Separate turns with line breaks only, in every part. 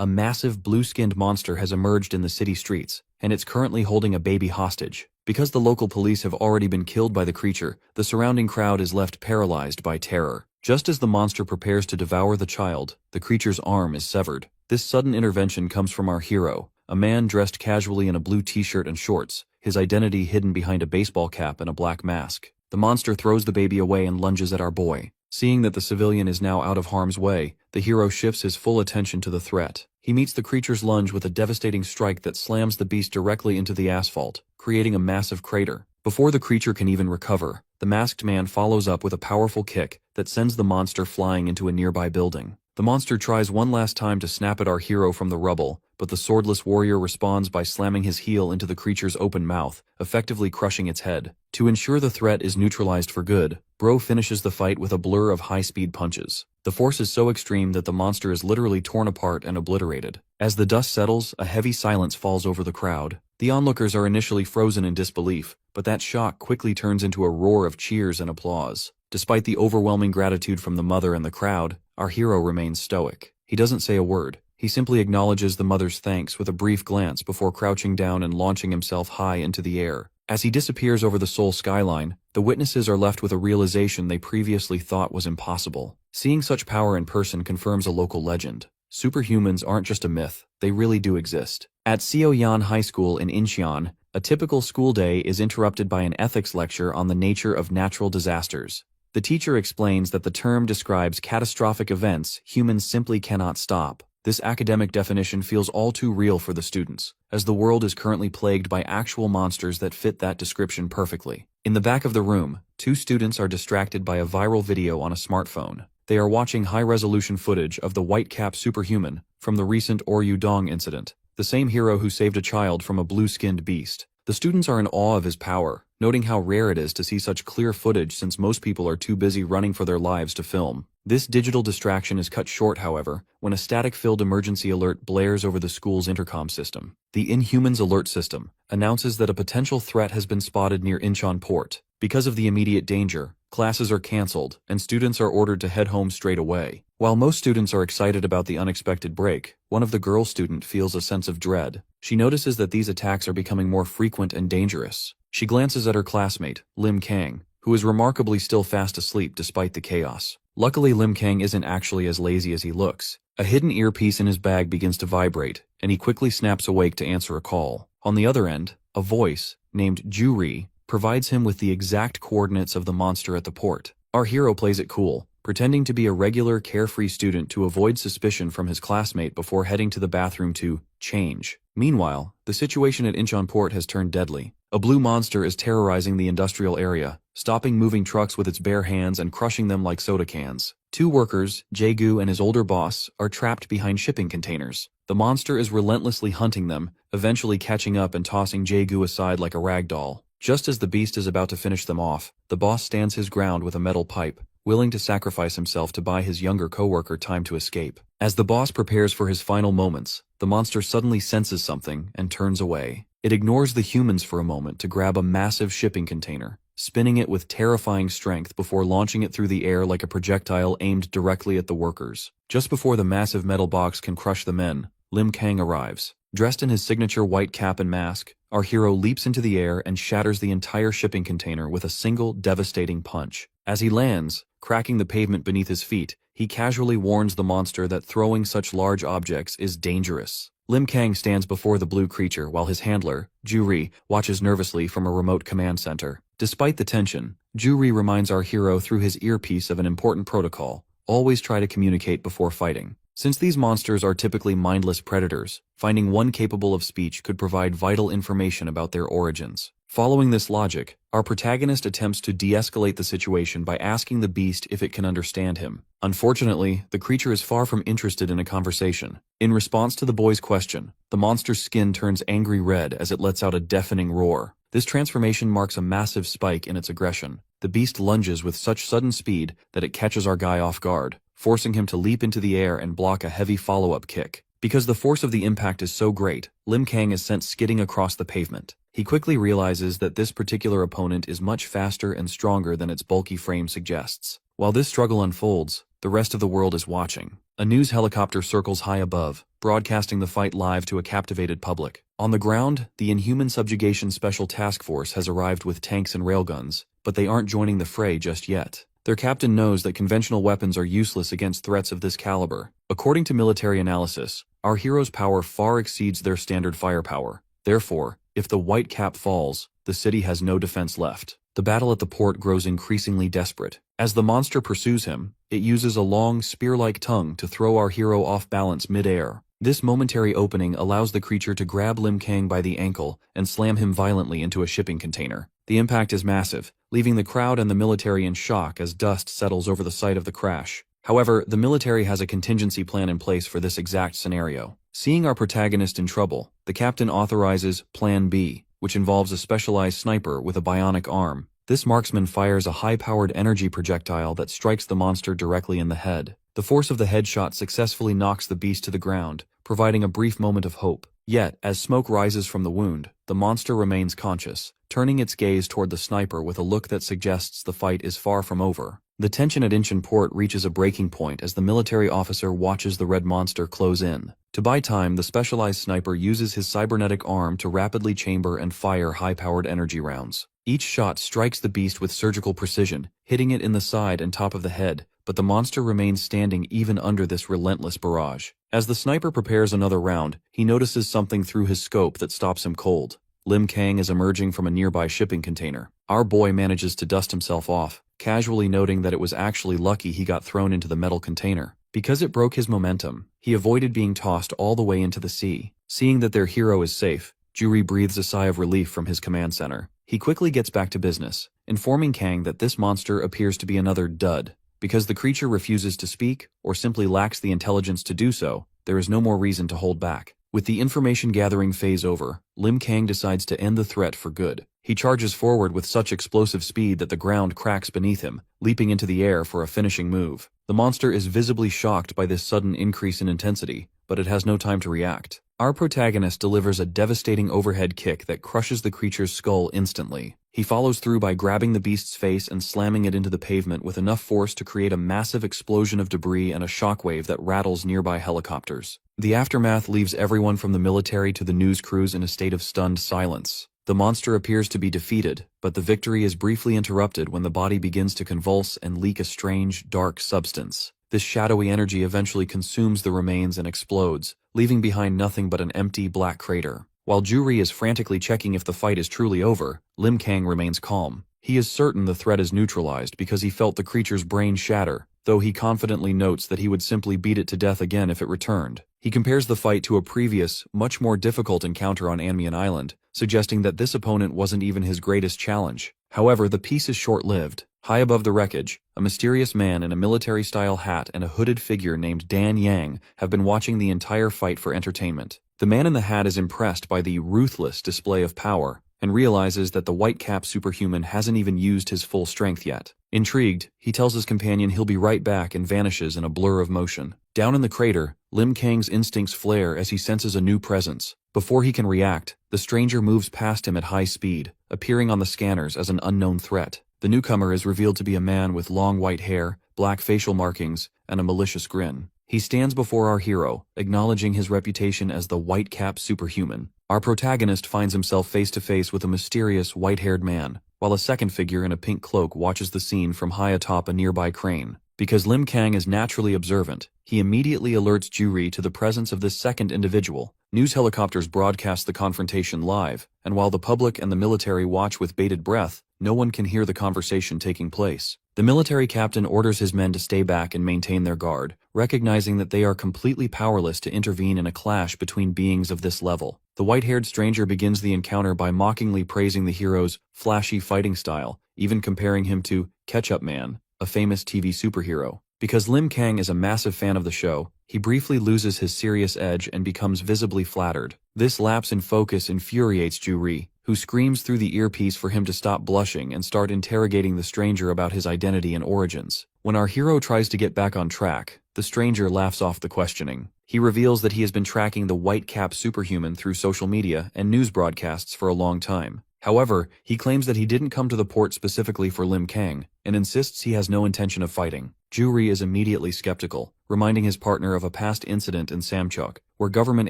A massive blue-skinned monster has emerged in the city streets, and it's currently holding a baby hostage. Because the local police have already been killed by the creature, the surrounding crowd is left paralyzed by terror. Just as the monster prepares to devour the child, the creature's arm is severed. This sudden intervention comes from our hero, a man dressed casually in a blue t-shirt and shorts, his identity hidden behind a baseball cap and a black mask. The monster throws the baby away and lunges at our boy. Seeing that the civilian is now out of harm's way, the hero shifts his full attention to the threat. He meets the creature's lunge with a devastating strike that slams the beast directly into the asphalt, creating a massive crater. Before the creature can even recover, the masked man follows up with a powerful kick that sends the monster flying into a nearby building. The monster tries one last time to snap at our hero from the rubble, but the swordless warrior responds by slamming his heel into the creature's open mouth, effectively crushing its head. To ensure the threat is neutralized for good, Bro finishes the fight with a blur of high-speed punches. The force is so extreme that the monster is literally torn apart and obliterated. As the dust settles, a heavy silence falls over the crowd. The onlookers are initially frozen in disbelief, but that shock quickly turns into a roar of cheers and applause. Despite the overwhelming gratitude from the mother and the crowd, our hero remains stoic. He doesn't say a word. He simply acknowledges the mother's thanks with a brief glance before crouching down and launching himself high into the air. As he disappears over the Seoul skyline, the witnesses are left with a realization they previously thought was impossible. Seeing such power in person confirms a local legend. Superhumans aren't just a myth, they really do exist. At Seoyan High School in Incheon, a typical school day is interrupted by an ethics lecture on the nature of natural disasters. The teacher explains that the term describes catastrophic events humans simply cannot stop. This academic definition feels all too real for the students, as the world is currently plagued by actual monsters that fit that description perfectly. In the back of the room, two students are distracted by a viral video on a smartphone. They are watching high-resolution footage of the white-cap superhuman from the recent Oryudong incident, the same hero who saved a child from a blue-skinned beast. The students are in awe of his power, noting how rare it is to see such clear footage since most people are too busy running for their lives to film. This digital distraction is cut short, however, when a static-filled emergency alert blares over the school's intercom system. The Inhumans Alert System announces that a potential threat has been spotted near Incheon Port. Because of the immediate danger, classes are cancelled, and students are ordered to head home straight away. While most students are excited about the unexpected break, one of the girl students feels a sense of dread. She notices that these attacks are becoming more frequent and dangerous. She glances at her classmate, Lim Kang, who is remarkably still fast asleep despite the chaos. Luckily, Lim Kang isn't actually as lazy as he looks. A hidden earpiece in his bag begins to vibrate, and he quickly snaps awake to answer a call. On the other end, a voice, named Juri, provides him with the exact coordinates of the monster at the port. Our hero plays it cool, pretending to be a regular, carefree student to avoid suspicion from his classmate before heading to the bathroom to change. Meanwhile, the situation at Incheon Port has turned deadly. A blue monster is terrorizing the industrial area, stopping moving trucks with its bare hands and crushing them like soda cans. Two workers, Jae-gu and his older boss, are trapped behind shipping containers. The monster is relentlessly hunting them, eventually catching up and tossing Jae-gu aside like a rag doll. Just as the beast is about to finish them off, the boss stands his ground with a metal pipe, willing to sacrifice himself to buy his younger coworker time to escape. As the boss prepares for his final moments, the monster suddenly senses something and turns away. It ignores the humans for a moment to grab a massive shipping container, spinning it with terrifying strength before launching it through the air like a projectile aimed directly at the workers. Just before the massive metal box can crush the men, Lim Kang arrives. Dressed in his signature white cap and mask, our hero leaps into the air and shatters the entire shipping container with a single devastating punch. As he lands, cracking the pavement beneath his feet, he casually warns the monster that throwing such large objects is dangerous. Lim Kang stands before the blue creature while his handler, Juri, watches nervously from a remote command center. Despite the tension, Juri reminds our hero through his earpiece of an important protocol: always try to communicate before fighting. Since these monsters are typically mindless predators, finding one capable of speech could provide vital information about their origins. Following this logic, our protagonist attempts to de-escalate the situation by asking the beast if it can understand him. Unfortunately, the creature is far from interested in a conversation. In response to the boy's question, the monster's skin turns angry red as it lets out a deafening roar. This transformation marks a massive spike in its aggression. The beast lunges with such sudden speed that it catches our guy off guard, forcing him to leap into the air and block a heavy follow-up kick. Because the force of the impact is so great, Lim Kang is sent skidding across the pavement. He quickly realizes that this particular opponent is much faster and stronger than its bulky frame suggests. While this struggle unfolds, the rest of the world is watching. A news helicopter circles high above, broadcasting the fight live to a captivated public. On the ground, the Inhuman Subjugation Special Task Force has arrived with tanks and railguns, but they aren't joining the fray just yet. Their captain knows that conventional weapons are useless against threats of this caliber. According to military analysis, our heroes' power far exceeds their standard firepower. Therefore, if the White Cap falls, the city has no defense left. The battle at the port grows increasingly desperate. As the monster pursues him, it uses a long, spear-like tongue to throw our hero off balance mid-air. This momentary opening allows the creature to grab Lim Kang by the ankle and slam him violently into a shipping container. The impact is massive, leaving the crowd and the military in shock as dust settles over the site of the crash. However, the military has a contingency plan in place for this exact scenario. Seeing our protagonist in trouble, the captain authorizes Plan B, which involves a specialized sniper with a bionic arm. This marksman fires a high-powered energy projectile that strikes the monster directly in the head. The force of the headshot successfully knocks the beast to the ground, providing a brief moment of hope. Yet, as smoke rises from the wound, the monster remains conscious, turning its gaze toward the sniper with a look that suggests the fight is far from over. The tension at Incheon Port reaches a breaking point as the military officer watches the red monster close in. To buy time, the specialized sniper uses his cybernetic arm to rapidly chamber and fire high-powered energy rounds. Each shot strikes the beast with surgical precision, hitting it in the side and top of the head, but the monster remains standing even under this relentless barrage. As the sniper prepares another round, he notices something through his scope that stops him cold. Lim Kang is emerging from a nearby shipping container. Our boy manages to dust himself off, casually noting that it was actually lucky he got thrown into the metal container. Because it broke his momentum, he avoided being tossed all the way into the sea. Seeing that their hero is safe, Juri breathes a sigh of relief from his command center. He quickly gets back to business, informing Kang that this monster appears to be another dud. Because the creature refuses to speak, or simply lacks the intelligence to do so, there is no more reason to hold back. With the information gathering phase over, Lim Kang decides to end the threat for good. He charges forward with such explosive speed that the ground cracks beneath him, leaping into the air for a finishing move. The monster is visibly shocked by this sudden increase in intensity, but it has no time to react. Our protagonist delivers a devastating overhead kick that crushes the creature's skull instantly. He follows through by grabbing the beast's face and slamming it into the pavement with enough force to create a massive explosion of debris and a shockwave that rattles nearby helicopters. The aftermath leaves everyone from the military to the news crews in a state of stunned silence. The monster appears to be defeated, but the victory is briefly interrupted when the body begins to convulse and leak a strange, dark substance. This shadowy energy eventually consumes the remains and explodes, leaving behind nothing but an empty black crater. While Juri is frantically checking if the fight is truly over, Lim Kang remains calm. He is certain the threat is neutralized because he felt the creature's brain shatter, though he confidently notes that he would simply beat it to death again if it returned. He compares the fight to a previous, much more difficult encounter on Anmian Island, suggesting that this opponent wasn't even his greatest challenge. However, the peace is short-lived. High above the wreckage, a mysterious man in a military-style hat and a hooded figure named Dan Yang have been watching the entire fight for entertainment. The man in the hat is impressed by the ruthless display of power and realizes that the white-cap superhuman hasn't even used his full strength yet. Intrigued, he tells his companion he'll be right back and vanishes in a blur of motion. Down in the crater, Lim Kang's instincts flare as he senses a new presence. Before he can react, the stranger moves past him at high speed, appearing on the scanners as an unknown threat. The newcomer is revealed to be a man with long white hair, black facial markings, and a malicious grin. He stands before our hero, acknowledging his reputation as the white-cap superhuman. Our protagonist finds himself face-to-face with a mysterious, white-haired man, while a second figure in a pink cloak watches the scene from high atop a nearby crane. Because Lim Kang is naturally observant, he immediately alerts Juri to the presence of this second individual. News helicopters broadcast the confrontation live, and while the public and the military watch with bated breath, no one can hear the conversation taking place. The military captain orders his men to stay back and maintain their guard, recognizing that they are completely powerless to intervene in a clash between beings of this level. The white-haired stranger begins the encounter by mockingly praising the hero's flashy fighting style, even comparing him to Ketchup Man, a famous TV superhero. Because Lim Kang is a massive fan of the show, he briefly loses his serious edge and becomes visibly flattered. This lapse in focus infuriates Juri, who screams through the earpiece for him to stop blushing and start interrogating the stranger about his identity and origins. When our hero tries to get back on track, the stranger laughs off the questioning. He reveals that he has been tracking the white-cap superhuman through social media and news broadcasts for a long time. However, he claims that he didn't come to the port specifically for Lim Kang, and insists he has no intention of fighting. Ju-ri is immediately skeptical, reminding his partner of a past incident in Samchuk, where government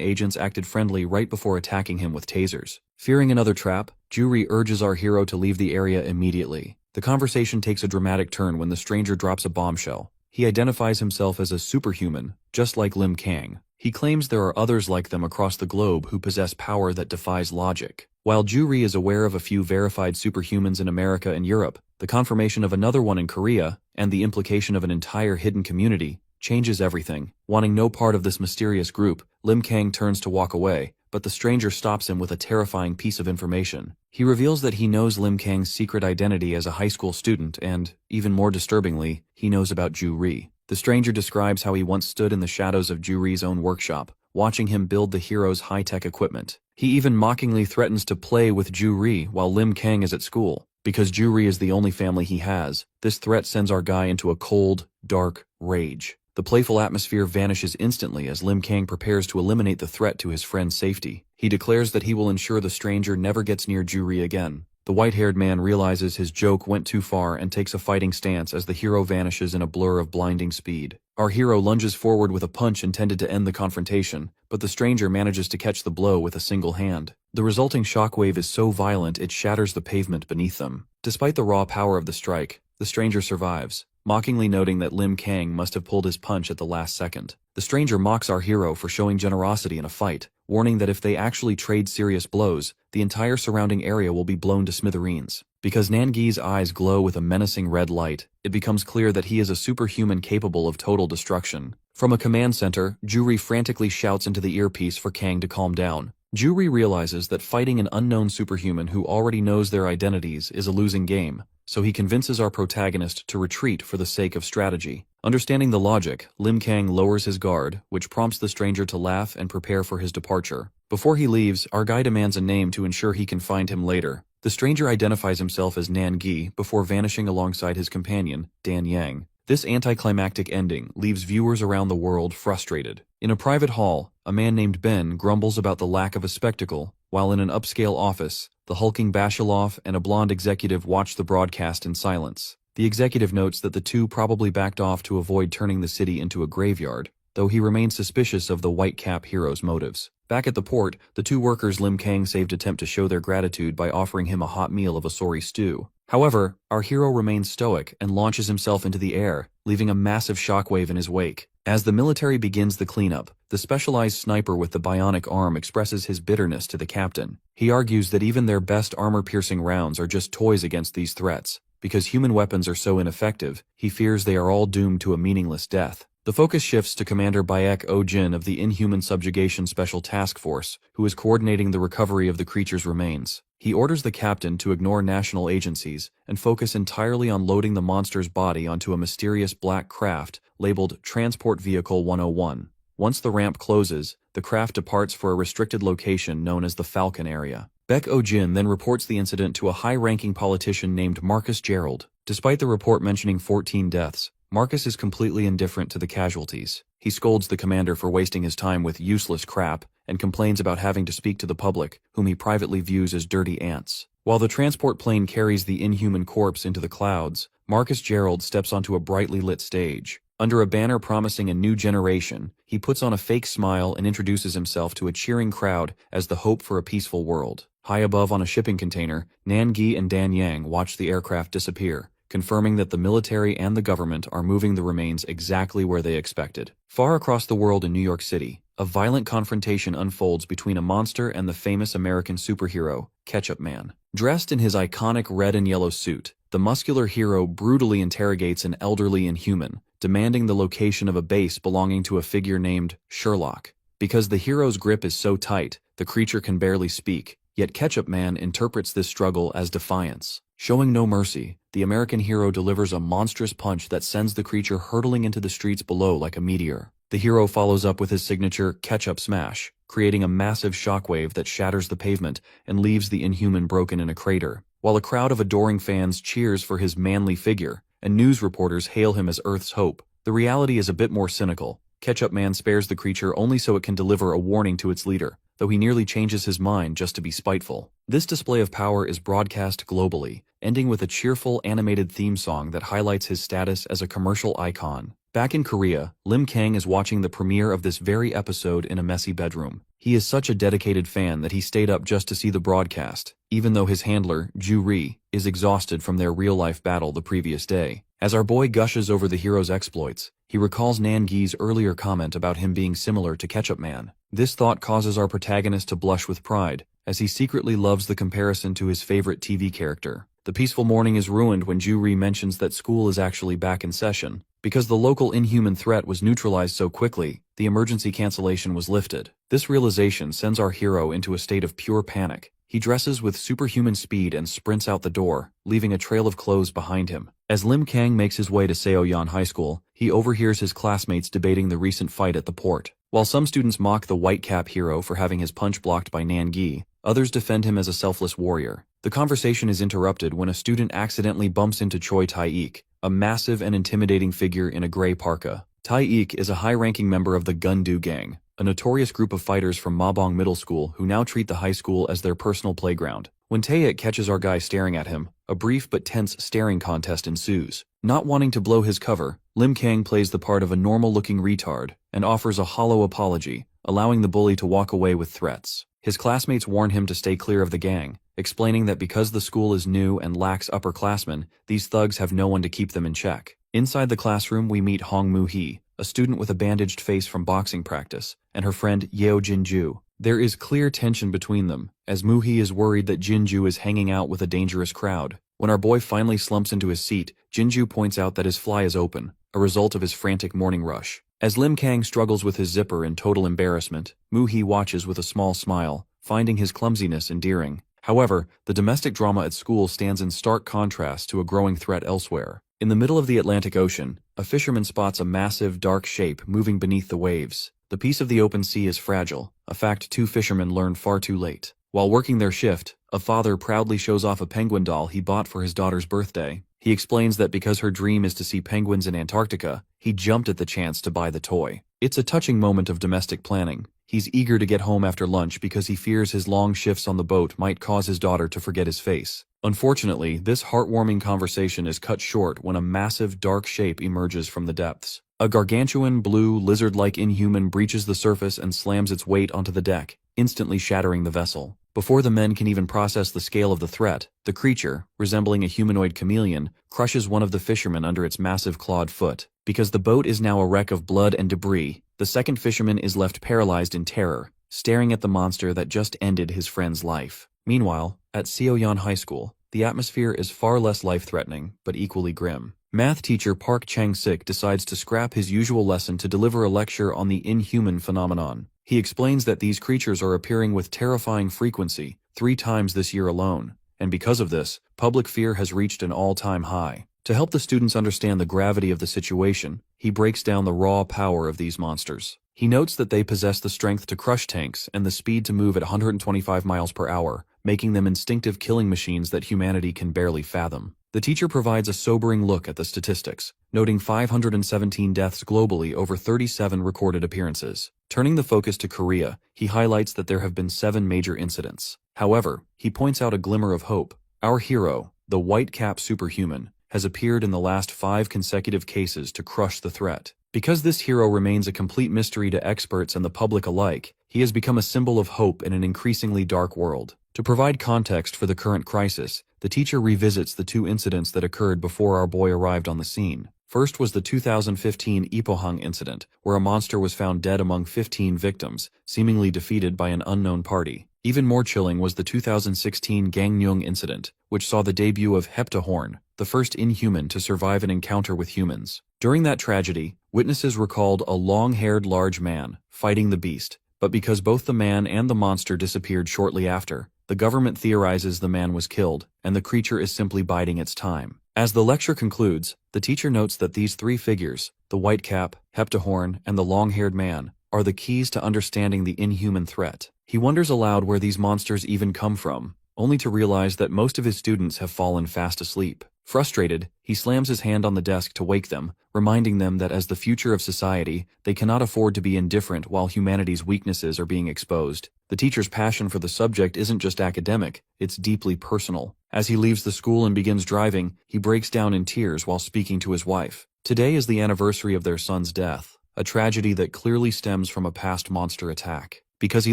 agents acted friendly right before attacking him with tasers. Fearing another trap, Ju-ri urges our hero to leave the area immediately. The conversation takes a dramatic turn when the stranger drops a bombshell. He identifies himself as a superhuman, just like Lim Kang. He claims there are others like them across the globe who possess power that defies logic. While Ju-ri is aware of a few verified superhumans in America and Europe, the confirmation of another one in Korea, and the implication of an entire hidden community, changes everything. Wanting no part of this mysterious group, Lim Kang turns to walk away, but the stranger stops him with a terrifying piece of information. He reveals that he knows Lim Kang's secret identity as a high school student and, even more disturbingly, he knows about Ju-ri. The stranger describes how he once stood in the shadows of Ju-ri's own workshop, watching him build the hero's high-tech equipment. He even mockingly threatens to play with Ju-ri while Lim Kang is at school. Because Ju-ri is the only family he has, this threat sends our guy into a cold, dark rage. The playful atmosphere vanishes instantly as Lim Kang prepares to eliminate the threat to his friend's safety. He declares that he will ensure the stranger never gets near Ju-ri again. The white-haired man realizes his joke went too far and takes a fighting stance as the hero vanishes in a blur of blinding speed. Our hero lunges forward with a punch intended to end the confrontation, but the stranger manages to catch the blow with a single hand. The resulting shockwave is so violent it shatters the pavement beneath them. Despite the raw power of the strike, the stranger survives, mockingly noting that Lim Kang must have pulled his punch at the last second. The stranger mocks our hero for showing generosity in a fight, warning that if they actually trade serious blows, the entire surrounding area will be blown to smithereens. Because Nangi's eyes glow with a menacing red light, it becomes clear that he is a superhuman capable of total destruction. From a command center, Ju-ri frantically shouts into the earpiece for Kang to calm down. Ju-ri realizes that fighting an unknown superhuman who already knows their identities is a losing game, so he convinces our protagonist to retreat for the sake of strategy. Understanding the logic, Lim Kang lowers his guard, which prompts the stranger to laugh and prepare for his departure. Before he leaves, our guy demands a name to ensure he can find him later. The stranger identifies himself as Nangi before vanishing alongside his companion, Dan Yang. This anticlimactic ending leaves viewers around the world frustrated. In a private hall, a man named Ben grumbles about the lack of a spectacle, while in an upscale office, the hulking Bashilov and a blonde executive watch the broadcast in silence. The executive notes that the two probably backed off to avoid turning the city into a graveyard, though he remains suspicious of the white-cap hero's motives. Back at the port, the two workers Lim Kang saved attempt to show their gratitude by offering him a hot meal of asori stew. However, our hero remains stoic and launches himself into the air, leaving a massive shockwave in his wake. As the military begins the cleanup, the specialized sniper with the bionic arm expresses his bitterness to the captain. He argues that even their best armor-piercing rounds are just toys against these threats. Because human weapons are so ineffective, he fears they are all doomed to a meaningless death. The focus shifts to Commander Baek Oh-jin of the Inhuman Subjugation Special Task Force, who is coordinating the recovery of the creature's remains. He orders the captain to ignore national agencies and focus entirely on loading the monster's body onto a mysterious black craft labeled Transport Vehicle 101. Once the ramp closes, the craft departs for a restricted location known as the Falcon Area. Baek Oh-jin then reports the incident to a high-ranking politician named Marcus Gerald. Despite the report mentioning 14 deaths, Marcus is completely indifferent to the casualties. He scolds the commander for wasting his time with useless crap and complains about having to speak to the public, whom he privately views as dirty ants. While the transport plane carries the inhuman corpse into the clouds, Marcus Gerald steps onto a brightly lit stage. Under a banner promising a new generation, he puts on a fake smile and introduces himself to a cheering crowd as the hope for a peaceful world. High above on a shipping container, Nangi and Dan Yang watch the aircraft disappear, confirming that the military and the government are moving the remains exactly where they expected. Far across the world in New York City, a violent confrontation unfolds between a monster and the famous American superhero, Ketchup Man. Dressed in his iconic red and yellow suit, the muscular hero brutally interrogates an elderly inhuman, demanding the location of a base belonging to a figure named Sherlock. Because the hero's grip is so tight, the creature can barely speak, yet Ketchup Man interprets this struggle as defiance. Showing no mercy, the American hero delivers a monstrous punch that sends the creature hurtling into the streets below like a meteor. The hero follows up with his signature Ketchup Smash, creating a massive shockwave that shatters the pavement and leaves the inhuman broken in a crater. While a crowd of adoring fans cheers for his manly figure, and news reporters hail him as Earth's hope, the reality is a bit more cynical. Ketchup Man spares the creature only so it can deliver a warning to its leader. though he nearly changes his mind just to be spiteful. This display of power is broadcast globally, ending with a cheerful animated theme song that highlights his status as a commercial icon. Back in Korea, Lim Kang is watching the premiere of this very episode in a messy bedroom. He is such a dedicated fan that he stayed up just to see the broadcast, even though his handler, Ju Ri, is exhausted from their real-life battle the previous day. As our boy gushes over the hero's exploits, he recalls Nan Gi's earlier comment about him being similar to Ketchup Man. This thought causes our protagonist to blush with pride, as he secretly loves the comparison to his favorite TV character. The peaceful morning is ruined when Ju Ri mentions that school is actually back in session. Because the local inhuman threat was neutralized so quickly, the emergency cancellation was lifted. This realization sends our hero into a state of pure panic. He dresses with superhuman speed and sprints out the door, leaving a trail of clothes behind him. As Lim Kang makes his way to Seoyeon High School, he overhears his classmates debating the recent fight at the port. While some students mock the white-cap hero for having his punch blocked by Nan Gi, others defend him as a selfless warrior. The conversation is interrupted when a student accidentally bumps into Choi Tae-ik, a massive and intimidating figure in a gray parka. Tae-ik is a high-ranking member of the Gun-Do Gang, a notorious group of fighters from Mabong Middle School who now treat the high school as their personal playground. When Tae-ik catches our guy staring at him, a brief but tense staring contest ensues. Not wanting to blow his cover, Lim Kang plays the part of a normal-looking retard and offers a hollow apology, allowing the bully to walk away with threats. His classmates warn him to stay clear of the gang, explaining that because the school is new and lacks upperclassmen, these thugs have no one to keep them in check. Inside the classroom, we meet Hong Moo-hee, a student with a bandaged face from boxing practice, and her friend Yeo Jin-ju. There is clear tension between them, as Moo-hee is worried that Jin-ju is hanging out with a dangerous crowd. When our boy finally slumps into his seat, Jin-ju points out that his fly is open, a result of his frantic morning rush. As Lim Kang struggles with his zipper in total embarrassment, Moo-hee watches with a small smile, finding his clumsiness endearing. However, the domestic drama at school stands in stark contrast to a growing threat elsewhere. In the middle of the Atlantic Ocean, a fisherman spots a massive, dark shape moving beneath the waves. The peace of the open sea is fragile, a fact two fishermen learn far too late. While working their shift, a father proudly shows off a penguin doll he bought for his daughter's birthday. He explains that because her dream is to see penguins in Antarctica, he jumped at the chance to buy the toy. It's a touching moment of domestic planning. He's eager to get home after lunch because he fears his long shifts on the boat might cause his daughter to forget his face. Unfortunately, this heartwarming conversation is cut short when a massive dark shape emerges from the depths. A gargantuan blue, lizard-like inhuman breaches the surface and slams its weight onto the deck, instantly shattering the vessel. Before the men can even process the scale of the threat, the creature, resembling a humanoid chameleon, crushes one of the fishermen under its massive clawed foot. Because the boat is now a wreck of blood and debris, the second fisherman is left paralyzed in terror, staring at the monster that just ended his friend's life. Meanwhile, at Seoyeon High School, the atmosphere is far less life-threatening, but equally grim. Math teacher Park Chang-sik decides to scrap his usual lesson to deliver a lecture on the inhuman phenomenon. He explains that these creatures are appearing with terrifying frequency, 3 times this year alone, and because of this, public fear has reached an all-time high. To help the students understand the gravity of the situation, he breaks down the raw power of these monsters. He notes that they possess the strength to crush tanks and the speed to move at 125 miles per hour, making them instinctive killing machines that humanity can barely fathom. The teacher provides a sobering look at the statistics, noting 517 deaths globally over 37 recorded appearances. Turning the focus to Korea, he highlights that there have been 7 major incidents. However, he points out a glimmer of hope. Our hero, the white-cap superhuman, has appeared in the last 5 consecutive cases to crush the threat. Because this hero remains a complete mystery to experts and the public alike, he has become a symbol of hope in an increasingly dark world. To provide context for the current crisis, the teacher revisits the 2 incidents that occurred before our boy arrived on the scene. First was the 2015 Ipohang incident, where a monster was found dead among 15 victims, seemingly defeated by an unknown party. Even more chilling was the 2016 Gangneung incident, which saw the debut of Heptahorn, the first inhuman to survive an encounter with humans. During that tragedy, witnesses recalled a long-haired large man fighting the beast, but because both the man and the monster disappeared shortly after, the government theorizes the man was killed, and the creature is simply biding its time. As the lecture concludes, the teacher notes that these 3 figures, the white cap, Heptahorn, and the long-haired man, are the keys to understanding the inhuman threat. He wonders aloud where these monsters even come from, only to realize that most of his students have fallen fast asleep. Frustrated, he slams his hand on the desk to wake them, reminding them that as the future of society, they cannot afford to be indifferent while humanity's weaknesses are being exposed. The teacher's passion for the subject isn't just academic, it's deeply personal. As he leaves the school and begins driving, he breaks down in tears while speaking to his wife. Today is the anniversary of their son's death, a tragedy that clearly stems from a past monster attack. Because he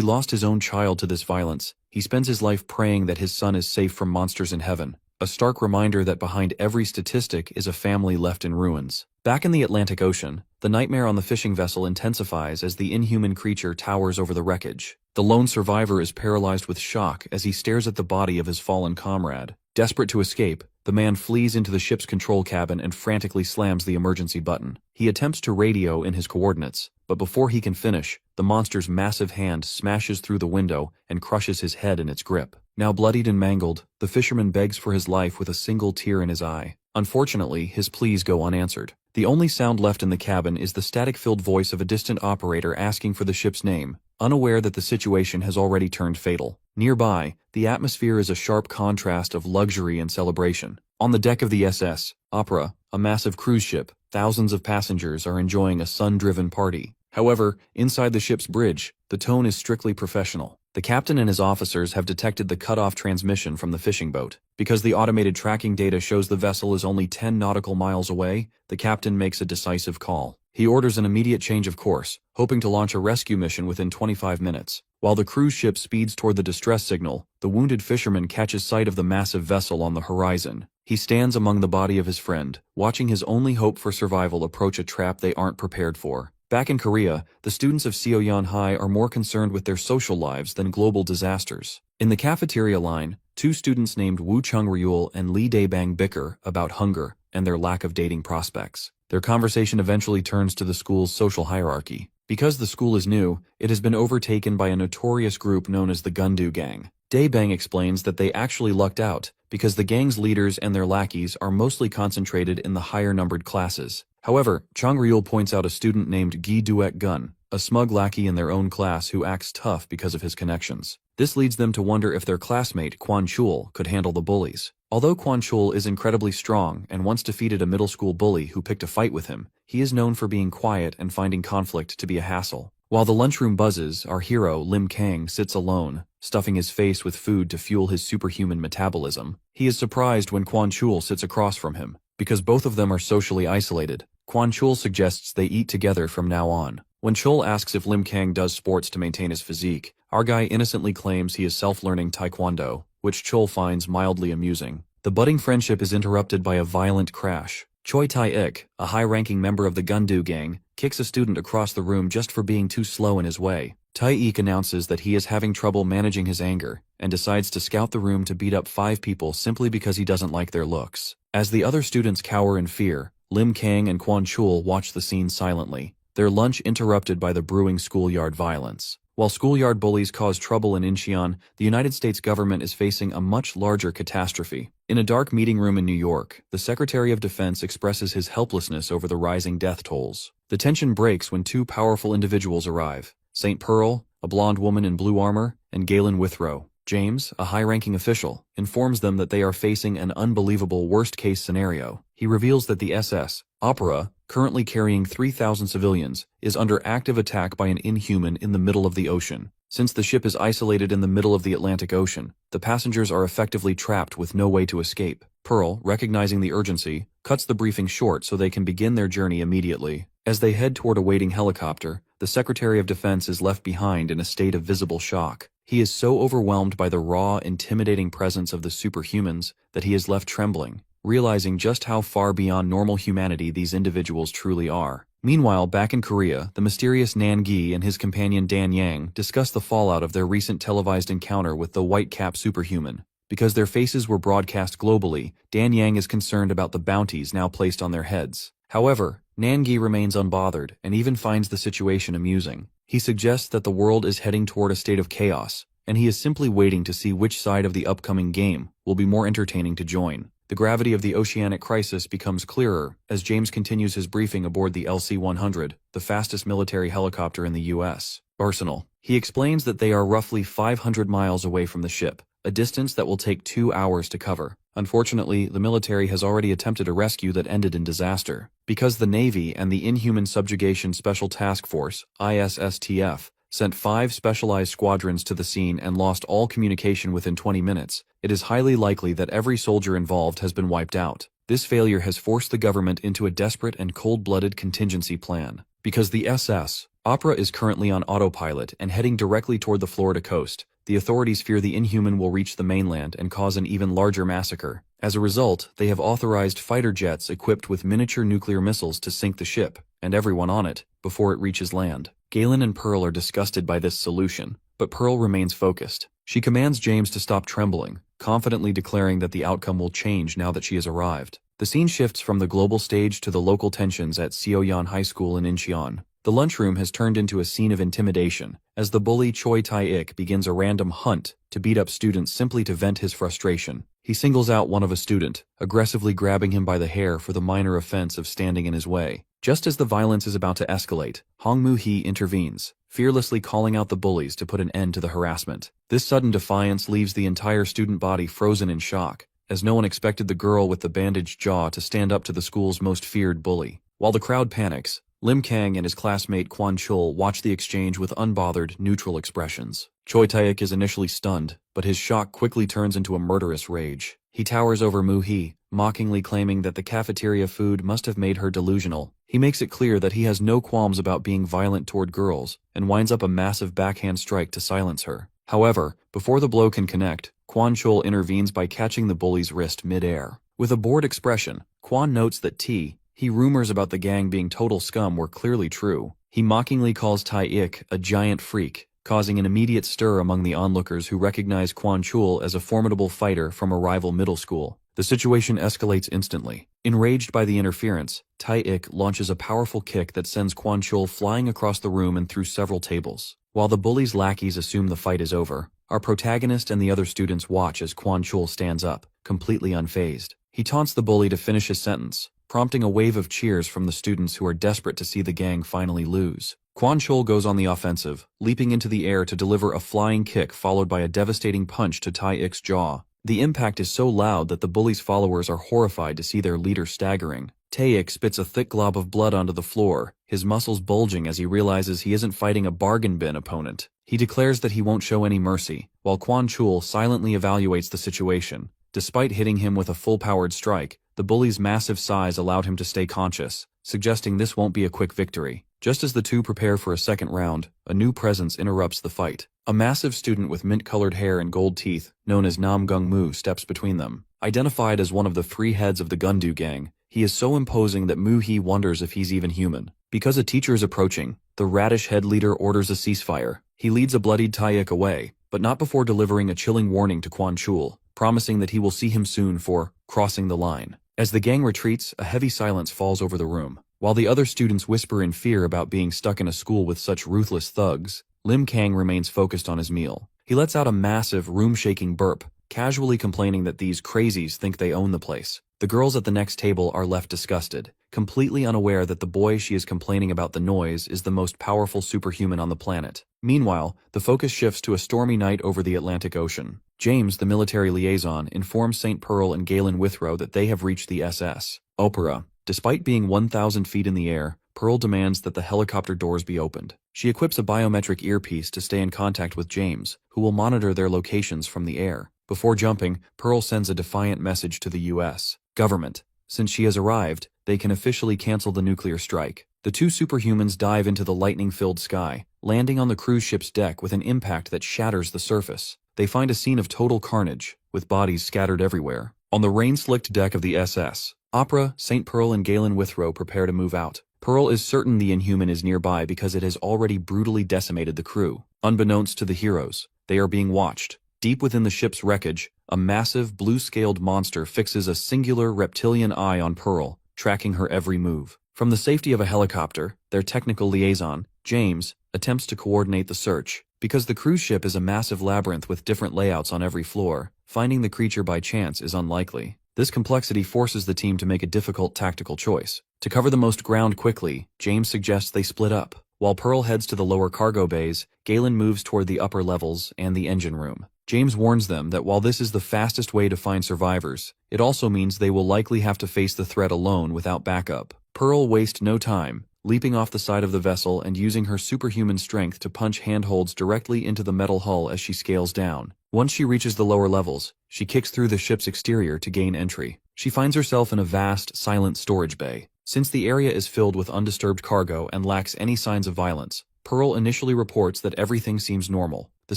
lost his own child to this violence, he spends his life praying that his son is safe from monsters in heaven. A stark reminder that behind every statistic is a family left in ruins. Back in the Atlantic Ocean, the nightmare on the fishing vessel intensifies as the inhuman creature towers over the wreckage. The lone survivor is paralyzed with shock as he stares at the body of his fallen comrade. Desperate to escape, the man flees into the ship's control cabin and frantically slams the emergency button. He attempts to radio in his coordinates, but before he can finish, the monster's massive hand smashes through the window and crushes his head in its grip. Now bloodied and mangled, the fisherman begs for his life with a single tear in his eye. Unfortunately, his pleas go unanswered. The only sound left in the cabin is the static-filled voice of a distant operator asking for the ship's name, unaware that the situation has already turned fatal. Nearby, the atmosphere is a sharp contrast of luxury and celebration. On the deck of the SS Opera, a massive cruise ship, thousands of passengers are enjoying a sun-driven party. However, inside the ship's bridge, the tone is strictly professional. The captain and his officers have detected the cut-off transmission from the fishing boat. Because the automated tracking data shows the vessel is only 10 nautical miles away, the captain makes a decisive call. He orders an immediate change of course, hoping to launch a rescue mission within 25 minutes. While the cruise ship speeds toward the distress signal, the wounded fisherman catches sight of the massive vessel on the horizon. He stands among the body of his friend, watching his only hope for survival approach a trap they aren't prepared for. Back in Korea, the students of Seoyeon High are more concerned with their social lives than global disasters. In the cafeteria line, two students named Woo Chung-ryul and Lee Dae-bang bicker about hunger and their lack of dating prospects. Their conversation eventually turns to the school's social hierarchy. Because the school is new, it has been overtaken by a notorious group known as the Gundu Gang. Dae-bang explains that they actually lucked out, because the gang's leaders and their lackeys are mostly concentrated in the higher-numbered classes. However, Chung-ryul points out a student named Gi Duek-gun, a smug lackey in their own class who acts tough because of his connections. This leads them to wonder if their classmate, Kwon Chul, could handle the bullies. Although Kwon Chul is incredibly strong and once defeated a middle school bully who picked a fight with him, he is known for being quiet and finding conflict to be a hassle. While the lunchroom buzzes, our hero, Lim Kang, sits alone, stuffing his face with food to fuel his superhuman metabolism. He is surprised when Kwon Chul sits across from him. Because both of them are socially isolated, Kwon Chul suggests they eat together from now on. When Chul asks if Lim Kang does sports to maintain his physique, our guy innocently claims he is self-learning taekwondo, which Chul finds mildly amusing. The budding friendship is interrupted by a violent crash. Choi Tae-ik, a high-ranking member of the Gundu Gang, kicks a student across the room just for being too slow in his way. Tae-ik announces that he is having trouble managing his anger, and decides to scout the room to beat up 5 people simply because he doesn't like their looks. As the other students cower in fear, Lim Kang and Kwon Chul watch the scene silently, their lunch interrupted by the brewing schoolyard violence. While schoolyard bullies cause trouble in Incheon, the United States government is facing a much larger catastrophe. In a dark meeting room in New York, the Secretary of Defense expresses his helplessness over the rising death tolls. The tension breaks when two powerful individuals arrive: St. Pearl, a blonde woman in blue armor, and Galen Withrow. James, a high-ranking official, informs them that they are facing an unbelievable worst-case scenario. He reveals that the SS Opera, currently carrying 3,000 civilians, is under active attack by an inhuman in the middle of the ocean. Since the ship is isolated in the middle of the Atlantic Ocean, the passengers are effectively trapped with no way to escape. Pearl, recognizing the urgency, cuts the briefing short so they can begin their journey immediately. As they head toward a waiting helicopter, the Secretary of Defense is left behind in a state of visible shock. He is so overwhelmed by the raw, intimidating presence of the superhumans that he is left trembling, realizing just how far beyond normal humanity these individuals truly are. Meanwhile, back in Korea, the mysterious Nan Gi and his companion Dan Yang discuss the fallout of their recent televised encounter with the white-cap superhuman. Because their faces were broadcast globally, Dan Yang is concerned about the bounties now placed on their heads. However, Nan Gi remains unbothered and even finds the situation amusing. He suggests that the world is heading toward a state of chaos, and he is simply waiting to see which side of the upcoming game will be more entertaining to join. The gravity of the oceanic crisis becomes clearer as James continues his briefing aboard the LC-100, the fastest military helicopter in the U.S. arsenal. He explains that they are roughly 500 miles away from the ship, a distance that will take 2 hours to cover. Unfortunately, the military has already attempted a rescue that ended in disaster. Because the Navy and the Inhuman Subjugation Special Task Force, ISSTF, sent 5 specialized squadrons to the scene and lost all communication within 20 minutes, it is highly likely that every soldier involved has been wiped out. This failure has forced the government into a desperate and cold-blooded contingency plan. Because the SS, Opera is currently on autopilot and heading directly toward the Florida coast, the authorities fear the Inhuman will reach the mainland and cause an even larger massacre. As a result, they have authorized fighter jets equipped with miniature nuclear missiles to sink the ship, and everyone on it, before it reaches land. Galen and Pearl are disgusted by this solution, but Pearl remains focused. She commands James to stop trembling, confidently declaring that the outcome will change now that she has arrived. The scene shifts from the global stage to the local tensions at Seoyeon High School in Incheon. The lunchroom has turned into a scene of intimidation, as the bully Choi Tae-ik begins a random hunt to beat up students simply to vent his frustration. He singles out one of a student, aggressively grabbing him by the hair for the minor offense of standing in his way. Just as the violence is about to escalate, Hong Moo-hee intervenes, fearlessly calling out the bullies to put an end to the harassment. This sudden defiance leaves the entire student body frozen in shock, as no one expected the girl with the bandaged jaw to stand up to the school's most feared bully. While the crowd panics, Lim Kang and his classmate Kwon Chul watch the exchange with unbothered, neutral expressions. Choi Tae-ik is initially stunned, but his shock quickly turns into a murderous rage. He towers over Moo-hee, mockingly claiming that the cafeteria food must have made her delusional. He makes it clear that he has no qualms about being violent toward girls, and winds up a massive backhand strike to silence her. However, before the blow can connect, Kwon Chul intervenes by catching the bully's wrist mid-air. With a bored expression, Kwon notes that he rumors about the gang being total scum were clearly true. He mockingly calls Tae-ik a giant freak, causing an immediate stir among the onlookers who recognize Kwon Chul as a formidable fighter from a rival middle school. The situation escalates instantly. Enraged by the interference, Tae-ik launches a powerful kick that sends Kwon Chul flying across the room and through several tables. While the bully's lackeys assume the fight is over, our protagonist and the other students watch as Kwon Chul stands up, completely unfazed. He taunts the bully to finish his sentence, prompting a wave of cheers from the students who are desperate to see the gang finally lose. Kwon Chul goes on the offensive, leaping into the air to deliver a flying kick followed by a devastating punch to Tae-ik's jaw. The impact is so loud that the bully's followers are horrified to see their leader staggering. Tae-ik spits a thick glob of blood onto the floor, his muscles bulging as he realizes he isn't fighting a bargain bin opponent. He declares that he won't show any mercy, while Kwon Chul silently evaluates the situation. Despite hitting him with a full-powered strike, the bully's massive size allowed him to stay conscious, suggesting this won't be a quick victory. Just as the two prepare for a second round, a new presence interrupts the fight. A massive student with mint-colored hair and gold teeth, known as Nam Gung-moo, steps between them. Identified as one of the 3 heads of the Gundu gang, he is so imposing that Moo-hee wonders if he's even human. Because a teacher is approaching, the radish head leader orders a ceasefire. He leads a bloodied Tae-ik away, but not before delivering a chilling warning to Kwon Chul, promising that he will see him soon for crossing the line. As the gang retreats, a heavy silence falls over the room. While the other students whisper in fear about being stuck in a school with such ruthless thugs, Lim Kang remains focused on his meal. He lets out a massive, room-shaking burp, casually complaining that these crazies think they own the place. The girls at the next table are left disgusted, completely unaware that the boy she is complaining about the noise is the most powerful superhuman on the planet. Meanwhile, the focus shifts to a stormy night over the Atlantic Ocean. James, the military liaison, informs St. Pearl and Galen Withrow that they have reached the SS Opera. Despite being 1,000 feet in the air, Pearl demands that the helicopter doors be opened. She equips a biometric earpiece to stay in contact with James, who will monitor their locations from the air. Before jumping, Pearl sends a defiant message to the U.S. government. Since she has arrived, they can officially cancel the nuclear strike. The 2 superhumans dive into the lightning-filled sky, landing on the cruise ship's deck with an impact that shatters the surface. They find a scene of total carnage, with bodies scattered everywhere. On the rain-slicked deck of the SS Opera, St. Pearl and Galen Withrow prepare to move out. Pearl is certain the Inhuman is nearby because it has already brutally decimated the crew. Unbeknownst to the heroes, they are being watched. Deep within the ship's wreckage, a massive, blue-scaled monster fixes a singular reptilian eye on Pearl, tracking her every move. From the safety of a helicopter, their technical liaison, James, attempts to coordinate the search. Because the cruise ship is a massive labyrinth with different layouts on every floor, finding the creature by chance is unlikely. This complexity forces the team to make a difficult tactical choice. To cover the most ground quickly, James suggests they split up. While Pearl heads to the lower cargo bays, Galen moves toward the upper levels and the engine room. James warns them that while this is the fastest way to find survivors, it also means they will likely have to face the threat alone without backup. Pearl wastes no time, leaping off the side of the vessel and using her superhuman strength to punch handholds directly into the metal hull as she scales down. Once she reaches the lower levels, she kicks through the ship's exterior to gain entry. She finds herself in a vast, silent storage bay. Since the area is filled with undisturbed cargo and lacks any signs of violence, Pearl initially reports that everything seems normal. The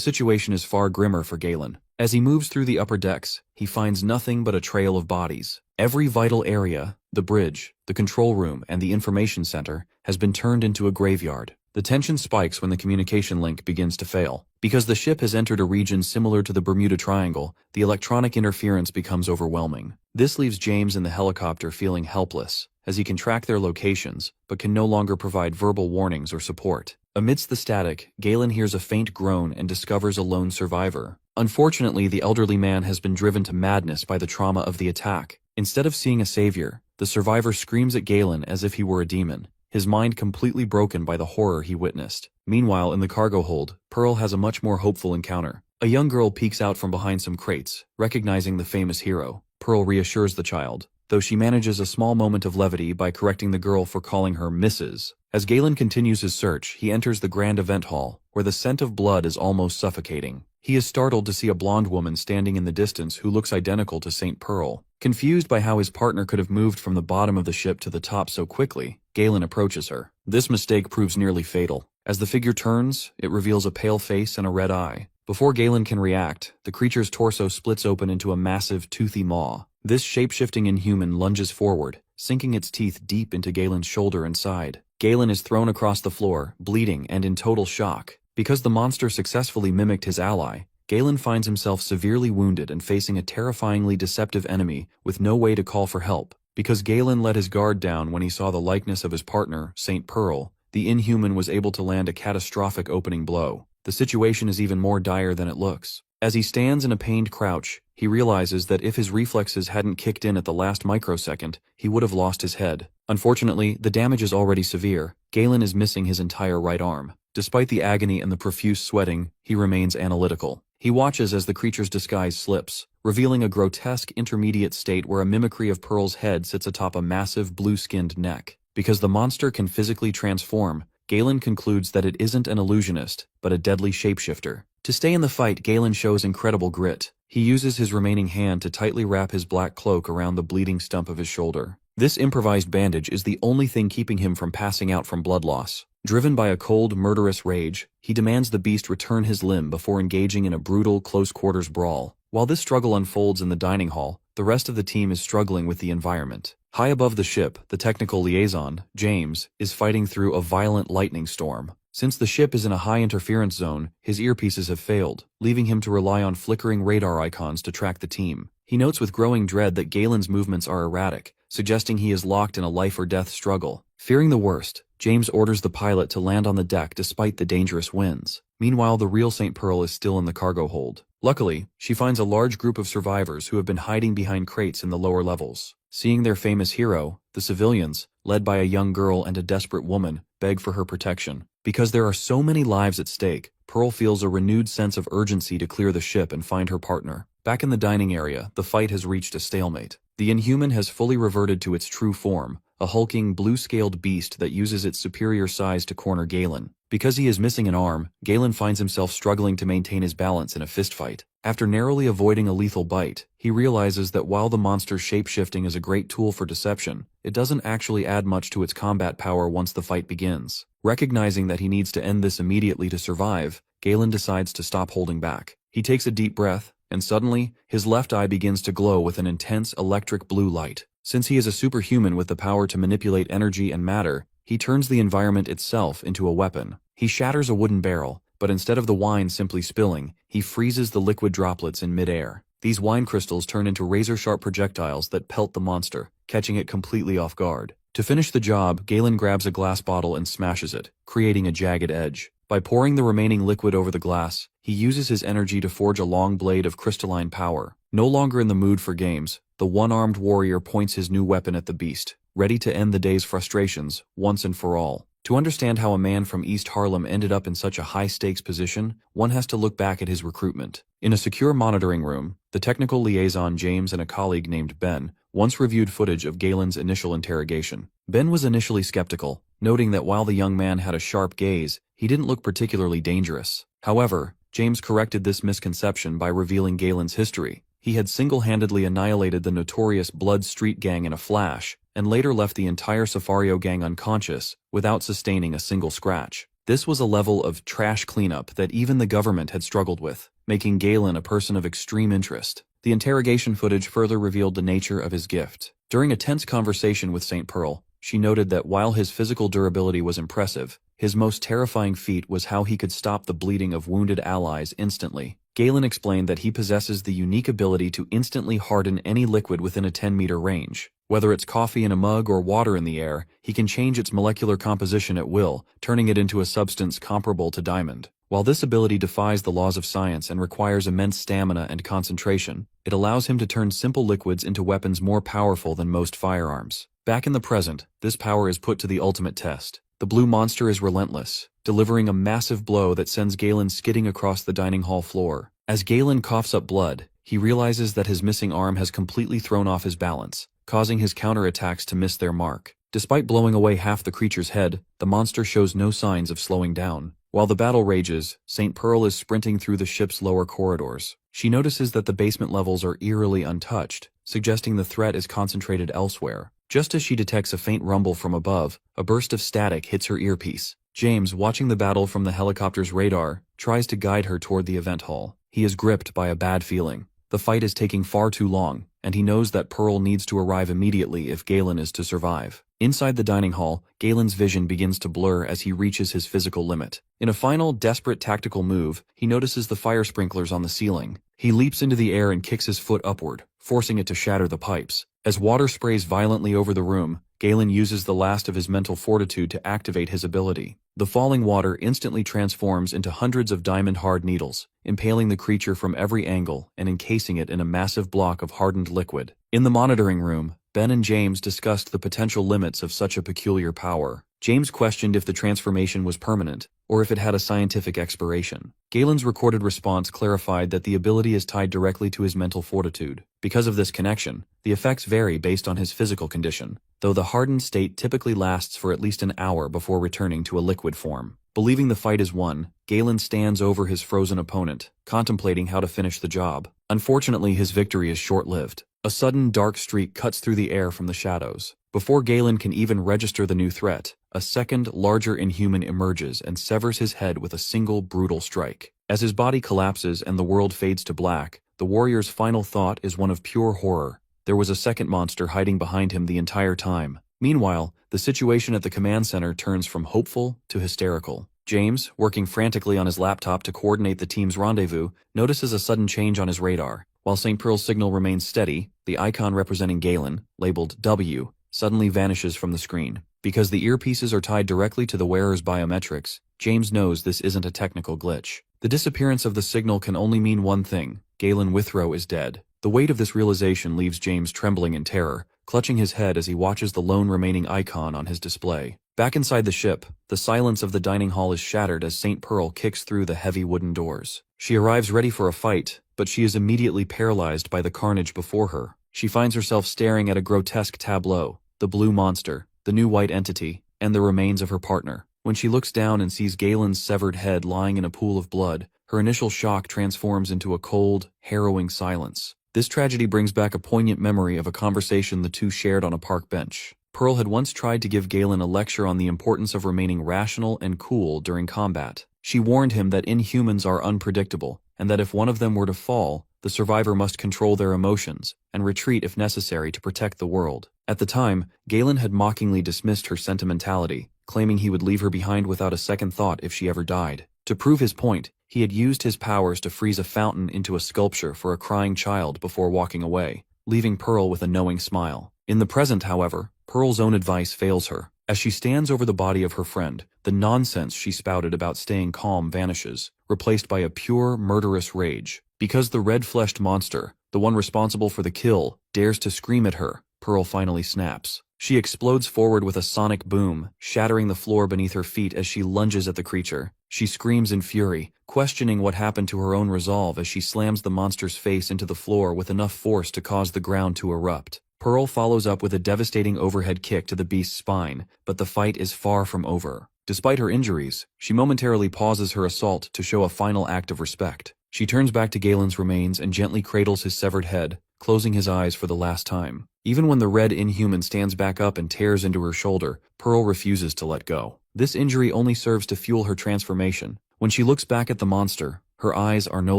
situation is far grimmer for Galen. As he moves through the upper decks, he finds nothing but a trail of bodies. Every vital area, the bridge, the control room, and the information center, has been turned into a graveyard. The tension spikes when the communication link begins to fail. Because the ship has entered a region similar to the Bermuda Triangle, the electronic interference becomes overwhelming. This leaves James in the helicopter feeling helpless, as he can track their locations, but can no longer provide verbal warnings or support. Amidst the static, Galen hears a faint groan and discovers a lone survivor. Unfortunately, the elderly man has been driven to madness by the trauma of the attack. Instead of seeing a savior, the survivor screams at Galen as if he were a demon, his mind completely broken by the horror he witnessed. Meanwhile, in the cargo hold, Pearl has a much more hopeful encounter. A young girl peeks out from behind some crates, recognizing the famous hero. Pearl reassures the child, though she manages a small moment of levity by correcting the girl for calling her Mrs. As Galen continues his search, he enters the grand event hall, where the scent of blood is almost suffocating. He is startled to see a blonde woman standing in the distance who looks identical to St. Pearl. Confused by how his partner could have moved from the bottom of the ship to the top so quickly, Galen approaches her. This mistake proves nearly fatal. As the figure turns, it reveals a pale face and a red eye. Before Galen can react, the creature's torso splits open into a massive, toothy maw. This shape-shifting inhuman lunges forward, sinking its teeth deep into Galen's shoulder and side. Galen is thrown across the floor, bleeding and in total shock. Because the monster successfully mimicked his ally, Galen finds himself severely wounded and facing a terrifyingly deceptive enemy with no way to call for help. Because Galen let his guard down when he saw the likeness of his partner, St. Pearl, the Inhuman was able to land a catastrophic opening blow. The situation is even more dire than it looks. As he stands in a pained crouch, he realizes that if his reflexes hadn't kicked in at the last microsecond, he would have lost his head. Unfortunately, the damage is already severe. Galen is missing his entire right arm. Despite the agony and the profuse sweating, he remains analytical. He watches as the creature's disguise slips, revealing a grotesque intermediate state where a mimicry of Pearl's head sits atop a massive blue-skinned neck. Because the monster can physically transform, Galen concludes that it isn't an illusionist, but a deadly shapeshifter. To stay in the fight, Galen shows incredible grit. He uses his remaining hand to tightly wrap his black cloak around the bleeding stump of his shoulder. This improvised bandage is the only thing keeping him from passing out from blood loss. Driven by a cold, murderous rage, he demands the beast return his limb before engaging in a brutal, close-quarters brawl. While this struggle unfolds in the dining hall, the rest of the team is struggling with the environment. High above the ship, the technical liaison, James, is fighting through a violent lightning storm. Since the ship is in a high interference zone, his earpieces have failed, leaving him to rely on flickering radar icons to track the team. He notes with growing dread that Galen's movements are erratic, suggesting he is locked in a life-or-death struggle. Fearing the worst, James orders the pilot to land on the deck despite the dangerous winds. Meanwhile, the real St. Pearl is still in the cargo hold. Luckily, she finds a large group of survivors who have been hiding behind crates in the lower levels. Seeing their famous hero, the civilians, led by a young girl and a desperate woman, beg for her protection. Because there are so many lives at stake, Pearl feels a renewed sense of urgency to clear the ship and find her partner. Back in the dining area, the fight has reached a stalemate. The Inhuman has fully reverted to its true form, a hulking, blue-scaled beast that uses its superior size to corner Galen. Because he is missing an arm, Galen finds himself struggling to maintain his balance in a fistfight. After narrowly avoiding a lethal bite, he realizes that while the monster's shapeshifting is a great tool for deception, it doesn't actually add much to its combat power once the fight begins. Recognizing that he needs to end this immediately to survive, Galen decides to stop holding back. He takes a deep breath, and suddenly, his left eye begins to glow with an intense electric blue light. Since he is a superhuman with the power to manipulate energy and matter, he turns the environment itself into a weapon. He shatters a wooden barrel, but instead of the wine simply spilling, he freezes the liquid droplets in midair. These wine crystals turn into razor-sharp projectiles that pelt the monster, catching it completely off guard. To finish the job, Galen grabs a glass bottle and smashes it, creating a jagged edge. By pouring the remaining liquid over the glass, he uses his energy to forge a long blade of crystalline power. No longer in the mood for games, the one-armed warrior points his new weapon at the beast, ready to end the day's frustrations, once and for all. To understand how a man from East Harlem ended up in such a high-stakes position, one has to look back at his recruitment. In a secure monitoring room, the technical liaison James and a colleague named Ben once reviewed footage of Galen's initial interrogation. Ben was initially skeptical, noting that while the young man had a sharp gaze, he didn't look particularly dangerous. However, James corrected this misconception by revealing Galen's history. He had single-handedly annihilated the notorious Blood Street Gang in a flash, and later left the entire Safario gang unconscious, without sustaining a single scratch. This was a level of trash cleanup that even the government had struggled with, making Galen a person of extreme interest. The interrogation footage further revealed the nature of his gift. During a tense conversation with St. Pearl, she noted that while his physical durability was impressive, his most terrifying feat was how he could stop the bleeding of wounded allies instantly. Galen explained that he possesses the unique ability to instantly harden any liquid within a 10-meter range. Whether it's coffee in a mug or water in the air, he can change its molecular composition at will, turning it into a substance comparable to diamond. While this ability defies the laws of science and requires immense stamina and concentration, it allows him to turn simple liquids into weapons more powerful than most firearms. Back in the present, this power is put to the ultimate test. The blue monster is relentless, delivering a massive blow that sends Galen skidding across the dining hall floor. As Galen coughs up blood, he realizes that his missing arm has completely thrown off his balance, causing his counterattacks to miss their mark. Despite blowing away half the creature's head, the monster shows no signs of slowing down. While the battle rages, St. Pearl is sprinting through the ship's lower corridors. She notices that the basement levels are eerily untouched, suggesting the threat is concentrated elsewhere. Just as she detects a faint rumble from above, a burst of static hits her earpiece. James, watching the battle from the helicopter's radar, tries to guide her toward the event hall. He is gripped by a bad feeling. The fight is taking far too long, and he knows that Pearl needs to arrive immediately if Galen is to survive. Inside the dining hall, Galen's vision begins to blur as he reaches his physical limit. In a final, desperate tactical move, he notices the fire sprinklers on the ceiling. He leaps into the air and kicks his foot upward, forcing it to shatter the pipes. As water sprays violently over the room, Galen uses the last of his mental fortitude to activate his ability. The falling water instantly transforms into hundreds of diamond-hard needles, impaling the creature from every angle and encasing it in a massive block of hardened liquid. In the monitoring room, Ben and James discussed the potential limits of such a peculiar power. James questioned if the transformation was permanent, or if it had a scientific expiration. Galen's recorded response clarified that the ability is tied directly to his mental fortitude. Because of this connection, the effects vary based on his physical condition, though the hardened state typically lasts for at least an hour before returning to a liquid form. Believing the fight is won, Galen stands over his frozen opponent, contemplating how to finish the job. Unfortunately, his victory is short-lived. A sudden dark streak cuts through the air from the shadows. Before Galen can even register the new threat, a second, larger inhuman emerges and severs his head with a single brutal strike. As his body collapses and the world fades to black, the warrior's final thought is one of pure horror. There was a second monster hiding behind him the entire time. Meanwhile, the situation at the command center turns from hopeful to hysterical. James, working frantically on his laptop to coordinate the team's rendezvous, notices a sudden change on his radar. While St. Pearl's signal remains steady, the icon representing Galen, labeled W, suddenly vanishes from the screen. Because the earpieces are tied directly to the wearer's biometrics, James knows this isn't a technical glitch. The disappearance of the signal can only mean one thing: Galen Withrow is dead. The weight of this realization leaves James trembling in terror, clutching his head as he watches the lone remaining icon on his display. Back inside the ship, the silence of the dining hall is shattered as St. Pearl kicks through the heavy wooden doors. She arrives ready for a fight, but she is immediately paralyzed by the carnage before her. She finds herself staring at a grotesque tableau: the blue monster, the new white entity, and the remains of her partner. When she looks down and sees Galen's severed head lying in a pool of blood, her initial shock transforms into a cold, harrowing silence. This tragedy brings back a poignant memory of a conversation the two shared on a park bench. Pearl had once tried to give Galen a lecture on the importance of remaining rational and cool during combat. She warned him that inhumans are unpredictable, and that if one of them were to fall, the survivor must control their emotions and retreat if necessary to protect the world. At the time, Galen had mockingly dismissed her sentimentality, claiming he would leave her behind without a second thought if she ever died. To prove his point, he had used his powers to freeze a fountain into a sculpture for a crying child before walking away, leaving Pearl with a knowing smile. In the present, however, Pearl's own advice fails her. As she stands over the body of her friend, the nonsense she spouted about staying calm vanishes, replaced by a pure, murderous rage. Because the red-fleshed monster, the one responsible for the kill, dares to scream at her, Pearl finally snaps. She explodes forward with a sonic boom, shattering the floor beneath her feet as she lunges at the creature. She screams in fury, questioning what happened to her own resolve as she slams the monster's face into the floor with enough force to cause the ground to erupt. Pearl follows up with a devastating overhead kick to the beast's spine, but the fight is far from over. Despite her injuries, she momentarily pauses her assault to show a final act of respect. She turns back to Galen's remains and gently cradles his severed head, closing his eyes for the last time. Even when the red inhuman stands back up and tears into her shoulder, Pearl refuses to let go. This injury only serves to fuel her transformation. When she looks back at the monster, her eyes are no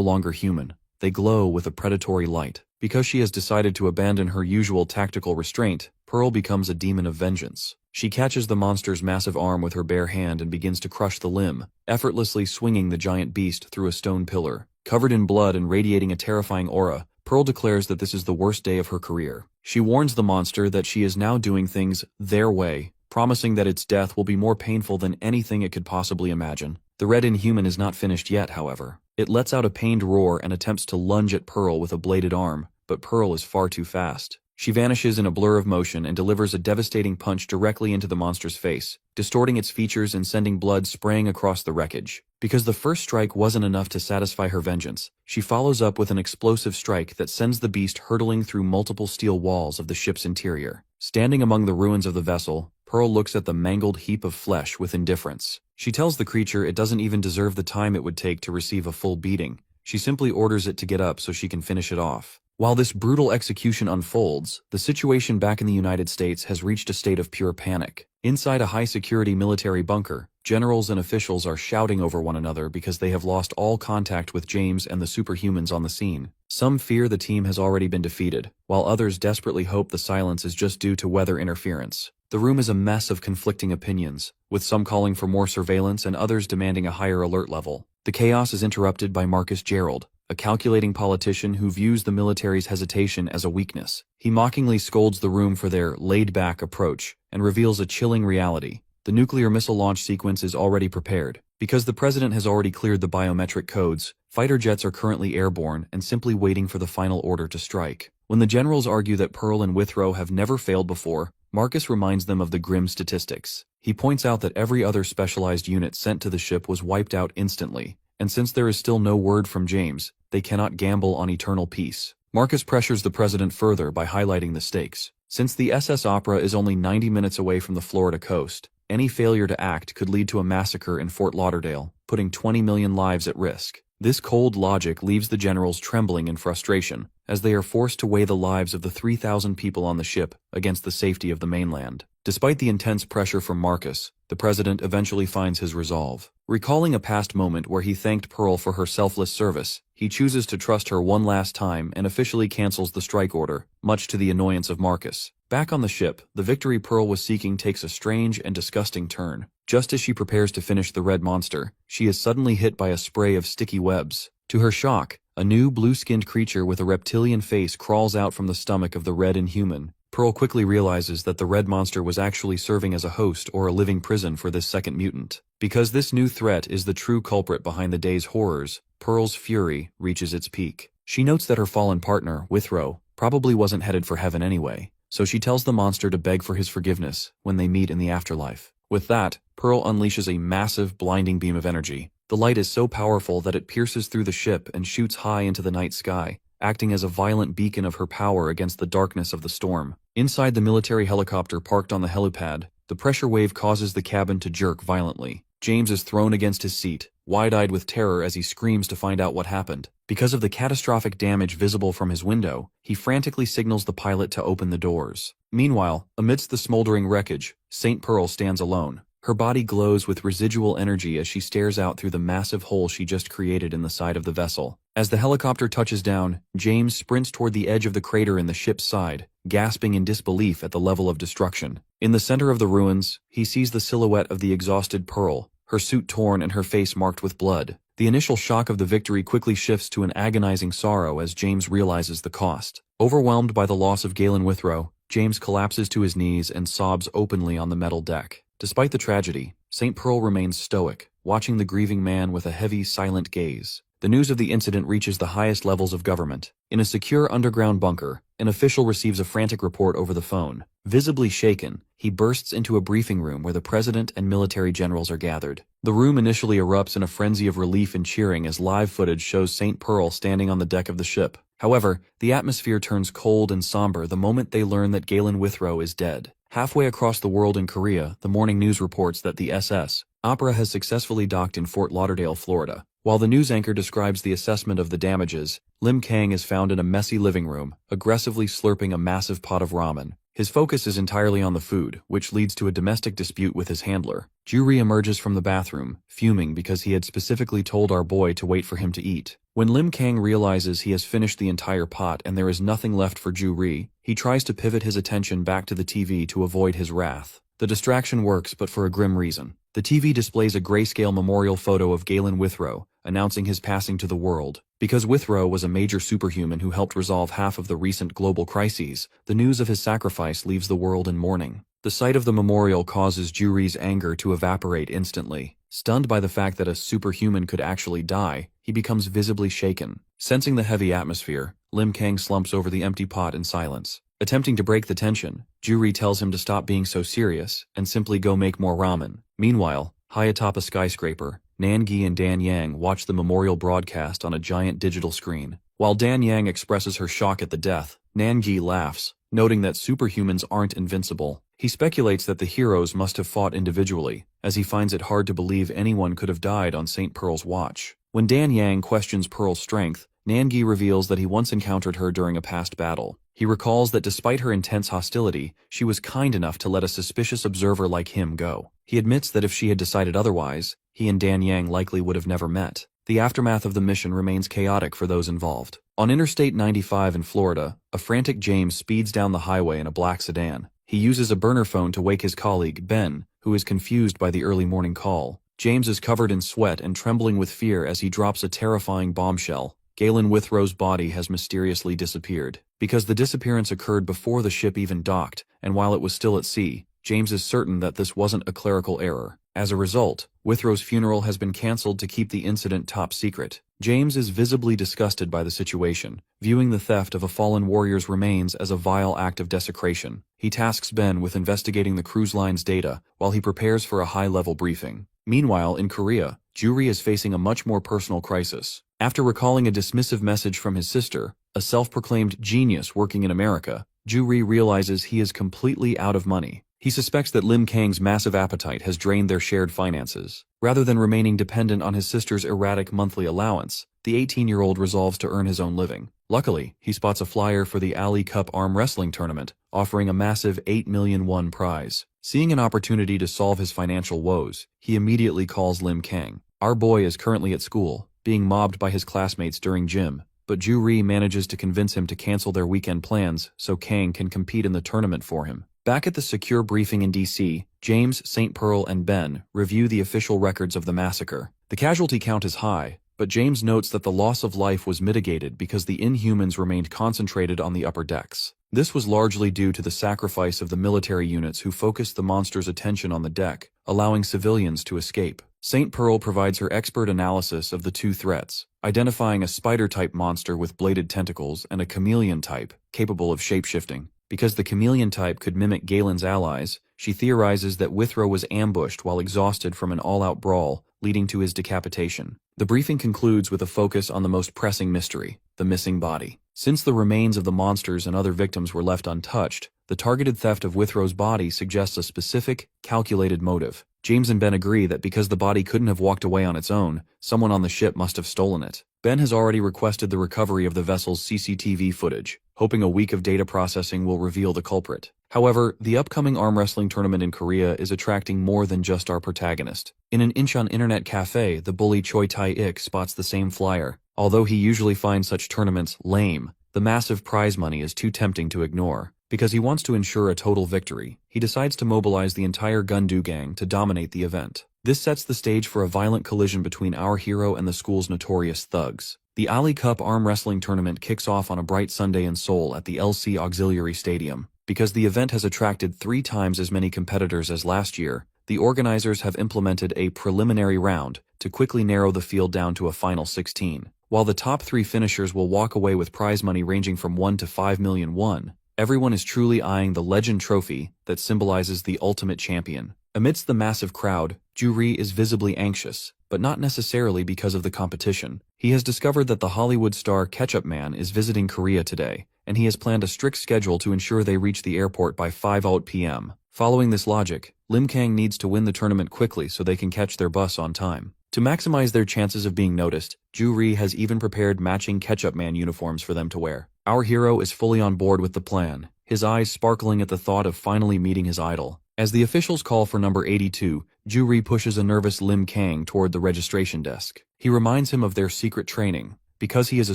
longer human. They glow with a predatory light. Because she has decided to abandon her usual tactical restraint, Pearl becomes a demon of vengeance. She catches the monster's massive arm with her bare hand and begins to crush the limb, effortlessly swinging the giant beast through a stone pillar. Covered in blood and radiating a terrifying aura, Pearl declares that this is the worst day of her career. She warns the monster that she is now doing things their way, promising that its death will be more painful than anything it could possibly imagine. The red inhuman is not finished yet, however. It lets out a pained roar and attempts to lunge at Pearl with a bladed arm, but Pearl is far too fast. She vanishes in a blur of motion and delivers a devastating punch directly into the monster's face, distorting its features and sending blood spraying across the wreckage. Because the first strike wasn't enough to satisfy her vengeance, she follows up with an explosive strike that sends the beast hurtling through multiple steel walls of the ship's interior. Standing among the ruins of the vessel, Pearl looks at the mangled heap of flesh with indifference. She tells the creature it doesn't even deserve the time it would take to receive a full beating. She simply orders it to get up so she can finish it off. While this brutal execution unfolds, the situation back in the United States has reached a state of pure panic. Inside a high-security military bunker, generals and officials are shouting over one another because they have lost all contact with James and the superhumans on the scene. Some fear the team has already been defeated, while others desperately hope the silence is just due to weather interference. The room is a mess of conflicting opinions, with some calling for more surveillance and others demanding a higher alert level. The chaos is interrupted by Marcus Gerald, a calculating politician who views the military's hesitation as a weakness. He mockingly scolds the room for their laid-back approach and reveals a chilling reality. The nuclear missile launch sequence is already prepared. Because the president has already cleared the biometric codes, fighter jets are currently airborne and simply waiting for the final order to strike. When the generals argue that Pearl and Withrow have never failed before, Marcus reminds them of the grim statistics. He points out that every other specialized unit sent to the ship was wiped out instantly, and since there is still no word from James, they cannot gamble on eternal peace. Marcus pressures the president further by highlighting the stakes. Since the SS Opera is only 90 minutes away from the Florida coast, any failure to act could lead to a massacre in Fort Lauderdale, putting 20 million lives at risk. This cold logic leaves the generals trembling in frustration, as they are forced to weigh the lives of the 3,000 people on the ship against the safety of the mainland. Despite the intense pressure from Marcus, the president eventually finds his resolve. Recalling a past moment where he thanked Pearl for her selfless service, he chooses to trust her one last time and officially cancels the strike order, much to the annoyance of Marcus. Back on the ship, the victory Pearl was seeking takes a strange and disgusting turn. Just as she prepares to finish the red monster, she is suddenly hit by a spray of sticky webs. To her shock, a new blue-skinned creature with a reptilian face crawls out from the stomach of the red inhuman. Pearl quickly realizes that the red monster was actually serving as a host or a living prison for this second mutant. Because this new threat is the true culprit behind the day's horrors, Pearl's fury reaches its peak. She notes that her fallen partner, Withrow, probably wasn't headed for heaven anyway, so she tells the monster to beg for his forgiveness when they meet in the afterlife. With that, Pearl unleashes a massive, blinding beam of energy. The light is so powerful that it pierces through the ship and shoots high into the night sky, acting as a violent beacon of her power against the darkness of the storm. Inside the military helicopter parked on the helipad, the pressure wave causes the cabin to jerk violently. James is thrown against his seat, wide-eyed with terror as he screams to find out what happened. Because of the catastrophic damage visible from his window, he frantically signals the pilot to open the doors. Meanwhile, amidst the smoldering wreckage, St. Pearl stands alone. Her body glows with residual energy as she stares out through the massive hole she just created in the side of the vessel. As the helicopter touches down, James sprints toward the edge of the crater in the ship's side, gasping in disbelief at the level of destruction. In the center of the ruins, he sees the silhouette of the exhausted Pearl, her suit torn and her face marked with blood. The initial shock of the victory quickly shifts to an agonizing sorrow as James realizes the cost. Overwhelmed by the loss of Galen Withrow, James collapses to his knees and sobs openly on the metal deck. Despite the tragedy, St. Pearl remains stoic, watching the grieving man with a heavy, silent gaze. The news of the incident reaches the highest levels of government. In a secure underground bunker, an official receives a frantic report over the phone. Visibly shaken, he bursts into a briefing room where the president and military generals are gathered. The room initially erupts in a frenzy of relief and cheering as live footage shows St. Pearl standing on the deck of the ship. However, the atmosphere turns cold and somber the moment they learn that Galen Withrow is dead. Halfway across the world in Korea, the morning news reports that the SS Opera has successfully docked in Fort Lauderdale, Florida. While the news anchor describes the assessment of the damages, Lim Kang is found in a messy living room, aggressively slurping a massive pot of ramen. His focus is entirely on the food, which leads to a domestic dispute with his handler. Ju-ri emerges from the bathroom, fuming because he had specifically told our boy to wait for him to eat. When Lim Kang realizes he has finished the entire pot and there is nothing left for Ju-ri, he tries to pivot his attention back to the TV to avoid his wrath. The distraction works, but for a grim reason. The TV displays a grayscale memorial photo of Galen Withrow, announcing his passing to the world. Because Withrow was a major superhuman who helped resolve half of the recent global crises, the news of his sacrifice leaves the world in mourning. The sight of the memorial causes Ju-ri's anger to evaporate instantly. Stunned by the fact that a superhuman could actually die, he becomes visibly shaken. Sensing the heavy atmosphere, Lim Kang slumps over the empty pot in silence. Attempting to break the tension, Ju-ri tells him to stop being so serious and simply go make more ramen. Meanwhile, high atop a skyscraper, Nan-gi and Dan Yang watch the memorial broadcast on a giant digital screen. While Dan Yang expresses her shock at the death, Nan-gi laughs, noting that superhumans aren't invincible. He speculates that the heroes must have fought individually, as he finds it hard to believe anyone could have died on St. Pearl's watch. When Dan Yang questions Pearl's strength, Nan-gi reveals that he once encountered her during a past battle. He recalls that despite her intense hostility, she was kind enough to let a suspicious observer like him go. He admits that if she had decided otherwise, he and Dan Yang likely would have never met. The aftermath of the mission remains chaotic for those involved. On Interstate 95 in Florida, a frantic James speeds down the highway in a black sedan. He uses a burner phone to wake his colleague, Ben, who is confused by the early morning call. James is covered in sweat and trembling with fear as he drops a terrifying bombshell. Galen Withrow's body has mysteriously disappeared. Because the disappearance occurred before the ship even docked, and while it was still at sea, James is certain that this wasn't a clerical error. As a result, Withrow's funeral has been cancelled to keep the incident top secret. James is visibly disgusted by the situation, viewing the theft of a fallen warrior's remains as a vile act of desecration. He tasks Ben with investigating the cruise line's data while he prepares for a high-level briefing. Meanwhile, in Korea, Ju-ri is facing a much more personal crisis. After recalling a dismissive message from his sister, a self-proclaimed genius working in America, Ju-ri realizes he is completely out of money. He suspects that Lim Kang's massive appetite has drained their shared finances. Rather than remaining dependent on his sister's erratic monthly allowance, the 18-year-old resolves to earn his own living. Luckily, he spots a flyer for the Ali Cup arm wrestling tournament, offering a massive 8 million won prize. Seeing an opportunity to solve his financial woes, he immediately calls Lim Kang. Our boy is currently at school, being mobbed by his classmates during gym, but Ju-ri manages to convince him to cancel their weekend plans so Kang can compete in the tournament for him. Back at the secure briefing in DC, James, St. Pearl, and Ben review the official records of the massacre. The casualty count is high, but James notes that the loss of life was mitigated because the Inhumans remained concentrated on the upper decks. This was largely due to the sacrifice of the military units who focused the monster's attention on the deck, allowing civilians to escape. St. Pearl provides her expert analysis of the two threats, identifying a spider-type monster with bladed tentacles and a chameleon type, capable of shape-shifting. Because the chameleon type could mimic Galen's allies, she theorizes that Withrow was ambushed while exhausted from an all-out brawl, leading to his decapitation. The briefing concludes with a focus on the most pressing mystery, the missing body. Since the remains of the monsters and other victims were left untouched, the targeted theft of Withrow's body suggests a specific, calculated motive. James and Ben agree that because the body couldn't have walked away on its own, someone on the ship must have stolen it. Ben has already requested the recovery of the vessel's CCTV footage, hoping a week of data processing will reveal the culprit. However, the upcoming arm wrestling tournament in Korea is attracting more than just our protagonist. In an Incheon internet cafe, the bully Choi Tae-ik spots the same flyer. Although he usually finds such tournaments lame, the massive prize money is too tempting to ignore. Because he wants to ensure a total victory, he decides to mobilize the entire Gundu gang to dominate the event. This sets the stage for a violent collision between our hero and the school's notorious thugs. The Ali Cup arm wrestling tournament kicks off on a bright Sunday in Seoul at the LC Auxiliary Stadium. Because the event has attracted 3 times as many competitors as last year, the organizers have implemented a preliminary round to quickly narrow the field down to a final 16. While the top 3 finishers will walk away with prize money ranging from 1 to 5 million won, everyone is truly eyeing the Legend Trophy that symbolizes the ultimate champion. Amidst the massive crowd, Ju-ri is visibly anxious, but not necessarily because of the competition. He has discovered that the Hollywood star Ketchup Man is visiting Korea today, and he has planned a strict schedule to ensure they reach the airport by 5:00 p.m. Following this logic, Lim Kang needs to win the tournament quickly so they can catch their bus on time. To maximize their chances of being noticed, Ju-ri has even prepared matching Ketchup Man uniforms for them to wear. Our hero is fully on board with the plan, his eyes sparkling at the thought of finally meeting his idol. As the officials call for number 82, Ju-ri pushes a nervous Lim Kang toward the registration desk. He reminds him of their secret training. Because he is a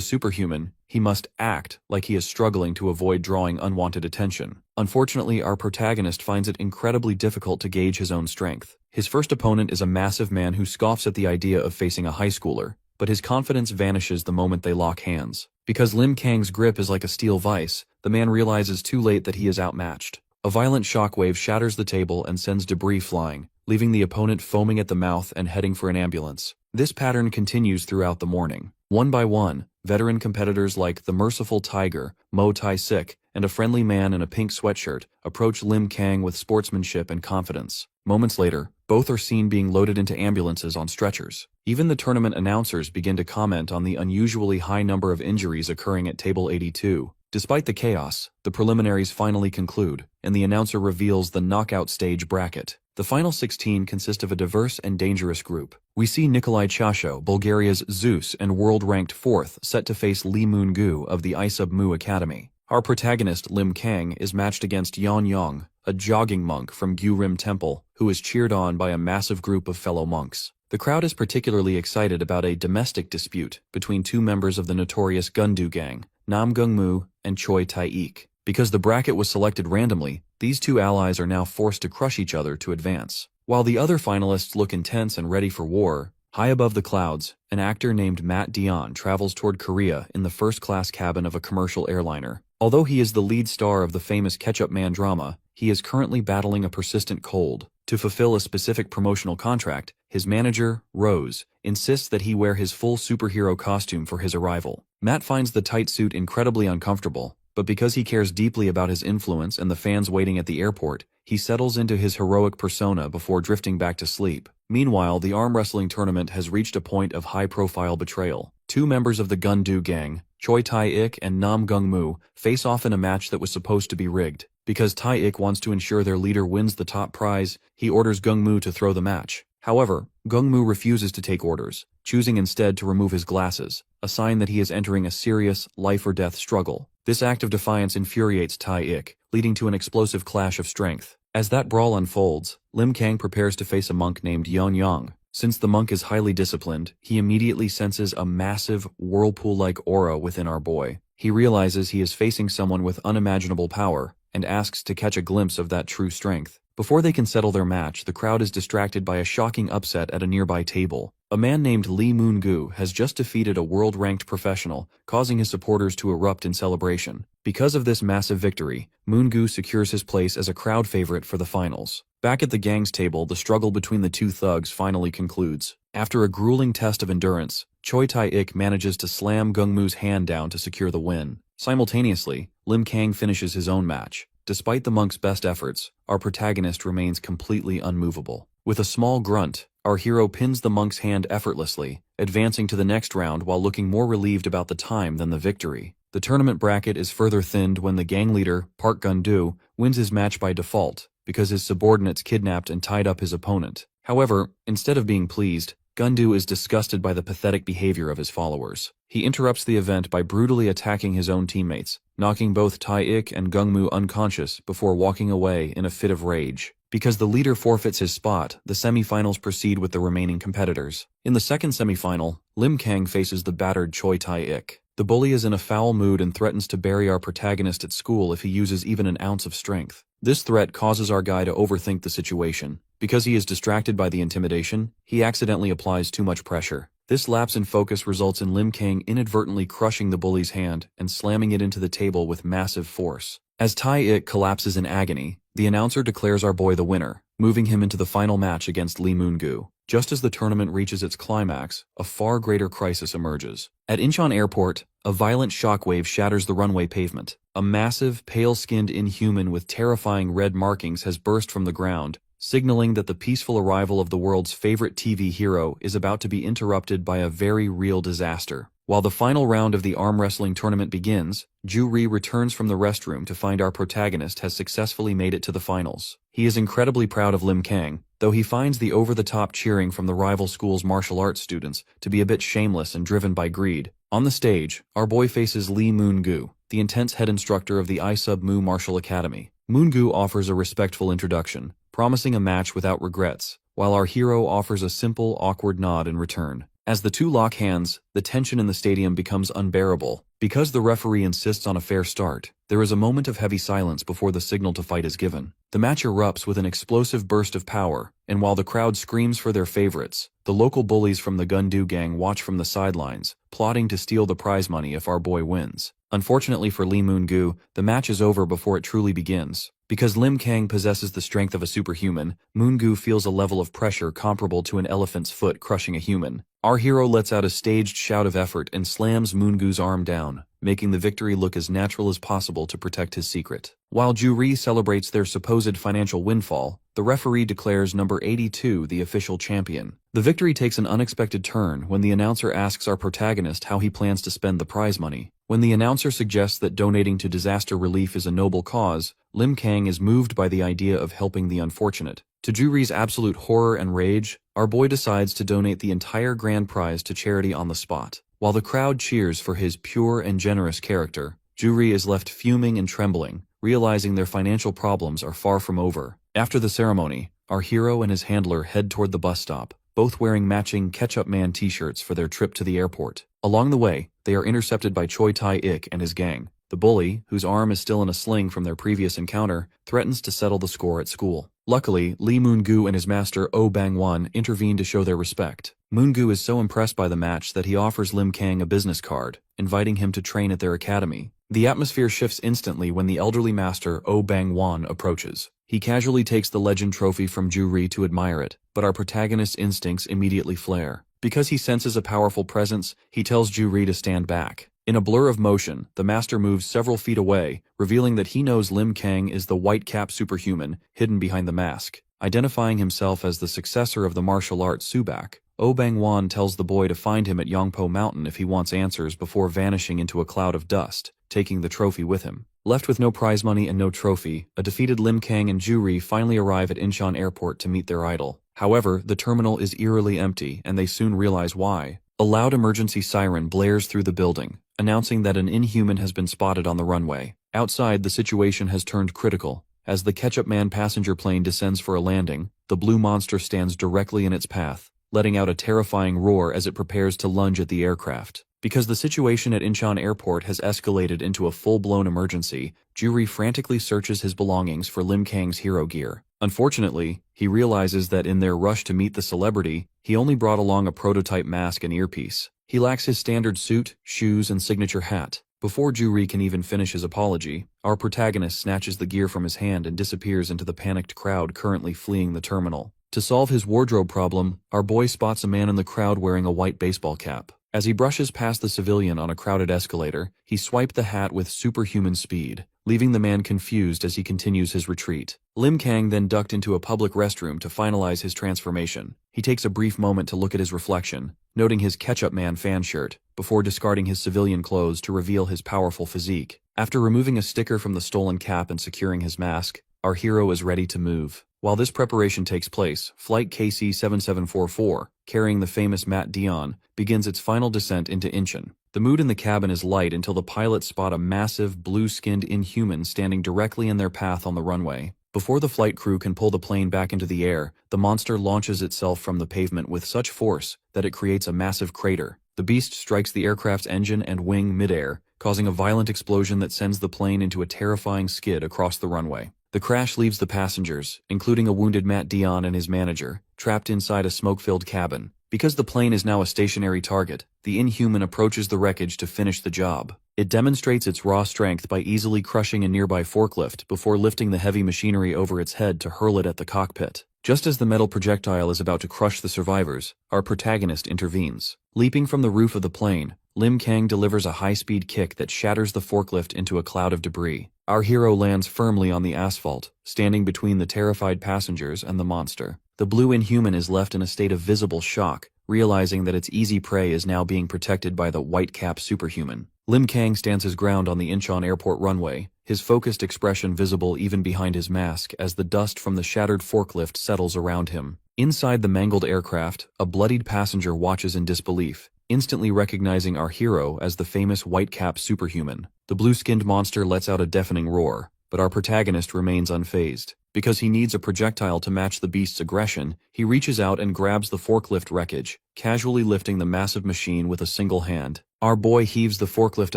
superhuman, he must act like he is struggling to avoid drawing unwanted attention. Unfortunately, our protagonist finds it incredibly difficult to gauge his own strength. His first opponent is a massive man who scoffs at the idea of facing a high schooler, but his confidence vanishes the moment they lock hands. Because Lim Kang's grip is like a steel vise, the man realizes too late that he is outmatched. A violent shockwave shatters the table and sends debris flying, leaving the opponent foaming at the mouth and heading for an ambulance. This pattern continues throughout the morning. One by one, veteran competitors like the merciful tiger, Mo Tai-sik, and a friendly man in a pink sweatshirt approach Lim Kang with sportsmanship and confidence. Moments later, both are seen being loaded into ambulances on stretchers. Even the tournament announcers begin to comment on the unusually high number of injuries occurring at table 82. Despite the chaos, the preliminaries finally conclude, and the announcer reveals the knockout stage bracket. The final 16 consist of a diverse and dangerous group. We see Nikolai Chasho, Bulgaria's Zeus and world-ranked 4th, set to face Lee Moon-gu of the Isub-mu Academy. Our protagonist, Lim Kang, is matched against Yeon Yong, a jogging monk from Gyurim Temple, who is cheered on by a massive group of fellow monks. The crowd is particularly excited about a domestic dispute between 2 members of the notorious Gundu gang, Nam Gung-mu and Choi Tae-ik. Because the bracket was selected randomly, these 2 allies are now forced to crush each other to advance. While the other finalists look intense and ready for war, high above the clouds, an actor named Matt Dion travels toward Korea in the first-class cabin of a commercial airliner. Although he is the lead star of the famous Ketchup Man drama, he is currently battling a persistent cold. To fulfill a specific promotional contract, his manager, Rose, insists that he wear his full superhero costume for his arrival. Matt finds the tight suit incredibly uncomfortable, but because he cares deeply about his influence and the fans waiting at the airport, he settles into his heroic persona before drifting back to sleep. Meanwhile, the arm wrestling tournament has reached a point of high-profile betrayal. 2 members of the Gundu gang, Choi Tae-ik and Nam Gung-mu, face off in a match that was supposed to be rigged. Because Tae-ik wants to ensure their leader wins the top prize, he orders Gung-mu to throw the match. However, Gung-mu refuses to take orders, choosing instead to remove his glasses, a sign that he is entering a serious, life-or-death struggle. This act of defiance infuriates Tae-ik, leading to an explosive clash of strength. As that brawl unfolds, Lim Kang prepares to face a monk named Yeon Yong. Since the monk is highly disciplined, he immediately senses a massive, whirlpool-like aura within our boy. He realizes he is facing someone with unimaginable power, and asks to catch a glimpse of that true strength. Before they can settle their match, the crowd is distracted by a shocking upset at a nearby table. A man named Lee Moon-gu has just defeated a world-ranked professional, causing his supporters to erupt in celebration. Because of this massive victory, Moon-gu secures his place as a crowd favorite for the finals. Back at the gang's table, the struggle between the 2 thugs finally concludes. After a grueling test of endurance, Choi Tae-ik manages to slam Gung-mu's hand down to secure the win. Simultaneously, Lim Kang finishes his own match. Despite the monk's best efforts, our protagonist remains completely unmovable. With a small grunt, our hero pins the monk's hand effortlessly, advancing to the next round while looking more relieved about the time than the victory. The tournament bracket is further thinned when the gang leader, Park Gun-do, wins his match by default, because his subordinates kidnapped and tied up his opponent. However, instead of being pleased, Gun-do is disgusted by the pathetic behavior of his followers. He interrupts the event by brutally attacking his own teammates, knocking both Tae-ik and Gung-mu unconscious before walking away in a fit of rage. Because the leader forfeits his spot, the semifinals proceed with the remaining competitors. In the second semifinal, Lim Kang faces the battered Choi Tae-ik. The bully is in a foul mood and threatens to bury our protagonist at school if he uses even an ounce of strength. This threat causes our guy to overthink the situation. Because he is distracted by the intimidation, he accidentally applies too much pressure. This lapse in focus results in Lim Kang inadvertently crushing the bully's hand and slamming it into the table with massive force. As Tae-ik collapses in agony, the announcer declares our boy the winner. moving him into the final match against Lee Moon-gu. Just as the tournament reaches its climax, a far greater crisis emerges. At Incheon Airport, a violent shockwave shatters the runway pavement. A massive, pale-skinned inhuman with terrifying red markings has burst from the ground, signaling that the peaceful arrival of the world's favorite TV hero is about to be interrupted by a very real disaster. While the final round of the arm wrestling tournament begins, Ju-ri returns from the restroom to find our protagonist has successfully made it to the finals. He is incredibly proud of Lim Kang, though he finds the over-the-top cheering from the rival school's martial arts students to be a bit shameless and driven by greed. On the stage, our boy faces Lee Moon-gu, the intense head instructor of the I-Sub-Mu Martial Academy. Moon-gu offers a respectful introduction, promising a match without regrets, while our hero offers a simple, awkward nod in return. As the two lock hands, the tension in the stadium becomes unbearable. Because the referee insists on a fair start, there is a moment of heavy silence before the signal to fight is given. The match erupts with an explosive burst of power, and while the crowd screams for their favorites, the local bullies from the Gundu gang watch from the sidelines, plotting to steal the prize money if our boy wins. Unfortunately for Lee Moon-gu, the match is over before it truly begins. Because Lim Kang possesses the strength of a superhuman, Moon-gu feels a level of pressure comparable to an elephant's foot crushing a human. Our hero lets out a staged shout of effort and slams Moon-gu's arm down, making the victory look as natural as possible to protect his secret. While Ju-ri celebrates their supposed financial windfall, the referee declares number 82 the official champion. The victory takes an unexpected turn when the announcer asks our protagonist how he plans to spend the prize money. When the announcer suggests that donating to disaster relief is a noble cause, Lim Kang is moved by the idea of helping the unfortunate. To Ju-ri's absolute horror and rage, our boy decides to donate the entire grand prize to charity on the spot. While the crowd cheers for his pure and generous character, Ju-ri is left fuming and trembling, realizing their financial problems are far from over. After the ceremony, our hero and his handler head toward the bus stop, both wearing matching Ketchup Man t-shirts for their trip to the airport. Along the way, they are intercepted by Choi Tae-ik and his gang. The bully, whose arm is still in a sling from their previous encounter, threatens to settle the score at school. Luckily, Lee Moon-gu and his master Oh Bang-won intervene to show their respect. Moon-gu is so impressed by the match that he offers Lim Kang a business card, inviting him to train at their academy. The atmosphere shifts instantly when the elderly master Oh Bang-won approaches. He casually takes the legend trophy from Ju-ri to admire it, but our protagonist's instincts immediately flare. Because he senses a powerful presence, he tells Ju-ri to stand back. In a blur of motion, the master moves several feet away, revealing that he knows Lim Kang is the white-cap superhuman hidden behind the mask. Identifying himself as the successor of the martial art Subak, Oh Bang-won tells the boy to find him at Yongpo Mountain if he wants answers before vanishing into a cloud of dust, taking the trophy with him. Left with no prize money and no trophy, a defeated Lim Kang and Ju-ri finally arrive at Incheon Airport to meet their idol. However, the terminal is eerily empty, and they soon realize why. A loud emergency siren blares through the building, announcing that an inhuman has been spotted on the runway. Outside, the situation has turned critical. As the Ketchup Man passenger plane descends for a landing, the blue monster stands directly in its path, letting out a terrifying roar as it prepares to lunge at the aircraft. Because the situation at Incheon Airport has escalated into a full-blown emergency, Ju-ri frantically searches his belongings for Lim Kang's hero gear. Unfortunately, he realizes that in their rush to meet the celebrity, he only brought along a prototype mask and earpiece. He lacks his standard suit, shoes, and signature hat. Before Ju-ri can even finish his apology, our protagonist snatches the gear from his hand and disappears into the panicked crowd currently fleeing the terminal. To solve his wardrobe problem, our boy spots a man in the crowd wearing a white baseball cap. As he brushes past the civilian on a crowded escalator, he swiped the hat with superhuman speed, leaving the man confused as he continues his retreat. Lim Kang then ducked into a public restroom to finalize his transformation. He takes a brief moment to look at his reflection, noting his Ketchup Man fan shirt, before discarding his civilian clothes to reveal his powerful physique. After removing a sticker from the stolen cap and securing his mask, our hero is ready to move. While this preparation takes place, Flight KC-7744, carrying the famous Matt Dion, begins its final descent into Incheon. The mood in the cabin is light until the pilots spot a massive, blue-skinned inhuman standing directly in their path on the runway. Before the flight crew can pull the plane back into the air, the monster launches itself from the pavement with such force that it creates a massive crater. The beast strikes the aircraft's engine and wing midair, causing a violent explosion that sends the plane into a terrifying skid across the runway. The crash leaves the passengers, including a wounded Matt Dion and his manager, trapped inside a smoke-filled cabin. Because the plane is now a stationary target, the Inhuman approaches the wreckage to finish the job. It demonstrates its raw strength by easily crushing a nearby forklift before lifting the heavy machinery over its head to hurl it at the cockpit. Just as the metal projectile is about to crush the survivors, our protagonist intervenes. Leaping from the roof of the plane, Lim Kang delivers a high-speed kick that shatters the forklift into a cloud of debris. Our hero lands firmly on the asphalt, standing between the terrified passengers and the monster. The blue Inhuman is left in a state of visible shock, realizing that its easy prey is now being protected by the white-cap superhuman. Lim Kang stands his ground on the Incheon airport runway, his focused expression visible even behind his mask as the dust from the shattered forklift settles around him. Inside the mangled aircraft, a bloodied passenger watches in disbelief, instantly recognizing our hero as the famous white-cap superhuman. The blue-skinned monster lets out a deafening roar, but our protagonist remains unfazed. Because he needs a projectile to match the beast's aggression, he reaches out and grabs the forklift wreckage, casually lifting the massive machine with a single hand. Our boy heaves the forklift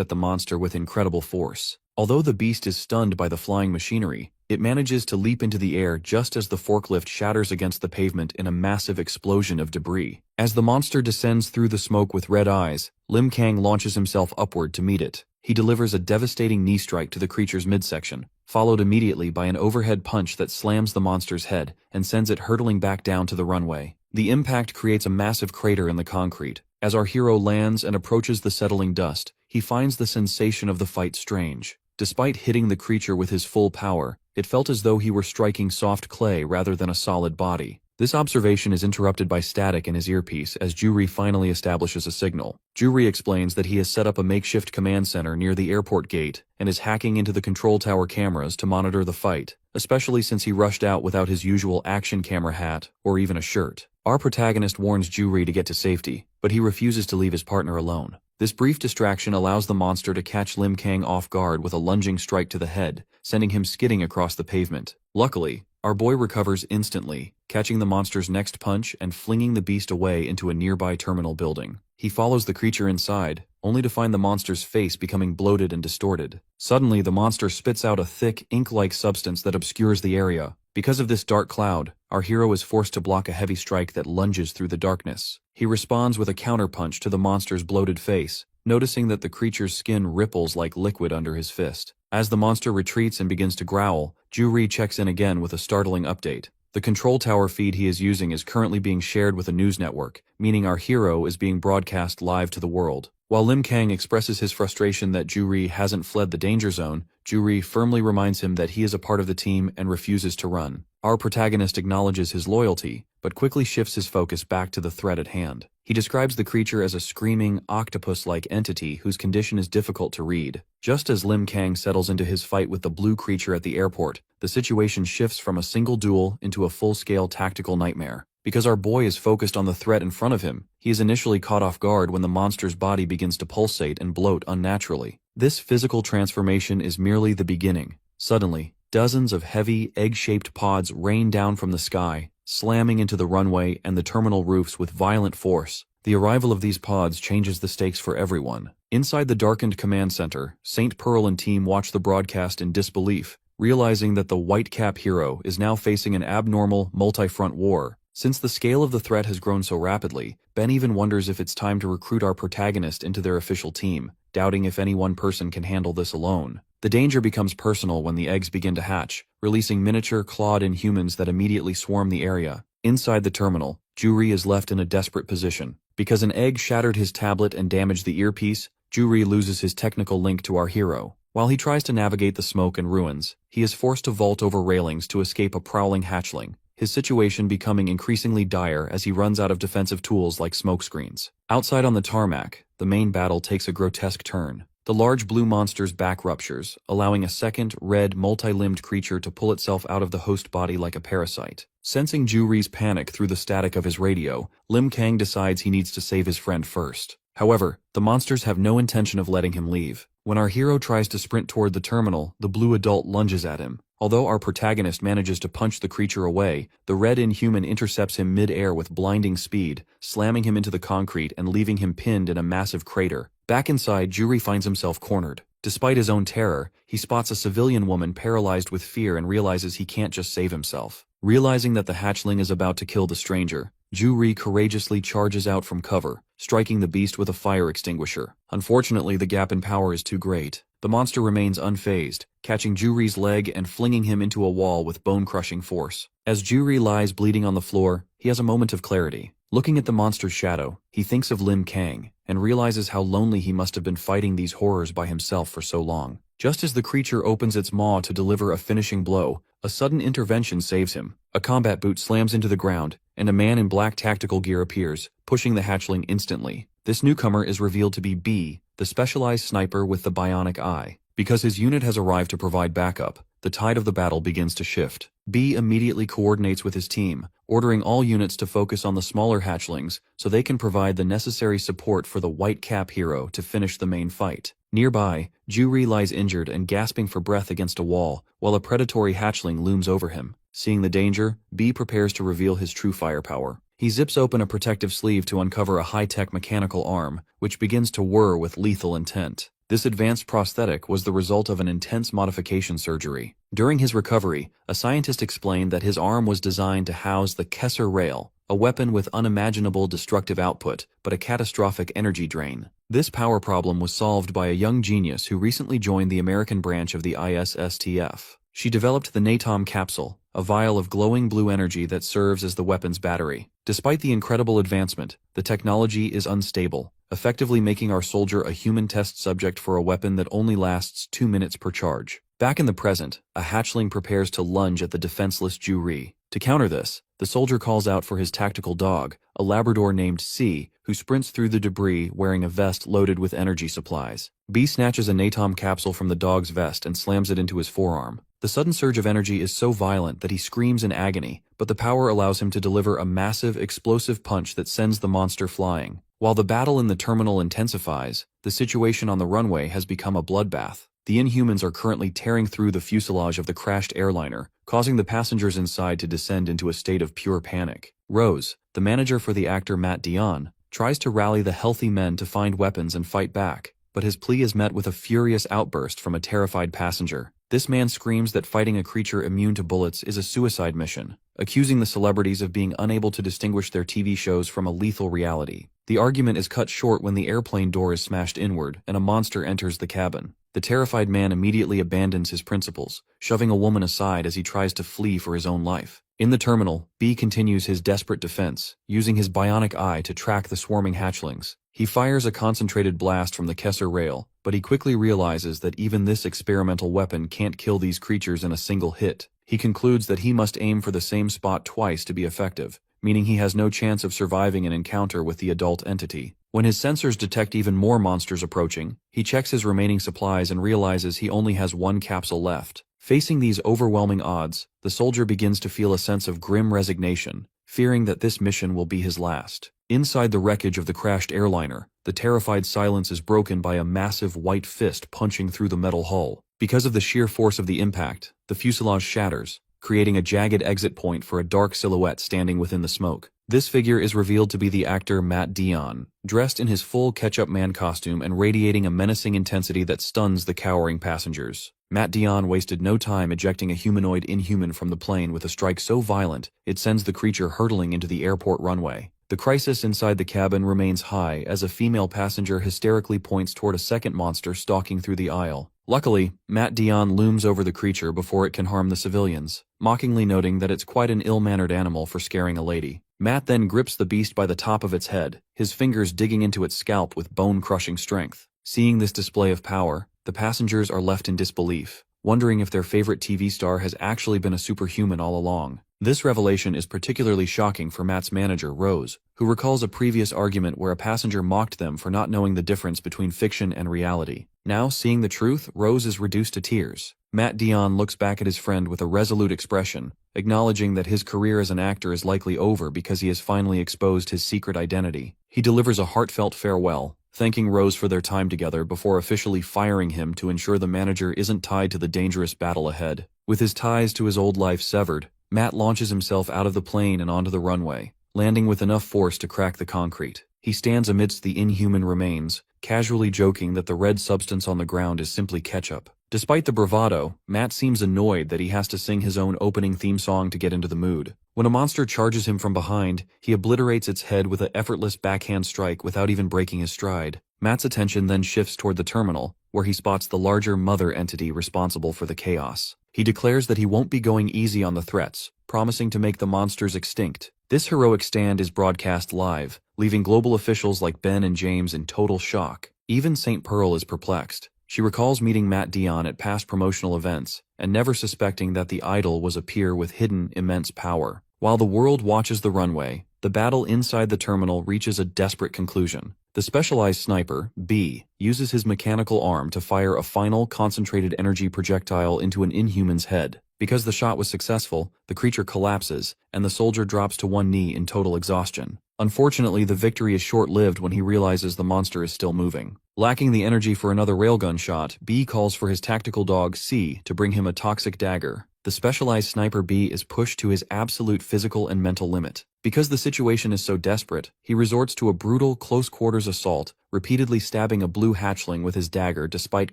at the monster with incredible force. Although the beast is stunned by the flying machinery, it manages to leap into the air just as the forklift shatters against the pavement in a massive explosion of debris. As the monster descends through the smoke with red eyes, Lim Kang launches himself upward to meet it. He delivers a devastating knee strike to the creature's midsection, followed immediately by an overhead punch that slams the monster's head and sends it hurtling back down to the runway. The impact creates a massive crater in the concrete. As our hero lands and approaches the settling dust, he finds the sensation of the fight strange. Despite hitting the creature with his full power, it felt as though he were striking soft clay rather than a solid body. This observation is interrupted by static in his earpiece as Juri finally establishes a signal. Juri explains that he has set up a makeshift command center near the airport gate and is hacking into the control tower cameras to monitor the fight, especially since he rushed out without his usual action camera hat or even a shirt. Our protagonist warns Juri to get to safety, but he refuses to leave his partner alone. This brief distraction allows the monster to catch Lim Kang off guard with a lunging strike to the head, sending him skidding across the pavement. Luckily, our boy recovers instantly, catching the monster's next punch and flinging the beast away into a nearby terminal building. He follows the creature inside, only to find the monster's face becoming bloated and distorted. Suddenly, the monster spits out a thick, ink-like substance that obscures the area. Because of this dark cloud, our hero is forced to block a heavy strike that lunges through the darkness. He responds with a counterpunch to the monster's bloated face, noticing that the creature's skin ripples like liquid under his fist. As the monster retreats and begins to growl, Juri checks in again with a startling update. The control tower feed he is using is currently being shared with a news network, meaning our hero is being broadcast live to the world. While Lim Kang expresses his frustration that Juri hasn't fled the danger zone, Juri firmly reminds him that he is a part of the team and refuses to run. Our protagonist acknowledges his loyalty, but quickly shifts his focus back to the threat at hand. He describes the creature as a screaming, octopus-like entity whose condition is difficult to read. Just as Lim Kang settles into his fight with the blue creature at the airport, the situation shifts from a single duel into a full-scale tactical nightmare. Because our boy is focused on the threat in front of him, he is initially caught off guard when the monster's body begins to pulsate and bloat unnaturally. This physical transformation is merely the beginning. Suddenly, dozens of heavy, egg-shaped pods rain down from the sky, slamming into the runway and the terminal roofs with violent force. The arrival of these pods changes the stakes for everyone. Inside the darkened command center, St. Pearl and team watch the broadcast in disbelief, realizing that the white-cap hero is now facing an abnormal, multi-front war. Since the scale of the threat has grown so rapidly, Ben even wonders if it's time to recruit our protagonist into their official team, doubting if any one person can handle this alone. The danger becomes personal when the eggs begin to hatch, releasing miniature, clawed Inhumans that immediately swarm the area. Inside the terminal, Juri is left in a desperate position. Because an egg shattered his tablet and damaged the earpiece, Juri loses his technical link to our hero. While he tries to navigate the smoke and ruins, he is forced to vault over railings to escape a prowling hatchling, his situation becoming increasingly dire as he runs out of defensive tools like smokescreens. Outside on the tarmac, the main battle takes a grotesque turn. The large blue monster's back ruptures, allowing a second, red, multi-limbed creature to pull itself out of the host body like a parasite. Sensing Juri's panic through the static of his radio, Lim Kang decides he needs to save his friend first. However, the monsters have no intention of letting him leave. When our hero tries to sprint toward the terminal, the blue adult lunges at him. Although our protagonist manages to punch the creature away, the red Inhuman intercepts him mid-air with blinding speed, slamming him into the concrete and leaving him pinned in a massive crater. Back inside, Juri finds himself cornered. Despite his own terror, he spots a civilian woman paralyzed with fear and realizes he can't just save himself. Realizing that the hatchling is about to kill the stranger, Ju-ri courageously charges out from cover, striking the beast with a fire extinguisher. Unfortunately, the gap in power is too great. The monster remains unfazed, catching Ju-ri's leg and flinging him into a wall with bone-crushing force. As Ju-ri lies bleeding on the floor, he has a moment of clarity. Looking at the monster's shadow, he thinks of Lim Kang, and realizes how lonely he must have been fighting these horrors by himself for so long. Just as the creature opens its maw to deliver a finishing blow, a sudden intervention saves him. A combat boot slams into the ground, and a man in black tactical gear appears, pushing the hatchling instantly. This newcomer is revealed to be B, the specialized sniper with the bionic eye. Because his unit has arrived to provide backup, the tide of the battle begins to shift. B immediately coordinates with his team, ordering all units to focus on the smaller hatchlings so they can provide the necessary support for the White Cap hero to finish the main fight. Nearby, Ju-ri lies injured and gasping for breath against a wall, while a predatory hatchling looms over him. Seeing the danger, B prepares to reveal his true firepower. He zips open a protective sleeve to uncover a high-tech mechanical arm, which begins to whir with lethal intent. This advanced prosthetic was the result of an intense modification surgery. During his recovery, a scientist explained that his arm was designed to house the Kessler Rail, a weapon with unimaginable destructive output, but a catastrophic energy drain. This power problem was solved by a young genius who recently joined the American branch of the ISSTF. She developed the Natom capsule, a vial of glowing blue energy that serves as the weapon's battery. Despite the incredible advancement, the technology is unstable, effectively making our soldier a human test subject for a weapon that only lasts 2 minutes per charge. Back in the present, a hatchling prepares to lunge at the defenseless Ju-ri. To counter this, the soldier calls out for his tactical dog, a Labrador named C, who sprints through the debris wearing a vest loaded with energy supplies. B snatches a Natom capsule from the dog's vest and slams it into his forearm. The sudden surge of energy is so violent that he screams in agony, but the power allows him to deliver a massive, explosive punch that sends the monster flying. While the battle in the terminal intensifies, the situation on the runway has become a bloodbath. The Inhumans are currently tearing through the fuselage of the crashed airliner, causing the passengers inside to descend into a state of pure panic. Rose, the manager for the actor Matt Dionne, tries to rally the healthy men to find weapons and fight back, but his plea is met with a furious outburst from a terrified passenger. This man screams that fighting a creature immune to bullets is a suicide mission, accusing the celebrities of being unable to distinguish their TV shows from a lethal reality. The argument is cut short when the airplane door is smashed inward and a monster enters the cabin. The terrified man immediately abandons his principles, shoving a woman aside as he tries to flee for his own life. In the terminal, B continues his desperate defense, using his bionic eye to track the swarming hatchlings. He fires a concentrated blast from the Kessler Rail, but he quickly realizes that even this experimental weapon can't kill these creatures in a single hit. He concludes that he must aim for the same spot twice to be effective, meaning he has no chance of surviving an encounter with the adult entity. When his sensors detect even more monsters approaching, he checks his remaining supplies and realizes he only has one capsule left. Facing these overwhelming odds, the soldier begins to feel a sense of grim resignation, fearing that this mission will be his last. Inside the wreckage of the crashed airliner, the terrified silence is broken by a massive white fist punching through the metal hull. Because of the sheer force of the impact, the fuselage shatters, creating a jagged exit point for a dark silhouette standing within the smoke. This figure is revealed to be the actor Matt Dionne, dressed in his full Ketchup Man costume and radiating a menacing intensity that stuns the cowering passengers. Matt Dionne wasted no time ejecting a humanoid Inhuman from the plane with a strike so violent it sends the creature hurtling into the airport runway. The crisis inside the cabin remains high as a female passenger hysterically points toward a second monster stalking through the aisle. Luckily, Matt Dionne looms over the creature before it can harm the civilians, mockingly noting that it's quite an ill-mannered animal for scaring a lady. Matt then grips the beast by the top of its head, his fingers digging into its scalp with bone-crushing strength. Seeing this display of power, the passengers are left in disbelief, wondering if their favorite TV star has actually been a superhuman all along. This revelation is particularly shocking for Matt's manager, Rose, who recalls a previous argument where a passenger mocked them for not knowing the difference between fiction and reality. Now, seeing the truth, Rose is reduced to tears. Matt Dionne looks back at his friend with a resolute expression, acknowledging that his career as an actor is likely over because he has finally exposed his secret identity. He delivers a heartfelt farewell, thanking Rose for their time together before officially firing him to ensure the manager isn't tied to the dangerous battle ahead. With his ties to his old life severed, Matt launches himself out of the plane and onto the runway, landing with enough force to crack the concrete. He stands amidst the Inhuman remains, casually joking that the red substance on the ground is simply ketchup. Despite the bravado, Matt seems annoyed that he has to sing his own opening theme song to get into the mood. When a monster charges him from behind, he obliterates its head with an effortless backhand strike without even breaking his stride. Matt's attention then shifts toward the terminal, where he spots the larger mother entity responsible for the chaos. He declares that he won't be going easy on the threats, promising to make the monsters extinct. This heroic stand is broadcast live, leaving global officials like Ben and James in total shock. Even St. Pearl is perplexed. She recalls meeting Matt Dion at past promotional events, and never suspecting that the idol was a peer with hidden, immense power. While the world watches the runway, the battle inside the terminal reaches a desperate conclusion. The specialized sniper, B, uses his mechanical arm to fire a final, concentrated energy projectile into an Inhuman's head. Because the shot was successful, the creature collapses, and the soldier drops to one knee in total exhaustion. Unfortunately, the victory is short-lived when he realizes the monster is still moving. Lacking the energy for another railgun shot, B calls for his tactical dog C to bring him a toxic dagger. The specialized sniper B is pushed to his absolute physical and mental limit. Because the situation is so desperate, he resorts to a brutal, close-quarters assault, repeatedly stabbing a blue hatchling with his dagger despite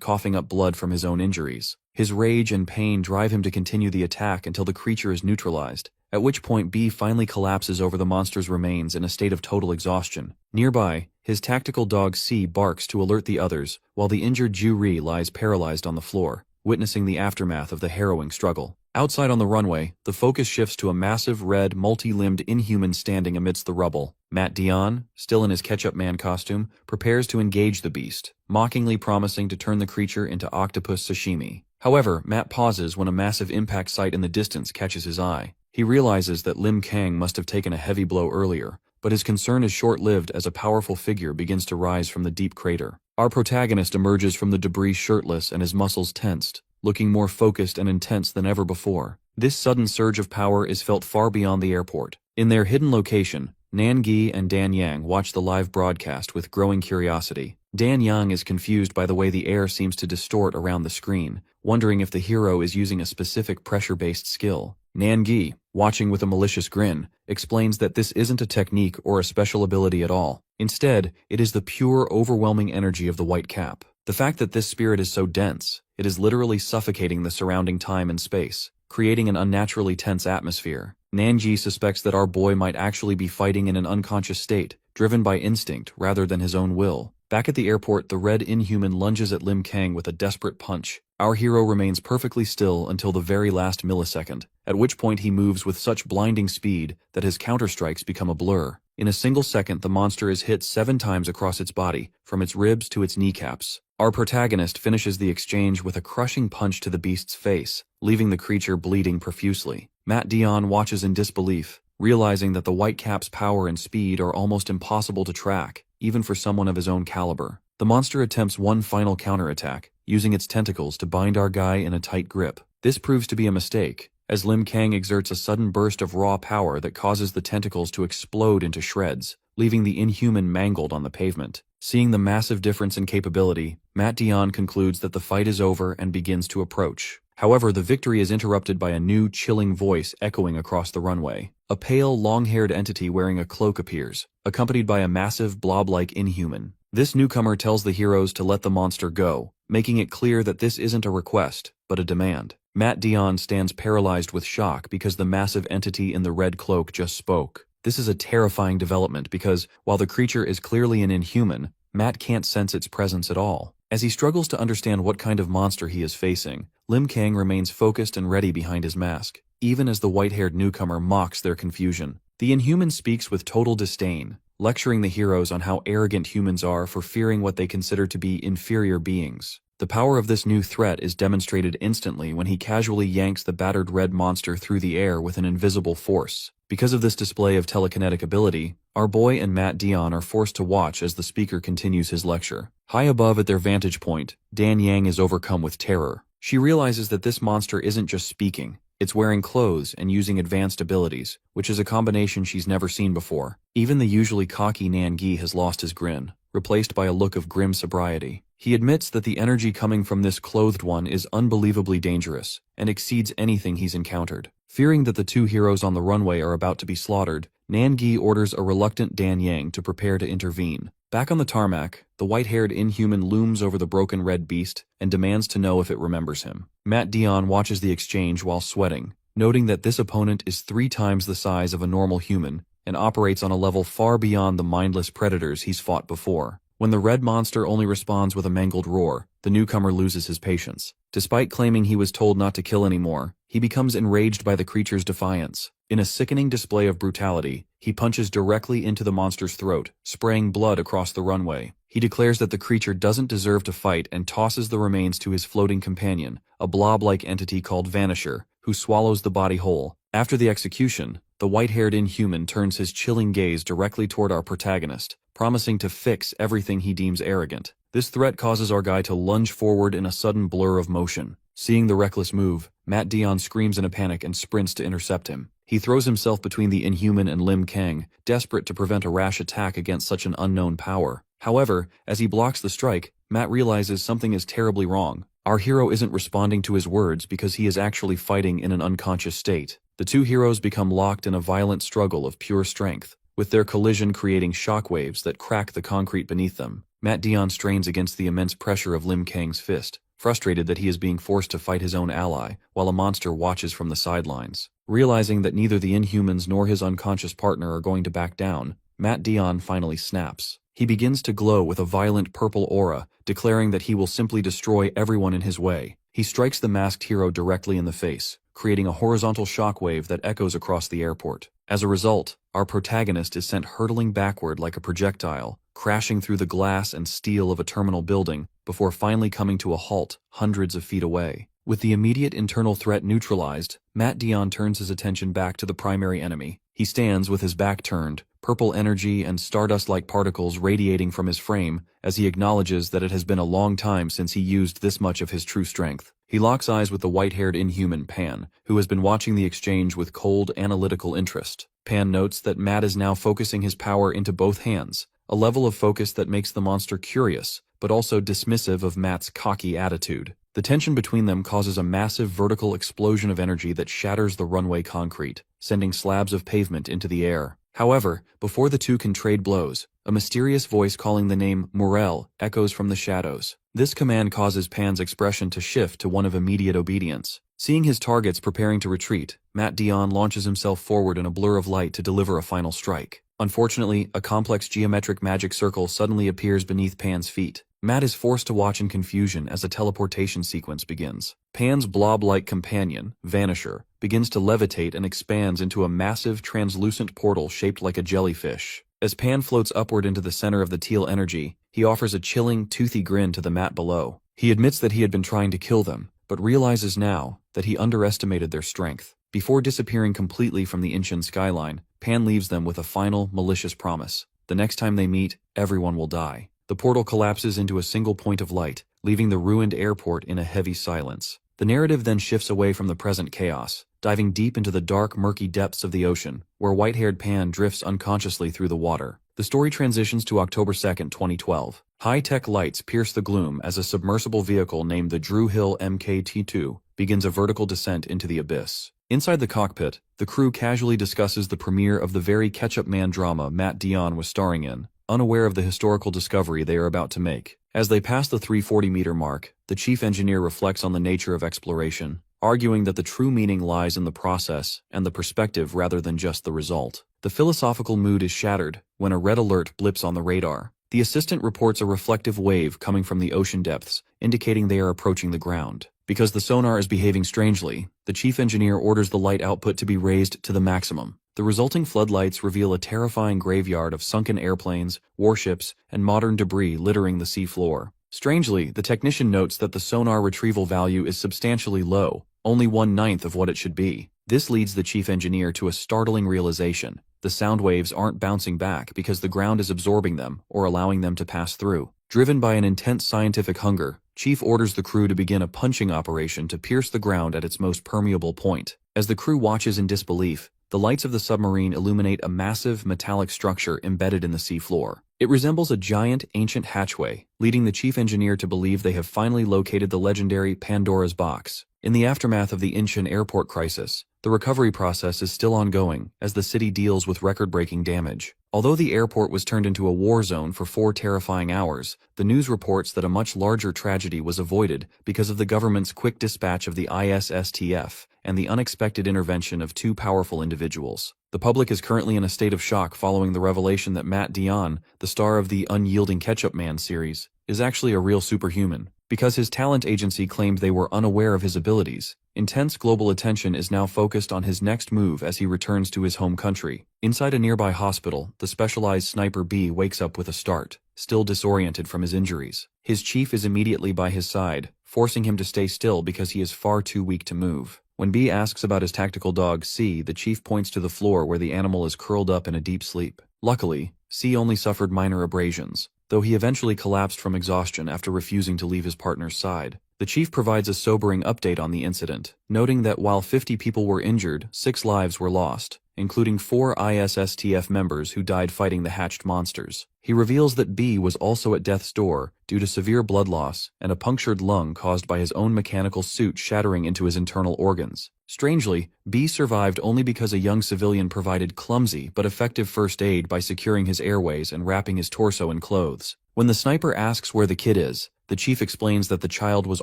coughing up blood from his own injuries. His rage and pain drive him to continue the attack until the creature is neutralized, at which point B finally collapses over the monster's remains in a state of total exhaustion. Nearby, his tactical dog C barks to alert the others, while the injured Ju-Ri lies paralyzed on the floor, witnessing the aftermath of the harrowing struggle. Outside on the runway, the focus shifts to a massive red, multi-limbed Inhuman standing amidst the rubble. Matt Dion, still in his Ketchup Man costume, prepares to engage the beast, mockingly promising to turn the creature into octopus sashimi. However, Matt pauses when a massive impact site in the distance catches his eye. He realizes that Lim Kang must have taken a heavy blow earlier, but his concern is short-lived as a powerful figure begins to rise from the deep crater. Our protagonist emerges from the debris shirtless and his muscles tensed, looking more focused and intense than ever before. This sudden surge of power is felt far beyond the airport. In their hidden location, Nan Gi and Dan Yang watch the live broadcast with growing curiosity. Dan Yang is confused by the way the air seems to distort around the screen, wondering if the hero is using a specific pressure-based skill. Nan Gi, watching with a malicious grin, explains that this isn't a technique or a special ability at all. Instead, it is the pure, overwhelming energy of the white cap. The fact that this spirit is so dense, it is literally suffocating the surrounding time and space, creating an unnaturally tense atmosphere. Nanji suspects that our boy might actually be fighting in an unconscious state, driven by instinct rather than his own will. Back at the airport, the red Inhuman lunges at Lim Kang with a desperate punch. Our hero remains perfectly still until the very last millisecond, at which point he moves with such blinding speed that his counterstrikes become a blur. In a single second, the monster is hit 7 times across its body, from its ribs to its kneecaps. Our protagonist finishes the exchange with a crushing punch to the beast's face, leaving the creature bleeding profusely. Matt Dion watches in disbelief, realizing that the Whitecap's power and speed are almost impossible to track, even for someone of his own caliber. The monster attempts one final counterattack, using its tentacles to bind our guy in a tight grip. This proves to be a mistake, as Lim Kang exerts a sudden burst of raw power that causes the tentacles to explode into shreds, leaving the Inhuman mangled on the pavement. Seeing the massive difference in capability, Matt Dion concludes that the fight is over and begins to approach. However, the victory is interrupted by a new, chilling voice echoing across the runway. A pale, long-haired entity wearing a cloak appears, accompanied by a massive, blob-like Inhuman. This newcomer tells the heroes to let the monster go, making it clear that this isn't a request, but a demand. Matt Dion stands paralyzed with shock because the massive entity in the red cloak just spoke. This is a terrifying development because, while the creature is clearly an Inhuman, Matt can't sense its presence at all. As he struggles to understand what kind of monster he is facing, Lim Kang remains focused and ready behind his mask, even as the white-haired newcomer mocks their confusion. The Inhuman speaks with total disdain, lecturing the heroes on how arrogant humans are for fearing what they consider to be inferior beings. The power of this new threat is demonstrated instantly when he casually yanks the battered red monster through the air with an invisible force. Because of this display of telekinetic ability, our boy and Matt Dion are forced to watch as the speaker continues his lecture. High above at their vantage point, Dan Yang is overcome with terror. She realizes that this monster isn't just speaking, it's wearing clothes and using advanced abilities, which is a combination she's never seen before. Even the usually cocky Nan Gi has lost his grin, replaced by a look of grim sobriety. He admits that the energy coming from this clothed one is unbelievably dangerous, and exceeds anything he's encountered. Fearing that the two heroes on the runway are about to be slaughtered, Nan-gi orders a reluctant Dan Yang to prepare to intervene. Back on the tarmac, the white-haired Inhuman looms over the broken red beast and demands to know if it remembers him. Matt Dion watches the exchange while sweating, noting that this opponent is 3 times the size of a normal human and operates on a level far beyond the mindless predators he's fought before. When the red monster only responds with a mangled roar, the newcomer loses his patience. Despite claiming he was told not to kill anymore, he becomes enraged by the creature's defiance. In a sickening display of brutality, he punches directly into the monster's throat, spraying blood across the runway. He declares that the creature doesn't deserve to fight and tosses the remains to his floating companion, a blob-like entity called Vanisher, who swallows the body whole. After the execution, the white-haired Inhuman turns his chilling gaze directly toward our protagonist, promising to fix everything he deems arrogant. This threat causes our guy to lunge forward in a sudden blur of motion. Seeing the reckless move, Matt Dion screams in a panic and sprints to intercept him. He throws himself between the Inhuman and Lim Kang, desperate to prevent a rash attack against such an unknown power. However, as he blocks the strike, Matt realizes something is terribly wrong. Our hero isn't responding to his words because he is actually fighting in an unconscious state. The two heroes become locked in a violent struggle of pure strength, with their collision creating shockwaves that crack the concrete beneath them. Matt Dion strains against the immense pressure of Lim Kang's fist, frustrated that he is being forced to fight his own ally, while a monster watches from the sidelines. Realizing that neither the Inhumans nor his unconscious partner are going to back down, Matt Dion finally snaps. He begins to glow with a violent purple aura, declaring that he will simply destroy everyone in his way. He strikes the masked hero directly in the face, creating a horizontal shockwave that echoes across the airport. As a result, our protagonist is sent hurtling backward like a projectile, crashing through the glass and steel of a terminal building before finally coming to a halt hundreds of feet away. With the immediate internal threat neutralized, Matt Dion turns his attention back to the primary enemy. He stands with his back turned, purple energy and stardust-like particles radiating from his frame as he acknowledges that it has been a long time since he used this much of his true strength. He locks eyes with the white-haired Inhuman Pan, who has been watching the exchange with cold, analytical interest. Pan notes that Matt is now focusing his power into both hands, a level of focus that makes the monster curious, but also dismissive of Matt's cocky attitude. The tension between them causes a massive vertical explosion of energy that shatters the runway concrete, sending slabs of pavement into the air. However, before the two can trade blows, a mysterious voice calling the name Morel echoes from the shadows. This command causes Pan's expression to shift to one of immediate obedience. Seeing his targets preparing to retreat, Matt Dion launches himself forward in a blur of light to deliver a final strike. Unfortunately, a complex geometric magic circle suddenly appears beneath Pan's feet. Matt is forced to watch in confusion as a teleportation sequence begins. Pan's blob-like companion, Vanisher, begins to levitate and expands into a massive, translucent portal shaped like a jellyfish. As Pan floats upward into the center of the teal energy, he offers a chilling, toothy grin to the mat below. He admits that he had been trying to kill them, but realizes now that he underestimated their strength. Before disappearing completely from the Incheon skyline, Pan leaves them with a final, malicious promise. The next time they meet, everyone will die. The portal collapses into a single point of light, leaving the ruined airport in a heavy silence. The narrative then shifts away from the present chaos, diving deep into the dark, murky depths of the ocean, where white-haired Pan drifts unconsciously through the water. The story transitions to October 2, 2012. High-tech lights pierce the gloom as a submersible vehicle named the Drew Hill MKT-2 begins a vertical descent into the abyss. Inside the cockpit, the crew casually discusses the premiere of the very Ketchup Man drama Matt Dion was starring in, unaware of the historical discovery they are about to make. As they pass the 340-meter mark, the chief engineer reflects on the nature of exploration, arguing that the true meaning lies in the process and the perspective rather than just the result. The philosophical mood is shattered when a red alert blips on the radar. The assistant reports a reflective wave coming from the ocean depths, indicating they are approaching the ground. Because the sonar is behaving strangely, the chief engineer orders the light output to be raised to the maximum. The resulting floodlights reveal a terrifying graveyard of sunken airplanes, warships, and modern debris littering the seafloor. Strangely, the technician notes that the sonar retrieval value is substantially low, only 1/9 of what it should be. This leads the chief engineer to a startling realization. The sound waves aren't bouncing back because the ground is absorbing them or allowing them to pass through. Driven by an intense scientific hunger, Chief orders the crew to begin a punching operation to pierce the ground at its most permeable point. As the crew watches in disbelief, the lights of the submarine illuminate a massive metallic structure embedded in the seafloor. It resembles a giant, ancient hatchway, leading the chief engineer to believe they have finally located the legendary Pandora's box. In the aftermath of the Incheon airport crisis, the recovery process is still ongoing as the city deals with record-breaking damage. Although the airport was turned into a war zone for 4 terrifying hours, the news reports that a much larger tragedy was avoided because of the government's quick dispatch of the ISSTF and the unexpected intervention of 2 powerful individuals. The public is currently in a state of shock following the revelation that Matt Dionne, the star of the Unyielding Ketchup Man series, is actually a real superhuman. Because his talent agency claimed they were unaware of his abilities, intense global attention is now focused on his next move as he returns to his home country. Inside a nearby hospital, the specialized sniper B wakes up with a start, still disoriented from his injuries. His chief is immediately by his side, forcing him to stay still because he is far too weak to move. When B asks about his tactical dog C, the chief points to the floor where the animal is curled up in a deep sleep. Luckily, C only suffered minor abrasions, though he eventually collapsed from exhaustion after refusing to leave his partner's side. The chief provides a sobering update on the incident, noting that while 50 people were injured, 6 lives were lost, including 4 ISSTF members who died fighting the hatched monsters. He reveals that B was also at death's door due to severe blood loss and a punctured lung caused by his own mechanical suit shattering into his internal organs. Strangely, B survived only because a young civilian provided clumsy but effective first aid by securing his airways and wrapping his torso in clothes. When the sniper asks where the kid is, the chief explains that the child was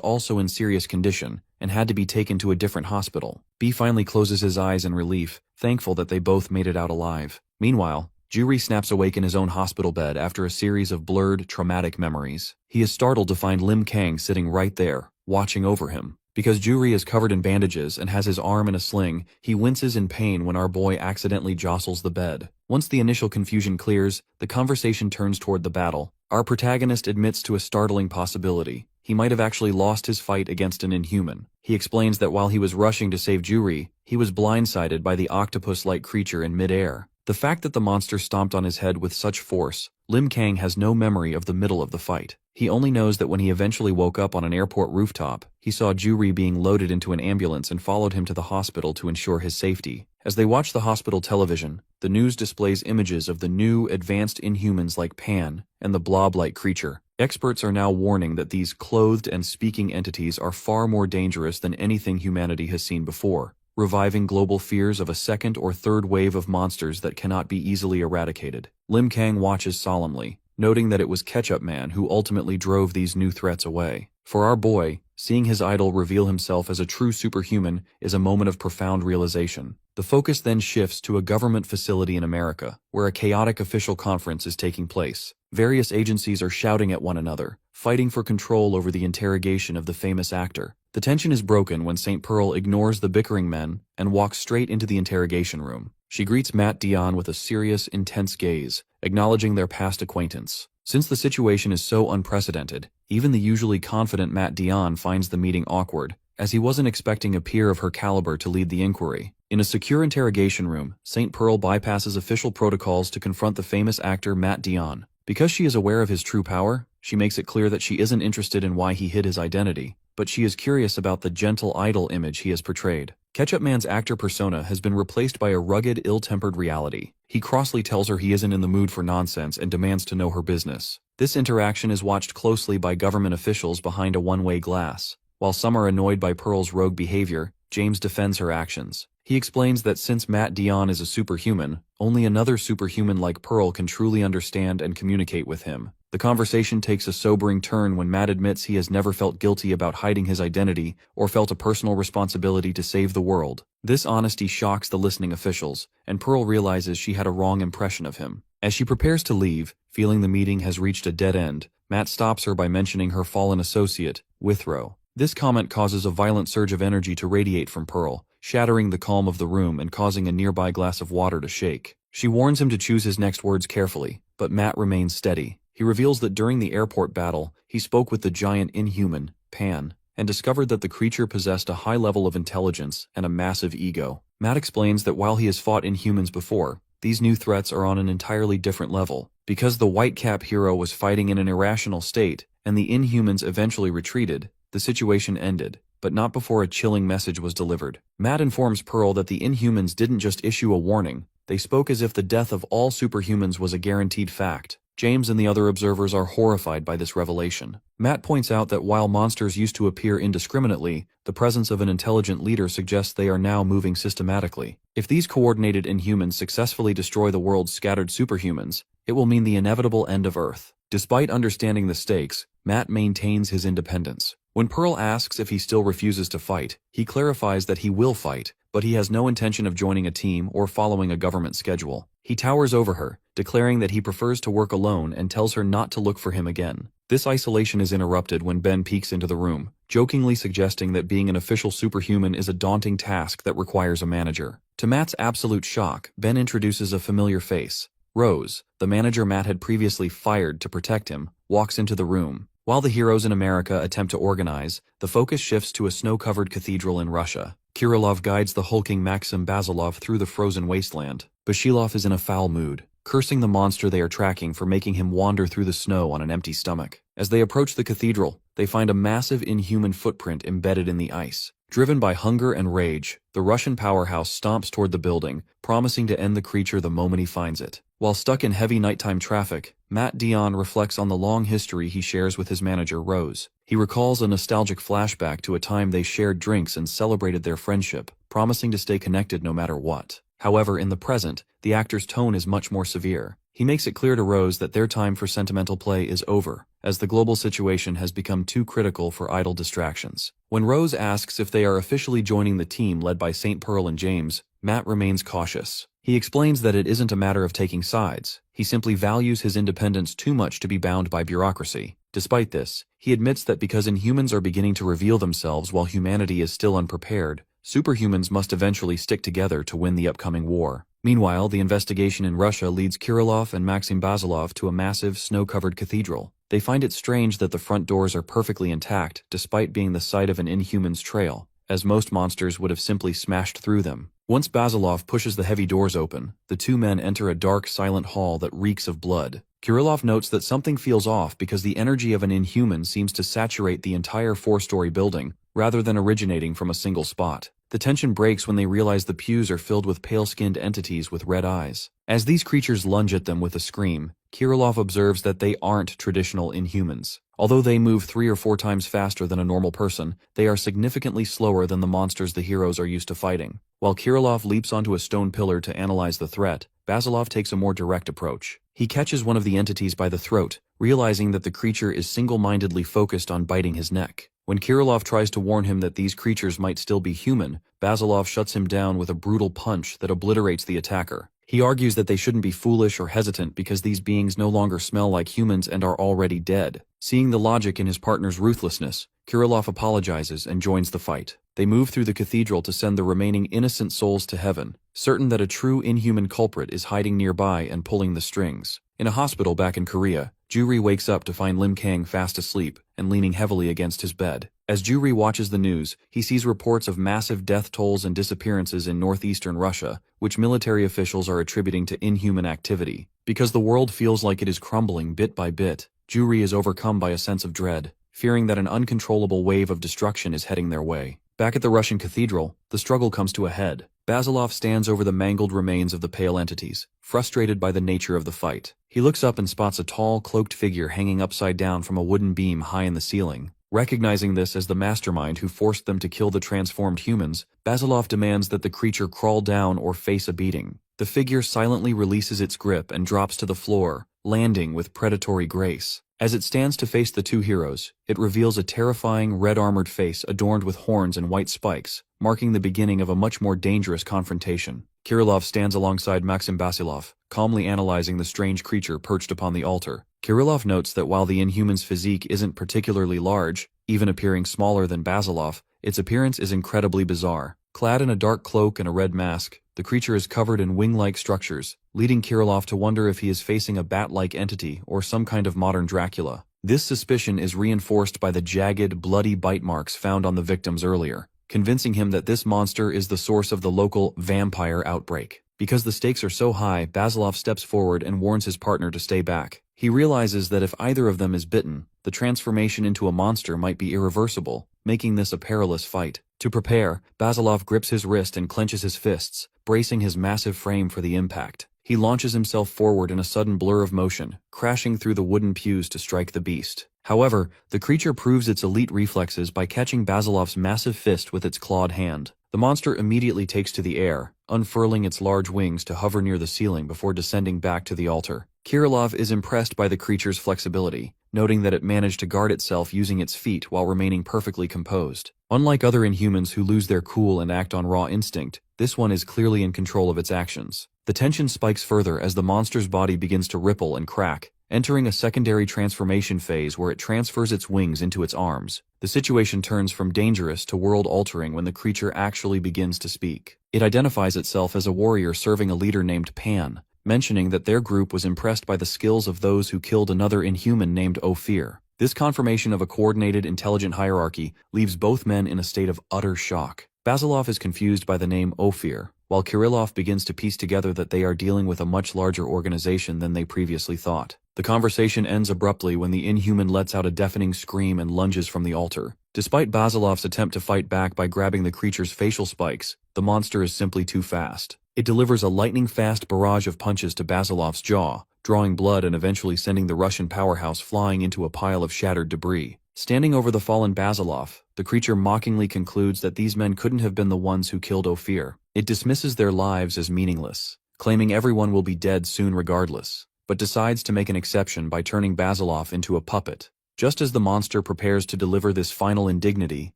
also in serious condition and had to be taken to a different hospital. B finally closes his eyes in relief, thankful that they both made it out alive. Meanwhile, Juri snaps awake in his own hospital bed after a series of blurred, traumatic memories. He is startled to find Lim Kang sitting right there, watching over him. Because Juri is covered in bandages and has his arm in a sling, he winces in pain when our boy accidentally jostles the bed. Once the initial confusion clears, the conversation turns toward the battle. Our protagonist admits to a startling possibility. He might have actually lost his fight against an inhuman. He explains that while he was rushing to save Juri, he was blindsided by the octopus-like creature in mid-air. The fact that the monster stomped on his head with such force, Lim Kang has no memory of the middle of the fight. He only knows that when he eventually woke up on an airport rooftop, he saw Juri being loaded into an ambulance and followed him to the hospital to ensure his safety. As they watch the hospital television, the news displays images of the new, advanced Inhumans like Pan and the blob-like creature. Experts are now warning that these clothed and speaking entities are far more dangerous than anything humanity has seen before, reviving global fears of a second or third wave of monsters that cannot be easily eradicated. Lim Kang watches solemnly, noting that it was Ketchup Man who ultimately drove these new threats away. For our boy, seeing his idol reveal himself as a true superhuman is a moment of profound realization. The focus then shifts to a government facility in America, where a chaotic official conference is taking place. Various agencies are shouting at one another, fighting for control over the interrogation of the famous actor. The tension is broken when St. Pearl ignores the bickering men and walks straight into the interrogation room. She greets Matt Dionne with a serious, intense gaze, acknowledging their past acquaintance. Since the situation is so unprecedented, even the usually confident Matt Dionne finds the meeting awkward, as he wasn't expecting a peer of her caliber to lead the inquiry. In a secure interrogation room, St. Pearl bypasses official protocols to confront the famous actor Matt Dionne. Because she is aware of his true power, she makes it clear that she isn't interested in why he hid his identity, but she is curious about the gentle idol image he has portrayed. Ketchup Man's actor persona has been replaced by a rugged, ill-tempered reality. He crossly tells her he isn't in the mood for nonsense and demands to know her business. This interaction is watched closely by government officials behind a one-way glass. While some are annoyed by Pearl's rogue behavior, James defends her actions. He explains that since Matt Dionne is a superhuman, only another superhuman like Pearl can truly understand and communicate with him. The conversation takes a sobering turn when Matt admits he has never felt guilty about hiding his identity or felt a personal responsibility to save the world. This honesty shocks the listening officials, and Pearl realizes she had a wrong impression of him. As she prepares to leave, feeling the meeting has reached a dead end, Matt stops her by mentioning her fallen associate, Withrow. This comment causes a violent surge of energy to radiate from Pearl, shattering the calm of the room and causing a nearby glass of water to shake. She warns him to choose his next words carefully, but Matt remains steady. He reveals that during the airport battle, he spoke with the giant Inhuman, Pan, and discovered that the creature possessed a high level of intelligence and a massive ego. Matt explains that while he has fought Inhumans before, these new threats are on an entirely different level. Because the Whitecap hero was fighting in an irrational state, and the Inhumans eventually retreated, the situation ended, but not before a chilling message was delivered. Matt informs Pearl that the Inhumans didn't just issue a warning, they spoke as if the death of all superhumans was a guaranteed fact. James and the other observers are horrified by this revelation. Matt points out that while monsters used to appear indiscriminately, the presence of an intelligent leader suggests they are now moving systematically. If these coordinated Inhumans successfully destroy the world's scattered superhumans, it will mean the inevitable end of Earth. Despite understanding the stakes, Matt maintains his independence. When Pearl asks if he still refuses to fight, he clarifies that he will fight, but he has no intention of joining a team or following a government schedule. He towers over her, declaring that he prefers to work alone and tells her not to look for him again. This isolation is interrupted when Ben peeks into the room, jokingly suggesting that being an official superhuman is a daunting task that requires a manager. To Matt's absolute shock, Ben introduces a familiar face. Rose, the manager Matt had previously fired to protect him, walks into the room. While the heroes in America attempt to organize, the focus shifts to a snow-covered cathedral in Russia. Kirilov guides the hulking Maxim Basilov through the frozen wasteland. Bashilov is in a foul mood, cursing the monster they are tracking for making him wander through the snow on an empty stomach. As they approach the cathedral, they find a massive Inhuman footprint embedded in the ice. Driven by hunger and rage, the Russian powerhouse stomps toward the building, promising to end the creature the moment he finds it. While stuck in heavy nighttime traffic, Matt Dion reflects on the long history he shares with his manager Rose. He recalls a nostalgic flashback to a time they shared drinks and celebrated their friendship, promising to stay connected no matter what. However, in the present, the actor's tone is much more severe. He makes it clear to Rose that their time for sentimental play is over, as the global situation has become too critical for idle distractions. When Rose asks if they are officially joining the team led by St. Pearl and James, Matt remains cautious. He explains that it isn't a matter of taking sides. He simply values his independence too much to be bound by bureaucracy. Despite this, he admits that because Inhumans are beginning to reveal themselves while humanity is still unprepared, superhumans must eventually stick together to win the upcoming war. Meanwhile, the investigation in Russia leads Kirilov and Maxim Basilov to a massive, snow-covered cathedral. They find it strange that the front doors are perfectly intact despite being the site of an Inhuman's trail, as most monsters would have simply smashed through them. Once Basilov pushes the heavy doors open, the two men enter a dark, silent hall that reeks of blood. Kirilov notes that something feels off because the energy of an Inhuman seems to saturate the entire four-story building, rather than originating from a single spot. The tension breaks when they realize the pews are filled with pale-skinned entities with red eyes. As these creatures lunge at them with a scream, Kirilov observes that they aren't traditional Inhumans. Although they move 3 or 4 times faster than a normal person, they are significantly slower than the monsters the heroes are used to fighting. While Kirilov leaps onto a stone pillar to analyze the threat, Basilov takes a more direct approach. He catches one of the entities by the throat, realizing that the creature is single-mindedly focused on biting his neck. When Kirilov tries to warn him that these creatures might still be human, Basilov shuts him down with a brutal punch that obliterates the attacker. He argues that they shouldn't be foolish or hesitant because these beings no longer smell like humans and are already dead. Seeing the logic in his partner's ruthlessness, Kirilov apologizes and joins the fight. They move through the cathedral to send the remaining innocent souls to heaven, certain that a true Inhuman culprit is hiding nearby and pulling the strings. In a hospital back in Korea, Juri wakes up to find Lim Kang fast asleep and leaning heavily against his bed. As Juri watches the news, he sees reports of massive death tolls and disappearances in northeastern Russia, which military officials are attributing to Inhuman activity. Because the world feels like it is crumbling bit by bit, Juri is overcome by a sense of dread, fearing that an uncontrollable wave of destruction is heading their way. Back at the Russian cathedral, the struggle comes to a head. Basilov stands over the mangled remains of the pale entities, frustrated by the nature of the fight. He looks up and spots a tall, cloaked figure hanging upside down from a wooden beam high in the ceiling. Recognizing this as the mastermind who forced them to kill the transformed humans, Basilov demands that the creature crawl down or face a beating. The figure silently releases its grip and drops to the floor, landing with predatory grace. As it stands to face the two heroes, it reveals a terrifying red-armored face adorned with horns and white spikes, marking the beginning of a much more dangerous confrontation. Kirilov stands alongside Maxim Basilov, calmly analyzing the strange creature perched upon the altar. Kirilov notes that while the Inhuman's physique isn't particularly large, even appearing smaller than Basilov, its appearance is incredibly bizarre. Clad in a dark cloak and a red mask, the creature is covered in wing-like structures, leading Kirilov to wonder if he is facing a bat-like entity or some kind of modern Dracula. This suspicion is reinforced by the jagged, bloody bite marks found on the victims earlier, convincing him that this monster is the source of the local vampire outbreak. Because the stakes are so high, Basilov steps forward and warns his partner to stay back. He realizes that if either of them is bitten, the transformation into a monster might be irreversible, making this a perilous fight. To prepare, Basilov grips his wrist and clenches his fists, bracing his massive frame for the impact. He launches himself forward in a sudden blur of motion, crashing through the wooden pews to strike the beast. However, the creature proves its elite reflexes by catching Basilov's massive fist with its clawed hand. The monster immediately takes to the air, unfurling its large wings to hover near the ceiling before descending back to the altar. Kirilov is impressed by the creature's flexibility, noting that it managed to guard itself using its feet while remaining perfectly composed. Unlike other Inhumans who lose their cool and act on raw instinct, this one is clearly in control of its actions. The tension spikes further as the monster's body begins to ripple and crack, entering a secondary transformation phase where it transfers its wings into its arms. The situation turns from dangerous to world-altering when the creature actually begins to speak. It identifies itself as a warrior serving a leader named Pan, mentioning that their group was impressed by the skills of those who killed another Inhuman named Ophir. This confirmation of a coordinated, intelligent hierarchy leaves both men in a state of utter shock. Basilov is confused by the name Ophir, while Kirilov begins to piece together that they are dealing with a much larger organization than they previously thought. The conversation ends abruptly when the Inhuman lets out a deafening scream and lunges from the altar. Despite Basilov's attempt to fight back by grabbing the creature's facial spikes, the monster is simply too fast. It delivers a lightning-fast barrage of punches to Basilov's jaw, drawing blood and eventually sending the Russian powerhouse flying into a pile of shattered debris. Standing over the fallen Basilov, the creature mockingly concludes that these men couldn't have been the ones who killed Ophir. It dismisses their lives as meaningless, claiming everyone will be dead soon regardless, but decides to make an exception by turning Basilov into a puppet. Just as the monster prepares to deliver this final indignity,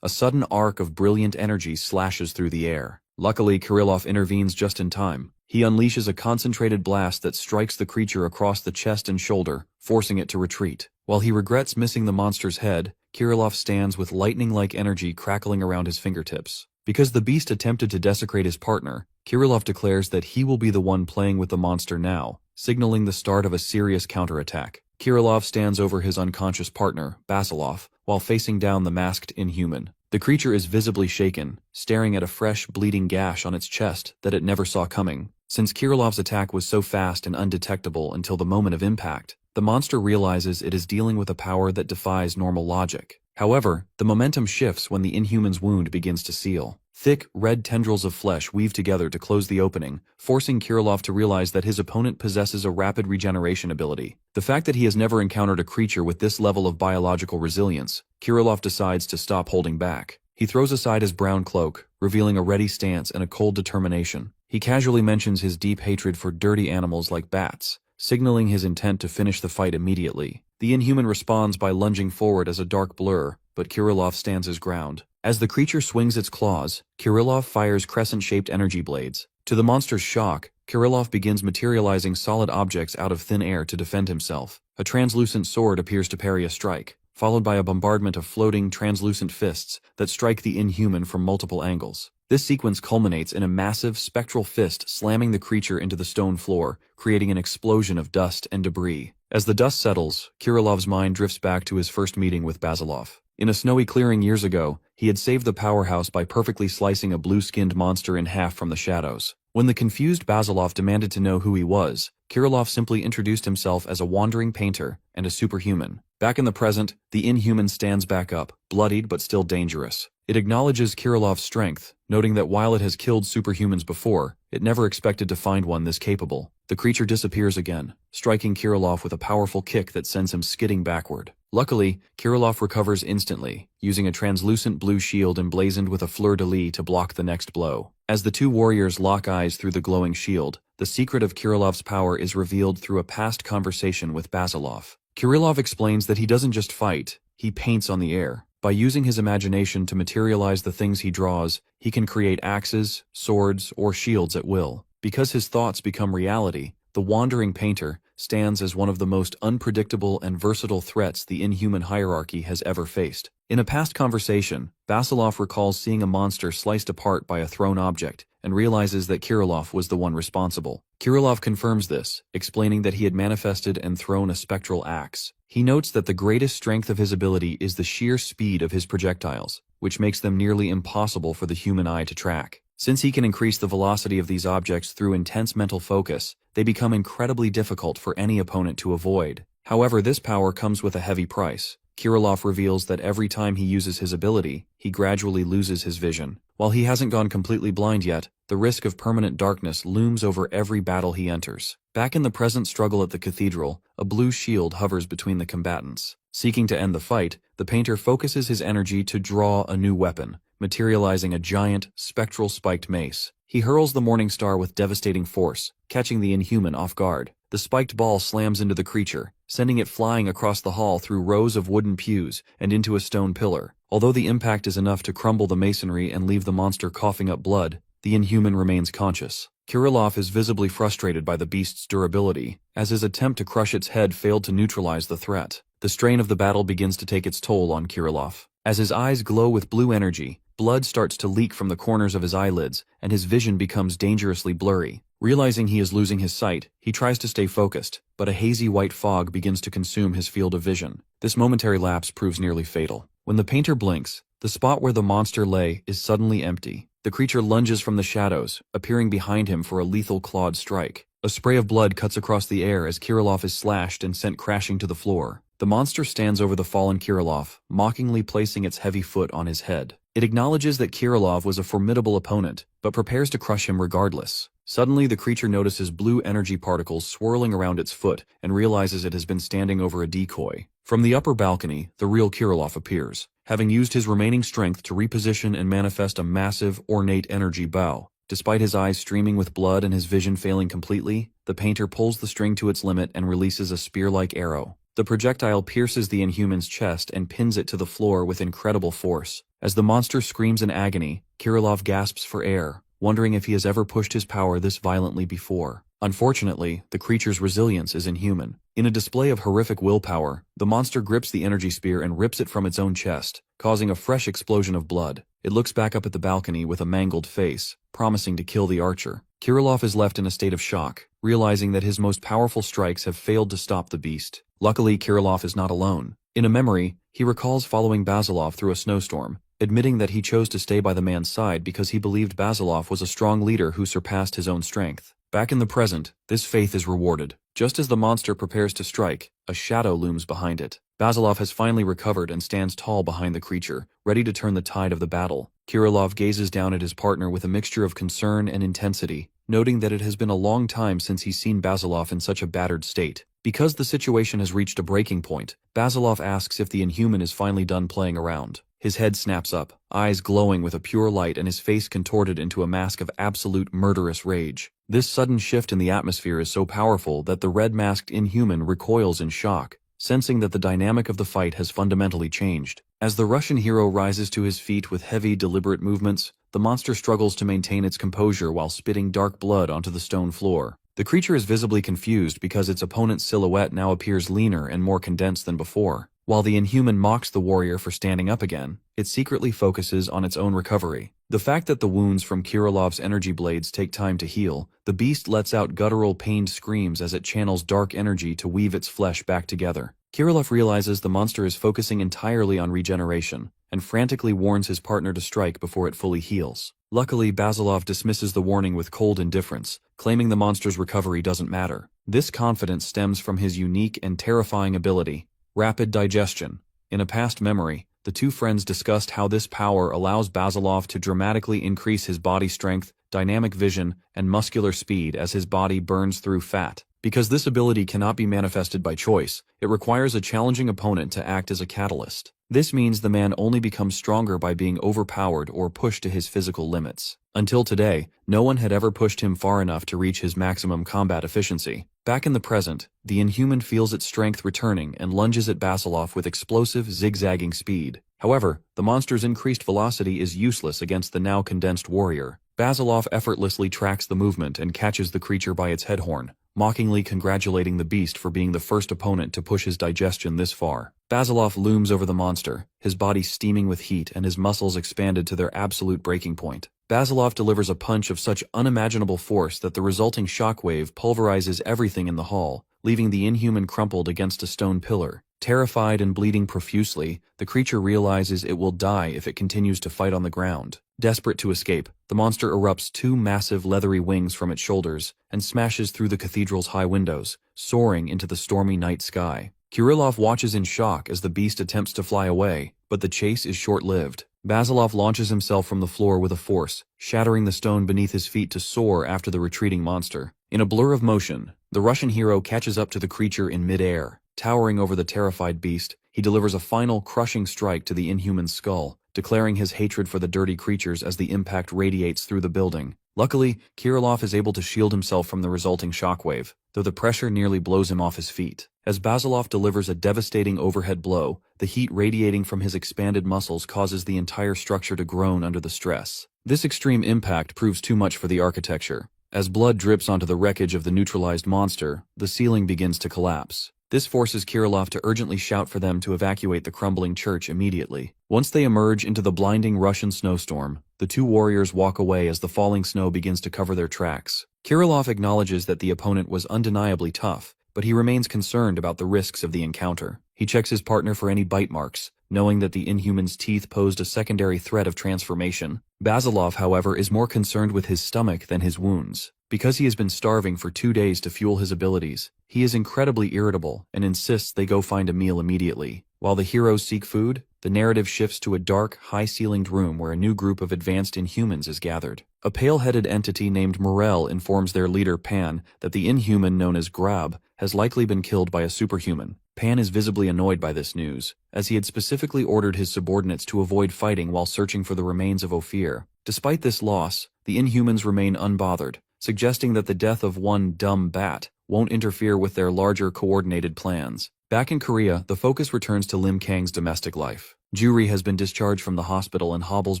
a sudden arc of brilliant energy slashes through the air. Luckily, Kirilov intervenes just in time. He unleashes a concentrated blast that strikes the creature across the chest and shoulder, forcing it to retreat. While he regrets missing the monster's head, Kirilov stands with lightning-like energy crackling around his fingertips. Because the beast attempted to desecrate his partner, Kirilov declares that he will be the one playing with the monster now, signaling the start of a serious counterattack. Kirilov stands over his unconscious partner, Basilov, while facing down the masked Inhuman. The creature is visibly shaken, staring at a fresh, bleeding gash on its chest that it never saw coming. Since Kirilov's attack was so fast and undetectable until the moment of impact, the monster realizes it is dealing with a power that defies normal logic. However, the momentum shifts when the Inhuman's wound begins to seal. Thick, red tendrils of flesh weave together to close the opening, forcing Kirilov to realize that his opponent possesses a rapid regeneration ability. The fact that he has never encountered a creature with this level of biological resilience, Kirilov decides to stop holding back. He throws aside his brown cloak, revealing a ready stance and a cold determination. He casually mentions his deep hatred for dirty animals like bats, signaling his intent to finish the fight immediately. The Inhuman responds by lunging forward as a dark blur, but Kirilov stands his ground. As the creature swings its claws, Kirilov fires crescent-shaped energy blades. To the monster's shock, Kirilov begins materializing solid objects out of thin air to defend himself. A translucent sword appears to parry a strike, followed by a bombardment of floating, translucent fists that strike the Inhuman from multiple angles. This sequence culminates in a massive, spectral fist slamming the creature into the stone floor, creating an explosion of dust and debris. As the dust settles, Kirilov's mind drifts back to his first meeting with Basilov. In a snowy clearing years ago, he had saved the powerhouse by perfectly slicing a blue-skinned monster in half from the shadows. When the confused Basilov demanded to know who he was, Kirilov simply introduced himself as a wandering painter and a superhuman. Back in the present, the Inhuman stands back up, bloodied but still dangerous. It acknowledges Kirilov's strength, noting that while it has killed superhumans before, it never expected to find one this capable. The creature disappears again, striking Kirilov with a powerful kick that sends him skidding backward. Luckily, Kirilov recovers instantly, using a translucent blue shield emblazoned with a fleur-de-lis to block the next blow. As the two warriors lock eyes through the glowing shield, the secret of Kirilov's power is revealed through a past conversation with Basilov. Kirilov explains that he doesn't just fight, he paints on the air. By using his imagination to materialize the things he draws, he can create axes, swords, or shields at will. Because his thoughts become reality, the wandering painter stands as one of the most unpredictable and versatile threats the Inhuman hierarchy has ever faced. In a past conversation, Basilov recalls seeing a monster sliced apart by a thrown object, and realizes that Kirilov was the one responsible. Kirilov confirms this, explaining that he had manifested and thrown a spectral axe. He notes that the greatest strength of his ability is the sheer speed of his projectiles, which makes them nearly impossible for the human eye to track. Since he can increase the velocity of these objects through intense mental focus, they become incredibly difficult for any opponent to avoid. However, this power comes with a heavy price. Kirilov reveals that every time he uses his ability, he gradually loses his vision. While he hasn't gone completely blind yet, the risk of permanent darkness looms over every battle he enters. Back in the present struggle at the cathedral, a blue shield hovers between the combatants. Seeking to end the fight, the painter focuses his energy to draw a new weapon, materializing a giant, spectral spiked mace. He hurls the Morning Star with devastating force, catching the Inhuman off guard. The spiked ball slams into the creature, sending it flying across the hall through rows of wooden pews and into a stone pillar. Although the impact is enough to crumble the masonry and leave the monster coughing up blood, the Inhuman remains conscious. Kirilov is visibly frustrated by the beast's durability, as his attempt to crush its head failed to neutralize the threat. The strain of the battle begins to take its toll on Kirilov. As his eyes glow with blue energy, blood starts to leak from the corners of his eyelids, and his vision becomes dangerously blurry. Realizing he is losing his sight, he tries to stay focused, but a hazy white fog begins to consume his field of vision. This momentary lapse proves nearly fatal. When the painter blinks, the spot where the monster lay is suddenly empty. The creature lunges from the shadows, appearing behind him for a lethal clawed strike. A spray of blood cuts across the air as Kirilov is slashed and sent crashing to the floor. The monster stands over the fallen Kirilov, mockingly placing its heavy foot on his head. It acknowledges that Kirilov was a formidable opponent, but prepares to crush him regardless. Suddenly, the creature notices blue energy particles swirling around its foot and realizes it has been standing over a decoy. From the upper balcony, the real Kirilov appears, having used his remaining strength to reposition and manifest a massive, ornate energy bow. Despite his eyes streaming with blood and his vision failing completely, the painter pulls the string to its limit and releases a spear-like arrow. The projectile pierces the Inhuman's chest and pins it to the floor with incredible force. As the monster screams in agony, Kirilov gasps for air, wondering if he has ever pushed his power this violently before. Unfortunately, the creature's resilience is inhuman. In a display of horrific willpower, the monster grips the energy spear and rips it from its own chest, causing a fresh explosion of blood. It looks back up at the balcony with a mangled face, promising to kill the archer. Kirilov is left in a state of shock, realizing that his most powerful strikes have failed to stop the beast. Luckily, Kirilov is not alone. In a memory, he recalls following Basilov through a snowstorm, admitting that he chose to stay by the man's side because he believed Basilov was a strong leader who surpassed his own strength. Back in the present, this faith is rewarded. Just as the monster prepares to strike, a shadow looms behind it. Basilov has finally recovered and stands tall behind the creature, ready to turn the tide of the battle. Kirilov gazes down at his partner with a mixture of concern and intensity, noting that it has been a long time since he's seen Basilov in such a battered state. Because the situation has reached a breaking point, Basilov asks if the Inhuman is finally done playing around. His head snaps up, eyes glowing with a pure light and his face contorted into a mask of absolute murderous rage. This sudden shift in the atmosphere is so powerful that the red-masked Inhuman recoils in shock, sensing that the dynamic of the fight has fundamentally changed. As the Russian hero rises to his feet with heavy, deliberate movements, the monster struggles to maintain its composure while spitting dark blood onto the stone floor. The creature is visibly confused because its opponent's silhouette now appears leaner and more condensed than before. While the Inhuman mocks the warrior for standing up again, it secretly focuses on its own recovery. The fact that the wounds from Kirilov's energy blades take time to heal, the beast lets out guttural pained screams as it channels dark energy to weave its flesh back together. Kirilov realizes the monster is focusing entirely on regeneration, and frantically warns his partner to strike before it fully heals. Luckily, Basilov dismisses the warning with cold indifference, claiming the monster's recovery doesn't matter. This confidence stems from his unique and terrifying ability, rapid digestion. In a past memory, the two friends discussed how this power allows Basilov to dramatically increase his body strength, dynamic vision, and muscular speed as his body burns through fat. Because this ability cannot be manifested by choice, it requires a challenging opponent to act as a catalyst. This means the man only becomes stronger by being overpowered or pushed to his physical limits. Until today, no one had ever pushed him far enough to reach his maximum combat efficiency. Back in the present, the Inhuman feels its strength returning and lunges at Basilov with explosive, zigzagging speed. However, the monster's increased velocity is useless against the now condensed warrior. Basilov effortlessly tracks the movement and catches the creature by its head horn, mockingly congratulating the beast for being the first opponent to push his digestion this far. Basilov looms over the monster, his body steaming with heat and his muscles expanded to their absolute breaking point. Basilov delivers a punch of such unimaginable force that the resulting shockwave pulverizes everything in the hall, leaving the Inhuman crumpled against a stone pillar. Terrified and bleeding profusely, the creature realizes it will die if it continues to fight on the ground. Desperate to escape, the monster erupts two massive leathery wings from its shoulders and smashes through the cathedral's high windows, soaring into the stormy night sky. Kirilov watches in shock as the beast attempts to fly away, but the chase is short-lived. Basilov launches himself from the floor with a force, shattering the stone beneath his feet to soar after the retreating monster. In a blur of motion, the Russian hero catches up to the creature in mid-air. Towering over the terrified beast, he delivers a final crushing strike to the inhuman's skull, declaring his hatred for the dirty creatures as the impact radiates through the building. Luckily, Kirilov is able to shield himself from the resulting shockwave, though the pressure nearly blows him off his feet. As Basilov delivers a devastating overhead blow, the heat radiating from his expanded muscles causes the entire structure to groan under the stress. This extreme impact proves too much for the architecture. As blood drips onto the wreckage of the neutralized monster, the ceiling begins to collapse. This forces Kirilov to urgently shout for them to evacuate the crumbling church immediately. Once they emerge into the blinding Russian snowstorm, the two warriors walk away as the falling snow begins to cover their tracks. Kirilov acknowledges that the opponent was undeniably tough, but he remains concerned about the risks of the encounter. He checks his partner for any bite marks, knowing that the Inhuman's teeth posed a secondary threat of transformation. Basilov, however, is more concerned with his stomach than his wounds. Because he has been starving for 2 days to fuel his abilities, he is incredibly irritable and insists they go find a meal immediately. While the heroes seek food, the narrative shifts to a dark, high-ceilinged room where a new group of advanced Inhumans is gathered. A pale-headed entity named Morel informs their leader Pan that the Inhuman known as Grab has likely been killed by a superhuman. Pan is visibly annoyed by this news, as he had specifically ordered his subordinates to avoid fighting while searching for the remains of Ophir. Despite this loss, the Inhumans remain unbothered, suggesting that the death of one dumb bat won't interfere with their larger coordinated plans. Back in Korea, the focus returns to Lim Kang's domestic life. Juri has been discharged from the hospital and hobbles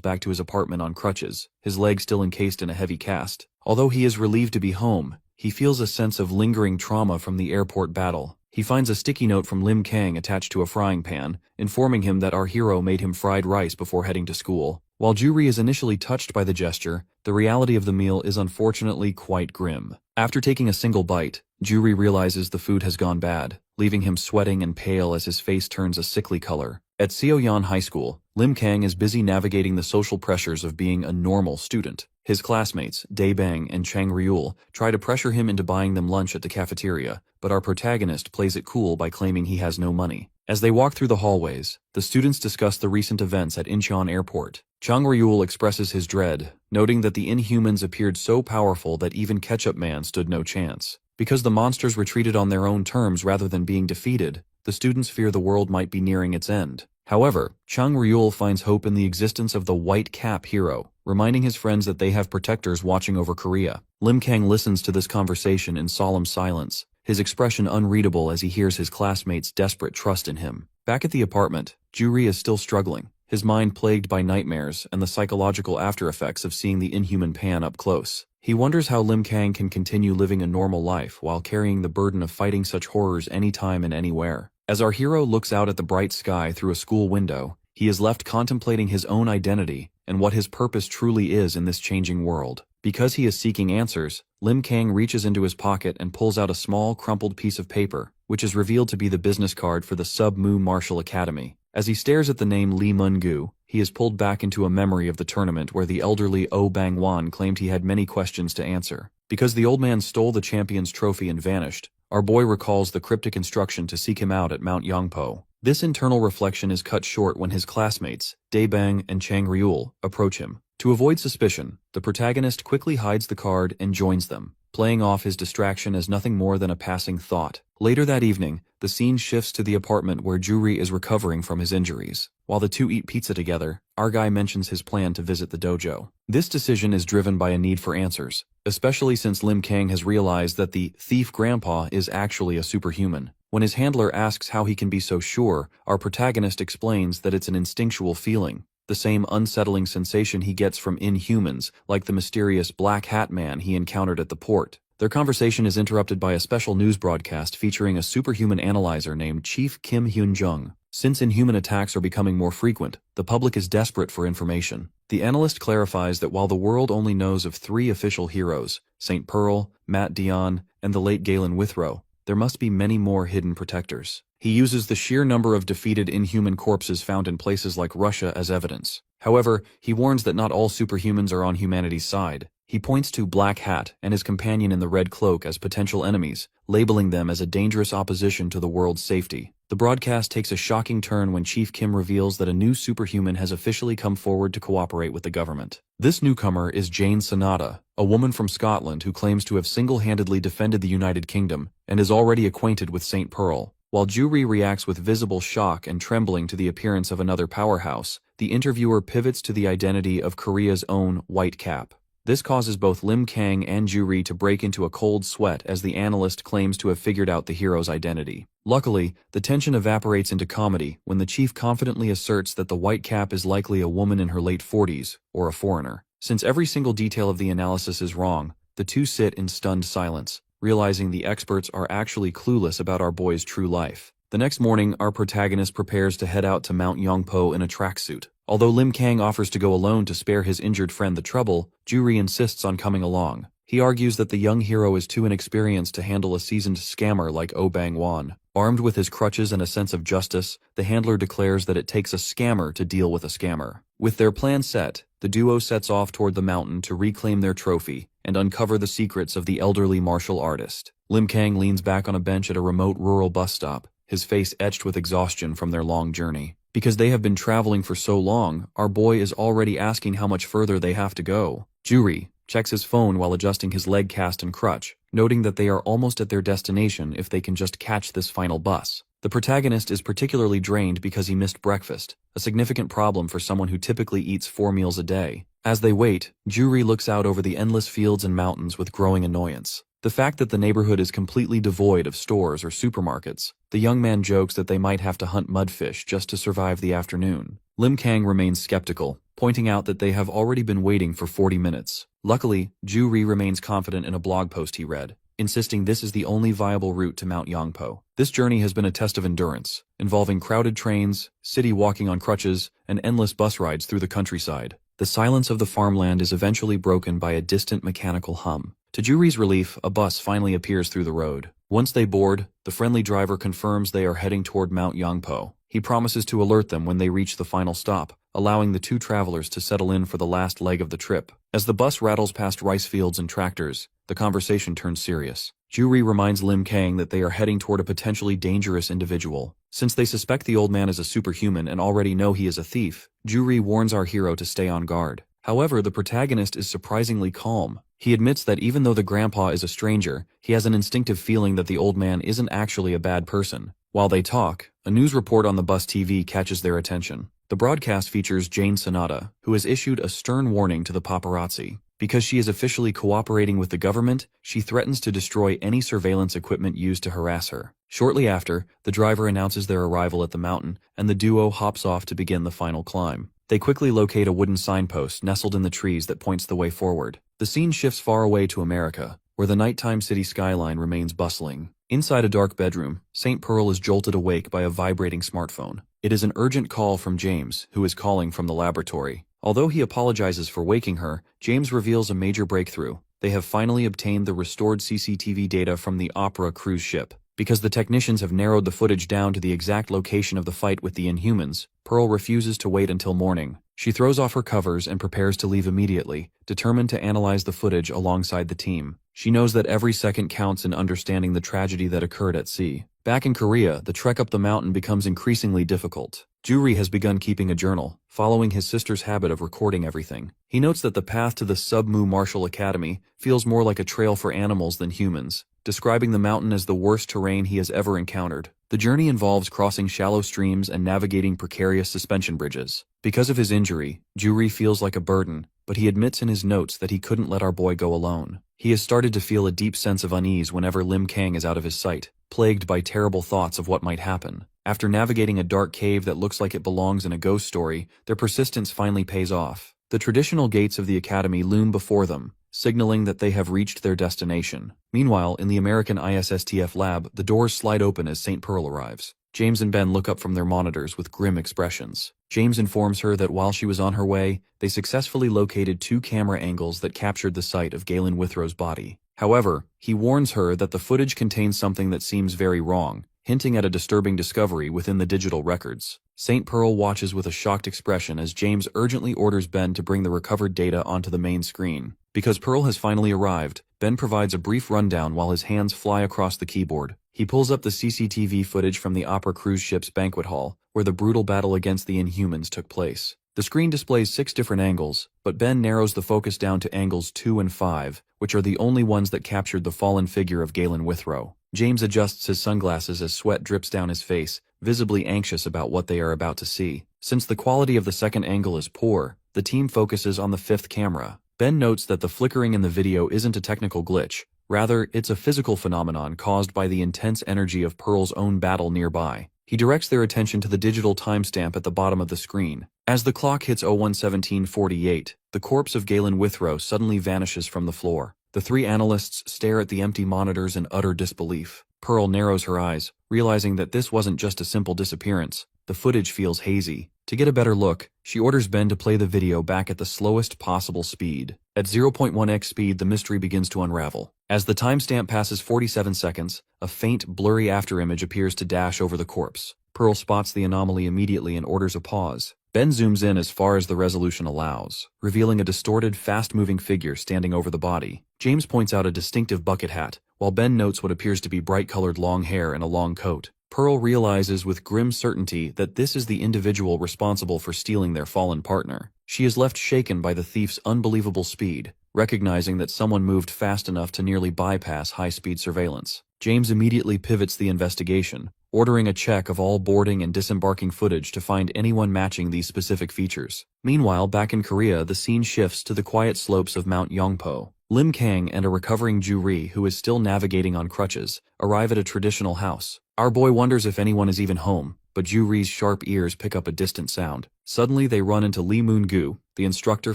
back to his apartment on crutches, his leg still encased in a heavy cast. Although he is relieved to be home, he feels a sense of lingering trauma from the airport battle. He finds a sticky note from Lim Kang attached to a frying pan, informing him that our hero made him fried rice before heading to school. While Juri is initially touched by the gesture, the reality of the meal is unfortunately quite grim. After taking a single bite, Juri realizes the food has gone bad, leaving him sweating and pale as his face turns a sickly color. At Seoyan High School, Lim Kang is busy navigating the social pressures of being a normal student. His classmates, Dae Bang and Chang Ryul, try to pressure him into buying them lunch at the cafeteria, but our protagonist plays it cool by claiming he has no money. As they walk through the hallways, the students discuss the recent events at Incheon Airport. Chang Ryul expresses his dread, noting that the Inhumans appeared so powerful that even Ketchup Man stood no chance. Because the monsters retreated on their own terms rather than being defeated, the students fear the world might be nearing its end. However, Chang Ryul finds hope in the existence of the White Cap hero, reminding his friends that they have protectors watching over Korea. Lim Kang listens to this conversation in solemn silence, his expression unreadable as he hears his classmates' desperate trust in him. Back at the apartment, Juri is still struggling, his mind plagued by nightmares and the psychological after-effects of seeing the Inhuman Pan up close. He wonders how Lim Kang can continue living a normal life while carrying the burden of fighting such horrors anytime and anywhere. As our hero looks out at the bright sky through a school window, he is left contemplating his own identity and what his purpose truly is in this changing world. Because he is seeking answers, Lim Kang reaches into his pocket and pulls out a small, crumpled piece of paper, which is revealed to be the business card for the Sub-Mu Martial Academy. As he stares at the name Lee Mun-gu, he is pulled back into a memory of the tournament where the elderly Oh Bang-won claimed he had many questions to answer. Because the old man stole the champion's trophy and vanished, our boy recalls the cryptic instruction to seek him out at Mount Yangpo. This internal reflection is cut short when his classmates, Dae Bang and Chang Ryul, approach him. To avoid suspicion, the protagonist quickly hides the card and joins them, playing off his distraction as nothing more than a passing thought. Later that evening, the scene shifts to the apartment where Juri is recovering from his injuries. While the two eat pizza together, our guy mentions his plan to visit the dojo. This decision is driven by a need for answers, especially since Lim Kang has realized that the thief grandpa is actually a superhuman. When his handler asks how he can be so sure, our protagonist explains that it's an instinctual feeling, the same unsettling sensation he gets from Inhumans, like the mysterious Black Hat Man he encountered at the port. Their conversation is interrupted by a special news broadcast featuring a superhuman analyzer named Chief Kim Hyun-jung. Since Inhuman attacks are becoming more frequent, the public is desperate for information. The analyst clarifies that while the world only knows of 3 official heroes, St. Pearl, Matt Dion, and the late Galen Withrow, there must be many more hidden protectors. He uses the sheer number of defeated Inhuman corpses found in places like Russia as evidence. However, he warns that not all superhumans are on humanity's side. He points to Black Hat and his companion in the red cloak as potential enemies, labeling them as a dangerous opposition to the world's safety. The broadcast takes a shocking turn when Chief Kim reveals that a new superhuman has officially come forward to cooperate with the government. This newcomer is Jane Sonata, a woman from Scotland who claims to have single-handedly defended the United Kingdom and is already acquainted with St. Pearl. While Juri reacts with visible shock and trembling to the appearance of another powerhouse, the interviewer pivots to the identity of Korea's own White Cap. This causes both Lim Kang and Juri to break into a cold sweat as the analyst claims to have figured out the hero's identity. Luckily, the tension evaporates into comedy when the chief confidently asserts that the White Cap is likely a woman in her late 40s, or a foreigner. Since every single detail of the analysis is wrong, the two sit in stunned silence, realizing the experts are actually clueless about our boy's true life. The next morning, our protagonist prepares to head out to Mount Yongpo in a tracksuit. Although Lim Kang offers to go alone to spare his injured friend the trouble, Juri insists on coming along. He argues that the young hero is too inexperienced to handle a seasoned scammer like Oh Bang-won. Armed with his crutches and a sense of justice, the handler declares that it takes a scammer to deal with a scammer. With their plan set, the duo sets off toward the mountain to reclaim their trophy and uncover the secrets of the elderly martial artist. Lim Kang leans back on a bench at a remote rural bus stop, his face etched with exhaustion from their long journey. Because they have been traveling for so long, our boy is already asking how much further they have to go. Juri checks his phone while adjusting his leg cast and crutch, noting that they are almost at their destination if they can just catch this final bus. The protagonist is particularly drained because he missed breakfast, a significant problem for someone who typically eats 4 meals a day. As they wait, Juri looks out over the endless fields and mountains with growing annoyance. The fact that the neighborhood is completely devoid of stores or supermarkets, the young man jokes that they might have to hunt mudfish just to survive the afternoon. Lim Kang remains skeptical, pointing out that they have already been waiting for 40 minutes. Luckily, Juri remains confident in a blog post he read, insisting this is the only viable route to Mount Yongpo. This journey has been a test of endurance, involving crowded trains, city walking on crutches, and endless bus rides through the countryside. The silence of the farmland is eventually broken by a distant mechanical hum. To Juri's relief, a bus finally appears through the road. Once they board, the friendly driver confirms they are heading toward Mount Yongpo. He promises to alert them when they reach the final stop, allowing the two travelers to settle in for the last leg of the trip. As the bus rattles past rice fields and tractors, the conversation turns serious. Juri reminds Lim Kang that they are heading toward a potentially dangerous individual. Since they suspect the old man is a superhuman and already know he is a thief, Juri warns our hero to stay on guard. However, the protagonist is surprisingly calm. He admits that even though the grandpa is a stranger, he has an instinctive feeling that the old man isn't actually a bad person. While they talk, a news report on the bus TV catches their attention. The broadcast features Jane Sonata, who has issued a stern warning to the paparazzi. Because she is officially cooperating with the government, she threatens to destroy any surveillance equipment used to harass her. Shortly after, the driver announces their arrival at the mountain, and the duo hops off to begin the final climb. They quickly locate a wooden signpost nestled in the trees that points the way forward. The scene shifts far away to America, where the nighttime city skyline remains bustling. Inside a dark bedroom, St. Pearl is jolted awake by a vibrating smartphone. It is an urgent call from James, who is calling from the laboratory. Although he apologizes for waking her, James reveals a major breakthrough. They have finally obtained the restored CCTV data from the Opera cruise ship. Because the technicians have narrowed the footage down to the exact location of the fight with the Inhumans, Pearl refuses to wait until morning. She throws off her covers and prepares to leave immediately, determined to analyze the footage alongside the team. She knows that every second counts in understanding the tragedy that occurred at sea. Back in Korea, the trek up the mountain becomes increasingly difficult. Juri has begun keeping a journal, following his sister's habit of recording everything. He notes that the path to the Submu Martial Academy feels more like a trail for animals than humans, describing the mountain as the worst terrain he has ever encountered. The journey involves crossing shallow streams and navigating precarious suspension bridges. Because of his injury, Juri feels like a burden, but he admits in his notes that he couldn't let our boy go alone. He has started to feel a deep sense of unease whenever Lim Kang is out of his sight, plagued by terrible thoughts of what might happen. After navigating a dark cave that looks like it belongs in a ghost story, their persistence finally pays off. The traditional gates of the academy loom before them, signaling that they have reached their destination. Meanwhile, in the American ISSTF lab, the doors slide open as St. Pearl arrives. James and Ben look up from their monitors with grim expressions. James informs her that while she was on her way, they successfully located 2 camera angles that captured the sight of Galen Withrow's body. However, he warns her that the footage contains something that seems very wrong, hinting at a disturbing discovery within the digital records. St. Pearl watches with a shocked expression as James urgently orders Ben to bring the recovered data onto the main screen. Because Pearl has finally arrived, Ben provides a brief rundown while his hands fly across the keyboard. He pulls up the CCTV footage from the Opera cruise ship's banquet hall, where the brutal battle against the Inhumans took place. The screen displays 6 different angles, but Ben narrows the focus down to angles 2 and 5, which are the only ones that captured the fallen figure of Galen Withrow. James adjusts his sunglasses as sweat drips down his face, visibly anxious about what they are about to see. Since the quality of the second angle is poor, the team focuses on the 5th camera. Ben notes that the flickering in the video isn't a technical glitch. Rather, it's a physical phenomenon caused by the intense energy of Pearl's own battle nearby. He directs their attention to the digital timestamp at the bottom of the screen. As the clock hits 01:17:48, the corpse of Galen Withrow suddenly vanishes from the floor. The 3 analysts stare at the empty monitors in utter disbelief. Pearl narrows her eyes, realizing that this wasn't just a simple disappearance. The footage feels hazy. To get a better look, she orders Ben to play the video back at the slowest possible speed. At 0.1x speed, the mystery begins to unravel. As the timestamp passes 47 seconds, a faint, blurry afterimage appears to dash over the corpse. Pearl spots the anomaly immediately and orders a pause. Ben zooms in as far as the resolution allows, revealing a distorted, fast-moving figure standing over the body. James points out a distinctive bucket hat, while Ben notes what appears to be bright-colored long hair and a long coat. Pearl realizes with grim certainty that this is the individual responsible for stealing their fallen partner. She is left shaken by the thief's unbelievable speed, recognizing that someone moved fast enough to nearly bypass high-speed surveillance. James immediately pivots the investigation, ordering a check of all boarding and disembarking footage to find anyone matching these specific features. Meanwhile, back in Korea, the scene shifts to the quiet slopes of Mount Yongpo. Lim Kang and a recovering Ju Ri, who is still navigating on crutches, arrive at a traditional house. Our boy wonders if anyone is even home, but Ju Ri's sharp ears pick up a distant sound. Suddenly they run into Lee Moon-gu, the instructor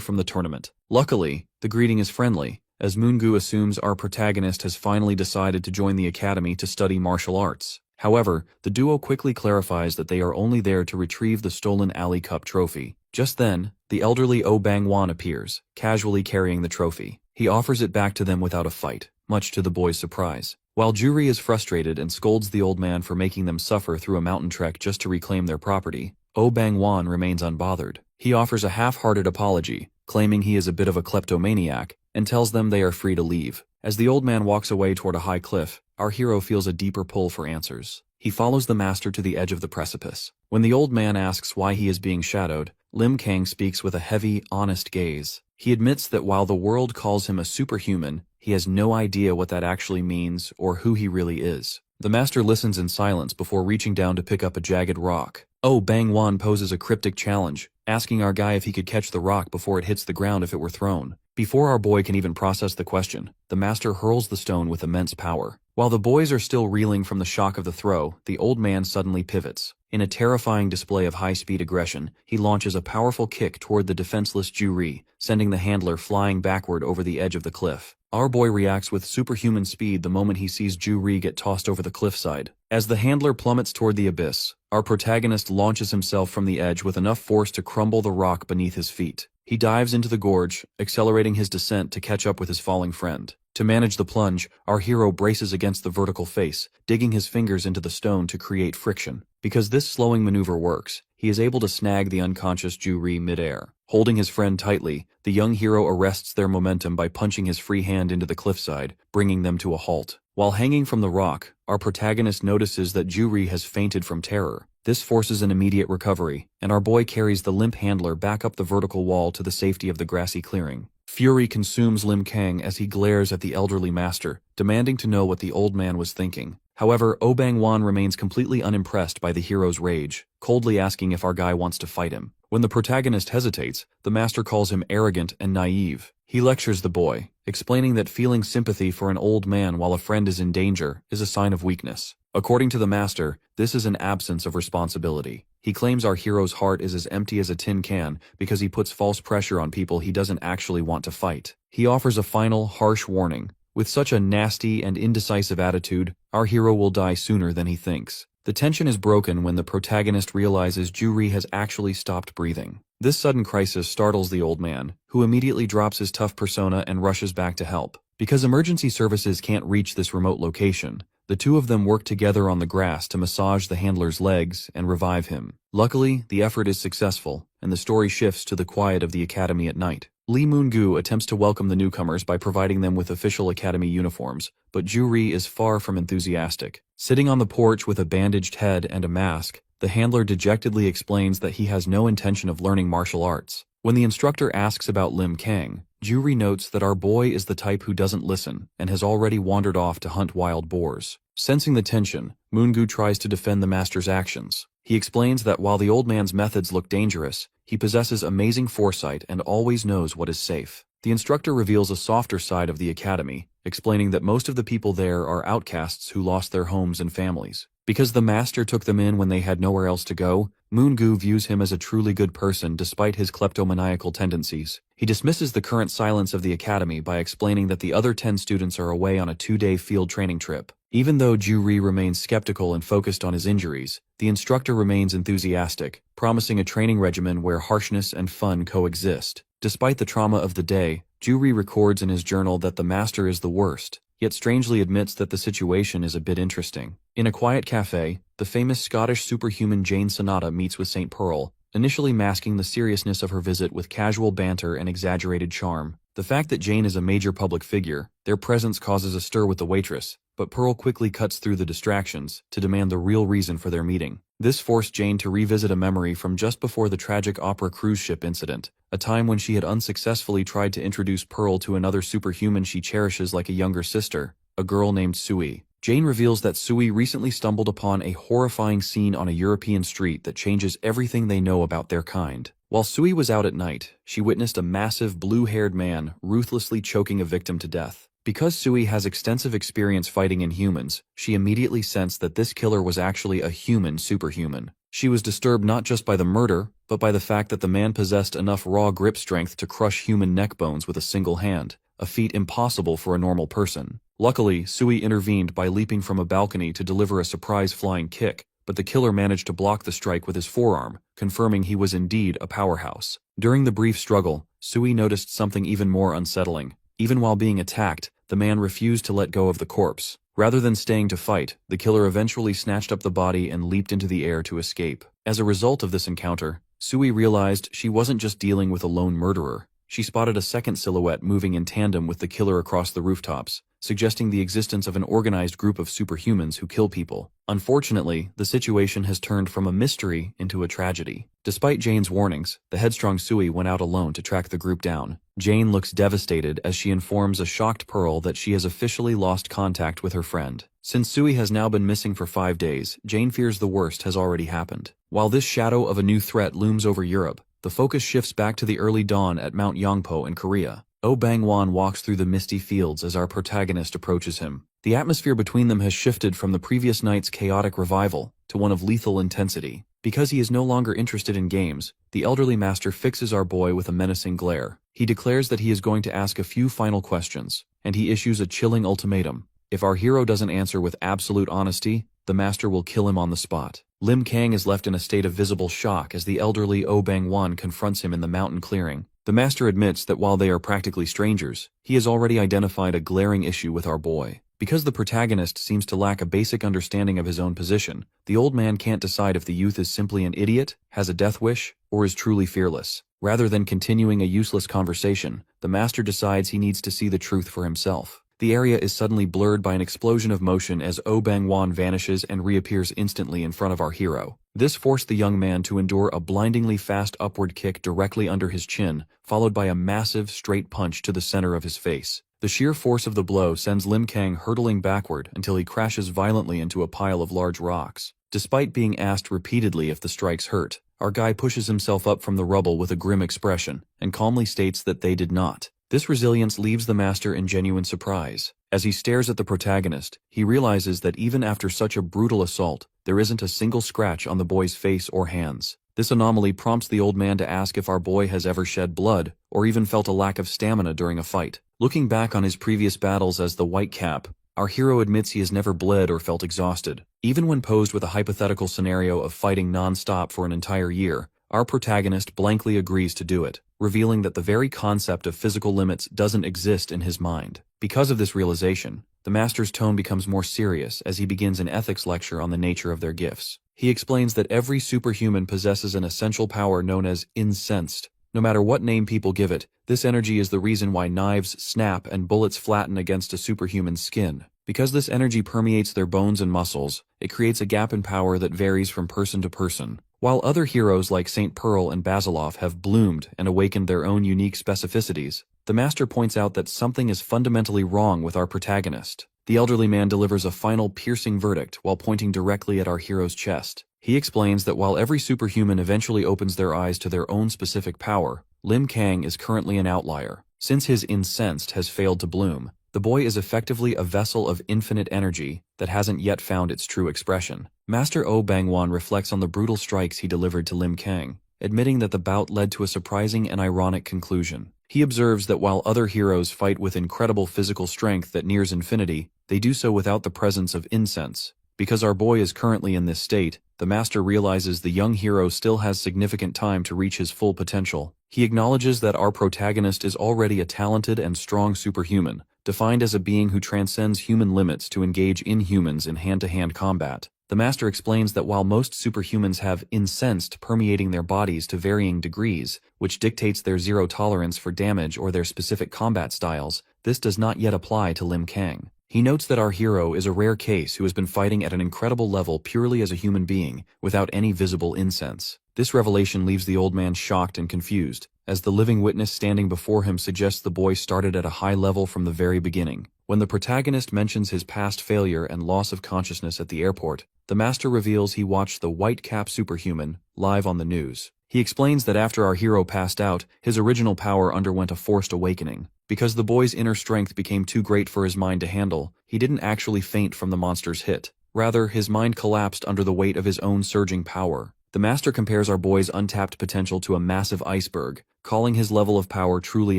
from the tournament. Luckily, the greeting is friendly, as Moon-gu assumes our protagonist has finally decided to join the academy to study martial arts. However, the duo quickly clarifies that they are only there to retrieve the stolen Alley Cup trophy. Just then, the elderly Oh Bang-won appears, casually carrying the trophy. He offers it back to them without a fight, much to the boys' surprise. While Ju Ri is frustrated and scolds the old man for making them suffer through a mountain trek just to reclaim their property, Oh Bang-won remains unbothered. He offers a half-hearted apology, claiming he is a bit of a kleptomaniac, and tells them they are free to leave. As the old man walks away toward a high cliff, our hero feels a deeper pull for answers. He follows the master to the edge of the precipice. When the old man asks why he is being shadowed, Lim Kang speaks with a heavy, honest gaze. He admits that while the world calls him a superhuman, he has no idea what that actually means or who he really is. The master listens in silence before reaching down to pick up a jagged rock. Oh Bang-won poses a cryptic challenge, asking our guy if he could catch the rock before it hits the ground if it were thrown. Before our boy can even process the question, the master hurls the stone with immense power. While the boys are still reeling from the shock of the throw, the old man suddenly pivots. In a terrifying display of high-speed aggression, he launches a powerful kick toward the defenseless Ju Ri, sending the handler flying backward over the edge of the cliff. Our boy reacts with superhuman speed the moment he sees Ju Ri get tossed over the cliffside. As the handler plummets toward the abyss, our protagonist launches himself from the edge with enough force to crumble the rock beneath his feet. He dives into the gorge, accelerating his descent to catch up with his falling friend. To manage the plunge, our hero braces against the vertical face, digging his fingers into the stone to create friction. Because this slowing maneuver works, he is able to snag the unconscious Ju Ri midair. Holding his friend tightly, the young hero arrests their momentum by punching his free hand into the cliffside, bringing them to a halt. While hanging from the rock, our protagonist notices that Ju Ri has fainted from terror. This forces an immediate recovery, and our boy carries the limp handler back up the vertical wall to the safety of the grassy clearing. Fury consumes Lim Kang as he glares at the elderly master, demanding to know what the old man was thinking. However, Oh Bang-won remains completely unimpressed by the hero's rage, coldly asking if our guy wants to fight him. When the protagonist hesitates, the master calls him arrogant and naive. He lectures the boy, explaining that feeling sympathy for an old man while a friend is in danger is a sign of weakness. According to the master, this is an absence of responsibility. He claims our hero's heart is as empty as a tin can because he puts false pressure on people he doesn't actually want to fight. He offers a final, harsh warning. With such a nasty and indecisive attitude, our hero will die sooner than he thinks. The tension is broken when the protagonist realizes Ju Ri has actually stopped breathing. This sudden crisis startles the old man, who immediately drops his tough persona and rushes back to help. Because emergency services can't reach this remote location, the two of them work together on the grass to massage the handler's legs and revive him. Luckily, the effort is successful, and the story shifts to the quiet of the academy at night. Lee Moon-gu attempts to welcome the newcomers by providing them with official academy uniforms, but Ju-ri is far from enthusiastic. Sitting on the porch with a bandaged head and a mask, the handler dejectedly explains that he has no intention of learning martial arts. When the instructor asks about Lim Kang, Ju-ri notes that our boy is the type who doesn't listen and has already wandered off to hunt wild boars. Sensing the tension, Moon-gu tries to defend the master's actions. He explains that while the old man's methods look dangerous, he possesses amazing foresight and always knows what is safe. The instructor reveals a softer side of the academy, explaining that most of the people there are outcasts who lost their homes and families. Because the master took them in when they had nowhere else to go, Moon-gu views him as a truly good person despite his kleptomaniacal tendencies. He dismisses the current silence of the academy by explaining that the other 10 students are away on a 2-day field training trip. Even though Ju-ri remains skeptical and focused on his injuries, the instructor remains enthusiastic, promising a training regimen where harshness and fun coexist. Despite the trauma of the day, Ju-ri records in his journal that the master is the worst, yet strangely admits that the situation is a bit interesting. In a quiet cafe, the famous Scottish superhuman Jane Sonata meets with St. Pearl, initially masking the seriousness of her visit with casual banter and exaggerated charm. The fact that Jane is a major public figure, their presence causes a stir with the waitress, but Pearl quickly cuts through the distractions to demand the real reason for their meeting. This forced Jane to revisit a memory from just before the tragic opera cruise ship incident, a time when she had unsuccessfully tried to introduce Pearl to another superhuman she cherishes like a younger sister, a girl named Sui. Jane reveals that Sui recently stumbled upon a horrifying scene on a European street that changes everything they know about their kind. While Sui was out at night, she witnessed a massive blue-haired man ruthlessly choking a victim to death. Because Sui has extensive experience fighting in humans, she immediately sensed that this killer was actually a human superhuman. She was disturbed not just by the murder, but by the fact that the man possessed enough raw grip strength to crush human neck bones with a single hand, a feat impossible for a normal person. Luckily, Sui intervened by leaping from a balcony to deliver a surprise flying kick, but the killer managed to block the strike with his forearm, confirming he was indeed a powerhouse. During the brief struggle, Sui noticed something even more unsettling. Even while being attacked, the man refused to let go of the corpse. Rather than staying to fight, the killer eventually snatched up the body and leaped into the air to escape. As a result of this encounter, Sui realized she wasn't just dealing with a lone murderer. She spotted a second silhouette moving in tandem with the killer across the rooftops, suggesting the existence of an organized group of superhumans who kill people. Unfortunately, the situation has turned from a mystery into a tragedy. Despite Jane's warnings, the headstrong Sui went out alone to track the group down. Jane looks devastated as she informs a shocked Pearl that she has officially lost contact with her friend. Since Sui has now been missing for 5 days, Jane fears the worst has already happened. While this shadow of a new threat looms over Europe, the focus shifts back to the early dawn at Mount Yangpo in Korea. Oh Bang-won walks through the misty fields as our protagonist approaches him. The atmosphere between them has shifted from the previous night's chaotic revival to one of lethal intensity. Because he is no longer interested in games, the elderly master fixes our boy with a menacing glare. He declares that he is going to ask a few final questions, and he issues a chilling ultimatum. If our hero doesn't answer with absolute honesty, the master will kill him on the spot. Lim Kang is left in a state of visible shock as the elderly Oh Bang-won confronts him in the mountain clearing. The master admits that while they are practically strangers, he has already identified a glaring issue with our boy. Because the protagonist seems to lack a basic understanding of his own position, the old man can't decide if the youth is simply an idiot, has a death wish, or is truly fearless. Rather than continuing a useless conversation, the master decides he needs to see the truth for himself. The area is suddenly blurred by an explosion of motion as Oh Bang-won vanishes and reappears instantly in front of our hero. This forced the young man to endure a blindingly fast upward kick directly under his chin, followed by a massive, straight punch to the center of his face. The sheer force of the blow sends Lim Kang hurtling backward until he crashes violently into a pile of large rocks. Despite being asked repeatedly if the strikes hurt, our guy pushes himself up from the rubble with a grim expression and calmly states that they did not. This resilience leaves the master in genuine surprise. As he stares at the protagonist, he realizes that even after such a brutal assault, there isn't a single scratch on the boy's face or hands. This anomaly prompts the old man to ask if our boy has ever shed blood, or even felt a lack of stamina during a fight. Looking back on his previous battles as the White Cap, our hero admits he has never bled or felt exhausted. Even when posed with a hypothetical scenario of fighting non-stop for an entire year, our protagonist blankly agrees to do it, revealing that the very concept of physical limits doesn't exist in his mind. Because of this realization, the master's tone becomes more serious as he begins an ethics lecture on the nature of their gifts. He explains that every superhuman possesses an essential power known as incensed, No matter what name people give it, this energy is the reason why knives snap and bullets flatten against a superhuman's skin. Because this energy permeates their bones and muscles, it creates a gap in power that varies from person to person. While other heroes like St. Pearl and Basilov have bloomed and awakened their own unique specificities, the Master points out that something is fundamentally wrong with our protagonist. The elderly man delivers a final piercing verdict while pointing directly at our hero's chest. He explains that while every superhuman eventually opens their eyes to their own specific power, Lim Kang is currently an outlier. Since his incensed has failed to bloom, the boy is effectively a vessel of infinite energy that hasn't yet found its true expression. Master Oh Bangwan reflects on the brutal strikes he delivered to Lim Kang, admitting that the bout led to a surprising and ironic conclusion. He observes that while other heroes fight with incredible physical strength that nears infinity, they do so without the presence of incense. Because our boy is currently in this state, the Master realizes the young hero still has significant time to reach his full potential. He acknowledges that our protagonist is already a talented and strong superhuman, defined as a being who transcends human limits to engage inhumans in hand-to-hand combat. The Master explains that while most superhumans have incensed permeating their bodies to varying degrees, which dictates their zero tolerance for damage or their specific combat styles, this does not yet apply to Lim Kang. He notes that our hero is a rare case who has been fighting at an incredible level purely as a human being, without any visible incense. This revelation leaves the old man shocked and confused, as the living witness standing before him suggests the boy started at a high level from the very beginning. When the protagonist mentions his past failure and loss of consciousness at the airport, the Master reveals he watched the White Cap Superhuman live on the news. He explains that after our hero passed out, his original power underwent a forced awakening. Because the boy's inner strength became too great for his mind to handle, he didn't actually faint from the monster's hit. Rather, his mind collapsed under the weight of his own surging power. The Master compares our boy's untapped potential to a massive iceberg, calling his level of power truly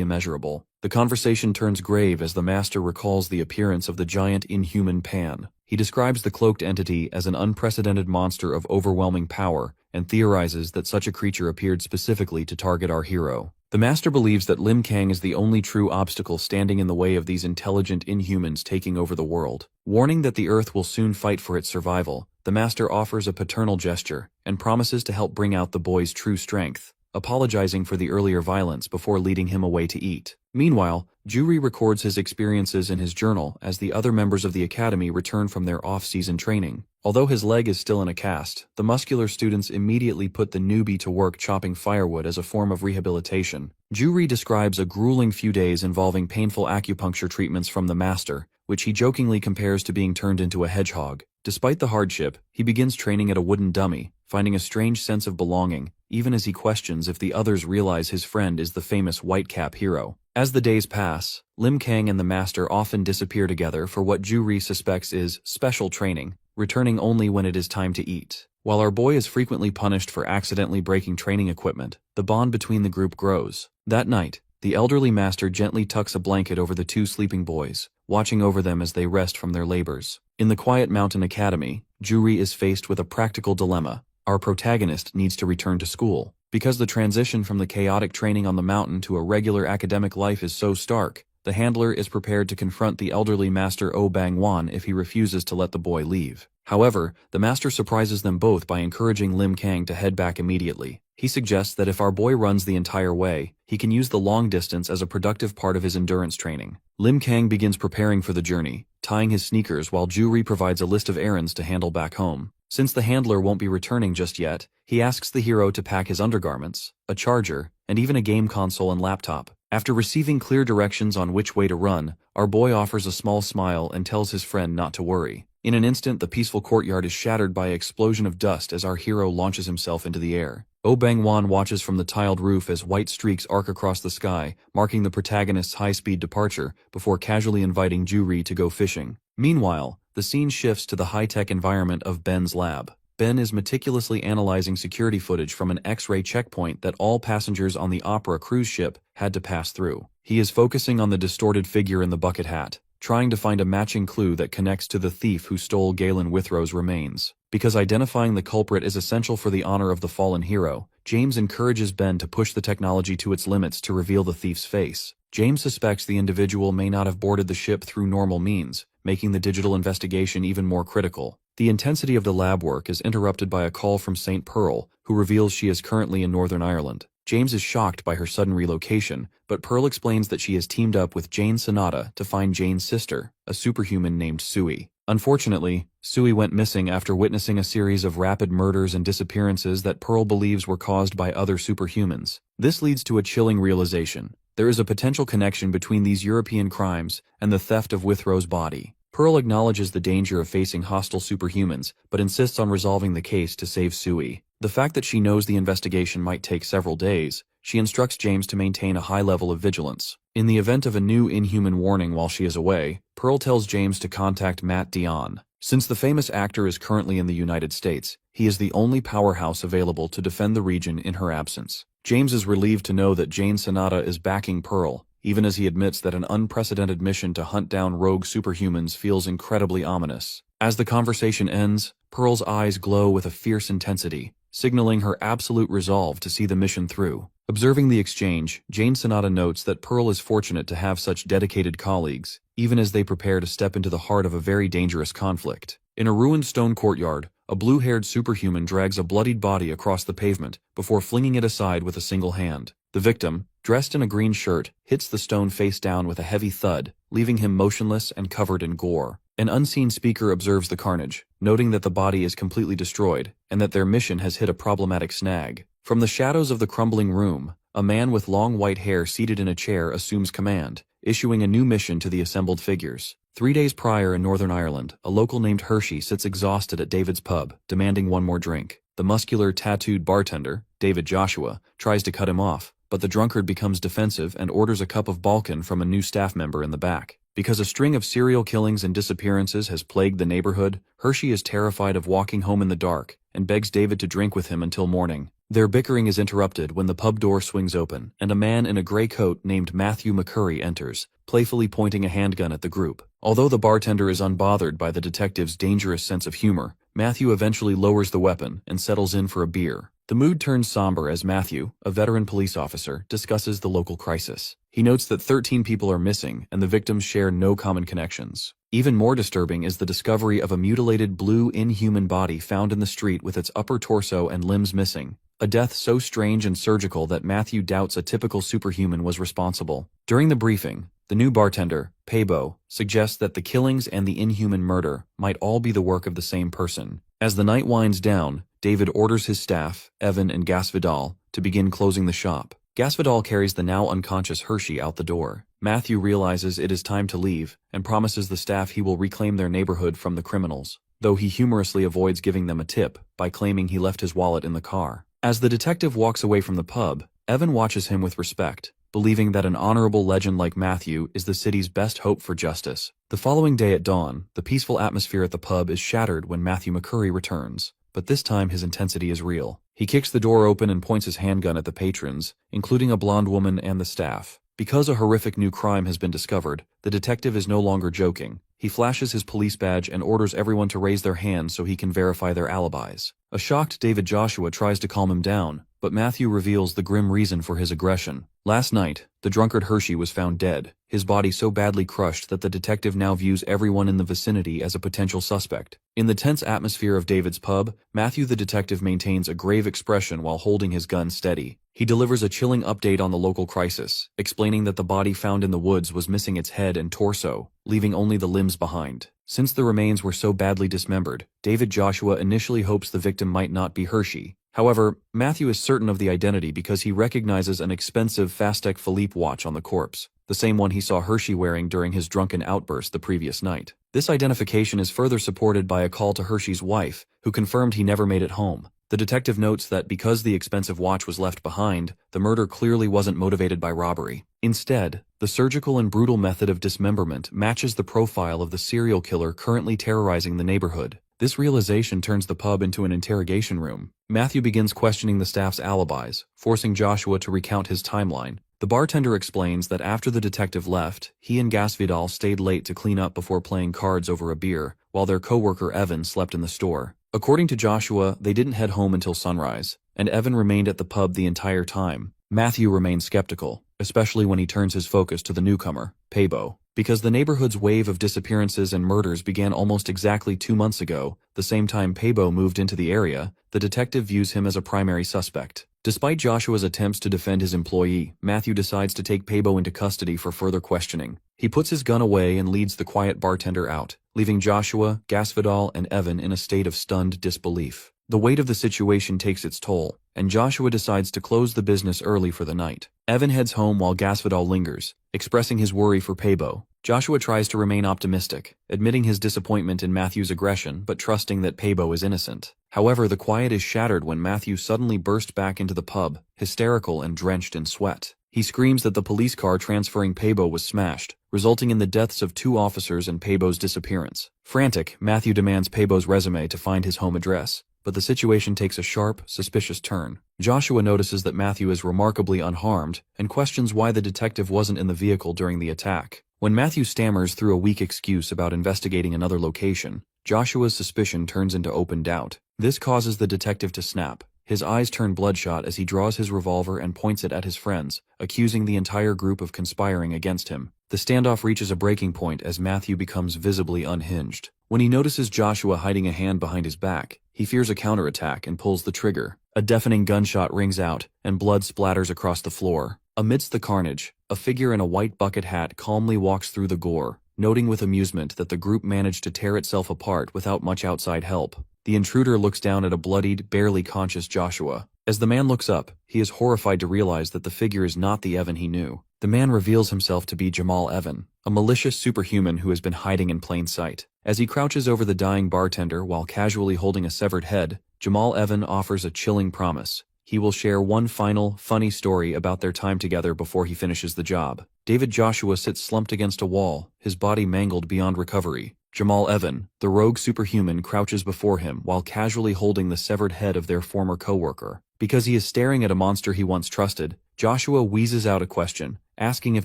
immeasurable. The conversation turns grave as the Master recalls the appearance of the giant inhuman Pan. He describes the cloaked entity as an unprecedented monster of overwhelming power, and theorizes that such a creature appeared specifically to target our hero. The Master believes that Lim Kang is the only true obstacle standing in the way of these intelligent inhumans taking over the world. Warning that the Earth will soon fight for its survival, the Master offers a paternal gesture, and promises to help bring out the boy's true strength, apologizing for the earlier violence before leading him away to eat. Meanwhile, Juri records his experiences in his journal as the other members of the academy return from their off-season training. Although his leg is still in a cast, the muscular students immediately put the newbie to work chopping firewood as a form of rehabilitation. Juri describes a grueling few days involving painful acupuncture treatments from the Master, which he jokingly compares to being turned into a hedgehog. Despite the hardship, he begins training at a wooden dummy, finding a strange sense of belonging, even as he questions if the others realize his friend is the famous Whitecap hero. As the days pass, Lim Kang and the Master often disappear together for what Juri suspects is special training, returning only when it is time to eat. While our boy is frequently punished for accidentally breaking training equipment, the bond between the group grows. That night, the elderly Master gently tucks a blanket over the two sleeping boys, watching over them as they rest from their labors. In the quiet mountain academy, Juri is faced with a practical dilemma. Our protagonist needs to return to school. Because the transition from the chaotic training on the mountain to a regular academic life is so stark, the handler is prepared to confront the elderly Master Oh Bangwan if he refuses to let the boy leave. However, the Master surprises them both by encouraging Lim Kang to head back immediately. He suggests that if our boy runs the entire way, he can use the long distance as a productive part of his endurance training. Lim Kang begins preparing for the journey, tying his sneakers while Juri provides a list of errands to handle back home. Since the handler won't be returning just yet, he asks the hero to pack his undergarments, a charger, and even a game console and laptop. After receiving clear directions on which way to run, our boy offers a small smile and tells his friend not to worry. In an instant, the peaceful courtyard is shattered by an explosion of dust as our hero launches himself into the air. Oh Bangwan watches from the tiled roof as white streaks arc across the sky, marking the protagonist's high-speed departure, before casually inviting Juri to go fishing. Meanwhile, the scene shifts to the high-tech environment of Ben's lab. Ben is meticulously analyzing security footage from an X-ray checkpoint that all passengers on the Opera cruise ship had to pass through. He is focusing on the distorted figure in the bucket hat, trying to find a matching clue that connects to the thief who stole Galen Withrow's remains. Because identifying the culprit is essential for the honor of the fallen hero, James encourages Ben to push the technology to its limits to reveal the thief's face. James suspects the individual may not have boarded the ship through normal means, making the digital investigation even more critical. The intensity of the lab work is interrupted by a call from St. Pearl, who reveals she is currently in Northern Ireland. James is shocked by her sudden relocation, but Pearl explains that she has teamed up with Jane Sonata to find Jane's sister, a superhuman named Sui. Unfortunately, Sui went missing after witnessing a series of rapid murders and disappearances that Pearl believes were caused by other superhumans. This leads to a chilling realization. There is a potential connection between these European crimes and the theft of Withrow's body. Pearl acknowledges the danger of facing hostile superhumans, but insists on resolving the case to save Sui. The fact that she knows the investigation might take several days, she instructs James to maintain a high level of vigilance. In the event of a new inhuman warning while she is away, Pearl tells James to contact Matt Dionne. Since the famous actor is currently in the United States, he is the only powerhouse available to defend the region in her absence. James is relieved to know that Jane Sonata is backing Pearl, even as he admits that an unprecedented mission to hunt down rogue superhumans feels incredibly ominous. As the conversation ends, Pearl's eyes glow with a fierce intensity, signaling her absolute resolve to see the mission through. Observing the exchange, Jane Sonata notes that Pearl is fortunate to have such dedicated colleagues, even as they prepare to step into the heart of a very dangerous conflict. In a ruined stone courtyard, a blue-haired superhuman drags a bloodied body across the pavement before flinging it aside with a single hand. The victim, dressed in a green shirt, hits the stone face down with a heavy thud, leaving him motionless and covered in gore. An unseen speaker observes the carnage, noting that the body is completely destroyed and that their mission has hit a problematic snag. From the shadows of the crumbling room, a man with long white hair seated in a chair assumes command, issuing a new mission to the assembled figures. 3 days prior in Northern Ireland, a local named Hershey sits exhausted at David's pub, demanding one more drink. The muscular, tattooed bartender, David Joshua, tries to cut him off, but the drunkard becomes defensive and orders a cup of Balkan from a new staff member in the back. Because a string of serial killings and disappearances has plagued the neighborhood, Hershey is terrified of walking home in the dark and begs David to drink with him until morning. Their bickering is interrupted when the pub door swings open and a man in a gray coat named Matthew McCurry enters, playfully pointing a handgun at the group. Although the bartender is unbothered by the detective's dangerous sense of humor, Matthew eventually lowers the weapon and settles in for a beer. The mood turns somber as Matthew, a veteran police officer, discusses the local crisis. He notes that 13 people are missing and the victims share no common connections. Even more disturbing is the discovery of a mutilated blue inhuman body found in the street with its upper torso and limbs missing. A death so strange and surgical that Matthew doubts a typical superhuman was responsible. During the briefing, the new bartender, Paybo, suggests that the killings and the inhuman murder might all be the work of the same person. As the night winds down, David orders his staff, Evan and Gasvidal, to begin closing the shop. Gasvidal carries the now unconscious Hershey out the door. Matthew realizes it is time to leave and promises the staff he will reclaim their neighborhood from the criminals, though he humorously avoids giving them a tip by claiming he left his wallet in the car. As the detective walks away from the pub, Evan watches him with respect, believing that an honorable legend like Matthew is the city's best hope for justice. The following day at dawn, the peaceful atmosphere at the pub is shattered when Matthew McCurry returns, but this time his intensity is real. He kicks the door open and points his handgun at the patrons, including a blonde woman and the staff. Because a horrific new crime has been discovered, the detective is no longer joking. He flashes his police badge and orders everyone to raise their hands so he can verify their alibis. A shocked David Joshua tries to calm him down, but Matthew reveals the grim reason for his aggression. Last night, the drunkard Hershey was found dead, his body so badly crushed that the detective now views everyone in the vicinity as a potential suspect. In the tense atmosphere of David's pub, Matthew the detective maintains a grave expression while holding his gun steady. He delivers a chilling update on the local crisis, explaining that the body found in the woods was missing its head and torso, leaving only the limbs behind. Since the remains were so badly dismembered, David Joshua initially hopes the victim might not be Hershey. However, Matthew is certain of the identity because he recognizes an expensive Fastek Philippe watch on the corpse, the same one he saw Hershey wearing during his drunken outburst the previous night. This identification is further supported by a call to Hershey's wife, who confirmed he never made it home. The detective notes that because the expensive watch was left behind, the murder clearly wasn't motivated by robbery. Instead, the surgical and brutal method of dismemberment matches the profile of the serial killer currently terrorizing the neighborhood. This realization turns the pub into an interrogation room. Matthew begins questioning the staff's alibis, forcing Joshua to recount his timeline. The bartender explains that after the detective left, he and Gasvidal stayed late to clean up before playing cards over a beer, while their co-worker Evan slept in the store. According to Joshua, they didn't head home until sunrise, and Evan remained at the pub the entire time. Matthew remains skeptical, especially when he turns his focus to the newcomer, Paybo. Because the neighborhood's wave of disappearances and murders began almost exactly 2 months ago, the same time Pabo moved into the area, the detective views him as a primary suspect. Despite Joshua's attempts to defend his employee, Matthew decides to take Pabo into custody for further questioning. He puts his gun away and leads the quiet bartender out, leaving Joshua, Gasvidal, and Evan in a state of stunned disbelief. The weight of the situation takes its toll, and Joshua decides to close the business early for the night. Evan heads home while Gasvidal lingers, expressing his worry for Pabo. Joshua tries to remain optimistic, admitting his disappointment in Matthew's aggression but trusting that Pabo is innocent. However, the quiet is shattered when Matthew suddenly bursts back into the pub, hysterical and drenched in sweat. He screams that the police car transferring Pabo was smashed, resulting in the deaths of 2 officers and Pabo's disappearance. Frantic, Matthew demands Pabo's resume to find his home address, but the situation takes a sharp, suspicious turn. Joshua notices that Matthew is remarkably unharmed and questions why the detective wasn't in the vehicle during the attack. When Matthew stammers through a weak excuse about investigating another location, Joshua's suspicion turns into open doubt. This causes the detective to snap. His eyes turn bloodshot as he draws his revolver and points it at his friends, accusing the entire group of conspiring against him. The standoff reaches a breaking point as Matthew becomes visibly unhinged. When he notices Joshua hiding a hand behind his back, he fears a counterattack and pulls the trigger. A deafening gunshot rings out, and blood splatters across the floor. Amidst the carnage, a figure in a white bucket hat calmly walks through the gore, noting with amusement that the group managed to tear itself apart without much outside help. The intruder looks down at a bloodied, barely conscious Joshua. As the man looks up, he is horrified to realize that the figure is not the Evan he knew. The man reveals himself to be Jamal Evan, a malicious superhuman who has been hiding in plain sight. As he crouches over the dying bartender while casually holding a severed head, Jamal Evan offers a chilling promise. He will share one final, funny story about their time together before he finishes the job. David Joshua sits slumped against a wall, his body mangled beyond recovery. Jamal Evan, the rogue superhuman, crouches before him while casually holding the severed head of their former coworker. Because he is staring at a monster he once trusted, Joshua wheezes out a question, asking if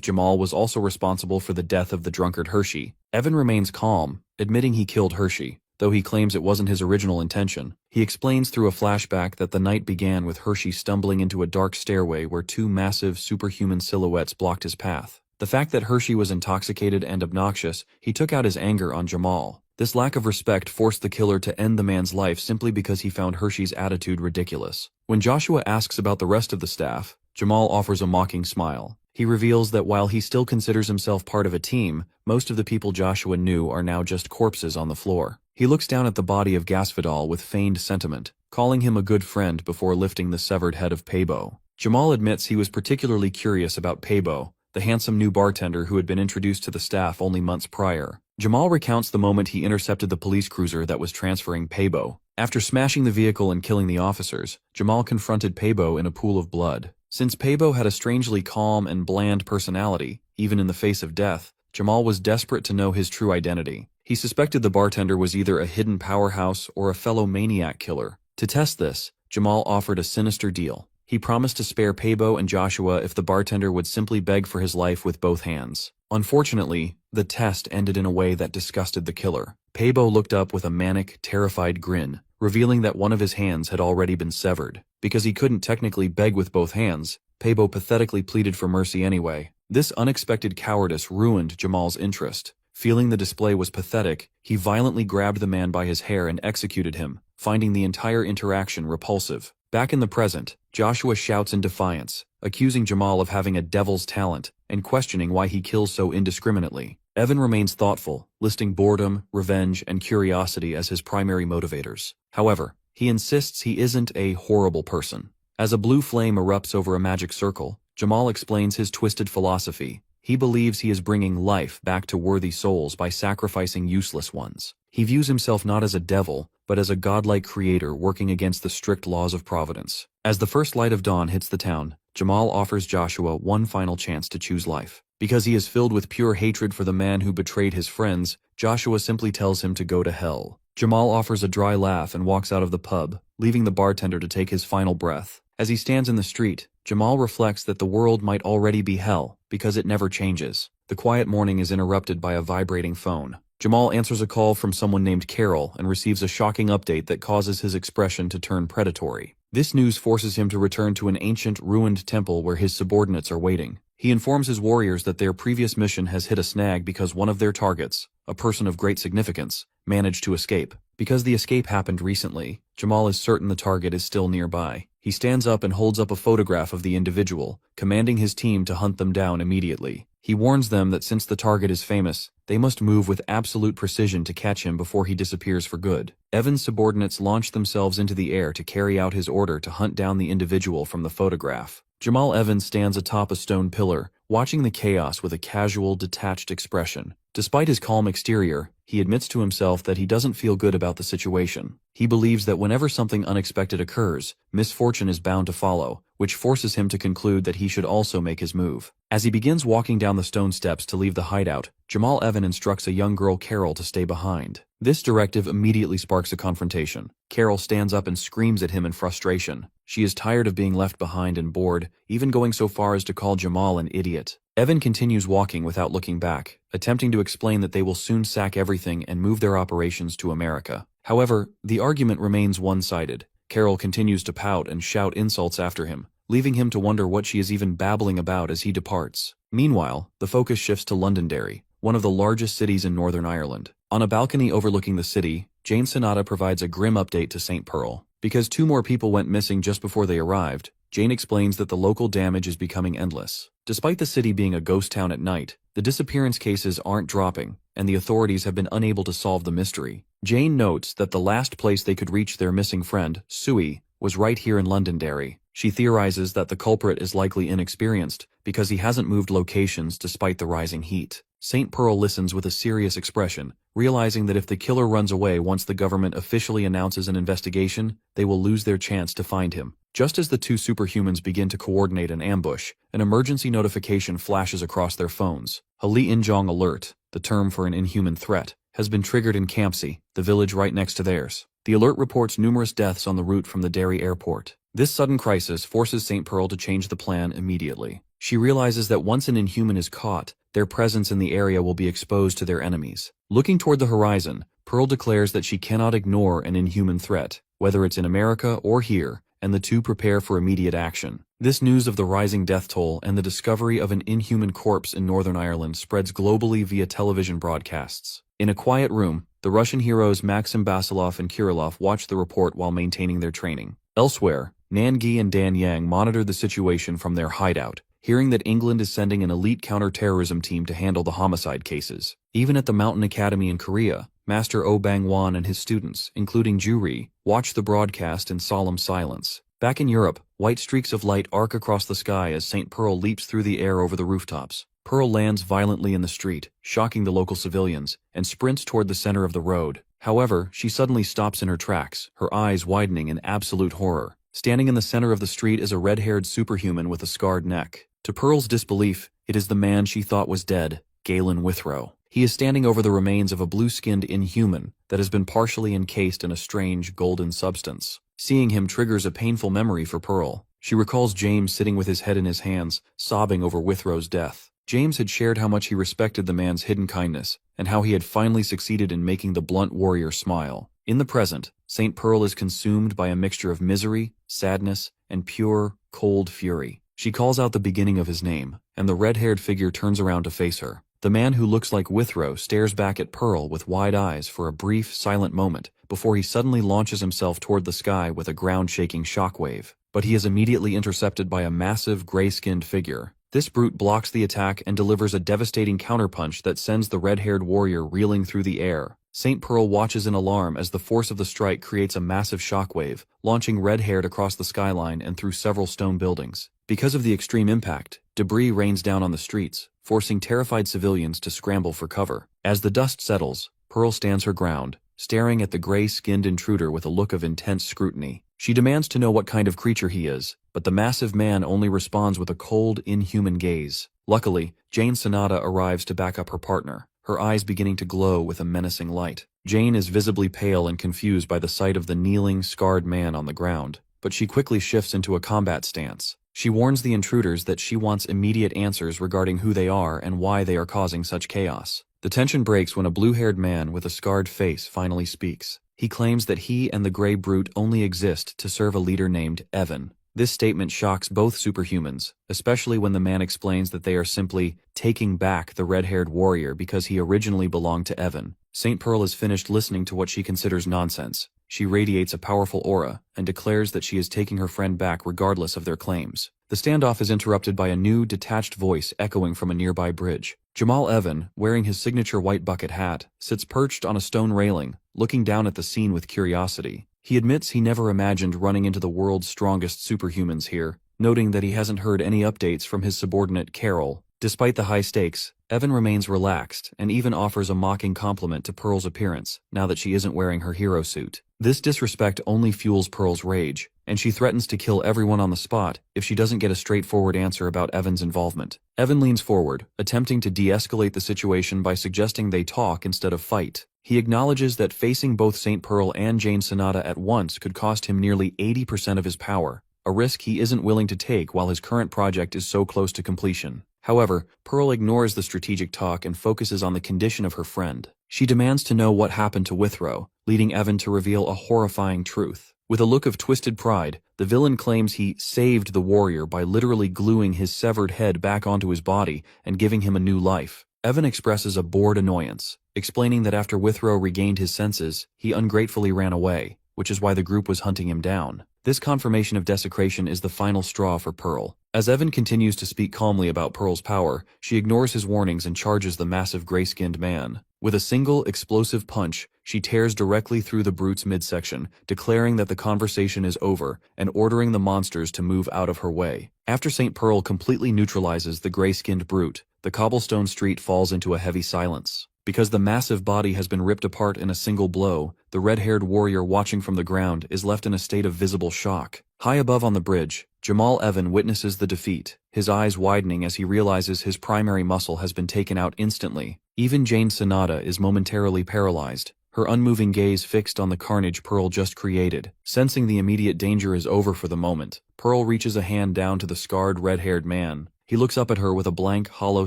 Jamal was also responsible for the death of the drunkard Hershey. Evan remains calm, admitting he killed Hershey, though he claims it wasn't his original intention. He explains through a flashback that the night began with Hershey stumbling into a dark stairway where 2 massive, superhuman silhouettes blocked his path. The fact that Hershey was intoxicated and obnoxious, he took out his anger on Jamal. This lack of respect forced the killer to end the man's life simply because he found Hershey's attitude ridiculous. When Joshua asks about the rest of the staff, Jamal offers a mocking smile. He reveals that while he still considers himself part of a team, most of the people Joshua knew are now just corpses on the floor. He looks down at the body of Gasvidal with feigned sentiment, calling him a good friend before lifting the severed head of Pabo. Jamal admits he was particularly curious about Pabo, the handsome new bartender who had been introduced to the staff only months prior. Jamal recounts the moment he intercepted the police cruiser that was transferring Pabo. After smashing the vehicle and killing the officers, Jamal confronted Pabo in a pool of blood. Since Pabo had a strangely calm and bland personality, even in the face of death, Jamal was desperate to know his true identity. He suspected the bartender was either a hidden powerhouse or a fellow maniac killer. To test this, Jamal offered a sinister deal. He promised to spare Pabo and Joshua if the bartender would simply beg for his life with both hands. Unfortunately, the test ended in a way that disgusted the killer. Pabo looked up with a manic, terrified grin, revealing that one of his hands had already been severed. Because he couldn't technically beg with both hands, Pabo pathetically pleaded for mercy anyway. This unexpected cowardice ruined Jamal's interest. Feeling the display was pathetic, he violently grabbed the man by his hair and executed him, finding the entire interaction repulsive. Back in the present, Joshua shouts in defiance, accusing Jamal of having a devil's talent and questioning why he kills so indiscriminately. Evan remains thoughtful, listing boredom, revenge, and curiosity as his primary motivators. However, he insists he isn't a horrible person. As a blue flame erupts over a magic circle, Jamal explains his twisted philosophy. He believes he is bringing life back to worthy souls by sacrificing useless ones. He views himself not as a devil, but as a godlike creator working against the strict laws of Providence. As the first light of dawn hits the town, Jamal offers Joshua one final chance to choose life. Because he is filled with pure hatred for the man who betrayed his friends, Joshua simply tells him to go to hell. Jamal offers a dry laugh and walks out of the pub, leaving the bartender to take his final breath. As he stands in the street, Jamal reflects that the world might already be hell, because it never changes. The quiet morning is interrupted by a vibrating phone. Jamal answers a call from someone named Carol and receives a shocking update that causes his expression to turn predatory. This news forces him to return to an ancient, ruined temple where his subordinates are waiting. He informs his warriors that their previous mission has hit a snag because one of their targets, a person of great significance, managed to escape. Because the escape happened recently, Jamal is certain the target is still nearby. He stands up and holds up a photograph of the individual, commanding his team to hunt them down immediately. He warns them that since the target is famous, they must move with absolute precision to catch him before he disappears for good. Evan's subordinates launch themselves into the air to carry out his order to hunt down the individual from the photograph. Jamal Evans stands atop a stone pillar, watching the chaos with a casual, detached expression. Despite his calm exterior, he admits to himself that he doesn't feel good about the situation. He believes that whenever something unexpected occurs, misfortune is bound to follow, which forces him to conclude that he should also make his move. As he begins walking down the stone steps to leave the hideout, Jamal Evan instructs a young girl Carol to stay behind. This directive immediately sparks a confrontation. Carol stands up and screams at him in frustration. She is tired of being left behind and bored, even going so far as to call Jamal an idiot. Evan continues walking without looking back, attempting to explain that they will soon sack everything and move their operations to America. However, the argument remains one-sided. Carol continues to pout and shout insults after him, leaving him to wonder what she is even babbling about as he departs. Meanwhile, the focus shifts to Londonderry, one of the largest cities in Northern Ireland. On a balcony overlooking the city, Jane Sonata provides a grim update to St. Pearl. Because 2 more people went missing just before they arrived, Jane explains that the local damage is becoming endless. Despite the city being a ghost town at night, the disappearance cases aren't dropping, and the authorities have been unable to solve the mystery. Jane notes that the last place they could reach their missing friend, Suey, was right here in Londonderry. She theorizes that the culprit is likely inexperienced because he hasn't moved locations despite the rising heat. St. Pearl listens with a serious expression, realizing that if the killer runs away once the government officially announces an investigation, they will lose their chance to find him. Just as the 2 superhumans begin to coordinate an ambush, an emergency notification flashes across their phones. A Li Injong alert, the term for an inhuman threat, has been triggered in Campsie, the village right next to theirs. The alert reports numerous deaths on the route from the Derry airport. This sudden crisis forces St. Pearl to change the plan immediately. She realizes that once an inhuman is caught, their presence in the area will be exposed to their enemies. Looking toward the horizon, Pearl declares that she cannot ignore an inhuman threat, whether it's in America or here, and the 2 prepare for immediate action. This news of the rising death toll and the discovery of an inhuman corpse in Northern Ireland spreads globally via television broadcasts. In a quiet room, the Russian heroes Maxim Basilov and Kirillov watch the report while maintaining their training. Elsewhere, Nan Gi and Dan Yang monitor the situation from their hideout, hearing that England is sending an elite counter-terrorism team to handle the homicide cases. Even at the Mountain Academy in Korea, Master Oh Bang-won and his students, including Ju-ri, watch the broadcast in solemn silence. Back in Europe, white streaks of light arc across the sky as St. Pearl leaps through the air over the rooftops. Pearl lands violently in the street, shocking the local civilians, and sprints toward the center of the road. However, she suddenly stops in her tracks, her eyes widening in absolute horror. Standing in the center of the street is a red-haired superhuman with a scarred neck. To Pearl's disbelief, it is the man she thought was dead, Galen Withrow. He is standing over the remains of a blue-skinned inhuman that has been partially encased in a strange, golden substance. Seeing him triggers a painful memory for Pearl. She recalls James sitting with his head in his hands, sobbing over Withrow's death. James had shared how much he respected the man's hidden kindness, and how he had finally succeeded in making the blunt warrior smile. In the present, St. Pearl is consumed by a mixture of misery, sadness, and pure, cold fury. She calls out the beginning of his name, and the red-haired figure turns around to face her. The man who looks like Withrow stares back at Pearl with wide eyes for a brief, silent moment before he suddenly launches himself toward the sky with a ground-shaking shockwave. But he is immediately intercepted by a massive, gray-skinned figure. This brute blocks the attack and delivers a devastating counterpunch that sends the red-haired warrior reeling through the air. St. Pearl watches in alarm as the force of the strike creates a massive shockwave, launching red-haired across the skyline and through several stone buildings. Because of the extreme impact, debris rains down on the streets, forcing terrified civilians to scramble for cover. As the dust settles, Pearl stands her ground, staring at the gray-skinned intruder with a look of intense scrutiny. She demands to know what kind of creature he is, but the massive man only responds with a cold, inhuman gaze. Luckily, Jane Sonata arrives to back up her partner, her eyes beginning to glow with a menacing light. Jane is visibly pale and confused by the sight of the kneeling, scarred man on the ground, but she quickly shifts into a combat stance. She warns the intruders that she wants immediate answers regarding who they are and why they are causing such chaos. The tension breaks when a blue-haired man with a scarred face finally speaks. He claims that he and the Grey Brute only exist to serve a leader named Evan. This statement shocks both superhumans, especially when the man explains that they are simply taking back the red-haired warrior because he originally belonged to Evan. St. Pearl is finished listening to what she considers nonsense. She radiates a powerful aura and declares that she is taking her friend back regardless of their claims. The standoff is interrupted by a new, detached voice echoing from a nearby bridge. Jamal Evan, wearing his signature white bucket hat, sits perched on a stone railing, looking down at the scene with curiosity. He admits he never imagined running into the world's strongest superhumans here, noting that he hasn't heard any updates from his subordinate Carol. Despite the high stakes, Evan remains relaxed and even offers a mocking compliment to Pearl's appearance now that she isn't wearing her hero suit. This disrespect only fuels Pearl's rage, and she threatens to kill everyone on the spot if she doesn't get a straightforward answer about Evan's involvement. Evan leans forward, attempting to de-escalate the situation by suggesting they talk instead of fight. He acknowledges that facing both St. Pearl and Jane Sonata at once could cost him nearly 80% of his power, a risk he isn't willing to take while his current project is so close to completion. However, Pearl ignores the strategic talk and focuses on the condition of her friend. She demands to know what happened to Withrow, leading Evan to reveal a horrifying truth. With a look of twisted pride, the villain claims he saved the warrior by literally gluing his severed head back onto his body and giving him a new life. Evan expresses a bored annoyance, explaining that after Withrow regained his senses, he ungratefully ran away, which is why the group was hunting him down. This confirmation of desecration is the final straw for Pearl. As Evan continues to speak calmly about Pearl's power, she ignores his warnings and charges the massive gray-skinned man. With a single, explosive punch, she tears directly through the brute's midsection, declaring that the conversation is over and ordering the monsters to move out of her way. After St. Pearl completely neutralizes the gray-skinned brute, the cobblestone street falls into a heavy silence. Because the massive body has been ripped apart in a single blow, the red-haired warrior watching from the ground is left in a state of visible shock. High above on the bridge, Jamal Evan witnesses the defeat, his eyes widening as he realizes his primary muscle has been taken out instantly. Even Jane Sonata is momentarily paralyzed, her unmoving gaze fixed on the carnage Pearl just created. Sensing the immediate danger is over for the moment, Pearl reaches a hand down to the scarred red-haired man. He looks up at her with a blank, hollow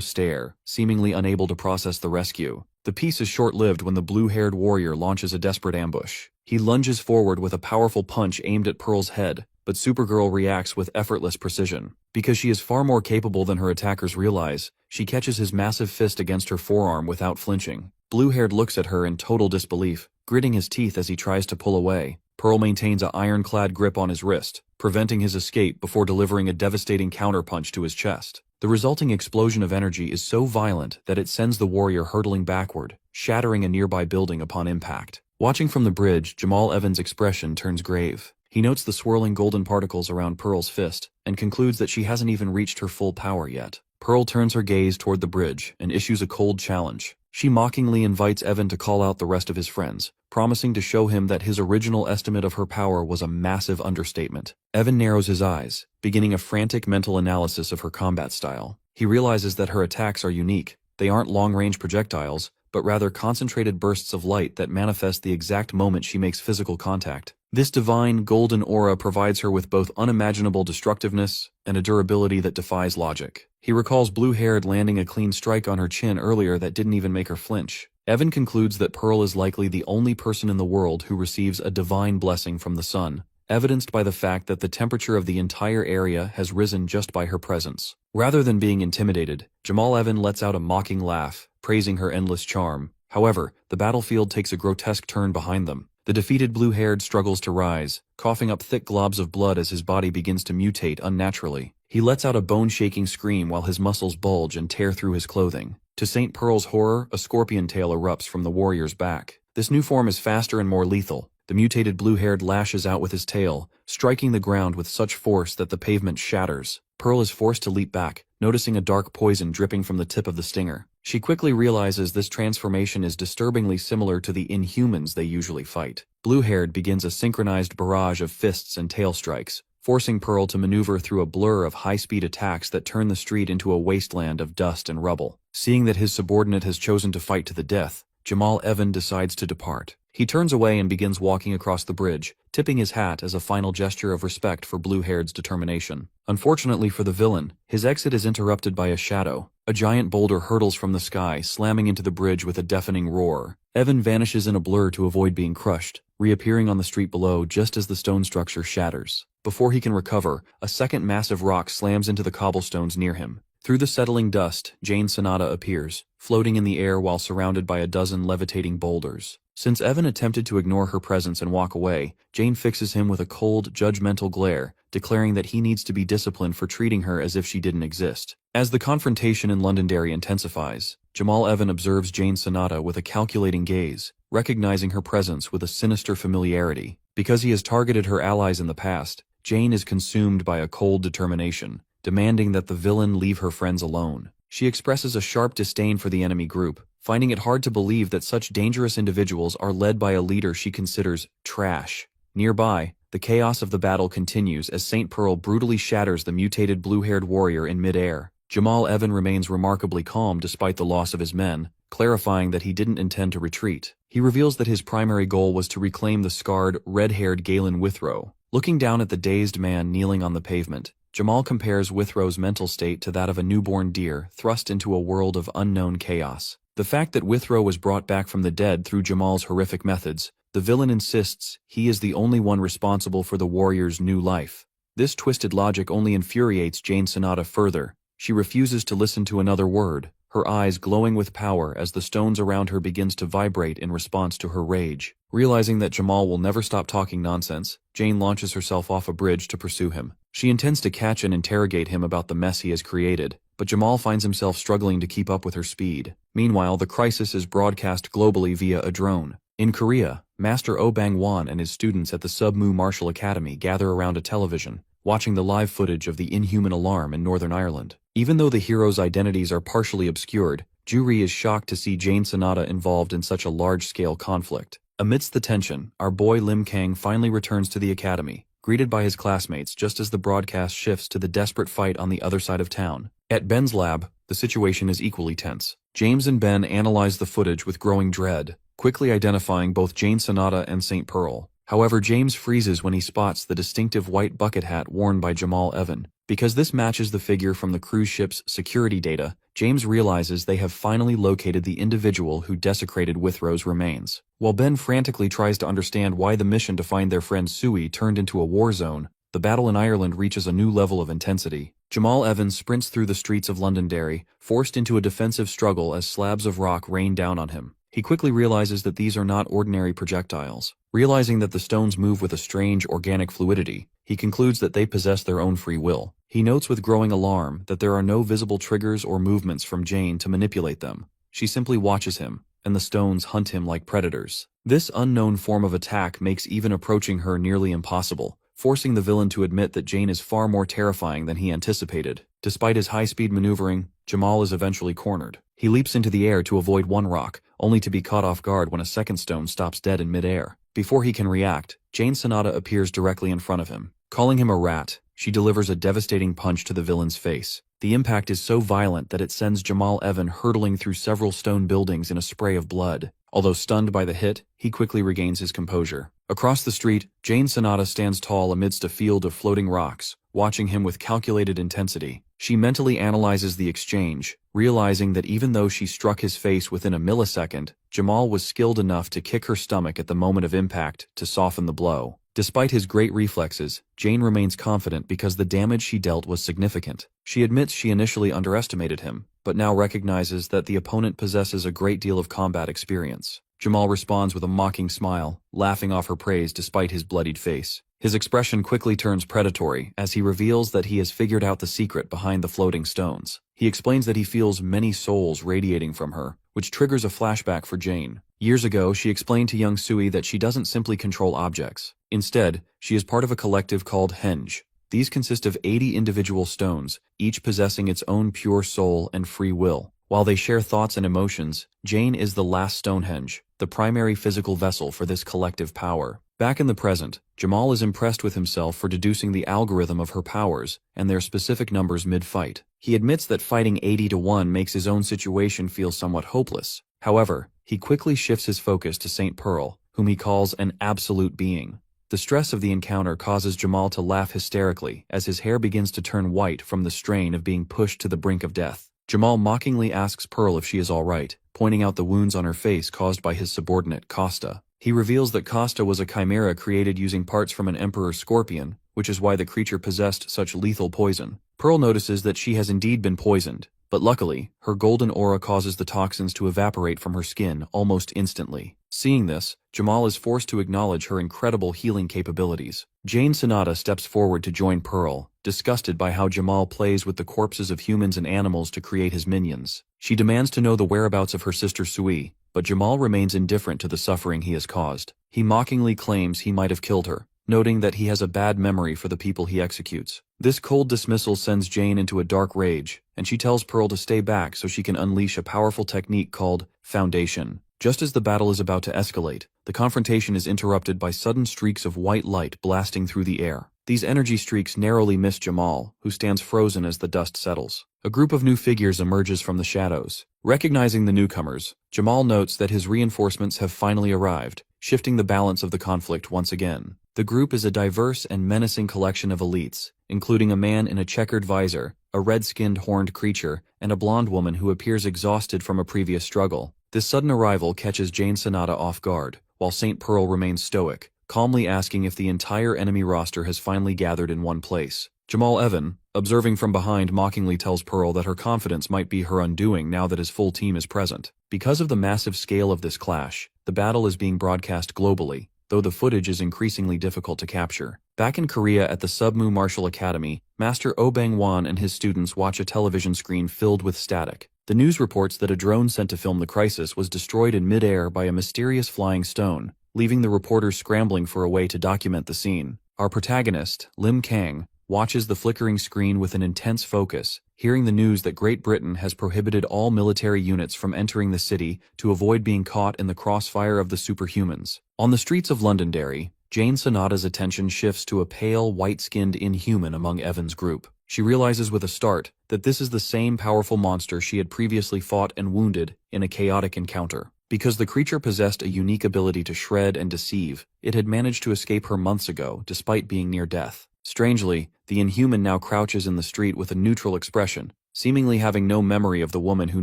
stare, seemingly unable to process the rescue. The peace is short-lived when the blue-haired warrior launches a desperate ambush. He lunges forward with a powerful punch aimed at Pearl's head, but Supergirl reacts with effortless precision. Because she is far more capable than her attackers realize, she catches his massive fist against her forearm without flinching. Blue-haired looks at her in total disbelief, gritting his teeth as he tries to pull away. Pearl maintains an ironclad grip on his wrist, preventing his escape before delivering a devastating counterpunch to his chest. The resulting explosion of energy is so violent that it sends the warrior hurtling backward, shattering a nearby building upon impact. Watching from the bridge, Jamal Evans' expression turns grave. He notes the swirling golden particles around Pearl's fist, and concludes that she hasn't even reached her full power yet. Pearl turns her gaze toward the bridge and issues a cold challenge. She mockingly invites Evan to call out the rest of his friends, promising to show him that his original estimate of her power was a massive understatement. Evan narrows his eyes, beginning a frantic mental analysis of her combat style. He realizes that her attacks are unique. They aren't long-range projectiles, but rather concentrated bursts of light that manifest the exact moment she makes physical contact. This divine, golden aura provides her with both unimaginable destructiveness and a durability that defies logic. He recalls blue-haired landing a clean strike on her chin earlier that didn't even make her flinch. Evan concludes that Pearl is likely the only person in the world who receives a divine blessing from the sun, evidenced by the fact that the temperature of the entire area has risen just by her presence. Rather than being intimidated, Jamal Evan lets out a mocking laugh, praising her endless charm. However, the battlefield takes a grotesque turn behind them. The defeated blue-haired struggles to rise, coughing up thick globs of blood as his body begins to mutate unnaturally. He lets out a bone-shaking scream while his muscles bulge and tear through his clothing. To St. Pearl's horror, a scorpion tail erupts from the warrior's back. This new form is faster and more lethal. The mutated blue-haired lashes out with his tail, striking the ground with such force that the pavement shatters. Pearl is forced to leap back, noticing a dark poison dripping from the tip of the stinger. She quickly realizes this transformation is disturbingly similar to the Inhumans they usually fight. Blue-haired begins a synchronized barrage of fists and tail strikes, forcing Pearl to maneuver through a blur of high-speed attacks that turn the street into a wasteland of dust and rubble. Seeing that his subordinate has chosen to fight to the death, Jamal Evan decides to depart. He turns away and begins walking across the bridge, tipping his hat as a final gesture of respect for Blue-haired's determination. Unfortunately for the villain, his exit is interrupted by a shadow. A giant boulder hurtles from the sky, slamming into the bridge with a deafening roar. Evan vanishes in a blur to avoid being crushed, reappearing on the street below just as the stone structure shatters. Before he can recover, a second massive rock slams into the cobblestones near him. Through the settling dust, Jane Sanada appears, floating in the air while surrounded by a dozen levitating boulders. Since Evan attempted to ignore her presence and walk away, Jane fixes him with a cold, judgmental glare, declaring that he needs to be disciplined for treating her as if she didn't exist. As the confrontation in Londonderry intensifies, Jamal Evan observes Jane Sanada with a calculating gaze, recognizing her presence with a sinister familiarity. Because he has targeted her allies in the past, Jane is consumed by a cold determination, demanding that the villain leave her friends alone. She expresses a sharp disdain for the enemy group, finding it hard to believe that such dangerous individuals are led by a leader she considers trash. Nearby, the chaos of the battle continues as St. Pearl brutally shatters the mutated blue-haired warrior in mid-air. Jamal Evan remains remarkably calm despite the loss of his men, clarifying that he didn't intend to retreat. He reveals that his primary goal was to reclaim the scarred, red-haired Galen Withrow. Looking down at the dazed man kneeling on the pavement, Jamal compares Withrow's mental state to that of a newborn deer thrust into a world of unknown chaos. The fact that Withrow was brought back from the dead through Jamal's horrific methods, the villain insists he is the only one responsible for the warrior's new life. This twisted logic only infuriates Jane Sanada further. She refuses to listen to another word, her eyes glowing with power as the stones around her begins to vibrate in response to her rage. Realizing that Jamal will never stop talking nonsense, Jane launches herself off a bridge to pursue him. She intends to catch and interrogate him about the mess he has created, but Jamal finds himself struggling to keep up with her speed. Meanwhile, the crisis is broadcast globally via a drone. In Korea, Master Oh Bang-won and his students at the Sub-Mu Martial Academy gather around a television, watching the live footage of the inhuman alarm in Northern Ireland. Even though the heroes' identities are partially obscured, Juri is shocked to see Jane Sanada involved in such a large-scale conflict. Amidst the tension, our boy Lim Kang finally returns to the academy, greeted by his classmates just as the broadcast shifts to the desperate fight on the other side of town. At Ben's lab, the situation is equally tense. James and Ben analyze the footage with growing dread, quickly identifying both Jane Sanada and St. Pearl. However, James freezes when he spots the distinctive white bucket hat worn by Jamal Evan. Because this matches the figure from the cruise ship's security data, James realizes they have finally located the individual who desecrated Withrow's remains. While Ben frantically tries to understand why the mission to find their friend Sui turned into a war zone, the battle in Ireland reaches a new level of intensity. Jamal Evan sprints through the streets of Londonderry, forced into a defensive struggle as slabs of rock rain down on him. He quickly realizes that these are not ordinary projectiles. Realizing that the stones move with a strange organic fluidity, he concludes that they possess their own free will. He notes with growing alarm that there are no visible triggers or movements from Jane to manipulate them. She simply watches him, and the stones hunt him like predators. This unknown form of attack makes even approaching her nearly impossible, forcing the villain to admit that Jane is far more terrifying than he anticipated. Despite his high-speed maneuvering, Jamal is eventually cornered. He leaps into the air to avoid one rock, only to be caught off guard when a second stone stops dead in midair. Before he can react, Jane Sanada appears directly in front of him. Calling him a rat, she delivers a devastating punch to the villain's face. The impact is so violent that it sends Jamal Evan hurtling through several stone buildings in a spray of blood. Although stunned by the hit, he quickly regains his composure. Across the street, Jane Sanada stands tall amidst a field of floating rocks, watching him with calculated intensity. She mentally analyzes the exchange, realizing that even though she struck his face within a millisecond, Jamal was skilled enough to kick her stomach at the moment of impact to soften the blow. Despite his great reflexes, Jane remains confident because the damage she dealt was significant. She admits she initially underestimated him, but now recognizes that the opponent possesses a great deal of combat experience. Jamal responds with a mocking smile, laughing off her praise despite his bloodied face. His expression quickly turns predatory as he reveals that he has figured out the secret behind the floating stones. He explains that he feels many souls radiating from her, which triggers a flashback for Jane. Years ago, she explained to young Sui that she doesn't simply control objects. Instead, she is part of a collective called Henge. These consist of 80 individual stones, each possessing its own pure soul and free will. While they share thoughts and emotions, Jane is the last Stonehenge, the primary physical vessel for this collective power. Back in the present, Jamal is impressed with himself for deducing the algorithm of her powers and their specific numbers mid-fight. He admits that fighting 80-1 makes his own situation feel somewhat hopeless. However, he quickly shifts his focus to St. Pearl, whom he calls an absolute being. The stress of the encounter causes Jamal to laugh hysterically as his hair begins to turn white from the strain of being pushed to the brink of death. Jamal mockingly asks Pearl if she is alright, pointing out the wounds on her face caused by his subordinate, Costa. He reveals that Costa was a chimera created using parts from an emperor scorpion, which is why the creature possessed such lethal poison. Pearl notices that she has indeed been poisoned, but luckily, her golden aura causes the toxins to evaporate from her skin almost instantly. Seeing this, Jamal is forced to acknowledge her incredible healing capabilities. Jane Sonata steps forward to join Pearl, disgusted by how Jamal plays with the corpses of humans and animals to create his minions. She demands to know the whereabouts of her sister Sui, but Jamal remains indifferent to the suffering he has caused. He mockingly claims he might have killed her, noting that he has a bad memory for the people he executes. This cold dismissal sends Jane into a dark rage, and she tells Pearl to stay back so she can unleash a powerful technique called Foundation. Just as the battle is about to escalate, the confrontation is interrupted by sudden streaks of white light blasting through the air. These energy streaks narrowly miss Jamal, who stands frozen as the dust settles. A group of new figures emerges from the shadows. Recognizing the newcomers, Jamal notes that his reinforcements have finally arrived, shifting the balance of the conflict once again. The group is a diverse and menacing collection of elites, including a man in a checkered visor, a red-skinned horned creature, and a blonde woman who appears exhausted from a previous struggle. This sudden arrival catches Jane Sonata off guard, while St. Pearl remains stoic, calmly asking if the entire enemy roster has finally gathered in one place. Jamal Evan, observing from behind, mockingly tells Pearl that her confidence might be her undoing now that his full team is present. Because of the massive scale of this clash, the battle is being broadcast globally, though the footage is increasingly difficult to capture. Back in Korea at the Submu Martial Academy, Master Oh Bang-won and his students watch a television screen filled with static. The news reports that a drone sent to film the crisis was destroyed in mid-air by a mysterious flying stone, leaving the reporters scrambling for a way to document the scene. Our protagonist, Lim Kang, watches the flickering screen with an intense focus, hearing the news that Great Britain has prohibited all military units from entering the city to avoid being caught in the crossfire of the superhumans. On the streets of Londonderry, Jane Sonata's attention shifts to a pale, white-skinned inhuman among Evan's group. She realizes with a start that this is the same powerful monster she had previously fought and wounded in a chaotic encounter. Because the creature possessed a unique ability to shred and deceive, it had managed to escape her months ago despite being near death. Strangely, the Inhuman now crouches in the street with a neutral expression, seemingly having no memory of the woman who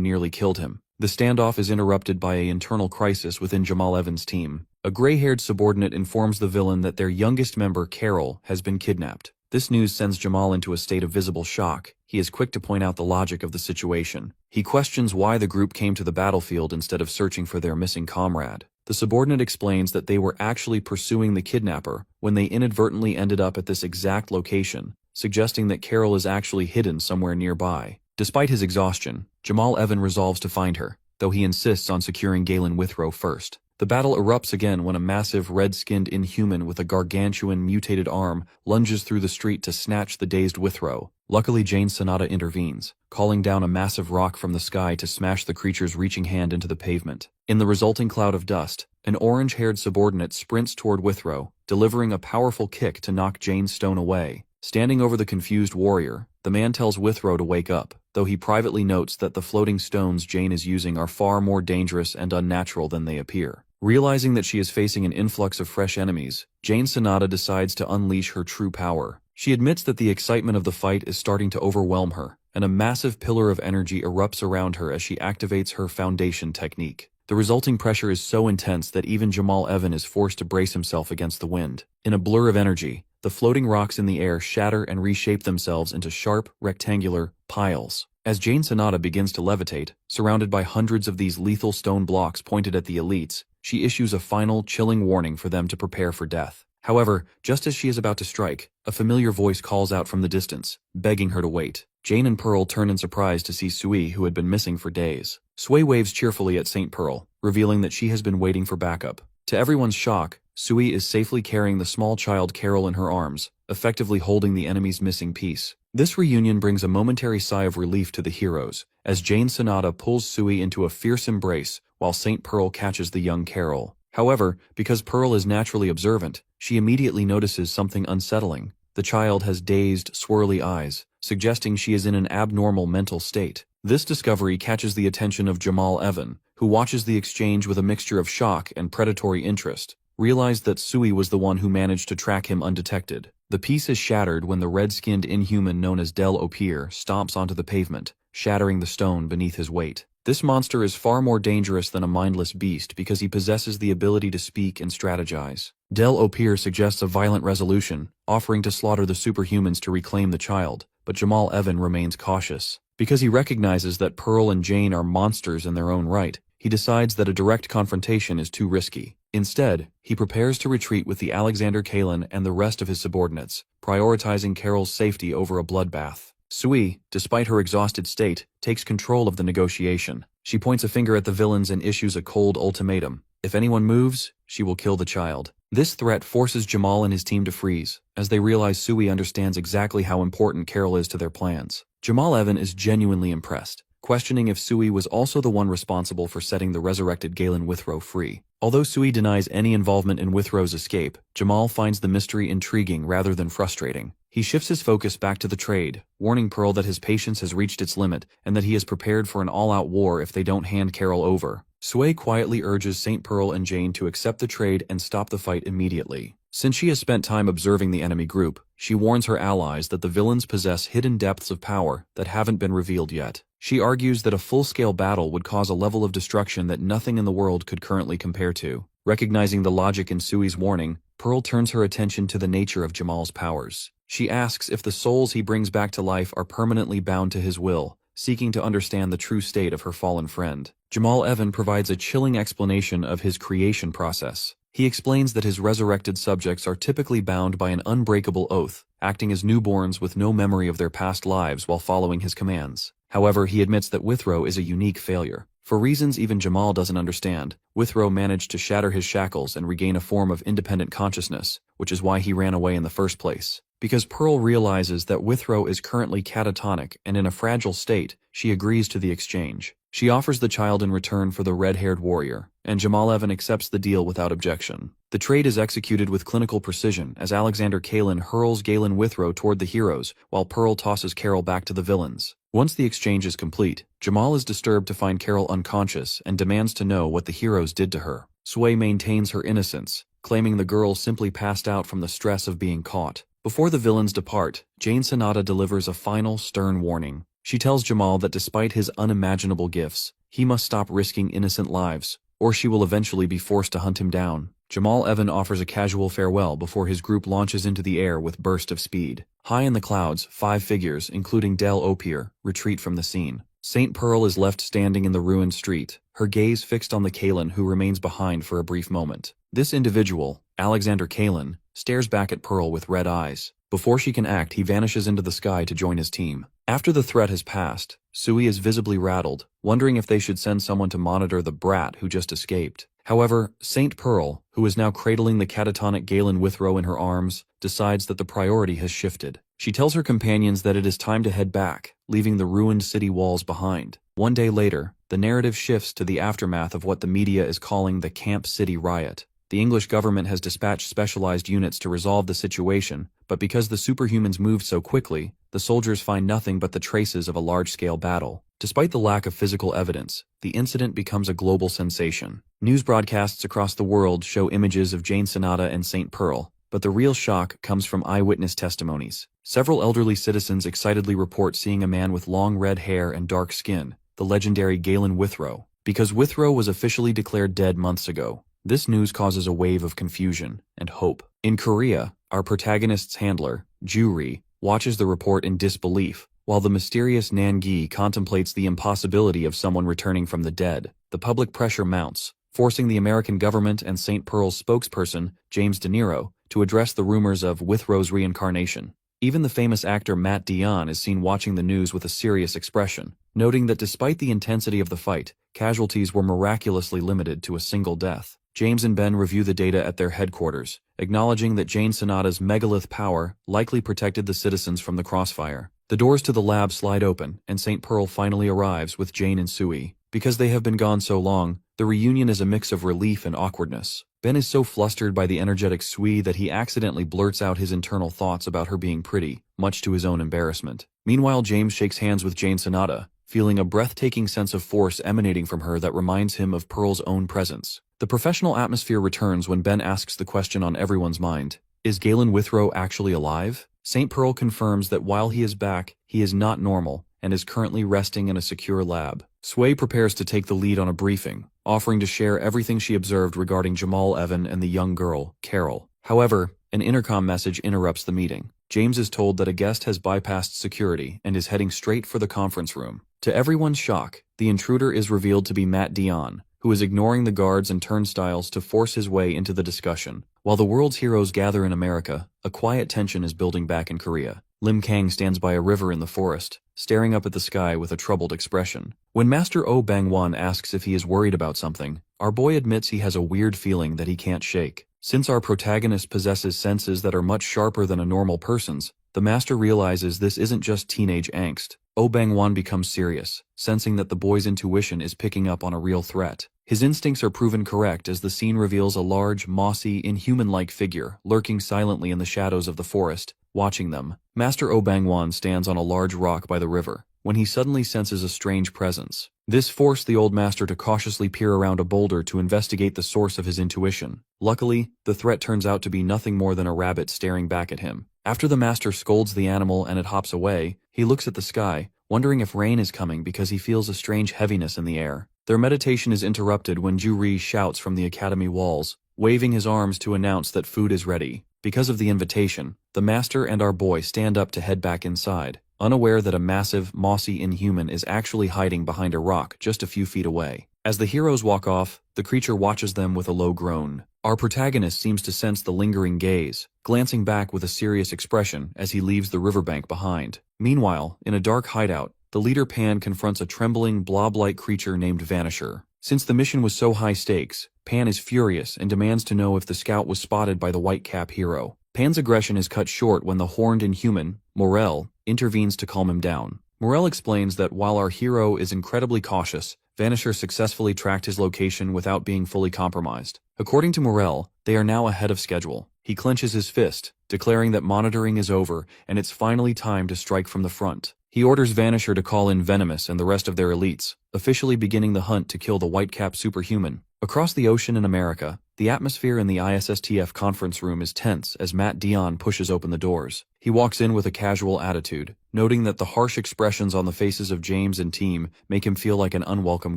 nearly killed him. The standoff is interrupted by an internal crisis within Jamal Evans' team. A gray-haired subordinate informs the villain that their youngest member, Carol, has been kidnapped. This news sends Jamal into a state of visible shock. He is quick to point out the logic of the situation. He questions why the group came to the battlefield instead of searching for their missing comrade. The subordinate explains that they were actually pursuing the kidnapper when they inadvertently ended up at this exact location, suggesting that Carol is actually hidden somewhere nearby. Despite his exhaustion, Jamal Evan resolves to find her, though he insists on securing Galen Withrow first. The battle erupts again when a massive red-skinned inhuman with a gargantuan mutated arm lunges through the street to snatch the dazed Withrow. Luckily, Jane Sonata intervenes, calling down a massive rock from the sky to smash the creature's reaching hand into the pavement. In the resulting cloud of dust, an orange-haired subordinate sprints toward Withrow, delivering a powerful kick to knock Jane's stone away. Standing over the confused warrior, the man tells Withrow to wake up, though he privately notes that the floating stones Jane is using are far more dangerous and unnatural than they appear. Realizing that she is facing an influx of fresh enemies, Jane Sonata decides to unleash her true power. She admits that the excitement of the fight is starting to overwhelm her, and a massive pillar of energy erupts around her as she activates her Foundation technique. The resulting pressure is so intense that even Jamal Evan is forced to brace himself against the wind. In a blur of energy, the floating rocks in the air shatter and reshape themselves into sharp, rectangular piles. As Jane Sonata begins to levitate, surrounded by hundreds of these lethal stone blocks pointed at the elites, she issues a final, chilling warning for them to prepare for death. However, just as she is about to strike, a familiar voice calls out from the distance, begging her to wait. Jane and Pearl turn in surprise to see Sui, who had been missing for days. Sui waves cheerfully at St. Pearl, revealing that she has been waiting for backup. To everyone's shock, Sui is safely carrying the small child Carol in her arms, effectively holding the enemy's missing piece. This reunion brings a momentary sigh of relief to the heroes, as Jane Sonata pulls Sui into a fierce embrace while St. Pearl catches the young Carol. However, because Pearl is naturally observant, she immediately notices something unsettling. The child has dazed, swirly eyes, suggesting she is in an abnormal mental state. This discovery catches the attention of Jamal Evan, who watches the exchange with a mixture of shock and predatory interest. Realized that Sui was the one who managed to track him undetected. The piece is shattered when the red-skinned inhuman known as Del Opir stomps onto the pavement, shattering the stone beneath his weight. This monster is far more dangerous than a mindless beast because he possesses the ability to speak and strategize. Del Opir suggests a violent resolution, offering to slaughter the superhumans to reclaim the child, but Jamal Evan remains cautious. Because he recognizes that Pearl and Jane are monsters in their own right, he decides that a direct confrontation is too risky. Instead, he prepares to retreat with the Alexander Kalin and the rest of his subordinates, prioritizing Carol's safety over a bloodbath. Sui, despite her exhausted state, takes control of the negotiation. She points a finger at the villains and issues a cold ultimatum. If anyone moves, she will kill the child. This threat forces Jamal and his team to freeze, as they realize Sui understands exactly how important Carol is to their plans. Jamal Evan is genuinely impressed, questioning if Sui was also the one responsible for setting the resurrected Galen Withrow free. Although Sui denies any involvement in Withrow's escape, Jamal finds the mystery intriguing rather than frustrating. He shifts his focus back to the trade, warning Pearl that his patience has reached its limit and that he is prepared for an all-out war if they don't hand Carol over. Sui quietly urges St. Pearl and Jane to accept the trade and stop the fight immediately. Since she has spent time observing the enemy group, she warns her allies that the villains possess hidden depths of power that haven't been revealed yet. She argues that a full-scale battle would cause a level of destruction that nothing in the world could currently compare to. Recognizing the logic in Sui's warning, Pearl turns her attention to the nature of Jamal's powers. She asks if the souls he brings back to life are permanently bound to his will, seeking to understand the true state of her fallen friend. Jamal Evan provides a chilling explanation of his creation process. He explains that his resurrected subjects are typically bound by an unbreakable oath, acting as newborns with no memory of their past lives while following his commands. However, he admits that Withrow is a unique failure. For reasons even Jamal doesn't understand, Withrow managed to shatter his shackles and regain a form of independent consciousness, which is why he ran away in the first place. Because Pearl realizes that Withrow is currently catatonic and in a fragile state, she agrees to the exchange. She offers the child in return for the red-haired warrior, and Jamal Evan accepts the deal without objection. The trade is executed with clinical precision as Alexander Kalin hurls Galen Withrow toward the heroes, while Pearl tosses Carol back to the villains. Once the exchange is complete, Jamal is disturbed to find Carol unconscious and demands to know what the heroes did to her. Sui maintains her innocence, claiming the girl simply passed out from the stress of being caught. Before the villains depart, Jane Sonata delivers a final, stern warning. She tells Jamal that despite his unimaginable gifts, he must stop risking innocent lives, or she will eventually be forced to hunt him down. Jamal Evan offers a casual farewell before his group launches into the air with burst of speed. High in the clouds, 5 figures, including Del Opir, retreat from the scene. St. Pearl is left standing in the ruined street, her gaze fixed on the Kalin who remains behind for a brief moment. This individual, Alexander Kalin, stares back at Pearl with red eyes. Before she can act, he vanishes into the sky to join his team. After the threat has passed, Sui is visibly rattled, wondering if they should send someone to monitor the brat who just escaped. However, St. Pearl, who is now cradling the catatonic Galen Withrow in her arms, decides that the priority has shifted. She tells her companions that it is time to head back, leaving the ruined city walls behind. One day later, the narrative shifts to the aftermath of what the media is calling the Camp City riot. The English government has dispatched specialized units to resolve the situation, but because the superhumans moved so quickly, the soldiers find nothing but the traces of a large-scale battle. Despite the lack of physical evidence, the incident becomes a global sensation. News broadcasts across the world show images of Jane Sonata and St. Pearl, but the real shock comes from eyewitness testimonies. Several elderly citizens excitedly report seeing a man with long red hair and dark skin, the legendary Galen Withrow. Because Withrow was officially declared dead months ago, this news causes a wave of confusion and hope. In Korea, our protagonist's handler, Ju-ri, watches the report in disbelief, while the mysterious Nan-gi contemplates the impossibility of someone returning from the dead. The public pressure mounts, forcing the American government and St. Pearl's spokesperson, James De Niro, to address the rumors of Withrow's reincarnation. Even the famous actor Matt Dillon is seen watching the news with a serious expression, noting that despite the intensity of the fight, casualties were miraculously limited to a single death. James and Ben review the data at their headquarters, acknowledging that Jane Sonata's megalith power likely protected the citizens from the crossfire. The doors to the lab slide open, and St. Pearl finally arrives with Jane and Sui. Because they have been gone so long, the reunion is a mix of relief and awkwardness. Ben is so flustered by the energetic Sui that he accidentally blurts out his internal thoughts about her being pretty, much to his own embarrassment. Meanwhile, James shakes hands with Jane Sonata, feeling a breathtaking sense of force emanating from her that reminds him of Pearl's own presence. The professional atmosphere returns when Ben asks the question on everyone's mind. Is Galen Withrow actually alive? St. Pearl confirms that while he is back, he is not normal and is currently resting in a secure lab. Sway prepares to take the lead on a briefing, offering to share everything she observed regarding Jamal Evan and the young girl, Carol. However, an intercom message interrupts the meeting. James is told that a guest has bypassed security and is heading straight for the conference room. To everyone's shock, the intruder is revealed to be Matt Dionne, who is ignoring the guards and turnstiles to force his way into the discussion. While the world's heroes gather in America, a quiet tension is building back in Korea. Lim Kang stands by a river in the forest, staring up at the sky with a troubled expression. When Master Oh Bang-won asks if he is worried about something, our boy admits he has a weird feeling that he can't shake. Since our protagonist possesses senses that are much sharper than a normal person's, the master realizes this isn't just teenage angst. Oh Bang-won becomes serious, sensing that the boy's intuition is picking up on a real threat. His instincts are proven correct as the scene reveals a large, mossy, inhuman-like figure lurking silently in the shadows of the forest, watching them. Master Oh Bang-won stands on a large rock by the river, when he suddenly senses a strange presence. This forced the old master to cautiously peer around a boulder to investigate the source of his intuition. Luckily, the threat turns out to be nothing more than a rabbit staring back at him. After the master scolds the animal and it hops away, he looks at the sky, wondering if rain is coming because he feels a strange heaviness in the air. Their meditation is interrupted when Ju Ri shouts from the academy walls, waving his arms to announce that food is ready. Because of the invitation, the master and our boy stand up to head back inside, unaware that a massive, mossy inhuman is actually hiding behind a rock just a few feet away. As the heroes walk off, the creature watches them with a low groan. Our protagonist seems to sense the lingering gaze, glancing back with a serious expression as he leaves the riverbank behind. Meanwhile, in a dark hideout, the leader Pan confronts a trembling, blob-like creature named Vanisher. Since the mission was so high stakes, Pan is furious and demands to know if the scout was spotted by the Whitecap hero. Pan's aggression is cut short when the horned inhuman, Morel, intervenes to calm him down. Morel explains that while our hero is incredibly cautious, Vanisher successfully tracked his location without being fully compromised. According to Morel, they are now ahead of schedule. He clenches his fist, declaring that monitoring is over and it's finally time to strike from the front. He orders Vanisher to call in Venomous and the rest of their elites, officially beginning the hunt to kill the Whitecap superhuman. Across the ocean in America, the atmosphere in the ISSTF conference room is tense as Matt Dionne pushes open the doors. He walks in with a casual attitude, noting that the harsh expressions on the faces of James and team make him feel like an unwelcome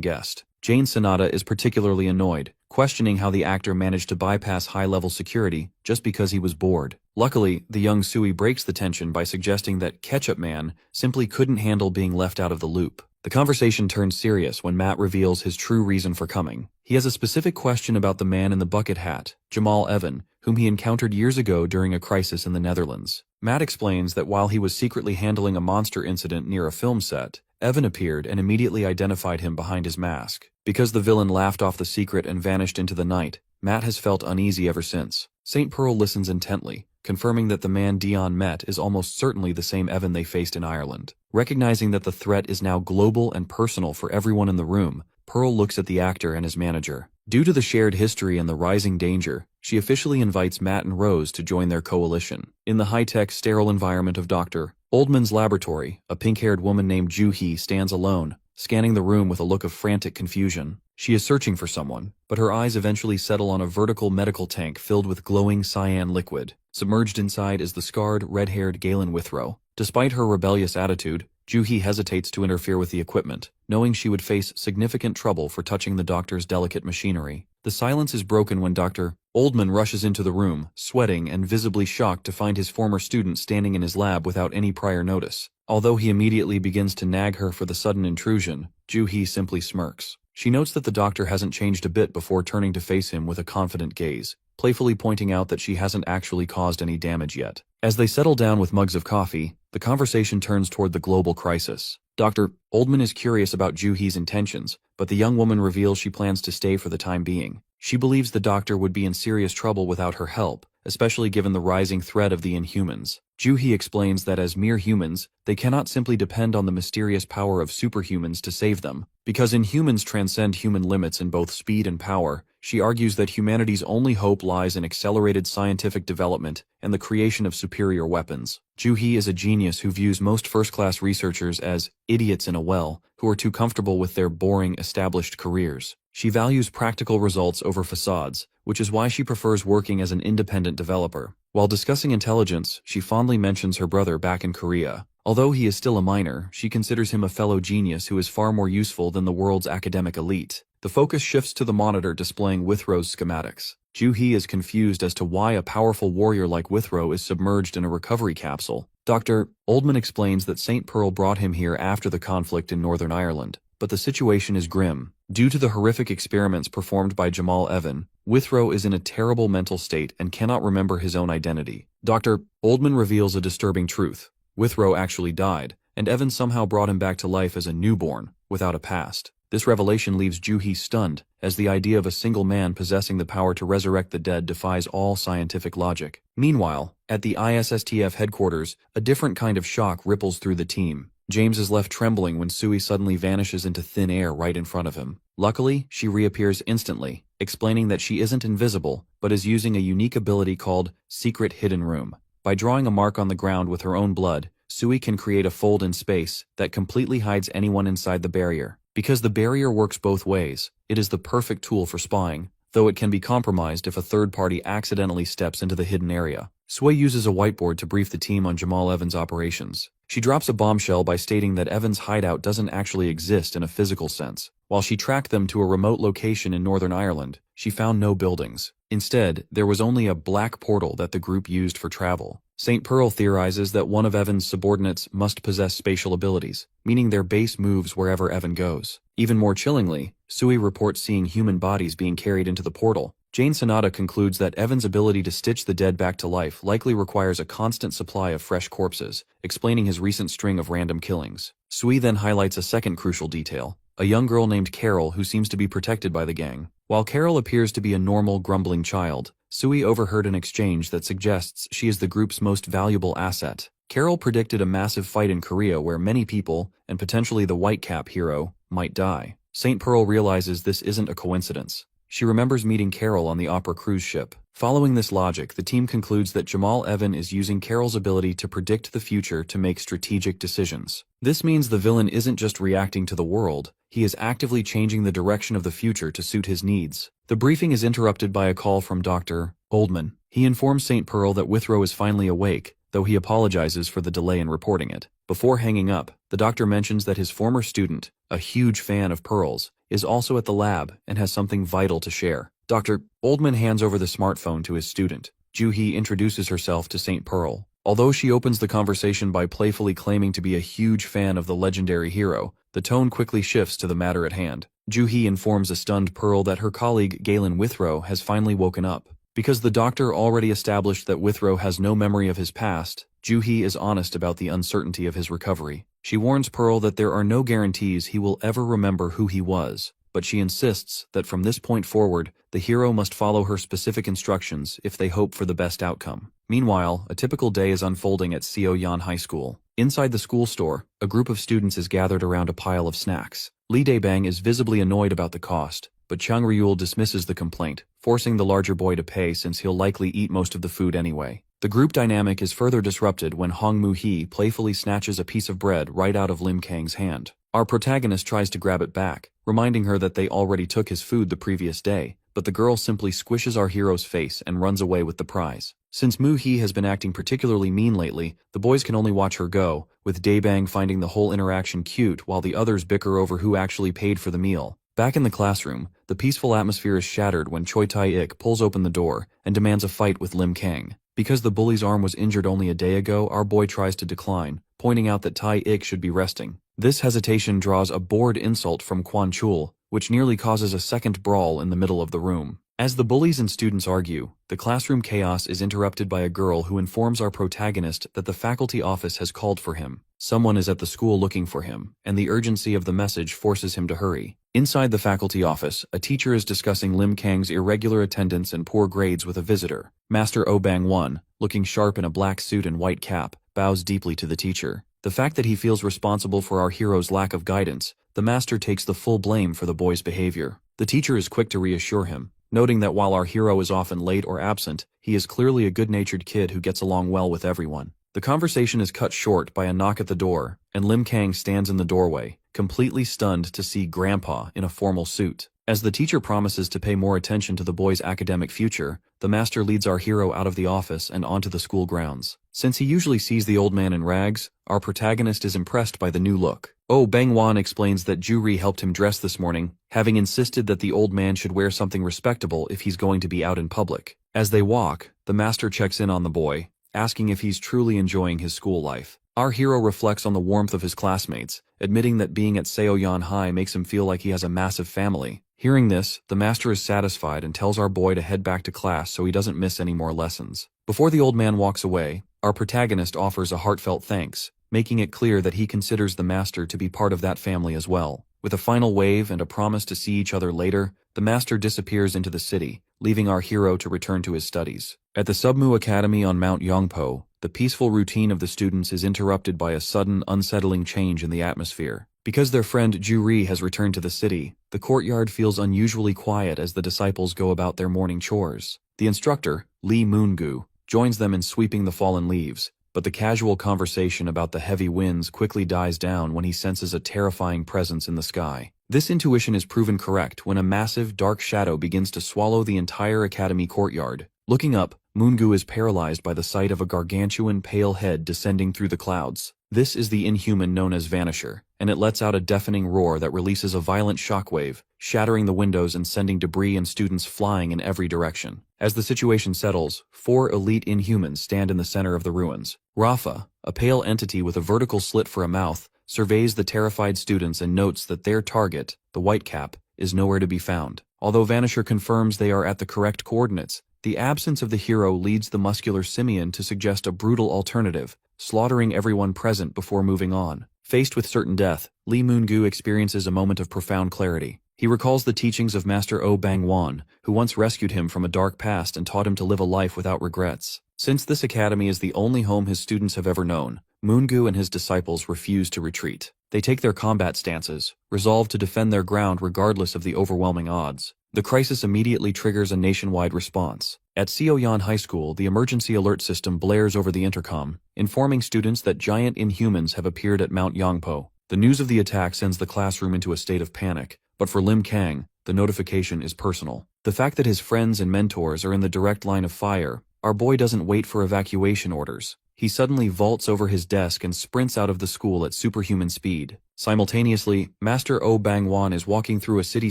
guest. Jane Sonata is particularly annoyed, questioning how the actor managed to bypass high-level security just because he was bored. Luckily, the young Sui breaks the tension by suggesting that Ketchup Man simply couldn't handle being left out of the loop. The conversation turns serious when Matt reveals his true reason for coming. He has a specific question about the man in the bucket hat, Jamal Evan, whom he encountered years ago during a crisis in the Netherlands. Matt explains that while he was secretly handling a monster incident near a film set, Evan appeared and immediately identified him behind his mask. Because the villain laughed off the secret and vanished into the night, Matt has felt uneasy ever since. St. Pearl listens intently, confirming that the man Dionne met is almost certainly the same Evan they faced in Ireland. Recognizing that the threat is now global and personal for everyone in the room, Pearl looks at the actor and his manager. Due to the shared history and the rising danger, she officially invites Matt and Rose to join their coalition. In the high-tech, sterile environment of Dr. Oldman's laboratory, a pink-haired woman named Ju-hee stands alone, scanning the room with a look of frantic confusion. She is searching for someone, but her eyes eventually settle on a vertical medical tank filled with glowing cyan liquid. Submerged inside is the scarred, red-haired Galen Withrow. Despite her rebellious attitude, Ju-hee hesitates to interfere with the equipment, knowing she would face significant trouble for touching the doctor's delicate machinery. The silence is broken when Dr. Oldman rushes into the room, sweating and visibly shocked to find his former student standing in his lab without any prior notice. Although he immediately begins to nag her for the sudden intrusion, Ju-hee simply smirks. She notes that the doctor hasn't changed a bit before turning to face him with a confident gaze, playfully pointing out that she hasn't actually caused any damage yet. As they settle down with mugs of coffee, the conversation turns toward the global crisis. Dr. Oldman is curious about Ju-hee's intentions, but the young woman reveals she plans to stay for the time being. She believes the doctor would be in serious trouble without her help, especially given the rising threat of the Inhumans. Ju-hee explains that as mere humans, they cannot simply depend on the mysterious power of superhumans to save them. Because Inhumans transcend human limits in both speed and power, she argues that humanity's only hope lies in accelerated scientific development and the creation of superior weapons. Ju-hee is a genius who views most first-class researchers as idiots in a well, who are too comfortable with their boring, established careers. She values practical results over facades, which is why she prefers working as an independent developer. While discussing intelligence, she fondly mentions her brother back in Korea. Although he is still a minor, she considers him a fellow genius who is far more useful than the world's academic elite. The focus shifts to the monitor displaying Withrow's schematics. Joo-hee is confused as to why a powerful warrior like Withrow is submerged in a recovery capsule. Dr. Oldman explains that St. Pearl brought him here after the conflict in Northern Ireland. But the situation is grim. Due to the horrific experiments performed by Jamal Evan, Withrow is in a terrible mental state and cannot remember his own identity. Dr. Oldman reveals a disturbing truth. Withrow actually died, and Evan somehow brought him back to life as a newborn, without a past. This revelation leaves Joo-hee stunned, as the idea of a single man possessing the power to resurrect the dead defies all scientific logic. Meanwhile, at the ISSTF headquarters, a different kind of shock ripples through the team. James is left trembling when Sui suddenly vanishes into thin air right in front of him. Luckily, she reappears instantly, explaining that she isn't invisible, but is using a unique ability called Secret Hidden Room. By drawing a mark on the ground with her own blood, Sui can create a fold in space that completely hides anyone inside the barrier. Because the barrier works both ways, it is the perfect tool for spying, though it can be compromised if a third party accidentally steps into the hidden area. Sui uses a whiteboard to brief the team on Jamal Evans' operations. She drops a bombshell by stating that Evans' hideout doesn't actually exist in a physical sense. While she tracked them to a remote location in Northern Ireland, she found no buildings. Instead, there was only a black portal that the group used for travel. St. Pearl theorizes that one of Evan's subordinates must possess spatial abilities, meaning their base moves wherever Evan goes. Even more chillingly, Sui reports seeing human bodies being carried into the portal. Jane Sonata concludes that Evan's ability to stitch the dead back to life likely requires a constant supply of fresh corpses, explaining his recent string of random killings. Sui then highlights a second crucial detail, a young girl named Carol who seems to be protected by the gang. While Carol appears to be a normal, grumbling child, Sui overheard an exchange that suggests she is the group's most valuable asset. Carol predicted a massive fight in Korea where many people, and potentially the Whitecap hero, might die. St. Pearl realizes this isn't a coincidence. She remembers meeting Carol on the Opera cruise ship. Following this logic, the team concludes that Jamal Evan is using Carol's ability to predict the future to make strategic decisions. This means the villain isn't just reacting to the world, he is actively changing the direction of the future to suit his needs. The briefing is interrupted by a call from Dr. Oldman. He informs St. Pearl that Withrow is finally awake, though he apologizes for the delay in reporting it. Before hanging up, the doctor mentions that his former student, a huge fan of Pearl's, is also at the lab and has something vital to share. Dr. Oldman hands over the smartphone to his student. Joo-hee introduces herself to St. Pearl. Although she opens the conversation by playfully claiming to be a huge fan of the legendary hero, the tone quickly shifts to the matter at hand. Joo-hee informs a stunned Pearl that her colleague Galen Withrow has finally woken up. Because the doctor already established that Withrow has no memory of his past, Joo-hee is honest about the uncertainty of his recovery. She warns Pearl that there are no guarantees he will ever remember who he was, but she insists that from this point forward, the hero must follow her specific instructions if they hope for the best outcome. Meanwhile, a typical day is unfolding at Seoyeon High School. Inside the school store, a group of students is gathered around a pile of snacks. Lee Dae-bang is visibly annoyed about the cost, but Chung Ryul dismisses the complaint, forcing the larger boy to pay since he'll likely eat most of the food anyway. The group dynamic is further disrupted when Hong Moo-hee playfully snatches a piece of bread right out of Lim Kang's hand. Our protagonist tries to grab it back, reminding her that they already took his food the previous day, but the girl simply squishes our hero's face and runs away with the prize. Since Moo-hee has been acting particularly mean lately, the boys can only watch her go, with Dae-bang finding the whole interaction cute while the others bicker over who actually paid for the meal. Back in the classroom, the peaceful atmosphere is shattered when Choi Tae-ik pulls open the door and demands a fight with Lim Kang. Because the bully's arm was injured only a day ago, our boy tries to decline, pointing out that Tae-ik should be resting. This hesitation draws a bored insult from Kwon Chul, which nearly causes a second brawl in the middle of the room. As the bullies and students argue, the classroom chaos is interrupted by a girl who informs our protagonist that the faculty office has called for him. Someone is at the school looking for him, and the urgency of the message forces him to hurry. Inside the faculty office, a teacher is discussing Lim Kang's irregular attendance and poor grades with a visitor. Master Oh Bang-won, looking sharp in a black suit and white cap, bows deeply to the teacher. The fact that he feels responsible for our hero's lack of guidance, the master takes the full blame for the boy's behavior. The teacher is quick to reassure him, noting that while our hero is often late or absent, he is clearly a good-natured kid who gets along well with everyone. The conversation is cut short by a knock at the door, and Lim Kang stands in the doorway, completely stunned to see Grandpa in a formal suit. As the teacher promises to pay more attention to the boy's academic future, the master leads our hero out of the office and onto the school grounds. Since he usually sees the old man in rags, our protagonist is impressed by the new look. Oh Bang-won explains that Ju-ri helped him dress this morning, having insisted that the old man should wear something respectable if he's going to be out in public. As they walk, the master checks in on the boy, asking if he's truly enjoying his school life. Our hero reflects on the warmth of his classmates, admitting that being at Seoyeon High makes him feel like he has a massive family. Hearing this, the master is satisfied and tells our boy to head back to class so he doesn't miss any more lessons. Before the old man walks away, our protagonist offers a heartfelt thanks, making it clear that he considers the master to be part of that family as well. With a final wave and a promise to see each other later, the master disappears into the city, leaving our hero to return to his studies. At the Submu Academy on Mount Yongpo, the peaceful routine of the students is interrupted by a sudden, unsettling change in the atmosphere. Because their friend Ju-ri has returned to the city, the courtyard feels unusually quiet as the disciples go about their morning chores. The instructor, Lee Moon-gu, joins them in sweeping the fallen leaves, but the casual conversation about the heavy winds quickly dies down when he senses a terrifying presence in the sky. This intuition is proven correct when a massive, dark shadow begins to swallow the entire academy courtyard. Looking up, Moon-gu is paralyzed by the sight of a gargantuan pale head descending through the clouds. This is the inhuman known as Vanisher, and it lets out a deafening roar that releases a violent shockwave, shattering the windows and sending debris and students flying in every direction. As the situation settles, 4 elite Inhumans stand in the center of the ruins. Rafa, a pale entity with a vertical slit for a mouth, surveys the terrified students and notes that their target, the Whitecap, is nowhere to be found. Although Vanisher confirms they are at the correct coordinates, the absence of the hero leads the muscular simian to suggest a brutal alternative, slaughtering everyone present before moving on. Faced with certain death, Lee Moon-gu experiences a moment of profound clarity. He recalls the teachings of Master Oh Bang-won, who once rescued him from a dark past and taught him to live a life without regrets. Since this academy is the only home his students have ever known, Moon-gu and his disciples refuse to retreat. They take their combat stances, resolved to defend their ground regardless of the overwhelming odds. The crisis immediately triggers a nationwide response. At Seoyeon High School, the emergency alert system blares over the intercom, informing students that giant Inhumans have appeared at Mount Yongpo. The news of the attack sends the classroom into a state of panic, but for Lim Kang, the notification is personal. The fact that his friends and mentors are in the direct line of fire, our boy doesn't wait for evacuation orders. He suddenly vaults over his desk and sprints out of the school at superhuman speed. Simultaneously, Master Oh Bang-won is walking through a city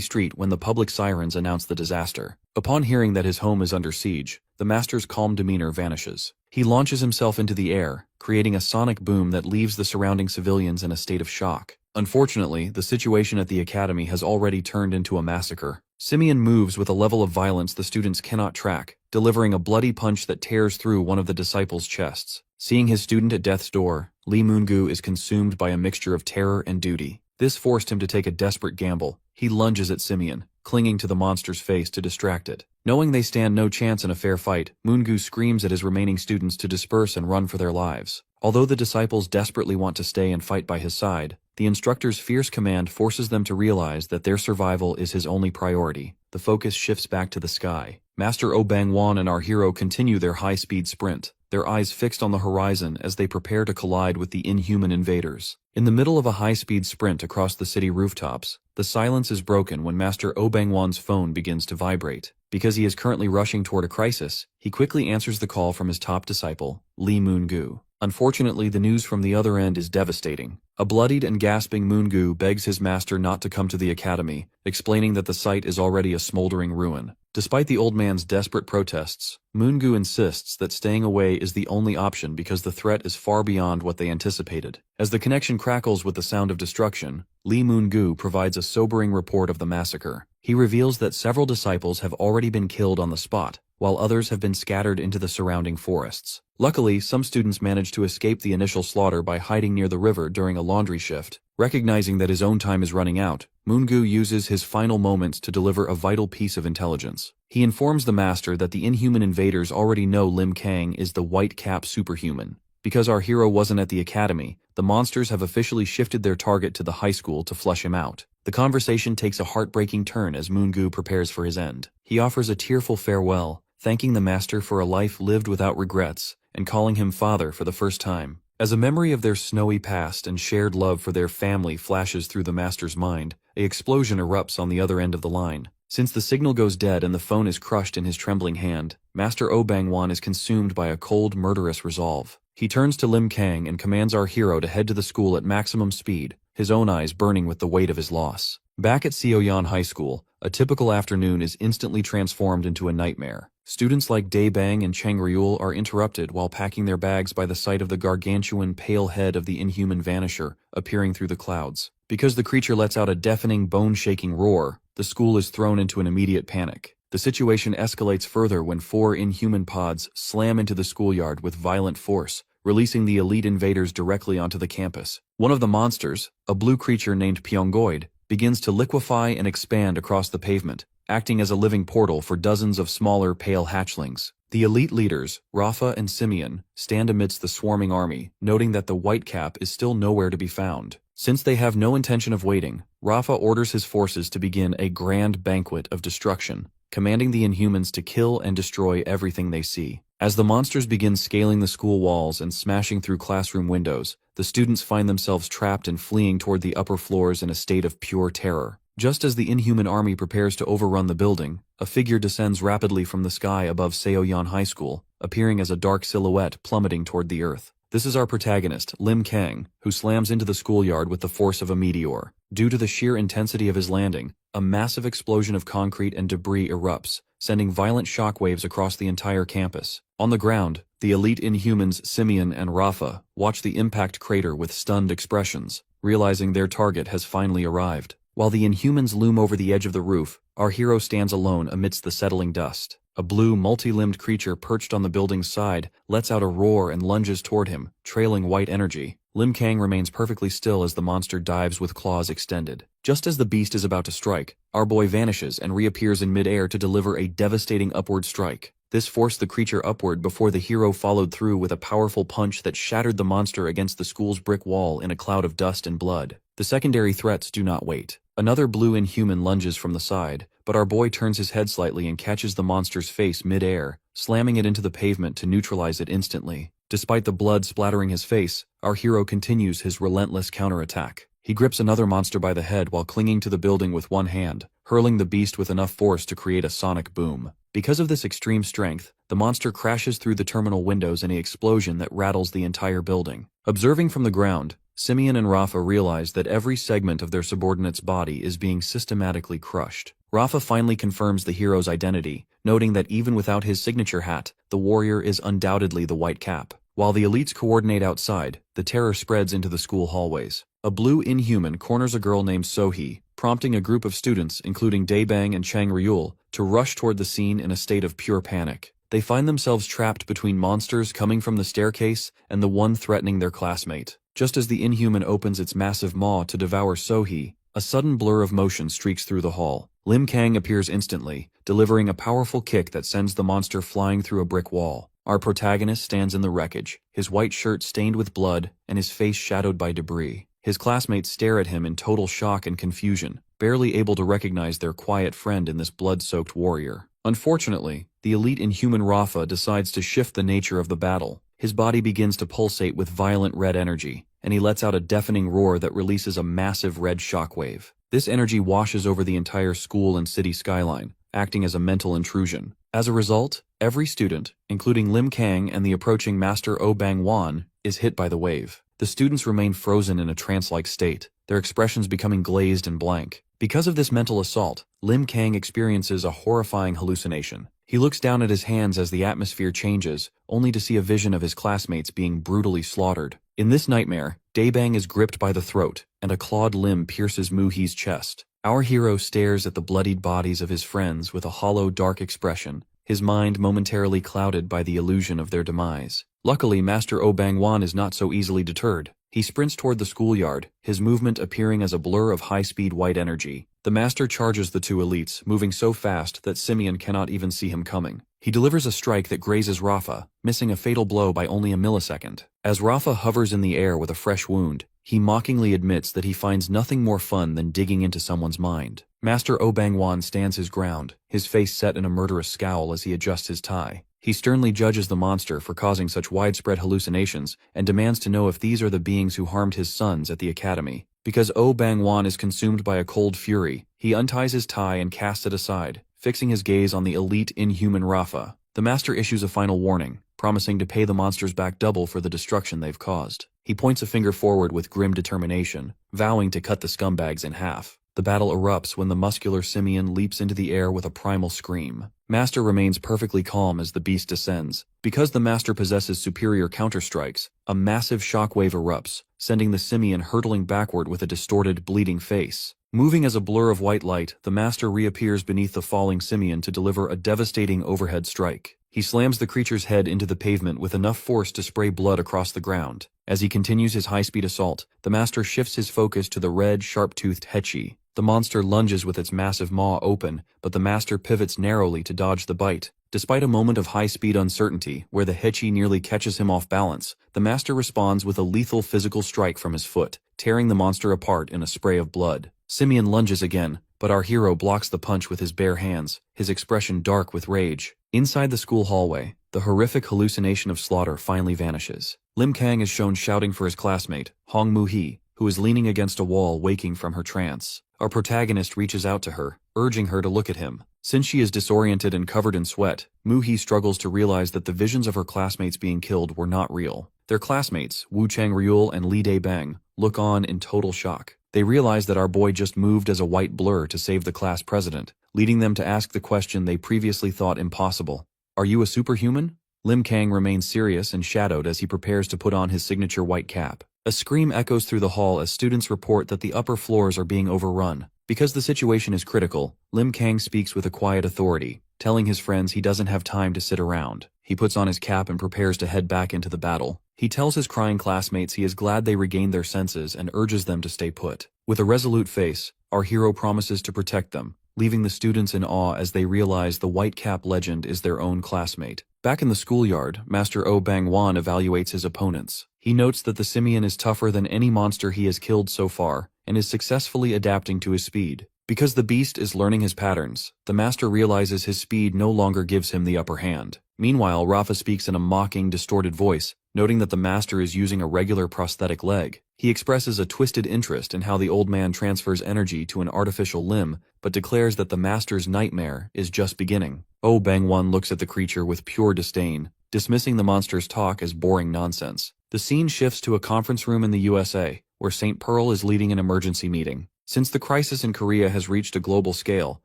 street when the public sirens announce the disaster. Upon hearing that his home is under siege, the master's calm demeanor vanishes. He launches himself into the air, creating a sonic boom that leaves the surrounding civilians in a state of shock. Unfortunately, the situation at the academy has already turned into a massacre. Simeon moves with a level of violence the students cannot track, delivering a bloody punch that tears through one of the disciples' chests. Seeing his student at death's door, Lee Moon-gu is consumed by a mixture of terror and duty. This forced him to take a desperate gamble. He lunges at Simeon, clinging to the monster's face to distract it. Knowing they stand no chance in a fair fight, Moon-gu screams at his remaining students to disperse and run for their lives. Although the disciples desperately want to stay and fight by his side, the instructor's fierce command forces them to realize that their survival is his only priority. The focus shifts back to the sky. Master Oh Bang-won and our hero continue their high-speed sprint, their eyes fixed on the horizon as they prepare to collide with the inhuman invaders. In the middle of a high-speed sprint across the city rooftops, the silence is broken when Master Oh Bang-won's phone begins to vibrate. Because he is currently rushing toward a crisis, he quickly answers the call from his top disciple, Lee Moon-gu. Unfortunately, the news from the other end is devastating. A bloodied and gasping Moon-gu begs his master not to come to the academy, explaining that the site is already a smoldering ruin. Despite the old man's desperate protests, Moon-gu insists that staying away is the only option because the threat is far beyond what they anticipated. As the connection crackles with the sound of destruction, Lee Moon-gu provides a sobering report of the massacre. He reveals that several disciples have already been killed on the spot, while others have been scattered into the surrounding forests. Luckily, some students managed to escape the initial slaughter by hiding near the river during a laundry shift. Recognizing that his own time is running out, Moon-gu uses his final moments to deliver a vital piece of intelligence. He informs the master that the inhuman invaders already know Lim Kang is the White-Cap superhuman. Because our hero wasn't at the academy, the monsters have officially shifted their target to the high school to flush him out. The conversation takes a heartbreaking turn as Moon-gu prepares for his end. He offers a tearful farewell, thanking the master for a life lived without regrets, and calling him father for the first time. As a memory of their snowy past and shared love for their family flashes through the master's mind, an explosion erupts on the other end of the line. Since the signal goes dead and the phone is crushed in his trembling hand, Master Oh Bang-wan is consumed by a cold, murderous resolve. He turns to Lim Kang and commands our hero to head to the school at maximum speed, his own eyes burning with the weight of his loss. Back at Seoyan High School, a typical afternoon is instantly transformed into a nightmare. Students like Dae Bang and Chang Ryul are interrupted while packing their bags by the sight of the gargantuan pale head of the inhuman Vanisher appearing through the clouds. Because the creature lets out a deafening, bone-shaking roar, the school is thrown into an immediate panic. The situation escalates further when 4 inhuman pods slam into the schoolyard with violent force, releasing the elite invaders directly onto the campus. One of the monsters, a blue creature named Pyongoid, begins to liquefy and expand across the pavement, acting as a living portal for dozens of smaller, pale hatchlings. The elite leaders, Rafa and Simeon, stand amidst the swarming army, noting that the Whitecap is still nowhere to be found. Since they have no intention of waiting, Rafa orders his forces to begin a grand banquet of destruction, commanding the Inhumans to kill and destroy everything they see. As the monsters begin scaling the school walls and smashing through classroom windows, the students find themselves trapped and fleeing toward the upper floors in a state of pure terror. Just as the Inhuman army prepares to overrun the building, a figure descends rapidly from the sky above Seoyan High School, appearing as a dark silhouette plummeting toward the earth. This is our protagonist, Lim Kang, who slams into the schoolyard with the force of a meteor. Due to the sheer intensity of his landing, a massive explosion of concrete and debris erupts, sending violent shockwaves across the entire campus. On the ground, the elite Inhumans Simeon and Rafa watch the impact crater with stunned expressions, realizing their target has finally arrived. While the Inhumans loom over the edge of the roof, our hero stands alone amidst the settling dust. A blue, multi-limbed creature perched on the building's side lets out a roar and lunges toward him, trailing white energy. Lim Kang remains perfectly still as the monster dives with claws extended. Just as the beast is about to strike, our boy vanishes and reappears in mid-air to deliver a devastating upward strike. This forced the creature upward before the hero followed through with a powerful punch that shattered the monster against the school's brick wall in a cloud of dust and blood. The secondary threats do not wait. Another blue Inhuman lunges from the side, but our boy turns his head slightly and catches the monster's face mid-air, slamming it into the pavement to neutralize it instantly. Despite the blood splattering his face, our hero continues his relentless counterattack. He grips another monster by the head while clinging to the building with one hand, hurling the beast with enough force to create a sonic boom. Because of this extreme strength, the monster crashes through the terminal windows in an explosion that rattles the entire building. Observing from the ground, Simeon and Rafa realize that every segment of their subordinate's body is being systematically crushed. Rafa finally confirms the hero's identity, noting that even without his signature hat, the warrior is undoubtedly the Whitecap. While the elites coordinate outside, the terror spreads into the school hallways. A blue Inhuman corners a girl named Sohee, prompting a group of students, including Dae Bang and Chang Ryul, to rush toward the scene in a state of pure panic. They find themselves trapped between monsters coming from the staircase and the one threatening their classmate. Just as the Inhuman opens its massive maw to devour Sohee, a sudden blur of motion streaks through the hall. Lim Kang appears instantly, delivering a powerful kick that sends the monster flying through a brick wall. Our protagonist stands in the wreckage, his white shirt stained with blood and his face shadowed by debris. His classmates stare at him in total shock and confusion, barely able to recognize their quiet friend in this blood-soaked warrior. Unfortunately, the elite Inhuman Rafa decides to shift the nature of the battle. His body begins to pulsate with violent red energy, and he lets out a deafening roar that releases a massive red shockwave. This energy washes over the entire school and city skyline, acting as a mental intrusion. As a result, every student, including Lim Kang and the approaching Master Oh Bang-wan, is hit by the wave. The students remain frozen in a trance-like state, their expressions becoming glazed and blank. Because of this mental assault, Lim Kang experiences a horrifying hallucination. He looks down at his hands as the atmosphere changes, only to see a vision of his classmates being brutally slaughtered. In this nightmare, Dae Bang is gripped by the throat, and a clawed limb pierces Muhee's chest. Our hero stares at the bloodied bodies of his friends with a hollow, dark expression, his mind momentarily clouded by the illusion of their demise. Luckily, Master Oh Bang-wan is not so easily deterred. He sprints toward the schoolyard, his movement appearing as a blur of high-speed white energy. The master charges the two elites, moving so fast that Simeon cannot even see him coming. He delivers a strike that grazes Rafa, missing a fatal blow by only a millisecond. As Rafa hovers in the air with a fresh wound, he mockingly admits that he finds nothing more fun than digging into someone's mind. Master Oh Bang-wan stands his ground, his face set in a murderous scowl as he adjusts his tie. He sternly judges the monster for causing such widespread hallucinations and demands to know if these are the beings who harmed his sons at the academy. Because Oh Bang-won is consumed by a cold fury, he unties his tie and casts it aside, fixing his gaze on the elite inhuman Rafa. The master issues a final warning, promising to pay the monsters back double for the destruction they've caused. He points a finger forward with grim determination, vowing to cut the scumbags in half. The battle erupts when the muscular simian leaps into the air with a primal scream. Master remains perfectly calm as the beast descends. Because the master possesses superior counterstrikes, a massive shockwave erupts, sending the simian hurtling backward with a distorted, bleeding face. Moving as a blur of white light, the master reappears beneath the falling simian to deliver a devastating overhead strike. He slams the creature's head into the pavement with enough force to spray blood across the ground. As he continues his high-speed assault, the master shifts his focus to the red, sharp-toothed Hechi. The monster lunges with its massive maw open, but the master pivots narrowly to dodge the bite. Despite a moment of high-speed uncertainty, where the Hechi nearly catches him off balance, the master responds with a lethal physical strike from his foot, tearing the monster apart in a spray of blood. Simian lunges again, but our hero blocks the punch with his bare hands, his expression dark with rage. Inside the school hallway, the horrific hallucination of slaughter finally vanishes. Lim Kang is shown shouting for his classmate, Hong Mu-hee, who is leaning against a wall waking from her trance. Our protagonist reaches out to her, urging her to look at him. Since she is disoriented and covered in sweat, Mu-hee struggles to realize that the visions of her classmates being killed were not real. Their classmates, Wu Chang-ryul and Li Dae-bang, look on in total shock. They realize that our boy just moved as a white blur to save the class president, leading them to ask the question they previously thought impossible. Are you a superhuman? Lim Kang remains serious and shadowed as he prepares to put on his signature white cap. A scream echoes through the hall as students report that the upper floors are being overrun. Because the situation is critical, Lim Kang speaks with a quiet authority, telling his friends he doesn't have time to sit around. He puts on his cap and prepares to head back into the battle. He tells his crying classmates he is glad they regained their senses and urges them to stay put. With a resolute face, our hero promises to protect them, leaving the students in awe as they realize the White Cap legend is their own classmate. Back in the schoolyard, Master Oh Bang-won evaluates his opponents. He notes that the simian is tougher than any monster he has killed so far, and is successfully adapting to his speed. Because the beast is learning his patterns, the master realizes his speed no longer gives him the upper hand. Meanwhile, Rafa speaks in a mocking, distorted voice, noting that the master is using a regular prosthetic leg. He expresses a twisted interest in how the old man transfers energy to an artificial limb, but declares that the master's nightmare is just beginning. Oh Bang-won looks at the creature with pure disdain, dismissing the monster's talk as boring nonsense. The scene shifts to a conference room in the USA, where St. Pearl is leading an emergency meeting. Since the crisis in Korea has reached a global scale,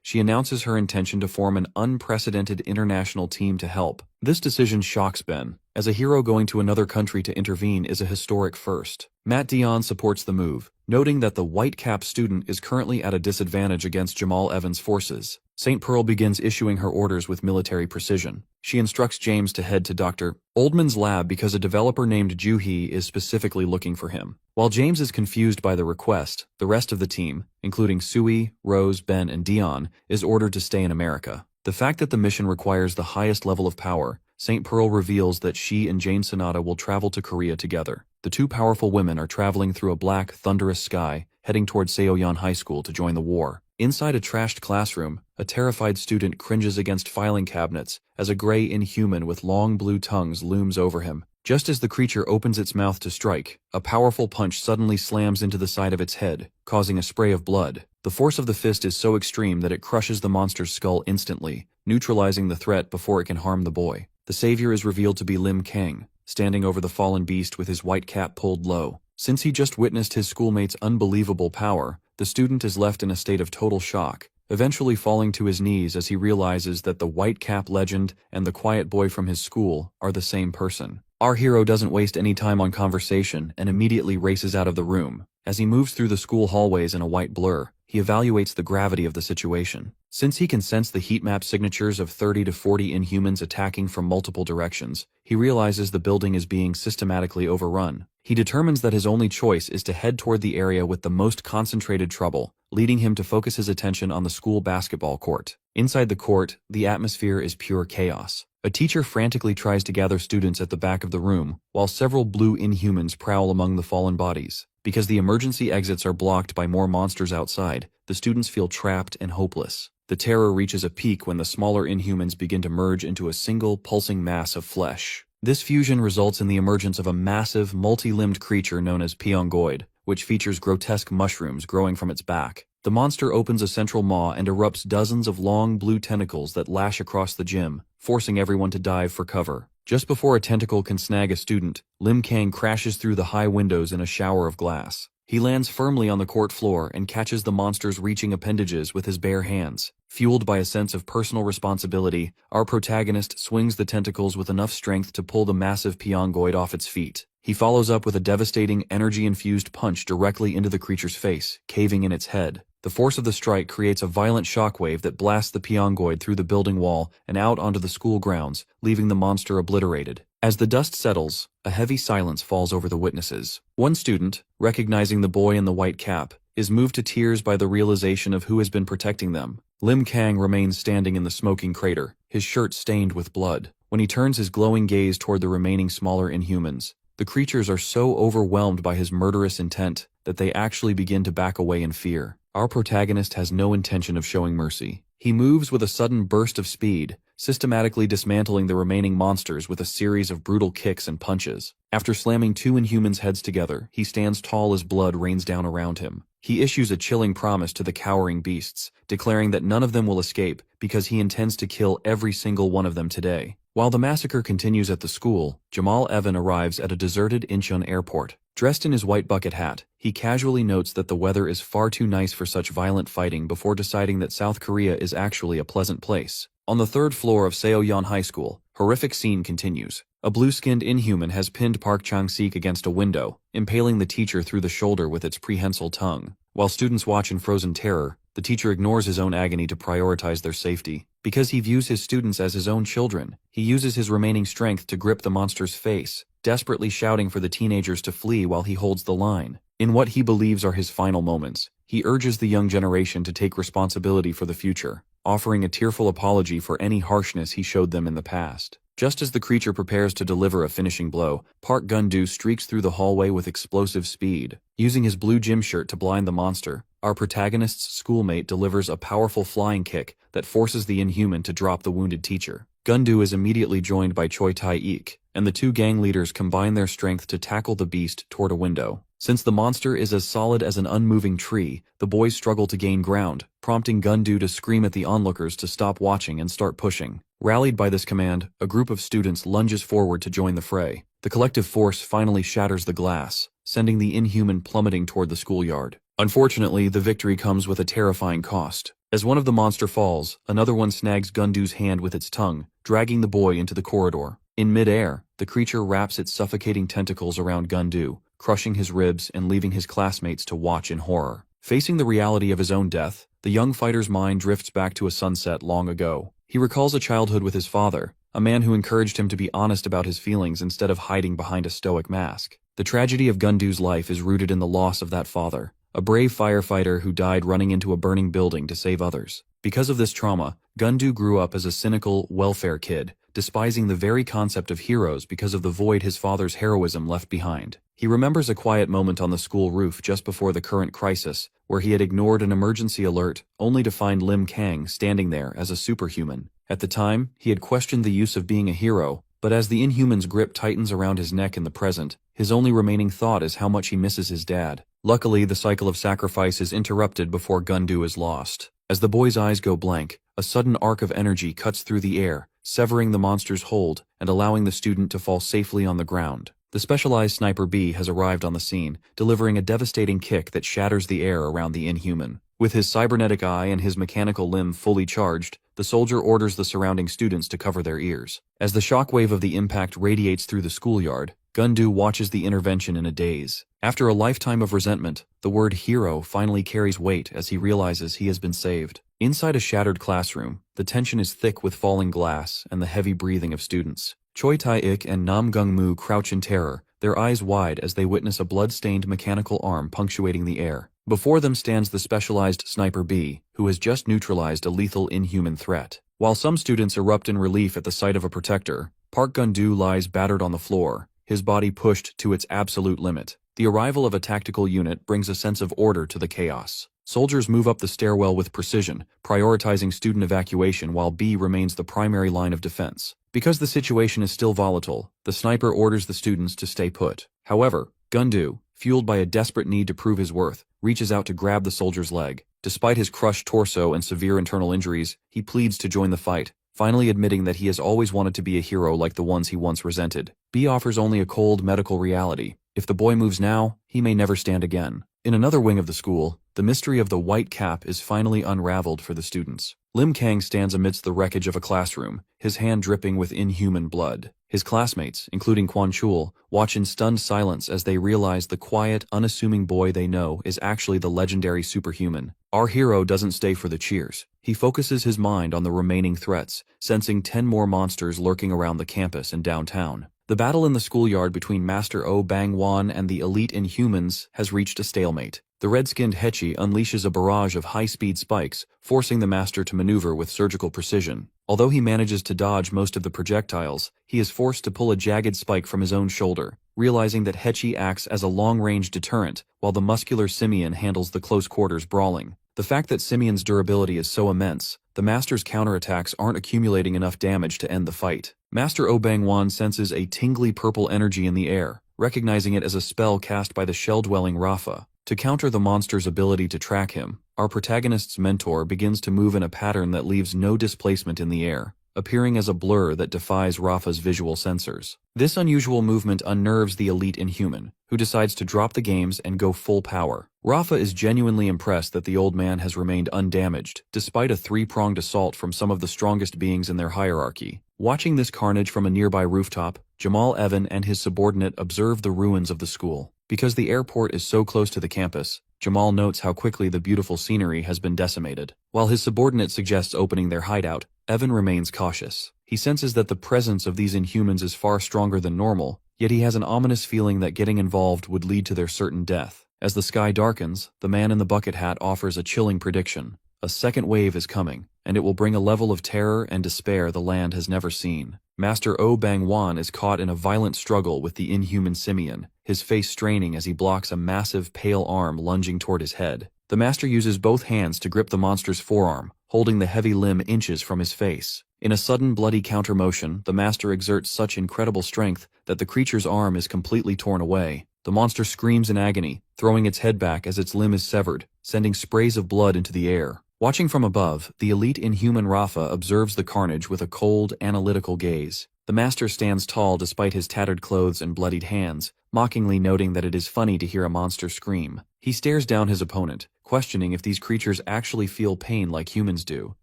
she announces her intention to form an unprecedented international team to help. This decision shocks Ben, as a hero going to another country to intervene is a historic first. Matt Dion supports the move, noting that the White Cap student is currently at a disadvantage against Jamal Evans' forces. St. Pearl begins issuing her orders with military precision. She instructs James to head to Dr. Oldman's lab because a developer named Joo-hee is specifically looking for him. While James is confused by the request, the rest of the team, including Sui, Rose, Ben, and Dion, is ordered to stay in America. The fact that the mission requires the highest level of power, St. Pearl reveals that she and Jane Sonata will travel to Korea together. The two powerful women are traveling through a black, thunderous sky, heading toward Seoyeon High School to join the war. Inside a trashed classroom, a terrified student cringes against filing cabinets as a gray inhuman with long blue tongues looms over him. Just as the creature opens its mouth to strike, a powerful punch suddenly slams into the side of its head, causing a spray of blood. The force of the fist is so extreme that it crushes the monster's skull instantly, neutralizing the threat before it can harm the boy. The savior is revealed to be Lim Kang, standing over the fallen beast with his white cap pulled low. Since he just witnessed his schoolmate's unbelievable power, the student is left in a state of total shock, eventually falling to his knees as he realizes that the White Cap legend and the quiet boy from his school are the same person. Our hero doesn't waste any time on conversation and immediately races out of the room. As he moves through the school hallways in a white blur, he evaluates the gravity of the situation. Since he can sense the heat map signatures of 30 to 40 Inhumans attacking from multiple directions, he realizes the building is being systematically overrun. He determines that his only choice is to head toward the area with the most concentrated trouble, leading him to focus his attention on the school basketball court. Inside the court, the atmosphere is pure chaos. A teacher frantically tries to gather students at the back of the room, while several blue Inhumans prowl among the fallen bodies. Because the emergency exits are blocked by more monsters outside, the students feel trapped and hopeless. The terror reaches a peak when the smaller Inhumans begin to merge into a single, pulsing mass of flesh. This fusion results in the emergence of a massive, multi-limbed creature known as Pyongoid, which features grotesque mushrooms growing from its back. The monster opens a central maw and erupts dozens of long blue tentacles that lash across the gym, forcing everyone to dive for cover. Just before a tentacle can snag a student, Lim Kang crashes through the high windows in a shower of glass. He lands firmly on the court floor and catches the monster's reaching appendages with his bare hands. Fueled by a sense of personal responsibility, our protagonist swings the tentacles with enough strength to pull the massive Pyongoid off its feet. He follows up with a devastating, energy-infused punch directly into the creature's face, caving in its head. The force of the strike creates a violent shockwave that blasts the Pyongoid through the building wall and out onto the school grounds, leaving the monster obliterated. As the dust settles, a heavy silence falls over the witnesses. One student, recognizing the boy in the white cap, is moved to tears by the realization of who has been protecting them. Lim Kang remains standing in the smoking crater, his shirt stained with blood. When he turns his glowing gaze toward the remaining smaller Inhumans, the creatures are so overwhelmed by his murderous intent that they actually begin to back away in fear. Our protagonist has no intention of showing mercy. He moves with a sudden burst of speed, systematically dismantling the remaining monsters with a series of brutal kicks and punches. After slamming two Inhumans' heads together, he stands tall as blood rains down around him. He issues a chilling promise to the cowering beasts, declaring that none of them will escape because he intends to kill every single one of them today. While the massacre continues at the school, Jamal Evan arrives at a deserted Incheon airport. Dressed in his white bucket hat, he casually notes that the weather is far too nice for such violent fighting before deciding that South Korea is actually a pleasant place. On the third floor of Seoyeon High School, horrific scene continues. A blue-skinned Inhuman has pinned Park Chang-sik against a window, impaling the teacher through the shoulder with its prehensile tongue. While students watch in frozen terror, the teacher ignores his own agony to prioritize their safety. Because he views his students as his own children, he uses his remaining strength to grip the monster's face, desperately shouting for the teenagers to flee while he holds the line. In what he believes are his final moments, he urges the young generation to take responsibility for the future, offering a tearful apology for any harshness he showed them in the past. Just as the creature prepares to deliver a finishing blow, Park Gun-do streaks through the hallway with explosive speed. Using his blue gym shirt to blind the monster, our protagonist's schoolmate delivers a powerful flying kick that forces the Inhuman to drop the wounded teacher. Gun-do is immediately joined by Choi Tae-ik, and the two gang leaders combine their strength to tackle the beast toward a window. Since the monster is as solid as an unmoving tree, the boys struggle to gain ground, prompting Gun-do to scream at the onlookers to stop watching and start pushing. Rallied by this command, a group of students lunges forward to join the fray. The collective force finally shatters the glass, sending the Inhuman plummeting toward the schoolyard. Unfortunately, the victory comes with a terrifying cost. As one of the monster falls, another one snags Gun-do's hand with its tongue, dragging the boy into the corridor. In mid-air, the creature wraps its suffocating tentacles around Gun-do, crushing his ribs and leaving his classmates to watch in horror. Facing the reality of his own death, the young fighter's mind drifts back to a sunset long ago. He recalls a childhood with his father, a man who encouraged him to be honest about his feelings instead of hiding behind a stoic mask. The tragedy of Gun-do's life is rooted in the loss of that father, a brave firefighter who died running into a burning building to save others. Because of this trauma, Gun-do grew up as a cynical, welfare kid, despising the very concept of heroes because of the void his father's heroism left behind. He remembers a quiet moment on the school roof just before the current crisis, where he had ignored an emergency alert only to find Lim Kang standing there as a superhuman. At the time, he had questioned the use of being a hero, but as the Inhuman's grip tightens around his neck in the present, his only remaining thought is how much he misses his dad. Luckily, the cycle of sacrifice is interrupted before Gun-do is lost. As the boy's eyes go blank, a sudden arc of energy cuts through the air, severing the monster's hold and allowing the student to fall safely on the ground. The specialized Sniper B has arrived on the scene, delivering a devastating kick that shatters the air around the Inhuman. With his cybernetic eye and his mechanical limb fully charged, the soldier orders the surrounding students to cover their ears. As the shockwave of the impact radiates through the schoolyard, Gun-do watches the intervention in a daze. After a lifetime of resentment, the word hero finally carries weight as he realizes he has been saved. Inside a shattered classroom, the tension is thick with falling glass and the heavy breathing of students. Choi Tae-ik and Nam Gung-moo crouch in terror, their eyes wide as they witness a blood-stained mechanical arm punctuating the air. Before them stands the specialized Sniper B, who has just neutralized a lethal Inhuman threat. While some students erupt in relief at the sight of a protector, Park Gun-do lies battered on the floor, his body pushed to its absolute limit. The arrival of a tactical unit brings a sense of order to the chaos. Soldiers move up the stairwell with precision, prioritizing student evacuation while B remains the primary line of defense. Because the situation is still volatile, the sniper orders the students to stay put. However, Gun-do, fueled by a desperate need to prove his worth, reaches out to grab the soldier's leg. Despite his crushed torso and severe internal injuries, he pleads to join the fight, finally admitting that he has always wanted to be a hero like the ones he once resented. B offers only a cold medical reality. If the boy moves now, he may never stand again. In another wing of the school, the mystery of the white cap is finally unraveled for the students. Lim Kang stands amidst the wreckage of a classroom, his hand dripping with inhuman blood. His classmates, including Quan Chul, watch in stunned silence as they realize the quiet, unassuming boy they know is actually the legendary superhuman. Our hero doesn't stay for the cheers. He focuses his mind on the remaining threats, sensing 10 more monsters lurking around the campus and downtown. The battle in the schoolyard between Master O Bang Wan and the elite Inhumans has reached a stalemate. The red-skinned Hechi unleashes a barrage of high-speed spikes, forcing the Master to maneuver with surgical precision. Although he manages to dodge most of the projectiles, he is forced to pull a jagged spike from his own shoulder, realizing that Hechi acts as a long-range deterrent, while the muscular Simeon handles the close-quarters brawling. The fact that Simeon's durability is so immense, the Master's counterattacks aren't accumulating enough damage to end the fight. Master O Bang Wan senses a tingly purple energy in the air, recognizing it as a spell cast by the shell-dwelling Rafa. To counter the monster's ability to track him, our protagonist's mentor begins to move in a pattern that leaves no displacement in the air, appearing as a blur that defies Rafa's visual sensors. This unusual movement unnerves the elite Inhuman, who decides to drop the games and go full power. Rafa is genuinely impressed that the old man has remained undamaged, despite a 3-pronged assault from some of the strongest beings in their hierarchy. Watching this carnage from a nearby rooftop, Jamal Evan and his subordinate observe the ruins of the school. Because the airport is so close to the campus, Jamal notes how quickly the beautiful scenery has been decimated. While his subordinate suggests opening their hideout, Evan remains cautious. He senses that the presence of these Inhumans is far stronger than normal, yet he has an ominous feeling that getting involved would lead to their certain death. As the sky darkens, the man in the bucket hat offers a chilling prediction. A second wave is coming, and it will bring a level of terror and despair the land has never seen. Master O Bang Wan is caught in a violent struggle with the Inhuman Simeon, his face straining as he blocks a massive pale arm lunging toward his head. The Master uses both hands to grip the monster's forearm, holding the heavy limb inches from his face. In a sudden bloody counter-motion, the Master exerts such incredible strength that the creature's arm is completely torn away. The monster screams in agony, throwing its head back as its limb is severed, sending sprays of blood into the air. Watching from above, the elite Inhuman Rafa observes the carnage with a cold, analytical gaze. The Master stands tall despite his tattered clothes and bloodied hands, mockingly noting that it is funny to hear a monster scream. He stares down his opponent, questioning if these creatures actually feel pain like humans do.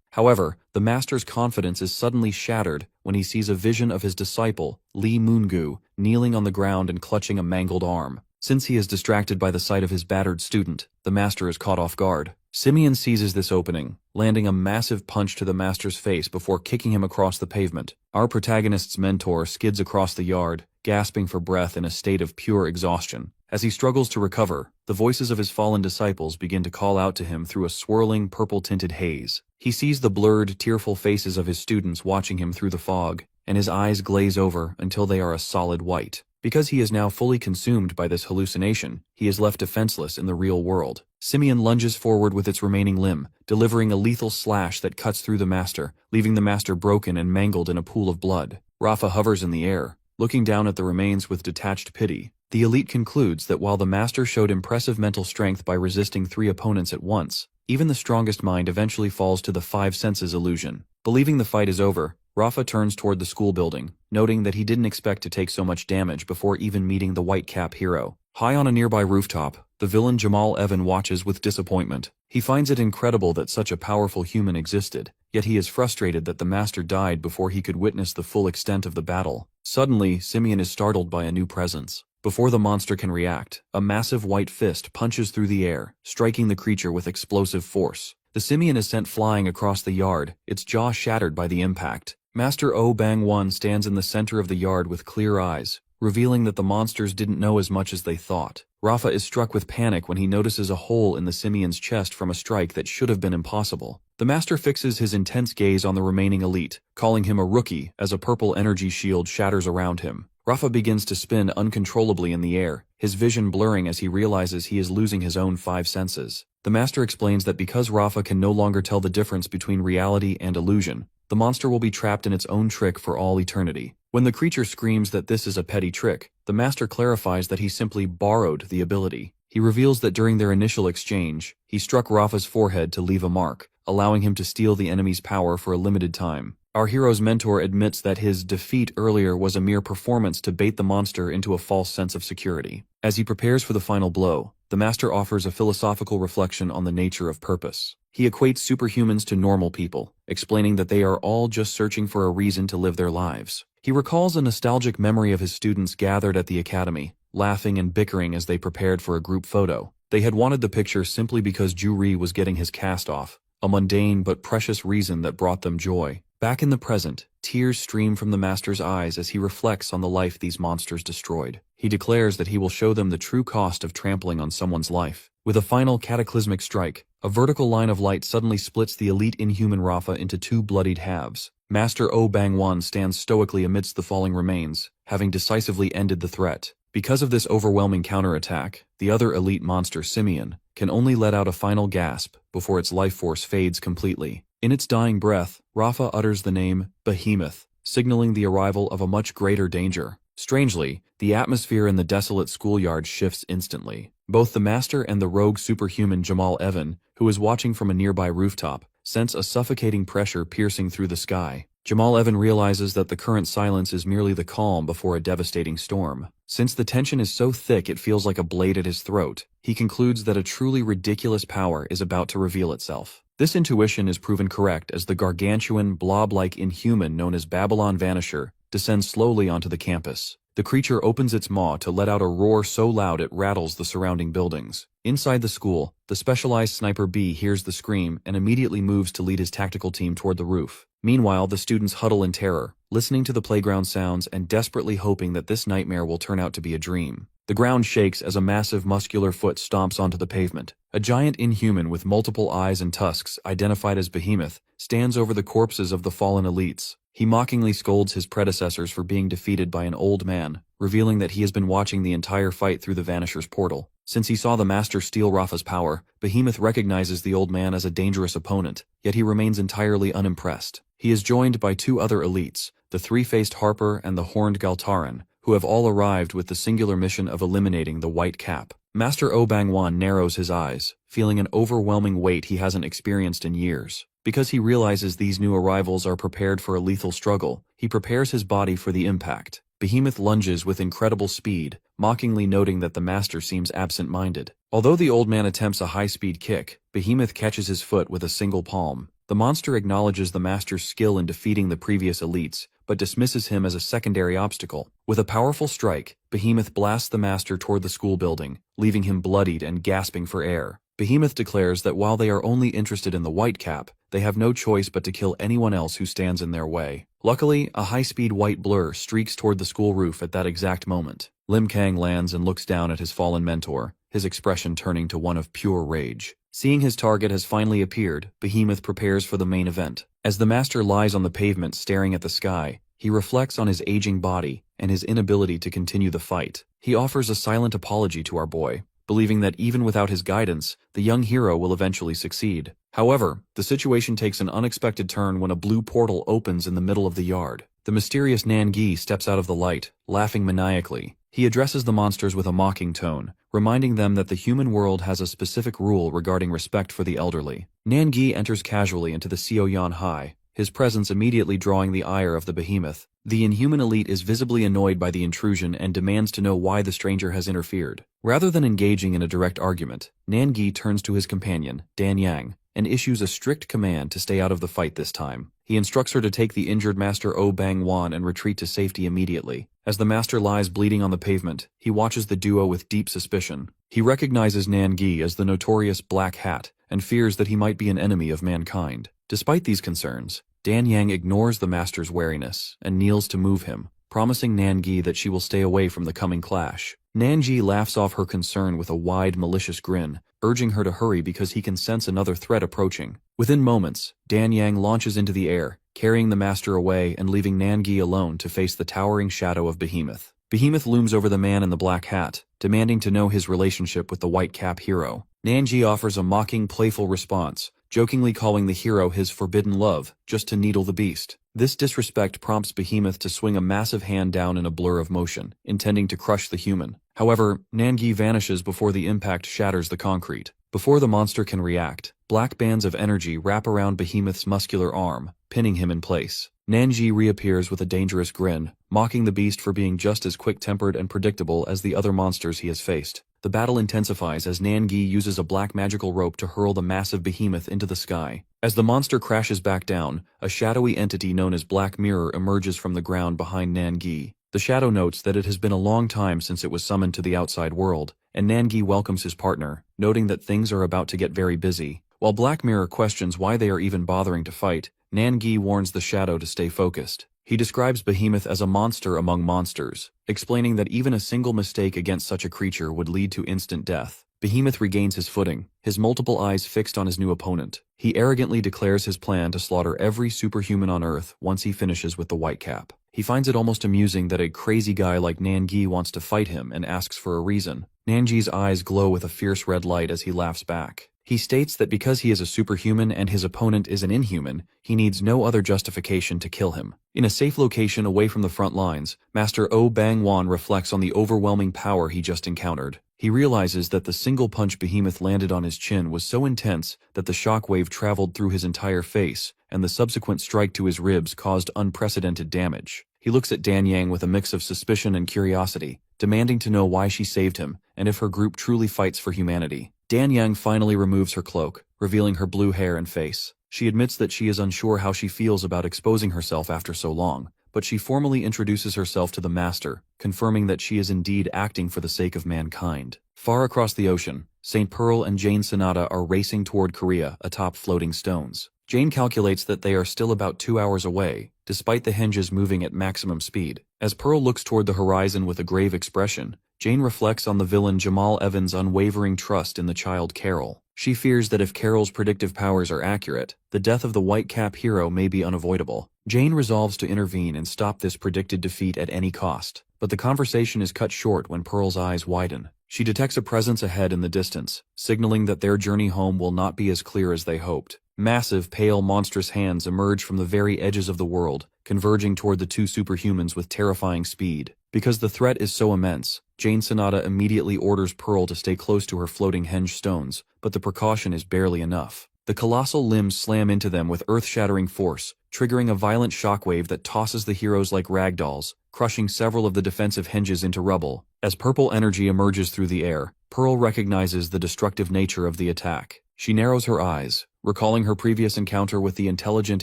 However, the Master's confidence is suddenly shattered when he sees a vision of his disciple, Li Moongu, kneeling on the ground and clutching a mangled arm. Since he is distracted by the sight of his battered student, the Master is caught off guard. Simeon seizes this opening, landing a massive punch to the Master's face before kicking him across the pavement. Our protagonist's mentor skids across the yard, gasping for breath in a state of pure exhaustion. As he struggles to recover, the voices of his fallen disciples begin to call out to him through a swirling, purple-tinted haze. He sees the blurred, tearful faces of his students watching him through the fog, and his eyes glaze over until they are a solid white. Because he is now fully consumed by this hallucination, he is left defenseless in the real world. Simeon lunges forward with its remaining limb, delivering a lethal slash that cuts through the Master, leaving the Master broken and mangled in a pool of blood. Rafa hovers in the air, looking down at the remains with detached pity. The elite concludes that while the Master showed impressive mental strength by resisting 3 opponents at once, even the strongest mind eventually falls to the 5 senses illusion. Believing the fight is over, Rafa turns toward the school building, noting that he didn't expect to take so much damage before even meeting the white cap hero. High on a nearby rooftop, the villain Jamal Evan watches with disappointment. He finds it incredible that such a powerful human existed, yet he is frustrated that the Master died before he could witness the full extent of the battle. Suddenly, Simeon is startled by a new presence. Before the monster can react, a massive white fist punches through the air, striking the creature with explosive force. The Simeon is sent flying across the yard, its jaw shattered by the impact. Master O Bang Wan stands in the center of the yard with clear eyes, revealing that the monsters didn't know as much as they thought. Rafa is struck with panic when he notices a hole in the Simeon's chest from a strike that should have been impossible. The Master fixes his intense gaze on the remaining elite, calling him a rookie as a purple energy shield shatters around him. Rafa begins to spin uncontrollably in the air, his vision blurring as he realizes he is losing his own 5 senses. The Master explains that because Rafa can no longer tell the difference between reality and illusion, the the monster will be trapped in its own trick for all eternity. When the creature screams that this is a petty trick, the master clarifies that he simply borrowed the ability. He reveals that during their initial exchange, he struck Rafa's forehead to leave a mark, allowing him to steal the enemy's power for a limited time. Our hero's mentor admits that his defeat earlier was a mere performance to bait the monster into a false sense of security. As he prepares for the final blow, the master offers a philosophical reflection on the nature of purpose. He equates superhumans to normal people, explaining that they are all just searching for a reason to live their lives. He recalls a nostalgic memory of his students gathered at the academy, laughing and bickering as they prepared for a group photo. They had wanted the picture simply because Ju-Ri was getting his cast off, a mundane but precious reason that brought them joy. Back in the present, tears stream from the master's eyes as he reflects on the life these monsters destroyed. He declares that he will show them the true cost of trampling on someone's life. With a final cataclysmic strike, a vertical line of light suddenly splits the elite inhuman Rafa into two bloodied halves. Master Oh Bang-won stands stoically amidst the falling remains, having decisively ended the threat. Because of this overwhelming counterattack, the other elite monster, Simeon, can only let out a final gasp before its life force fades completely. In its dying breath, Rafa utters the name Behemoth, signaling the arrival of a much greater danger. Strangely, the atmosphere in the desolate schoolyard shifts instantly. Both the master and the rogue superhuman Jamal Evan, who is watching from a nearby rooftop, sense a suffocating pressure piercing through the sky. Jamal Evan realizes that the current silence is merely the calm before a devastating storm. Since the tension is so thick it feels like a blade at his throat, he concludes that a truly ridiculous power is about to reveal itself. This intuition is proven correct as the gargantuan, blob-like inhuman known as Babylon Vanisher descends slowly onto the campus. The creature opens its maw to let out a roar so loud it rattles the surrounding buildings. Inside the school, the specialized Sniper B hears the scream and immediately moves to lead his tactical team toward the roof. Meanwhile, the students huddle in terror, listening to the playground sounds and desperately hoping that this nightmare will turn out to be a dream. The ground shakes as a massive muscular foot stomps onto the pavement. A giant inhuman with multiple eyes and tusks, identified as Behemoth, stands over the corpses of the fallen elites. He mockingly scolds his predecessors for being defeated by an old man, revealing that he has been watching the entire fight through the Vanisher's portal. Since he saw the master steal Rafa's power, Behemoth recognizes the old man as a dangerous opponent, yet he remains entirely unimpressed. He is joined by two other elites, the three-faced Harper and the horned Galtaran, who have all arrived with the singular mission of eliminating the White Cap. Master Oh Bang-won narrows his eyes, feeling an overwhelming weight he hasn't experienced in years. Because he realizes these new arrivals are prepared for a lethal struggle, he prepares his body for the impact. Behemoth lunges with incredible speed, mockingly noting that the master seems absent-minded. Although the old man attempts a high-speed kick, Behemoth catches his foot with a single palm. The monster acknowledges the master's skill in defeating the previous elites, but dismisses him as a secondary obstacle. With a powerful strike, Behemoth blasts the master toward the school building, leaving him bloodied and gasping for air. Behemoth declares that while they are only interested in the White Cap, they have no choice but to kill anyone else who stands in their way. Luckily, a high-speed white blur streaks toward the school roof at that exact moment. Lim Kang lands and looks down at his fallen mentor, his expression turning to one of pure rage. Seeing his target has finally appeared, Behemoth prepares for the main event. As the master lies on the pavement staring at the sky, he reflects on his aging body and his inability to continue the fight. He offers a silent apology to our boy, believing that even without his guidance, the young hero will eventually succeed. However, the situation takes an unexpected turn when a blue portal opens in the middle of the yard. The mysterious Nan-gi steps out of the light, laughing maniacally. He addresses the monsters with a mocking tone, reminding them that the human world has a specific rule regarding respect for the elderly. Nan-gi enters casually into the Seoyan High, his presence immediately drawing the ire of the Behemoth. The inhuman elite is visibly annoyed by the intrusion and demands to know why the stranger has interfered. Rather than engaging in a direct argument, Nan-gi turns to his companion, Dan Yang, and issues a strict command to stay out of the fight this time. He instructs her to take the injured Master Oh Bang-won and retreat to safety immediately. As the master lies bleeding on the pavement, he watches the duo with deep suspicion. He recognizes Nan-gi as the notorious Black Hat and fears that he might be an enemy of mankind. Despite these concerns, Dan Yang ignores the master's wariness and kneels to move him, promising Nan-gi that she will stay away from the coming clash. Nan-gi laughs off her concern with a wide, malicious grin, urging her to hurry because he can sense another threat approaching. Within moments, Dan Yang launches into the air, carrying the master away and leaving Nan-gi alone to face the towering shadow of Behemoth. Behemoth looms over the man in the black hat, demanding to know his relationship with the White Cap hero. Nan-gi offers a mocking, playful response, jokingly calling the hero his forbidden love, just to needle the beast. This disrespect prompts Behemoth to swing a massive hand down in a blur of motion, intending to crush the human. However, Nangi vanishes before the impact shatters the concrete. Before the monster can react, black bands of energy wrap around Behemoth's muscular arm, pinning him in place. Nangi reappears with a dangerous grin, mocking the beast for being just as quick-tempered and predictable as the other monsters he has faced. The battle intensifies as Nangi uses a black magical rope to hurl the massive behemoth into the sky. As the monster crashes back down, a shadowy entity known as Black Mirror emerges from the ground behind Nangi. The shadow notes that it has been a long time since it was summoned to the outside world, and Nangi welcomes his partner, noting that things are about to get very busy. While Black Mirror questions why they are even bothering to fight, Nangi warns the shadow to stay focused. He describes Behemoth as a monster among monsters, explaining that even a single mistake against such a creature would lead to instant death. Behemoth regains his footing, his multiple eyes fixed on his new opponent. He arrogantly declares his plan to slaughter every superhuman on Earth once he finishes with the Whitecap. He finds it almost amusing that a crazy guy like Nangi wants to fight him and asks for a reason. Nangi's eyes glow with a fierce red light as he laughs back. He states that because he is a superhuman and his opponent is an inhuman, he needs no other justification to kill him. In a safe location away from the front lines, Master O Bang Wan reflects on the overwhelming power he just encountered. He realizes that the single punch Behemoth landed on his chin was so intense that the shockwave traveled through his entire face, and the subsequent strike to his ribs caused unprecedented damage. He looks at Dan Yang with a mix of suspicion and curiosity, demanding to know why she saved him and if her group truly fights for humanity. Dan Yang finally removes her cloak, revealing her blue hair and face. She admits that she is unsure how she feels about exposing herself after so long, but she formally introduces herself to the Master, confirming that she is indeed acting for the sake of mankind. Far across the ocean, St. Pearl and Jane Sonata are racing toward Korea atop floating stones. Jane calculates that they are still about 2 hours away, despite the henges moving at maximum speed. As Pearl looks toward the horizon with a grave expression, Jane reflects on the villain Jamal Evans' unwavering trust in the child Carol. She fears that if Carol's predictive powers are accurate, the death of the Whitecap hero may be unavoidable. Jane resolves to intervene and stop this predicted defeat at any cost, but the conversation is cut short when Pearl's eyes widen. She detects a presence ahead in the distance, signaling that their journey home will not be as clear as they hoped. Massive, pale, monstrous hands emerge from the very edges of the world, converging toward the two superhumans with terrifying speed. Because the threat is so immense, Jane Sonata immediately orders Pearl to stay close to her floating henge stones, but the precaution is barely enough. The colossal limbs slam into them with earth-shattering force, triggering a violent shockwave that tosses the heroes like ragdolls, crushing several of the defensive henges into rubble. As purple energy emerges through the air, Pearl recognizes the destructive nature of the attack. She narrows her eyes, recalling her previous encounter with the intelligent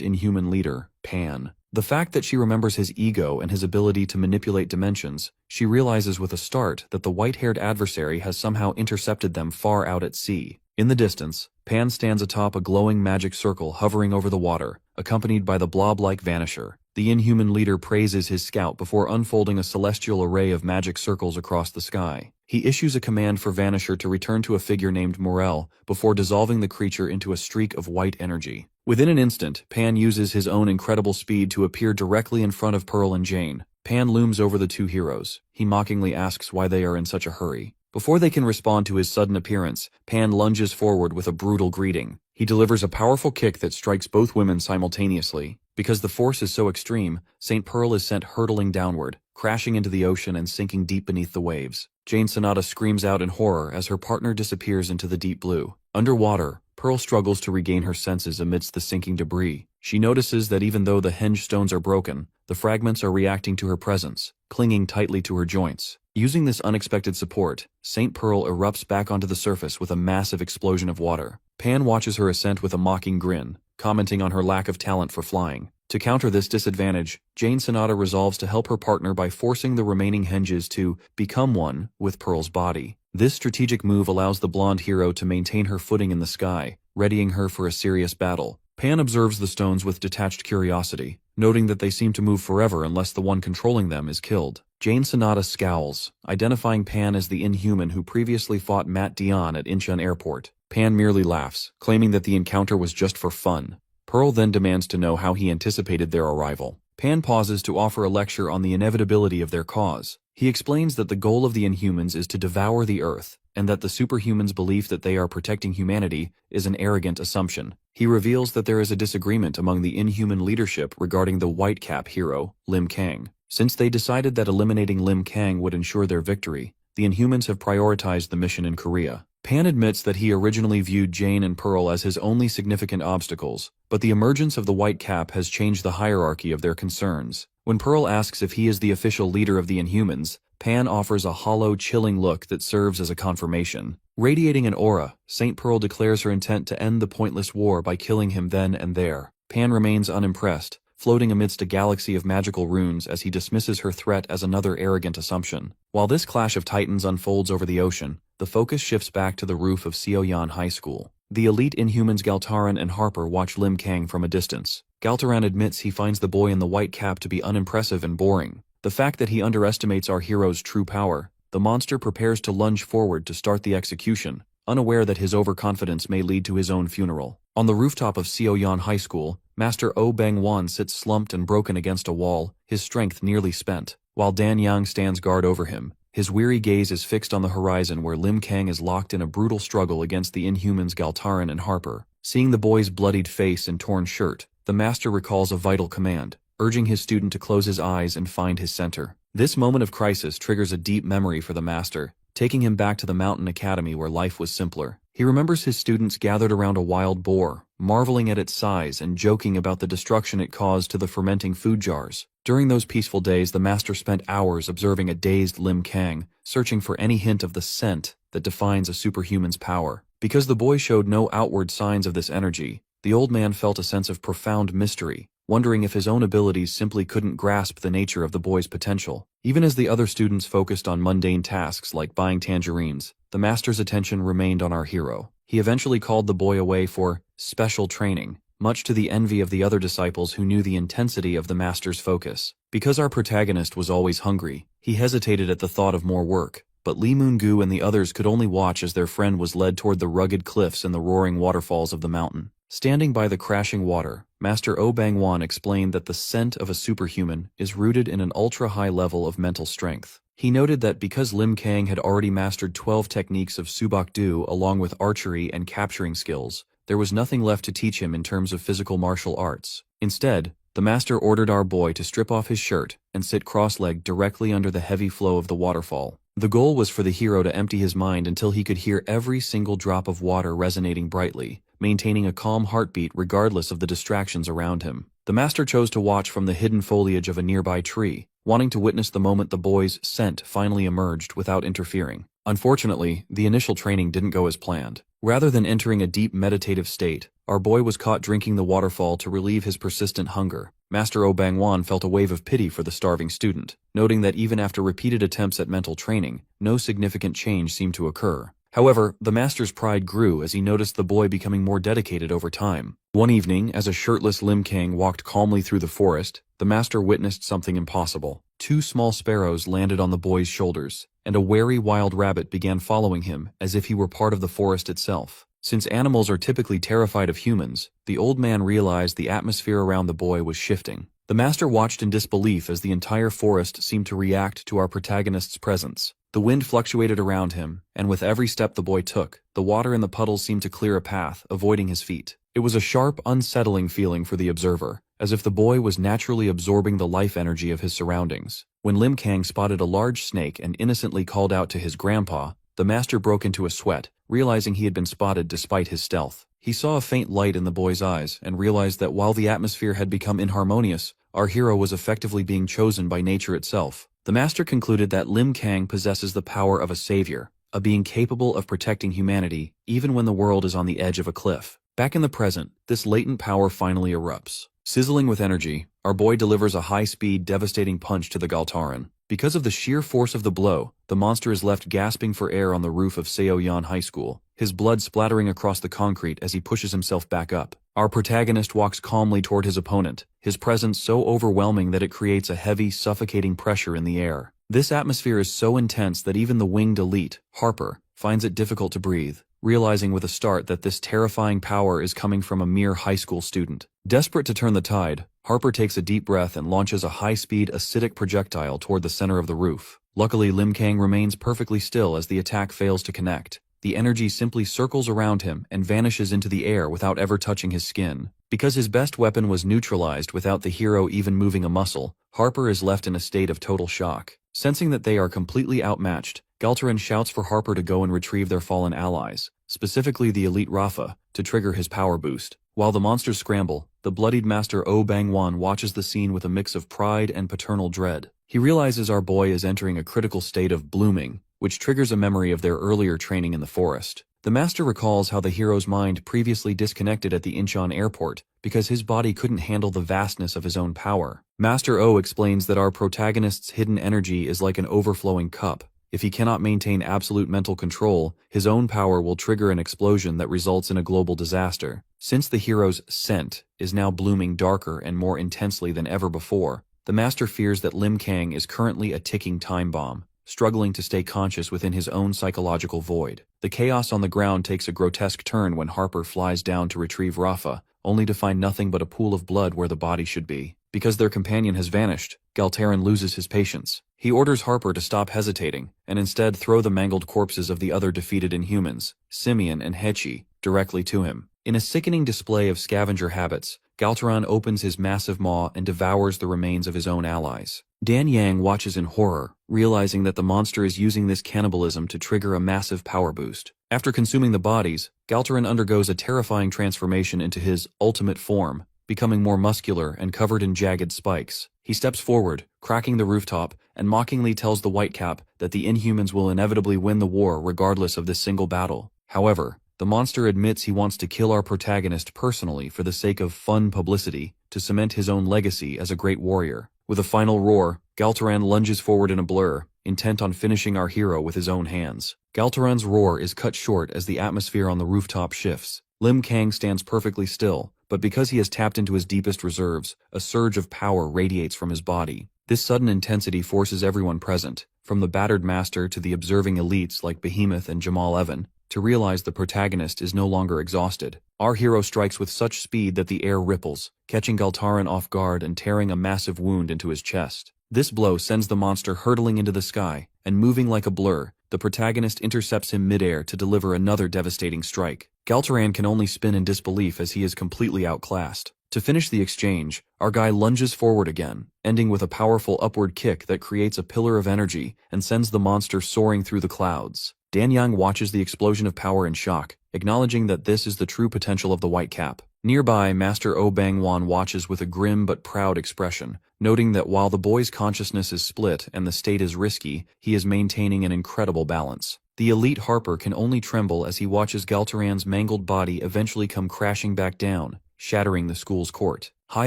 inhuman leader, Pan. The fact that she remembers his ego and his ability to manipulate dimensions, she realizes with a start that the white-haired adversary has somehow intercepted them far out at sea. In the distance, Pan stands atop a glowing magic circle hovering over the water, accompanied by the blob-like Vanisher. The inhuman leader praises his scout before unfolding a celestial array of magic circles across the sky. He issues a command for Vanisher to return to a figure named Morel before dissolving the creature into a streak of white energy. Within an instant, Pan uses his own incredible speed to appear directly in front of Pearl and Jane. Pan looms over the two heroes. He mockingly asks why they are in such a hurry. Before they can respond to his sudden appearance, Pan lunges forward with a brutal greeting. He delivers a powerful kick that strikes both women simultaneously. Because the force is so extreme, St. Pearl is sent hurtling downward, crashing into the ocean and sinking deep beneath the waves. Jane Sonata screams out in horror as her partner disappears into the deep blue. Underwater, Pearl struggles to regain her senses amidst the sinking debris. She notices that even though the henge stones are broken, the fragments are reacting to her presence, clinging tightly to her joints. Using this unexpected support, St. Pearl erupts back onto the surface with a massive explosion of water. Pan watches her ascent with a mocking grin, commenting on her lack of talent for flying. To counter this disadvantage, Jane Sonata resolves to help her partner by forcing the remaining henges to become one with Pearl's body. This strategic move allows the blonde hero to maintain her footing in the sky, readying her for a serious battle. Pan observes the stones with detached curiosity, noting that they seem to move forever unless the one controlling them is killed. Jane Sonata scowls, identifying Pan as the inhuman who previously fought Matt Dion at Incheon Airport. Pan merely laughs, claiming that the encounter was just for fun. Pearl then demands to know how he anticipated their arrival. Pan pauses to offer a lecture on the inevitability of their cause. He explains that the goal of the Inhumans is to devour the Earth, and that the superhumans' belief that they are protecting humanity is an arrogant assumption. He reveals that there is a disagreement among the Inhuman leadership regarding the Whitecap hero, Lim Kang. Since they decided that eliminating Lim Kang would ensure their victory, the Inhumans have prioritized the mission in Korea. Pan admits that he originally viewed Jane and Pearl as his only significant obstacles, but the emergence of the Whitecap has changed the hierarchy of their concerns. When Pearl asks if he is the official leader of the Inhumans, Pan offers a hollow, chilling look that serves as a confirmation. Radiating an aura, Saint Pearl declares her intent to end the pointless war by killing him then and there. Pan remains unimpressed, floating amidst a galaxy of magical runes as he dismisses her threat as another arrogant assumption. While this clash of titans unfolds over the ocean, the focus shifts back to the roof of Seoyan High School. The elite Inhumans Galtaran and Harper watch Lim Kang from a distance. Galtaran admits he finds the boy in the white cap to be unimpressive and boring. The fact that he underestimates our hero's true power, the monster prepares to lunge forward to start the execution, unaware that his overconfidence may lead to his own funeral. On the rooftop of Seoyan High School, Master Oh Bang-won sits slumped and broken against a wall, his strength nearly spent, while Dan Yang stands guard over him. His weary gaze is fixed on the horizon where Lim Kang is locked in a brutal struggle against the Inhumans Galtaran and Harper. Seeing the boy's bloodied face and torn shirt, the master recalls a vital command, urging his student to close his eyes and find his center. This moment of crisis triggers a deep memory for the master, taking him back to the mountain academy where life was simpler. He remembers his students gathered around a wild boar, marveling at its size and joking about the destruction it caused to the fermenting food jars. During those peaceful days, the master spent hours observing a dazed Lim Kang, searching for any hint of the scent that defines a superhuman's power. Because the boy showed no outward signs of this energy, the old man felt a sense of profound mystery, wondering if his own abilities simply couldn't grasp the nature of the boy's potential. Even as the other students focused on mundane tasks like buying tangerines, the master's attention remained on our hero. He eventually called the boy away for special training, much to the envy of the other disciples who knew the intensity of the master's focus. Because our protagonist was always hungry, he hesitated at the thought of more work, but Lee Moon-gu and the others could only watch as their friend was led toward the rugged cliffs and the roaring waterfalls of the mountain. Standing by the crashing water, Master Oh Bang-won explained that the scent of a superhuman is rooted in an ultra-high level of mental strength. He noted that because Lim Kang had already mastered 12 techniques of Subak-do along with archery and capturing skills, there was nothing left to teach him in terms of physical martial arts. Instead, the master ordered our boy to strip off his shirt and sit cross-legged directly under the heavy flow of the waterfall. The goal was for the hero to empty his mind until he could hear every single drop of water resonating brightly, maintaining a calm heartbeat regardless of the distractions around him. The master chose to watch from the hidden foliage of a nearby tree, wanting to witness the moment the boy's scent finally emerged without interfering. Unfortunately, the initial training didn't go as planned. Rather than entering a deep meditative state, our boy was caught drinking the waterfall to relieve his persistent hunger. Master Oh Bang-won felt a wave of pity for the starving student, noting that even after repeated attempts at mental training, no significant change seemed to occur. However, the master's pride grew as he noticed the boy becoming more dedicated over time. One evening, as a shirtless Lim Kang walked calmly through the forest, the master witnessed something impossible. 2 small sparrows landed on the boy's shoulders, and a wary wild rabbit began following him as if he were part of the forest itself. Since animals are typically terrified of humans, the old man realized the atmosphere around the boy was shifting. The master watched in disbelief as the entire forest seemed to react to our protagonist's presence. The wind fluctuated around him, and with every step the boy took, the water in the puddles seemed to clear a path, avoiding his feet. It was a sharp, unsettling feeling for the observer, as if the boy was naturally absorbing the life energy of his surroundings. When Lim Kang spotted a large snake and innocently called out to his grandpa, the master broke into a sweat, realizing he had been spotted despite his stealth. He saw a faint light in the boy's eyes and realized that while the atmosphere had become inharmonious, our hero was effectively being chosen by nature itself. The master concluded that Lim Kang possesses the power of a savior, a being capable of protecting humanity even when the world is on the edge of a cliff. Back in the present, this latent power finally erupts. Sizzling with energy, our boy delivers a high-speed, devastating punch to the Galtaran. Because of the sheer force of the blow, the monster is left gasping for air on the roof of Seoyan High School, his blood splattering across the concrete as he pushes himself back up. Our protagonist walks calmly toward his opponent, his presence so overwhelming that it creates a heavy, suffocating pressure in the air. This atmosphere is so intense that even the winged elite, Harper, finds it difficult to breathe. realizing with a start that this terrifying power is coming from a mere high school student. Desperate to turn the tide, Harper takes a deep breath and launches a high-speed acidic projectile toward the center of the roof. Luckily, Lim Kang remains perfectly still as the attack fails to connect. The energy simply circles around him and vanishes into the air without ever touching his skin. Because his best weapon was neutralized without the hero even moving a muscle, Harper is left in a state of total shock. Sensing that they are completely outmatched, Galtaran shouts for Harper to go and retrieve their fallen allies, specifically the elite Rafa, to trigger his power boost. While the monsters scramble, the bloodied Master O Bangwan watches the scene with a mix of pride and paternal dread. He realizes our boy is entering a critical state of blooming, which triggers a memory of their earlier training in the forest. The Master recalls how the hero's mind previously disconnected at the Incheon airport because his body couldn't handle the vastness of his own power. Master O explains that our protagonist's hidden energy is like an overflowing cup. If he cannot maintain absolute mental control, his own power will trigger an explosion that results in a global disaster. Since the hero's scent is now blooming darker and more intensely than ever before, the Master fears that Lim Kang is currently a ticking time bomb, struggling to stay conscious within his own psychological void. The chaos on the ground takes a grotesque turn when Harper flies down to retrieve Rafa, only to find nothing but a pool of blood where the body should be. Because their companion has vanished, Galtaran loses his patience. He orders Harper to stop hesitating, and instead throw the mangled corpses of the other defeated Inhumans, Simeon and Hechi, directly to him. In a sickening display of scavenger habits, Galtaran opens his massive maw and devours the remains of his own allies. Dan Yang watches in horror, realizing that the monster is using this cannibalism to trigger a massive power boost. After consuming the bodies, Galtaran undergoes a terrifying transformation into his ultimate form, becoming more muscular and covered in jagged spikes. He steps forward, cracking the rooftop, and mockingly tells the Whitecap that the Inhumans will inevitably win the war regardless of this single battle. However, the monster admits he wants to kill our protagonist personally for the sake of fun publicity, to cement his own legacy as a great warrior. With a final roar, Galtaran lunges forward in a blur, intent on finishing our hero with his own hands. Galtaran's roar is cut short as the atmosphere on the rooftop shifts. Lim Kang stands perfectly still, but because he has tapped into his deepest reserves, a surge of power radiates from his body. This sudden intensity forces everyone present, from the battered master to the observing elites like Behemoth and Jamal Evan, to realize the protagonist is no longer exhausted. Our hero strikes with such speed that the air ripples, catching Galtaran off guard and tearing a massive wound into his chest. This blow sends the monster hurtling into the sky, and moving like a blur, the protagonist intercepts him midair to deliver another devastating strike. Galtaran can only spin in disbelief as he is completely outclassed. To finish the exchange, our guy lunges forward again, ending with a powerful upward kick that creates a pillar of energy and sends the monster soaring through the clouds. Dan Yang watches the explosion of power in shock, acknowledging that this is the true potential of the Whitecap. Nearby, Master O Bangwan watches with a grim but proud expression, noting that while the boy's consciousness is split and the state is risky, he is maintaining an incredible balance. The elite Harper can only tremble as he watches Galtaran's mangled body eventually come crashing back down, shattering the school's court. High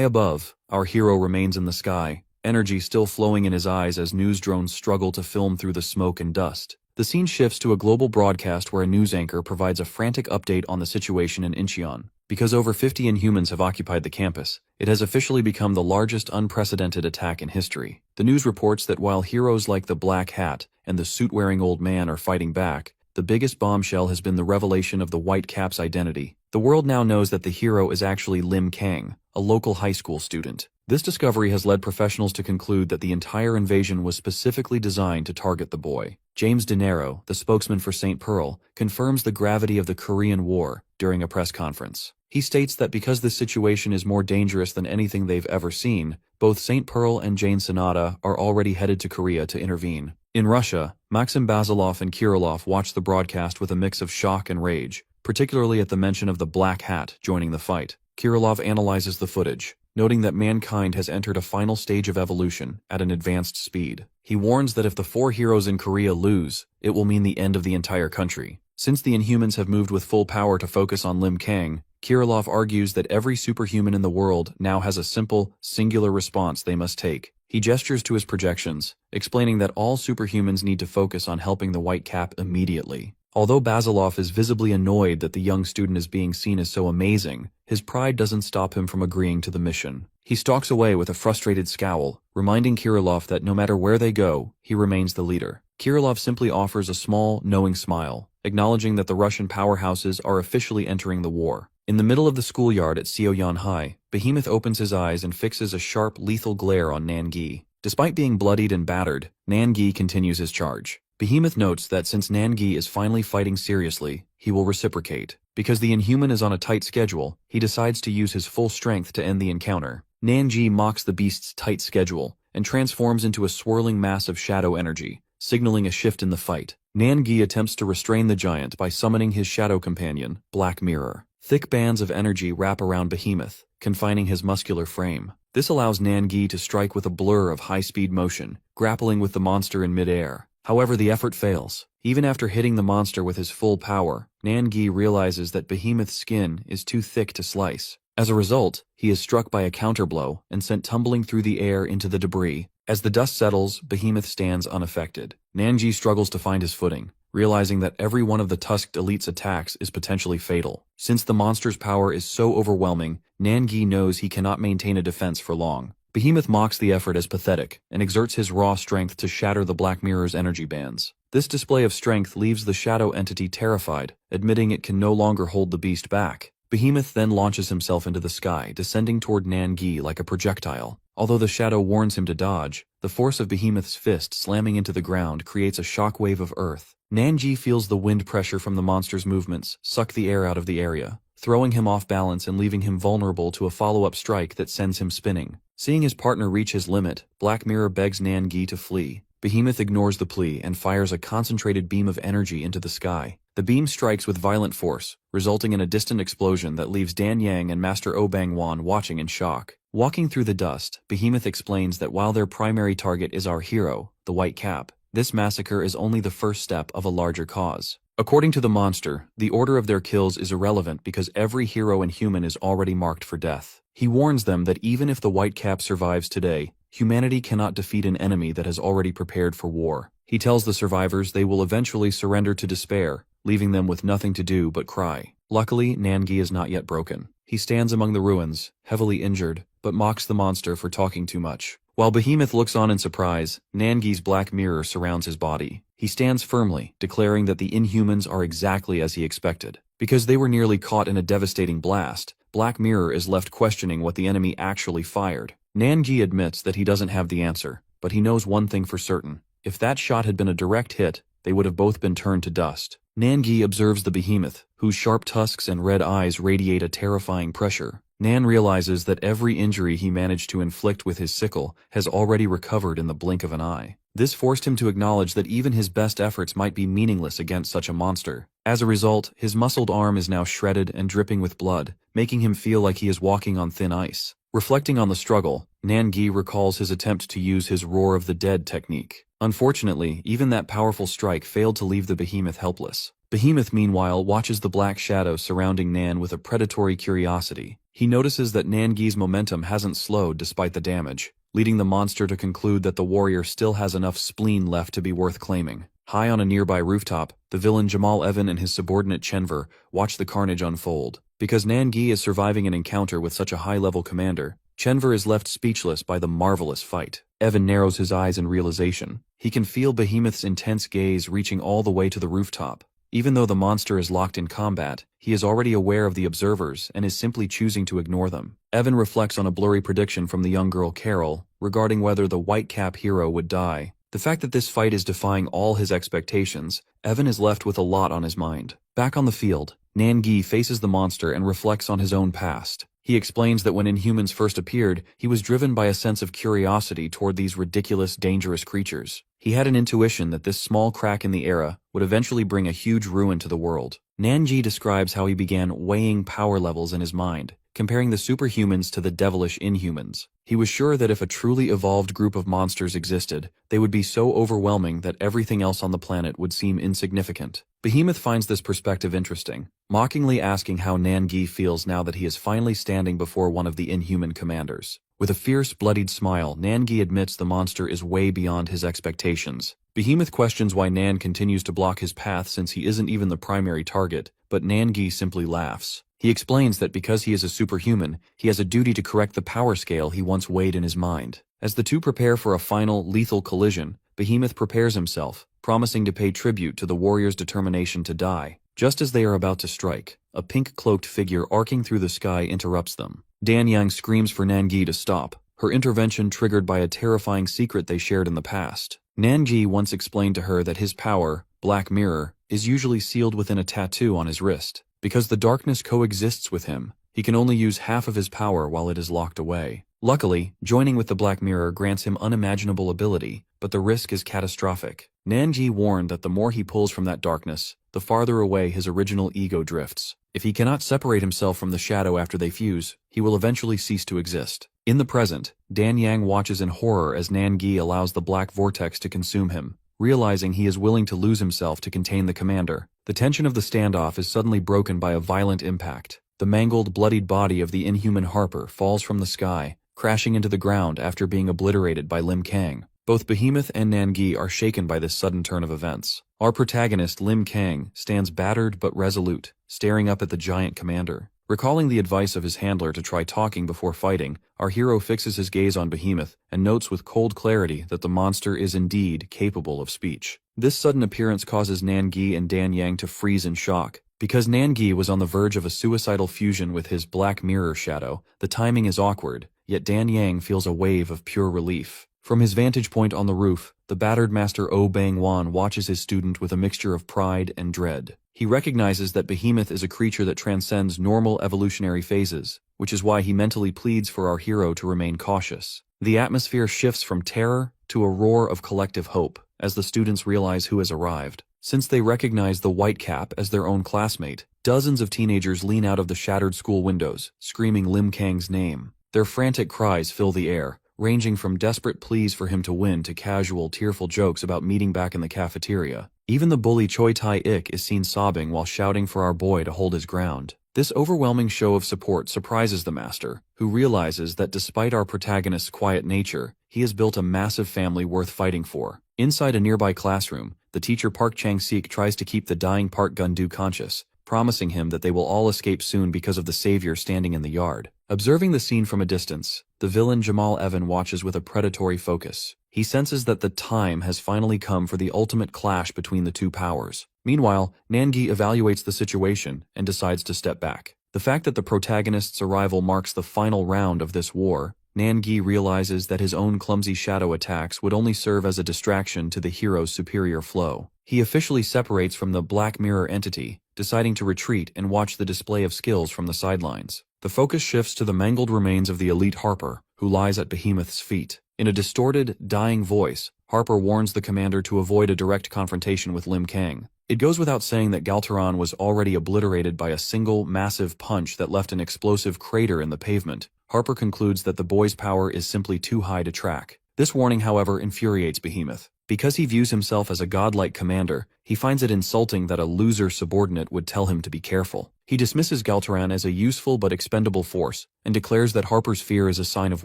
above, our hero remains in the sky, energy still flowing in his eyes as news drones struggle to film through the smoke and dust. The scene shifts to a global broadcast where a news anchor provides a frantic update on the situation in Incheon. Because over 50 Inhumans have occupied the campus, it has officially become the largest unprecedented attack in history. The news reports that while heroes like the Black Hat and the suit-wearing old man are fighting back, the biggest bombshell has been the revelation of the Whitecap's identity. The world now knows that the hero is actually Lim Kang, a local high school student. This discovery has led professionals to conclude that the entire invasion was specifically designed to target the boy. James De Niro, the spokesman for St. Pearl, confirms the gravity of the Korean War during a press conference. He states that because this situation is more dangerous than anything they've ever seen, both St. Pearl and Jane Sonata are already headed to Korea to intervene. In Russia, Maxim Basilov and Kirillov watch the broadcast with a mix of shock and rage, particularly at the mention of the Black Hat joining the fight. Kirillov analyzes the footage, noting that mankind has entered a final stage of evolution at an advanced speed. He warns that if the four heroes in Korea lose, it will mean the end of the entire country. Since the Inhumans have moved with full power to focus on Lim Kang, Kirillov argues that every superhuman in the world now has a simple, singular response they must take. He gestures to his projections, explaining that all superhumans need to focus on helping the Whitecap immediately. Although Basilov is visibly annoyed that the young student is being seen as so amazing, his pride doesn't stop him from agreeing to the mission. He stalks away with a frustrated scowl, reminding Kirillov that no matter where they go, he remains the leader. Kirillov simply offers a small, knowing smile, acknowledging that the Russian powerhouses are officially entering the war. In the middle of the schoolyard at Seoyan High, Behemoth opens his eyes and fixes a sharp, lethal glare on Nangi. Despite being bloodied and battered, Nangi continues his charge. Behemoth notes that since Nangi is finally fighting seriously, he will reciprocate. Because the Inhuman is on a tight schedule, he decides to use his full strength to end the encounter. Nangi mocks the beast's tight schedule and transforms into a swirling mass of shadow energy, signaling a shift in the fight. Nangi attempts to restrain the giant by summoning his shadow companion, Black Mirror. Thick bands of energy wrap around Behemoth, confining his muscular frame. This allows Nangi to strike with a blur of high-speed motion, grappling with the monster in mid-air. However, the effort fails. Even after hitting the monster with his full power, Nangi realizes that Behemoth's skin is too thick to slice. As a result, he is struck by a counterblow and sent tumbling through the air into the debris. As the dust settles, Behemoth stands unaffected. Nangi struggles to find his footing, realizing that every one of the Tusked Elite's attacks is potentially fatal. Since the monster's power is so overwhelming, Nangi knows he cannot maintain a defense for long. Behemoth mocks the effort as pathetic and exerts his raw strength to shatter the Black Mirror's energy bands. This display of strength leaves the shadow entity terrified, admitting it can no longer hold the beast back. Behemoth then launches himself into the sky, descending toward Nangi like a projectile. Although the shadow warns him to dodge, the force of Behemoth's fist slamming into the ground creates a shockwave of earth. Nangi feels the wind pressure from the monster's movements suck the air out of the area, throwing him off balance and leaving him vulnerable to a follow-up strike that sends him spinning. Seeing his partner reach his limit, Black Mirror begs Nangi to flee. Behemoth ignores the plea and fires a concentrated beam of energy into the sky. The beam strikes with violent force, resulting in a distant explosion that leaves Dan Yang and Master Oh Bang-Wan watching in shock. Walking through the dust, Behemoth explains that while their primary target is our hero, the White Cap, this massacre is only the first step of a larger cause. According to the monster, the order of their kills is irrelevant because every hero and human is already marked for death. He warns them that even if the White Cap survives today, humanity cannot defeat an enemy that has already prepared for war. He tells the survivors they will eventually surrender to despair, leaving them with nothing to do but cry. Luckily, Nangi is not yet broken. He stands among the ruins, heavily injured, but mocks the monster for talking too much. While Behemoth looks on in surprise, Nangi's Black Mirror surrounds his body. He stands firmly, declaring that the Inhumans are exactly as he expected. Because they were nearly caught in a devastating blast, Black Mirror is left questioning what the enemy actually fired. Nangi admits that he doesn't have the answer, but he knows one thing for certain. If that shot had been a direct hit, they would have both been turned to dust. Nangi observes the Behemoth, whose sharp tusks and red eyes radiate a terrifying pressure. Nan realizes that every injury he managed to inflict with his sickle has already recovered in the blink of an eye. This forced him to acknowledge that even his best efforts might be meaningless against such a monster. As a result, his muscled arm is now shredded and dripping with blood, making him feel like he is walking on thin ice. Reflecting on the struggle, Nangi recalls his attempt to use his Roar of the Dead technique. Unfortunately, even that powerful strike failed to leave the Behemoth helpless. Behemoth, meanwhile, watches the black shadow surrounding Nan with a predatory curiosity. He notices that Nangi's momentum hasn't slowed despite the damage, leading the monster to conclude that the warrior still has enough spleen left to be worth claiming. High on a nearby rooftop, the villain Jamal Evan and his subordinate Chenver watch the carnage unfold. Because Nangi is surviving an encounter with such a high-level commander, Chenver is left speechless by the marvelous fight. Evan narrows his eyes in realization. He can feel Behemoth's intense gaze reaching all the way to the rooftop. Even though the monster is locked in combat, he is already aware of the observers and is simply choosing to ignore them. Evan reflects on a blurry prediction from the young girl Carol regarding whether the White Cap hero would die. The fact that this fight is defying all his expectations, Evan is left with a lot on his mind. Back on the field, Nangi faces the monster and reflects on his own past. He explains that when Inhumans first appeared, he was driven by a sense of curiosity toward these ridiculous, dangerous creatures. He had an intuition that this small crack in the era would eventually bring a huge ruin to the world. Nangi describes how he began weighing power levels in his mind, comparing the superhumans to the devilish Inhumans. He was sure that if a truly evolved group of monsters existed, they would be so overwhelming that everything else on the planet would seem insignificant. Behemoth finds this perspective interesting, mockingly asking how Nangi feels now that he is finally standing before one of the Inhuman commanders. With a fierce, bloodied smile, Nangi admits the monster is way beyond his expectations. Behemoth questions why Nan continues to block his path since he isn't even the primary target, but Nangi simply laughs. He explains that because he is a superhuman, he has a duty to correct the power scale he once weighed in his mind. As the two prepare for a final, lethal collision, Behemoth prepares himself, promising to pay tribute to the warrior's determination to die. Just as they are about to strike, a pink-cloaked figure arcing through the sky interrupts them. Dan Yang screams for Nangi to stop, her intervention triggered by a terrifying secret they shared in the past. Nangi once explained to her that his power, Black Mirror, is usually sealed within a tattoo on his wrist. Because the darkness coexists with him, he can only use half of his power while it is locked away. Luckily, joining with the Black Mirror grants him unimaginable ability, but the risk is catastrophic. Nangi warned that the more he pulls from that darkness, the farther away his original ego drifts. If he cannot separate himself from the shadow after they fuse, he will eventually cease to exist. In the present, Dan Yang watches in horror as Nangi allows the black vortex to consume him, realizing he is willing to lose himself to contain the commander. The tension of the standoff is suddenly broken by a violent impact. The mangled, bloodied body of the inhuman Harper falls from the sky, crashing into the ground after being obliterated by Lim Kang. Both Behemoth and Nangi are shaken by this sudden turn of events. Our protagonist, Lim Kang, stands battered but resolute, staring up at the giant commander. Recalling the advice of his handler to try talking before fighting, our hero fixes his gaze on Behemoth and notes with cold clarity that the monster is indeed capable of speech. This sudden appearance causes Nangi and Dan Yang to freeze in shock. Because Nangi was on the verge of a suicidal fusion with his Black Mirror shadow, the timing is awkward, yet Dan Yang feels a wave of pure relief. From his vantage point on the roof, the battered Master Oh Bang-wan watches his student with a mixture of pride and dread. He recognizes that Behemoth is a creature that transcends normal evolutionary phases, which is why he mentally pleads for our hero to remain cautious. The atmosphere shifts from terror to a roar of collective hope as the students realize who has arrived. Since they recognize the Whitecap as their own classmate, dozens of teenagers lean out of the shattered school windows, screaming Lim Kang's name. Their frantic cries fill the air, ranging from desperate pleas for him to win to casual, tearful jokes about meeting back in the cafeteria. Even the bully Choi Tai-ik is seen sobbing while shouting for our boy to hold his ground. This overwhelming show of support surprises the master, who realizes that despite our protagonist's quiet nature, he has built a massive family worth fighting for. Inside a nearby classroom, the teacher Park Chang-sik tries to keep the dying Park Gun-do conscious, promising him that they will all escape soon because of the savior standing in the yard. Observing the scene from a distance, the villain Jamal Evan watches with a predatory focus. He senses that the time has finally come for the ultimate clash between the two powers. Meanwhile, Nangi evaluates the situation and decides to step back. The fact that the protagonist's arrival marks the final round of this war, Nangi realizes that his own clumsy shadow attacks would only serve as a distraction to the hero's superior flow. He officially separates from the Black Mirror entity, deciding to retreat and watch the display of skills from the sidelines. The focus shifts to the mangled remains of the elite Harper, who lies at Behemoth's feet. In a distorted, dying voice, Harper warns the commander to avoid a direct confrontation with Lim Kang. It goes without saying that Galtaran was already obliterated by a single, massive punch that left an explosive crater in the pavement. Harper concludes that the boy's power is simply too high to track. This warning, however, infuriates Behemoth. Because he views himself as a godlike commander, he finds it insulting that a loser subordinate would tell him to be careful. He dismisses Galtaran as a useful but expendable force, and declares that Harper's fear is a sign of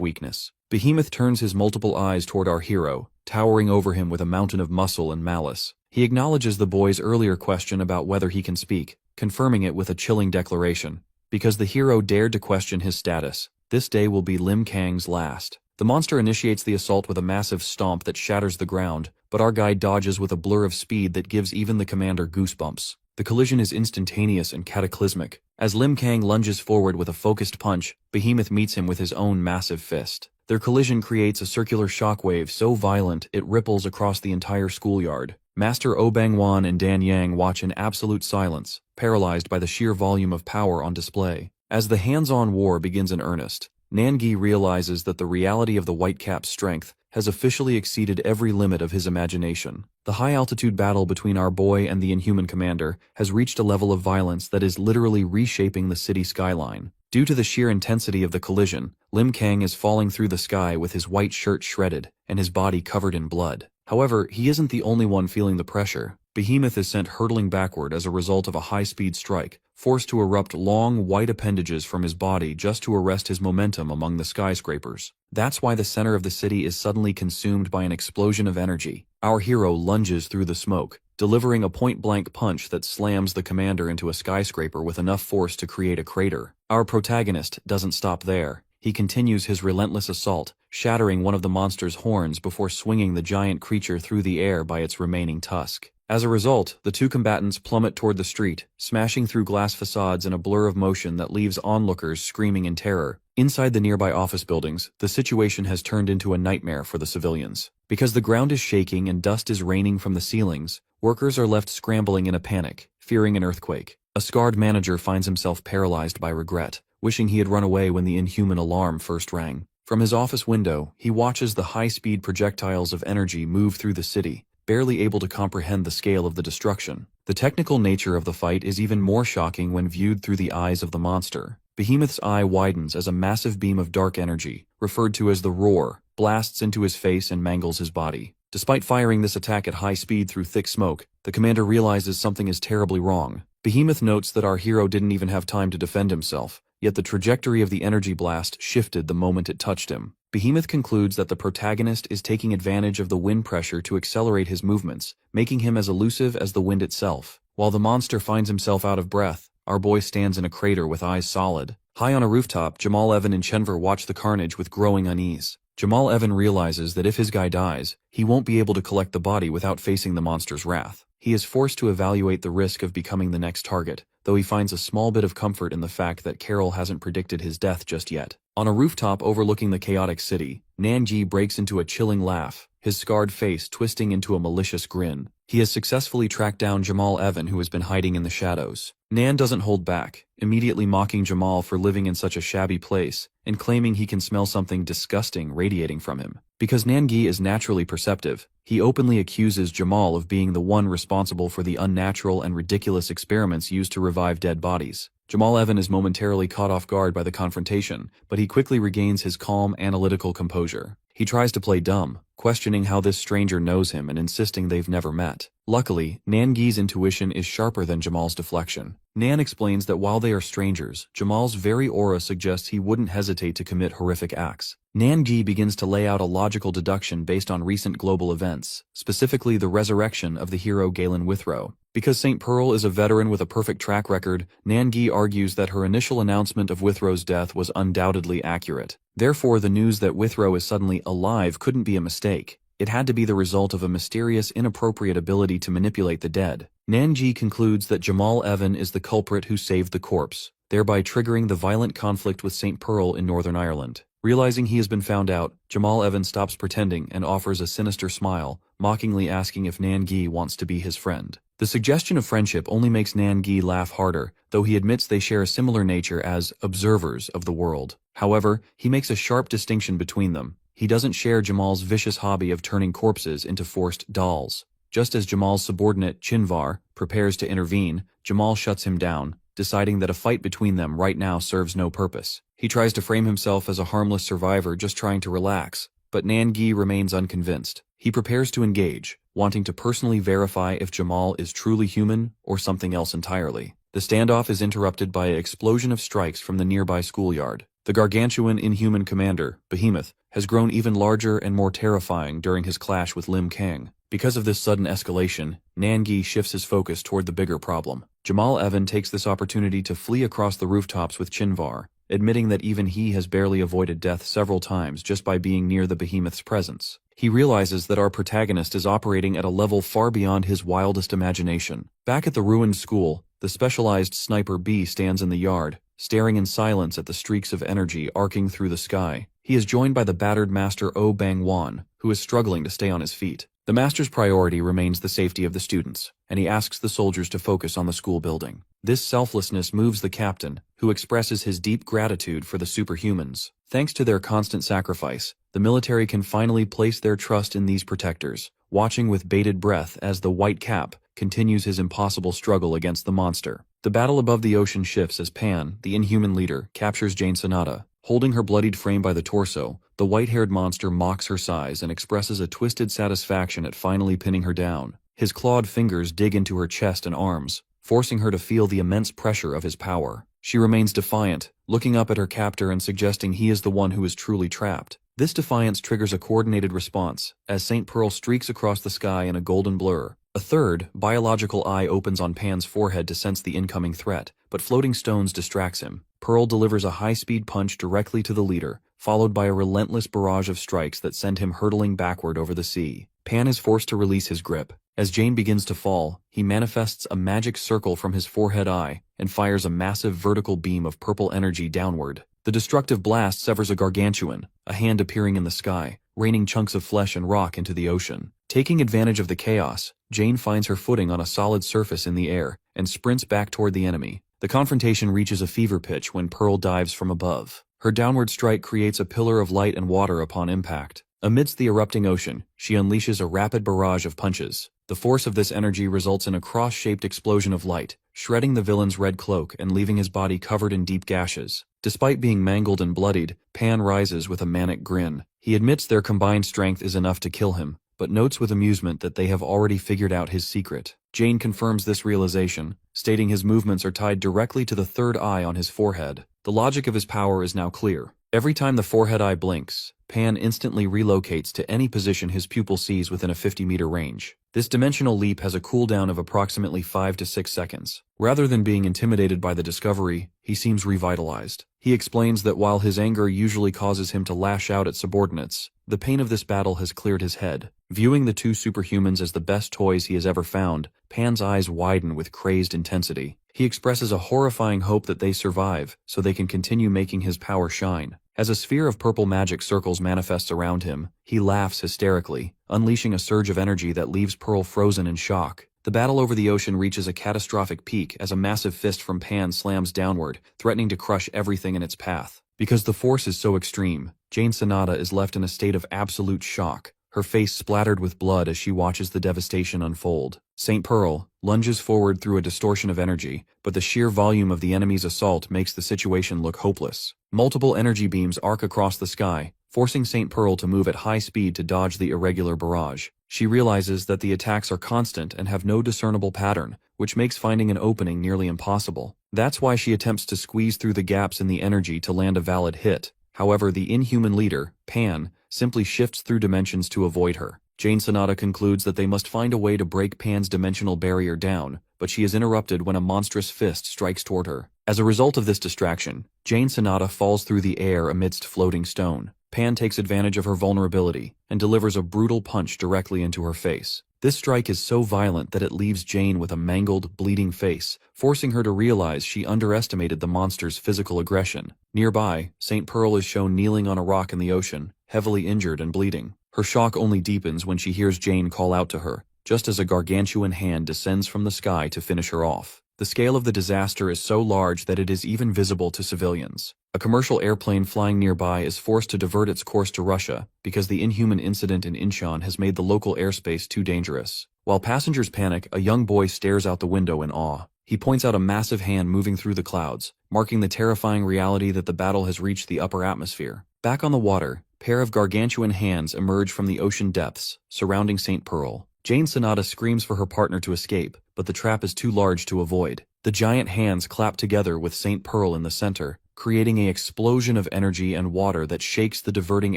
weakness. Behemoth turns his multiple eyes toward our hero, towering over him with a mountain of muscle and malice. He acknowledges the boy's earlier question about whether he can speak, confirming it with a chilling declaration. Because the hero dared to question his status, this day will be Lim Kang's last. The monster initiates the assault with a massive stomp that shatters the ground, but our guy dodges with a blur of speed that gives even the commander goosebumps. The collision is instantaneous and cataclysmic. As Lim Kang lunges forward with a focused punch, Behemoth meets him with his own massive fist. Their collision creates a circular shockwave so violent it ripples across the entire schoolyard. Master Oh Bang-wan and Dan Yang watch in absolute silence, paralyzed by the sheer volume of power on display. As the hands-on war begins in earnest, Nangi realizes that the reality of the Whitecap's strength has officially exceeded every limit of his imagination. The high-altitude battle between our boy and the Inhuman commander has reached a level of violence that is literally reshaping the city skyline. Due to the sheer intensity of the collision, Lim Kang is falling through the sky with his white shirt shredded and his body covered in blood. However, he isn't the only one feeling the pressure. Behemoth is sent hurtling backward as a result of a high-speed strike, forced to erupt long, white appendages from his body just to arrest his momentum among the skyscrapers. That's why the center of the city is suddenly consumed by an explosion of energy. Our hero lunges through the smoke, delivering a point-blank punch that slams the commander into a skyscraper with enough force to create a crater. Our protagonist doesn't stop there. he continues his relentless assault, shattering one of the monster's horns before swinging the giant creature through the air by its remaining tusk. As a result, the two combatants plummet toward the street, smashing through glass facades in a blur of motion that leaves onlookers screaming in terror. Inside the nearby office buildings, the situation has turned into a nightmare for the civilians. Because the ground is shaking and dust is raining from the ceilings, workers are left scrambling in a panic, fearing an earthquake. A scarred manager finds himself paralyzed by regret, wishing he had run away when the inhuman alarm first rang. From his office window, he watches the high-speed projectiles of energy move through the city, barely able to comprehend the scale of the destruction. The technical nature of the fight is even more shocking when viewed through the eyes of the monster. Behemoth's eye widens as a massive beam of dark energy, referred to as the Roar, blasts into his face and mangles his body. Despite firing this attack at high speed through thick smoke, the commander realizes something is terribly wrong. Behemoth notes that our hero didn't even have time to defend himself, yet the trajectory of the energy blast shifted the moment it touched him. Behemoth concludes that the protagonist is taking advantage of the wind pressure to accelerate his movements, making him as elusive as the wind itself. While the monster finds himself out of breath, our boy stands in a crater with eyes solid. High on a rooftop, Jamal Evan and Chenver watch the carnage with growing unease. Jamal Evan realizes that if his guy dies, he won't be able to collect the body without facing the monster's wrath. He is forced to evaluate the risk of becoming the next target, though he finds a small bit of comfort in the fact that Carol hasn't predicted his death just yet. On a rooftop overlooking the chaotic city, Nanji breaks into a chilling laugh, his scarred face twisting into a malicious grin. He has successfully tracked down Jamal Evan, who has been hiding in the shadows. Nan doesn't hold back, immediately mocking Jamal for living in such a shabby place, and claiming he can smell something disgusting radiating from him. Because Nangi is naturally perceptive, he openly accuses Jamal of being the one responsible for the unnatural and ridiculous experiments used to revive dead bodies. Jamal Evan is momentarily caught off guard by the confrontation, but he quickly regains his calm, analytical composure. He tries to play dumb, questioning how this stranger knows him and insisting they've never met. Luckily, Nangi's intuition is sharper than Jamal's deflection. Nan explains that while they are strangers, Jamal's very aura suggests he wouldn't hesitate to commit horrific acts. Nangi begins to lay out a logical deduction based on recent global events, specifically the resurrection of the hero Galen Withrow. Because St. Pearl is a veteran with a perfect track record, Nangi argues that her initial announcement of Withrow's death was undoubtedly accurate. Therefore, the news that Withrow is suddenly alive couldn't be a mistake. It had to be the result of a mysterious, inappropriate ability to manipulate the dead. Nangi concludes that Jamal Evan is the culprit who saved the corpse, thereby triggering the violent conflict with St. Pearl in Northern Ireland. Realizing he has been found out, Jamal Evan stops pretending and offers a sinister smile, mockingly asking if Nangi wants to be his friend. The suggestion of friendship only makes Nangi laugh harder, though he admits they share a similar nature as observers of the world. However, he makes a sharp distinction between them. He doesn't share Jamal's vicious hobby of turning corpses into forced dolls. Just as Jamal's subordinate, Chinvar, prepares to intervene, Jamal shuts him down, deciding that a fight between them right now serves no purpose. He tries to frame himself as a harmless survivor just trying to relax, but Nangi remains unconvinced. He prepares to engage, wanting to personally verify if Jamal is truly human or something else entirely. The standoff is interrupted by an explosion of strikes from the nearby schoolyard. The gargantuan inhuman commander, Behemoth, has grown even larger and more terrifying during his clash with Lim Kang. Because of this sudden escalation, Nangi shifts his focus toward the bigger problem. Jamal Evan takes this opportunity to flee across the rooftops with Chinvar, admitting that even he has barely avoided death several times just by being near the Behemoth's presence. He realizes that our protagonist is operating at a level far beyond his wildest imagination. Back at the ruined school, the specialized sniper B stands in the yard, staring in silence at the streaks of energy arcing through the sky. He is joined by the battered master Oh Bang-wan, who is struggling to stay on his feet. The master's priority remains the safety of the students, and he asks the soldiers to focus on the school building. This selflessness moves the captain, who expresses his deep gratitude for the superhumans. Thanks to their constant sacrifice, the military can finally place their trust in these protectors, watching with bated breath as the White Cap continues his impossible struggle against the monster. The battle above the ocean shifts as Pan, the inhuman leader, captures Jane Sonata. Holding her bloodied frame by the torso, the white-haired monster mocks her size and expresses a twisted satisfaction at finally pinning her down. His clawed fingers dig into her chest and arms, forcing her to feel the immense pressure of his power. She remains defiant, looking up at her captor and suggesting he is the one who is truly trapped. This defiance triggers a coordinated response, as St. Pearl streaks across the sky in a golden blur, A third, biological eye opens on Pan's forehead to sense the incoming threat, but floating stones distracts him. Pearl delivers a high-speed punch directly to the leader, followed by a relentless barrage of strikes that send him hurtling backward over the sea. Pan is forced to release his grip. As Jane begins to fall, he manifests a magic circle from his forehead eye and fires a massive vertical beam of purple energy downward. The destructive blast severs a gargantuan, a hand appearing in the sky, raining chunks of flesh and rock into the ocean. Taking advantage of the chaos, Jane finds her footing on a solid surface in the air and sprints back toward the enemy. The confrontation reaches a fever pitch when Pearl dives from above. Her downward strike creates a pillar of light and water upon impact. Amidst the erupting ocean, she unleashes a rapid barrage of punches. The force of this energy results in a cross-shaped explosion of light, shredding the villain's red cloak and leaving his body covered in deep gashes. Despite being mangled and bloodied, Pan rises with a manic grin. He admits their combined strength is enough to kill him, but notes with amusement that they have already figured out his secret. Jane confirms this realization, stating his movements are tied directly to the third eye on his forehead. The logic of his power is now clear. Every time the forehead eye blinks, Pan instantly relocates to any position his pupil sees within a 50-meter range. This dimensional leap has a cooldown of approximately 5 to 6 seconds. Rather than being intimidated by the discovery, he seems revitalized. He explains that while his anger usually causes him to lash out at subordinates, the pain of this battle has cleared his head. Viewing the two superhumans as the best toys he has ever found, Pan's eyes widen with crazed intensity. He expresses a horrifying hope that they survive, so they can continue making his power shine. As a sphere of purple magic circles manifests around him, he laughs hysterically, unleashing a surge of energy that leaves Pearl frozen in shock. The battle over the ocean reaches a catastrophic peak as a massive fist from Pan slams downward, threatening to crush everything in its path. Because the force is so extreme, Jane Sanada is left in a state of absolute shock, her face splattered with blood as she watches the devastation unfold. St. Pearl lunges forward through a distortion of energy, but the sheer volume of the enemy's assault makes the situation look hopeless. Multiple energy beams arc across the sky, forcing St. Pearl to move at high speed to dodge the irregular barrage. She realizes that the attacks are constant and have no discernible pattern, which makes finding an opening nearly impossible. That's why she attempts to squeeze through the gaps in the energy to land a valid hit. However, the inhuman leader, Pan, simply shifts through dimensions to avoid her. Jane Sanada concludes that they must find a way to break Pan's dimensional barrier down, but she is interrupted when a monstrous fist strikes toward her. As a result of this distraction, Jane Sanada falls through the air amidst floating stone. Pan takes advantage of her vulnerability and delivers a brutal punch directly into her face. This strike is so violent that it leaves Jane with a mangled, bleeding face, forcing her to realize she underestimated the monster's physical aggression. Nearby, St. Pearl is shown kneeling on a rock in the ocean, heavily injured and bleeding. Her shock only deepens when she hears Jane call out to her, just as a gargantuan hand descends from the sky to finish her off. The scale of the disaster is so large that it is even visible to civilians. A commercial airplane flying nearby is forced to divert its course to Russia because the inhuman incident in Incheon has made the local airspace too dangerous. While passengers panic, a young boy stares out the window in awe. He points out a massive hand moving through the clouds, marking the terrifying reality that the battle has reached the upper atmosphere. Back on the water, a pair of gargantuan hands emerge from the ocean depths, surrounding St. Pearl. Jane Sanada screams for her partner to escape, but the trap is too large to avoid. The giant hands clap together with St. Pearl in the center, creating an explosion of energy and water that shakes the diverting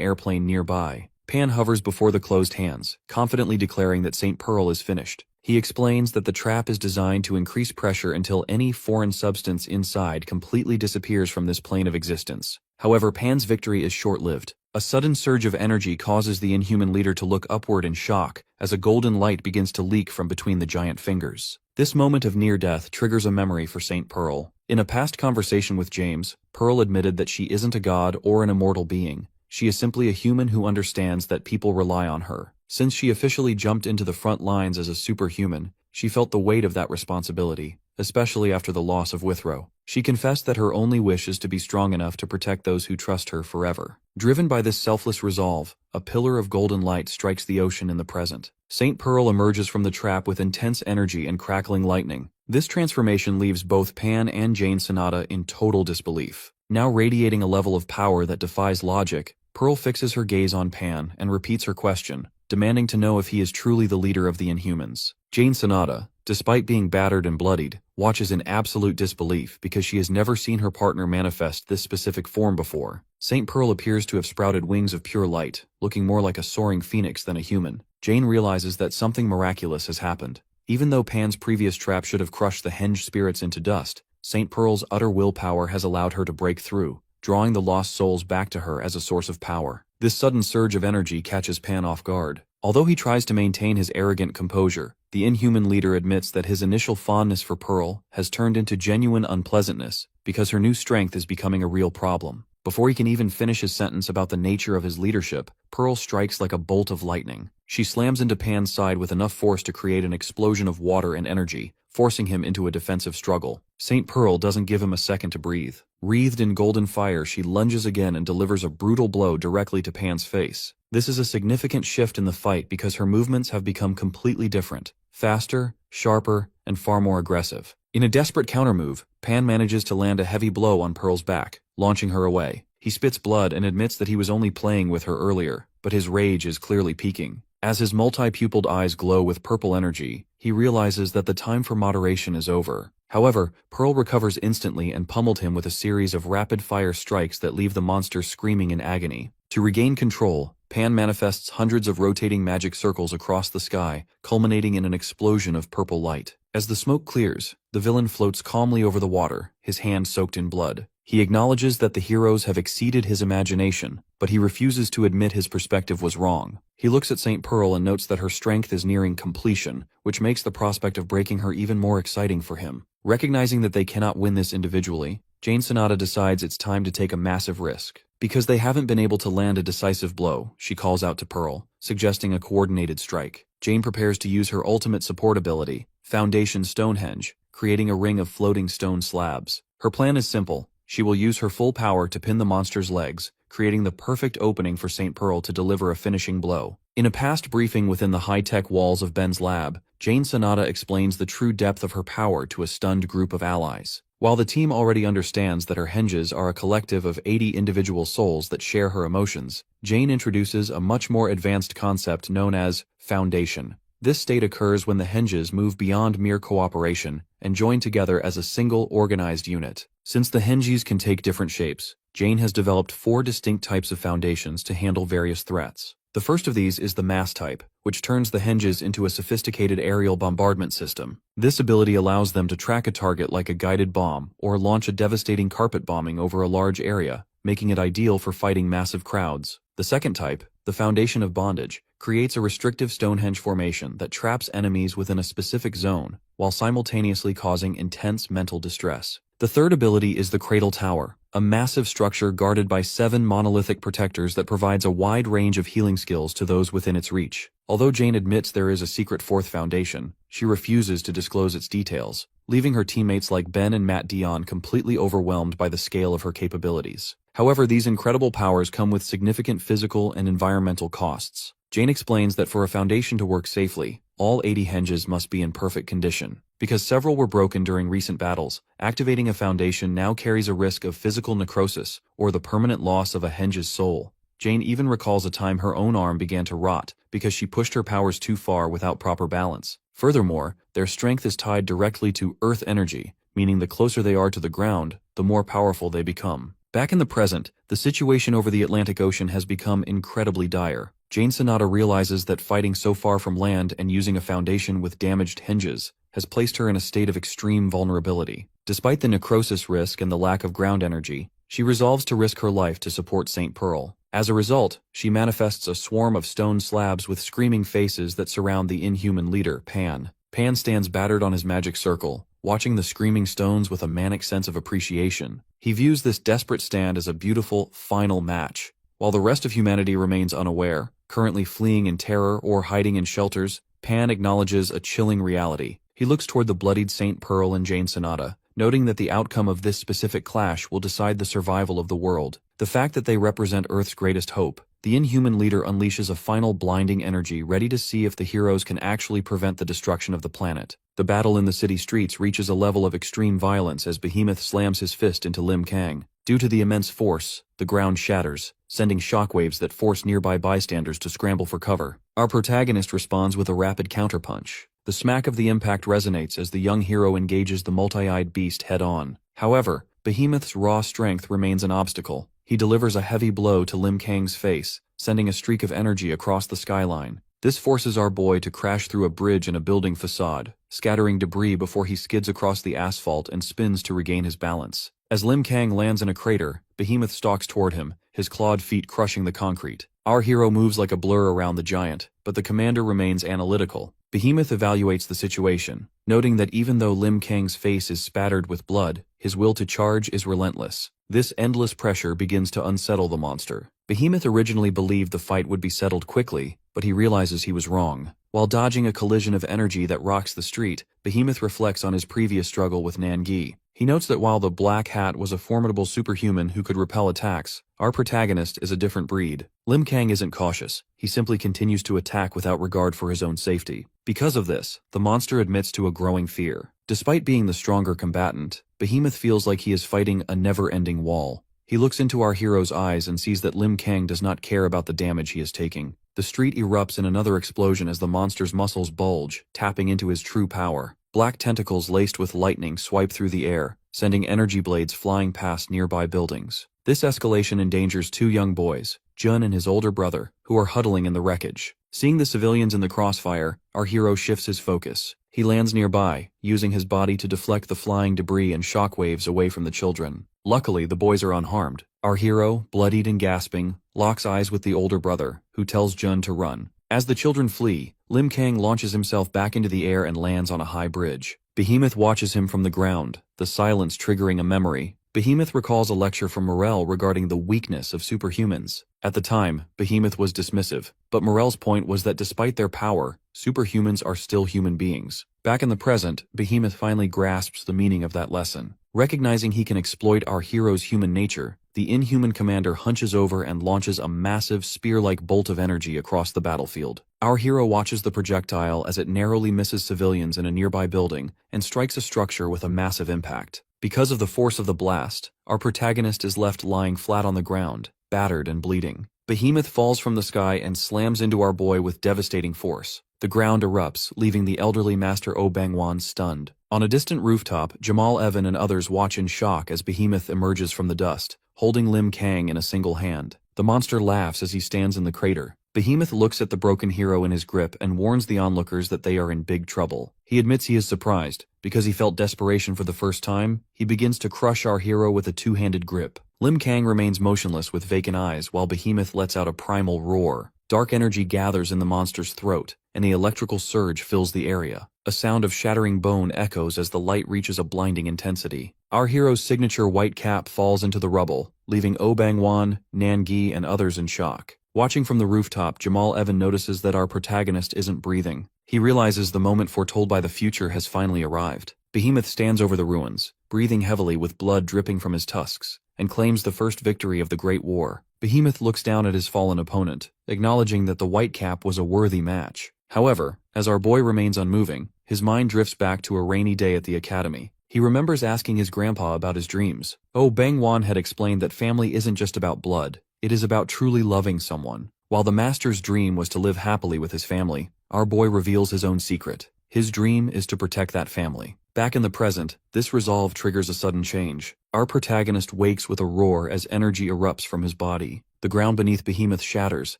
airplane nearby. Pan hovers before the closed hands, confidently declaring that St. Pearl is finished. He explains that the trap is designed to increase pressure until any foreign substance inside completely disappears from this plane of existence. However, Pan's victory is short-lived. A sudden surge of energy causes the inhuman leader to look upward in shock as a golden light begins to leak from between the giant fingers. This moment of near-death triggers a memory for St. Pearl. In a past conversation with James, Pearl admitted that she isn't a god or an immortal being. She is simply a human who understands that people rely on her. Since she officially jumped into the front lines as a superhuman, she felt the weight of that responsibility, especially after the loss of Withrow. She confessed that her only wish is to be strong enough to protect those who trust her forever. Driven by this selfless resolve, a pillar of golden light strikes the ocean in the present. St. Pearl emerges from the trap with intense energy and crackling lightning. This transformation leaves both Pan and Jane Sanada in total disbelief. Now radiating a level of power that defies logic, Pearl fixes her gaze on Pan and repeats her question, demanding to know if he is truly the leader of the Inhumans. Jane Sanada, despite being battered and bloodied, watches in absolute disbelief because she has never seen her partner manifest this specific form before. St. Pearl appears to have sprouted wings of pure light, looking more like a soaring phoenix than a human. Jane realizes that something miraculous has happened. Even though Pan's previous trap should have crushed the henge spirits into dust, St. Pearl's utter willpower has allowed her to break through, drawing the lost souls back to her as a source of power. This sudden surge of energy catches Pan off guard. Although he tries to maintain his arrogant composure, the inhuman leader admits that his initial fondness for Pearl has turned into genuine unpleasantness because her new strength is becoming a real problem. Before he can even finish his sentence about the nature of his leadership, Pearl strikes like a bolt of lightning. She slams into Pan's side with enough force to create an explosion of water and energy, forcing him into a defensive struggle. St. Pearl doesn't give him a second to breathe. Wreathed in golden fire, she lunges again and delivers a brutal blow directly to Pan's face. This is a significant shift in the fight because her movements have become completely different, faster, sharper, and far more aggressive. In a desperate countermove, Pan manages to land a heavy blow on Pearl's back, launching her away. He spits blood and admits that he was only playing with her earlier, but his rage is clearly peaking. As his multi-pupiled eyes glow with purple energy, he realizes that the time for moderation is over. However, Pearl recovers instantly and pummeled him with a series of rapid-fire strikes that leave the monster screaming in agony. To regain control, Pan manifests hundreds of rotating magic circles across the sky, culminating in an explosion of purple light. As the smoke clears, the villain floats calmly over the water, his hand soaked in blood. He acknowledges that the heroes have exceeded his imagination, but he refuses to admit his perspective was wrong. He looks at St. Pearl and notes that her strength is nearing completion, which makes the prospect of breaking her even more exciting for him. Recognizing that they cannot win this individually, Jane Sonata decides it's time to take a massive risk. Because they haven't been able to land a decisive blow, she calls out to Pearl, suggesting a coordinated strike. Jane prepares to use her ultimate support ability, Foundation Stonehenge, creating a ring of floating stone slabs. Her plan is simple. She will use her full power to pin the monster's legs, creating the perfect opening for St. Pearl to deliver a finishing blow. In a past briefing within the high-tech walls of Ben's lab, Jane Sonata explains the true depth of her power to a stunned group of allies. While the team already understands that her henges are a collective of 80 individual souls that share her emotions, Jane introduces a much more advanced concept known as Foundation. This state occurs when the henges move beyond mere cooperation and join together as a single organized unit. Since the henges can take different shapes, Jane has developed 4 distinct types of foundations to handle various threats. The first of these is the mass type, which turns the henges into a sophisticated aerial bombardment system. This ability allows them to track a target like a guided bomb or launch a devastating carpet bombing over a large area, making it ideal for fighting massive crowds. The second type, the Foundation of Bondage, creates a restrictive Stonehenge formation that traps enemies within a specific zone, while simultaneously causing intense mental distress. The third ability is the Cradle Tower, a massive structure guarded by 7 monolithic protectors that provides a wide range of healing skills to those within its reach. Although Jane admits there is a secret 4th foundation, she refuses to disclose its details, leaving her teammates like Ben and Matt Dion completely overwhelmed by the scale of her capabilities. However, these incredible powers come with significant physical and environmental costs. Jane explains that for a foundation to work safely, all 80 henges must be in perfect condition. Because several were broken during recent battles, activating a foundation now carries a risk of physical necrosis or the permanent loss of a henge's soul. Jane even recalls a time her own arm began to rot because she pushed her powers too far without proper balance. Furthermore, their strength is tied directly to earth energy, meaning the closer they are to the ground, the more powerful they become. Back in the present, the situation over the Atlantic Ocean has become incredibly dire. Jane Sonata realizes that fighting so far from land and using a foundation with damaged hinges has placed her in a state of extreme vulnerability. Despite the necrosis risk and the lack of ground energy, she resolves to risk her life to support St. Pearl. As a result, she manifests a swarm of stone slabs with screaming faces that surround the inhuman leader, Pan. Pan stands battered on his magic circle, watching the screaming stones with a manic sense of appreciation. He views this desperate stand as a beautiful, final match. While the rest of humanity remains unaware, currently fleeing in terror or hiding in shelters, Pan acknowledges a chilling reality. He looks toward the bloodied St. Pearl and Jane Sonata, noting that the outcome of this specific clash will decide the survival of the world. The fact that they represent Earth's greatest hope, the inhuman leader unleashes a final blinding energy ready to see if the heroes can actually prevent the destruction of the planet. The battle in the city streets reaches a level of extreme violence as Behemoth slams his fist into Lim Kang. Due to the immense force, the ground shatters, sending shockwaves that force nearby bystanders to scramble for cover. Our protagonist responds with a rapid counterpunch. The smack of the impact resonates as the young hero engages the multi-eyed beast head-on. However, Behemoth's raw strength remains an obstacle. He delivers a heavy blow to Lim Kang's face, sending a streak of energy across the skyline. This forces our boy to crash through a bridge and a building facade, scattering debris before he skids across the asphalt and spins to regain his balance. As Lim Kang lands in a crater, Behemoth stalks toward him, his clawed feet crushing the concrete. Our hero moves like a blur around the giant, but the commander remains analytical. Behemoth evaluates the situation, noting that even though Lim Kang's face is spattered with blood, his will to charge is relentless. This endless pressure begins to unsettle the monster. Behemoth originally believed the fight would be settled quickly, but he realizes he was wrong. While dodging a collision of energy that rocks the street, Behemoth reflects on his previous struggle with Nangi. He notes that while the Black Hat was a formidable superhuman who could repel attacks, our protagonist is a different breed. Lim Kang isn't cautious, he simply continues to attack without regard for his own safety. Because of this, the monster admits to a growing fear. Despite being the stronger combatant, Behemoth feels like he is fighting a never-ending wall. He looks into our hero's eyes and sees that Lim Kang does not care about the damage he is taking. The street erupts in another explosion as the monster's muscles bulge, tapping into his true power. Black tentacles laced with lightning swipe through the air, sending energy blades flying past nearby buildings. This escalation endangers two young boys, Jun and his older brother, who are huddling in the wreckage. Seeing the civilians in the crossfire, our hero shifts his focus. He lands nearby, using his body to deflect the flying debris and shockwaves away from the children. Luckily, the boys are unharmed. Our hero, bloodied and gasping, locks eyes with the older brother, who tells Jun to run. As the children flee, Lim Kang launches himself back into the air and lands on a high bridge. Behemoth watches him from the ground, the silence triggering a memory. Behemoth recalls a lecture from Morel regarding the weakness of superhumans. At the time, Behemoth was dismissive, but Morel's point was that despite their power, superhumans are still human beings. Back in the present, Behemoth finally grasps the meaning of that lesson. Recognizing he can exploit our hero's human nature, the inhuman commander hunches over and launches a massive spear-like bolt of energy across the battlefield. Our hero watches the projectile as it narrowly misses civilians in a nearby building and strikes a structure with a massive impact. Because of the force of the blast, our protagonist is left lying flat on the ground, battered and bleeding. Behemoth falls from the sky and slams into our boy with devastating force. The ground erupts, leaving the elderly Master Oh Bang-wan stunned. On a distant rooftop, Jamal Evan and others watch in shock as Behemoth emerges from the dust, holding Lim Kang in a single hand. The monster laughs as he stands in the crater. Behemoth looks at the broken hero in his grip and warns the onlookers that they are in big trouble. He admits he is surprised. Because he felt desperation for the first time, he begins to crush our hero with a two-handed grip. Lim Kang remains motionless with vacant eyes while Behemoth lets out a primal roar. Dark energy gathers in the monster's throat, and the electrical surge fills the area. A sound of shattering bone echoes as the light reaches a blinding intensity. Our hero's signature white cap falls into the rubble, leaving Oh Bang-wan, Nangi, and others in shock. Watching from the rooftop, Jamal Evan notices that our protagonist isn't breathing. He realizes the moment foretold by the future has finally arrived. Behemoth stands over the ruins, breathing heavily with blood dripping from his tusks, and claims the first victory of the Great War. Behemoth looks down at his fallen opponent, acknowledging that the white cap was a worthy match. However, as our boy remains unmoving, his mind drifts back to a rainy day at the academy. He remembers asking his grandpa about his dreams. Oh Bang-wan had explained that family isn't just about blood, it is about truly loving someone. While the master's dream was to live happily with his family, our boy reveals his own secret. His dream is to protect that family. Back in the present, this resolve triggers a sudden change. Our protagonist wakes with a roar as energy erupts from his body. The ground beneath Behemoth shatters,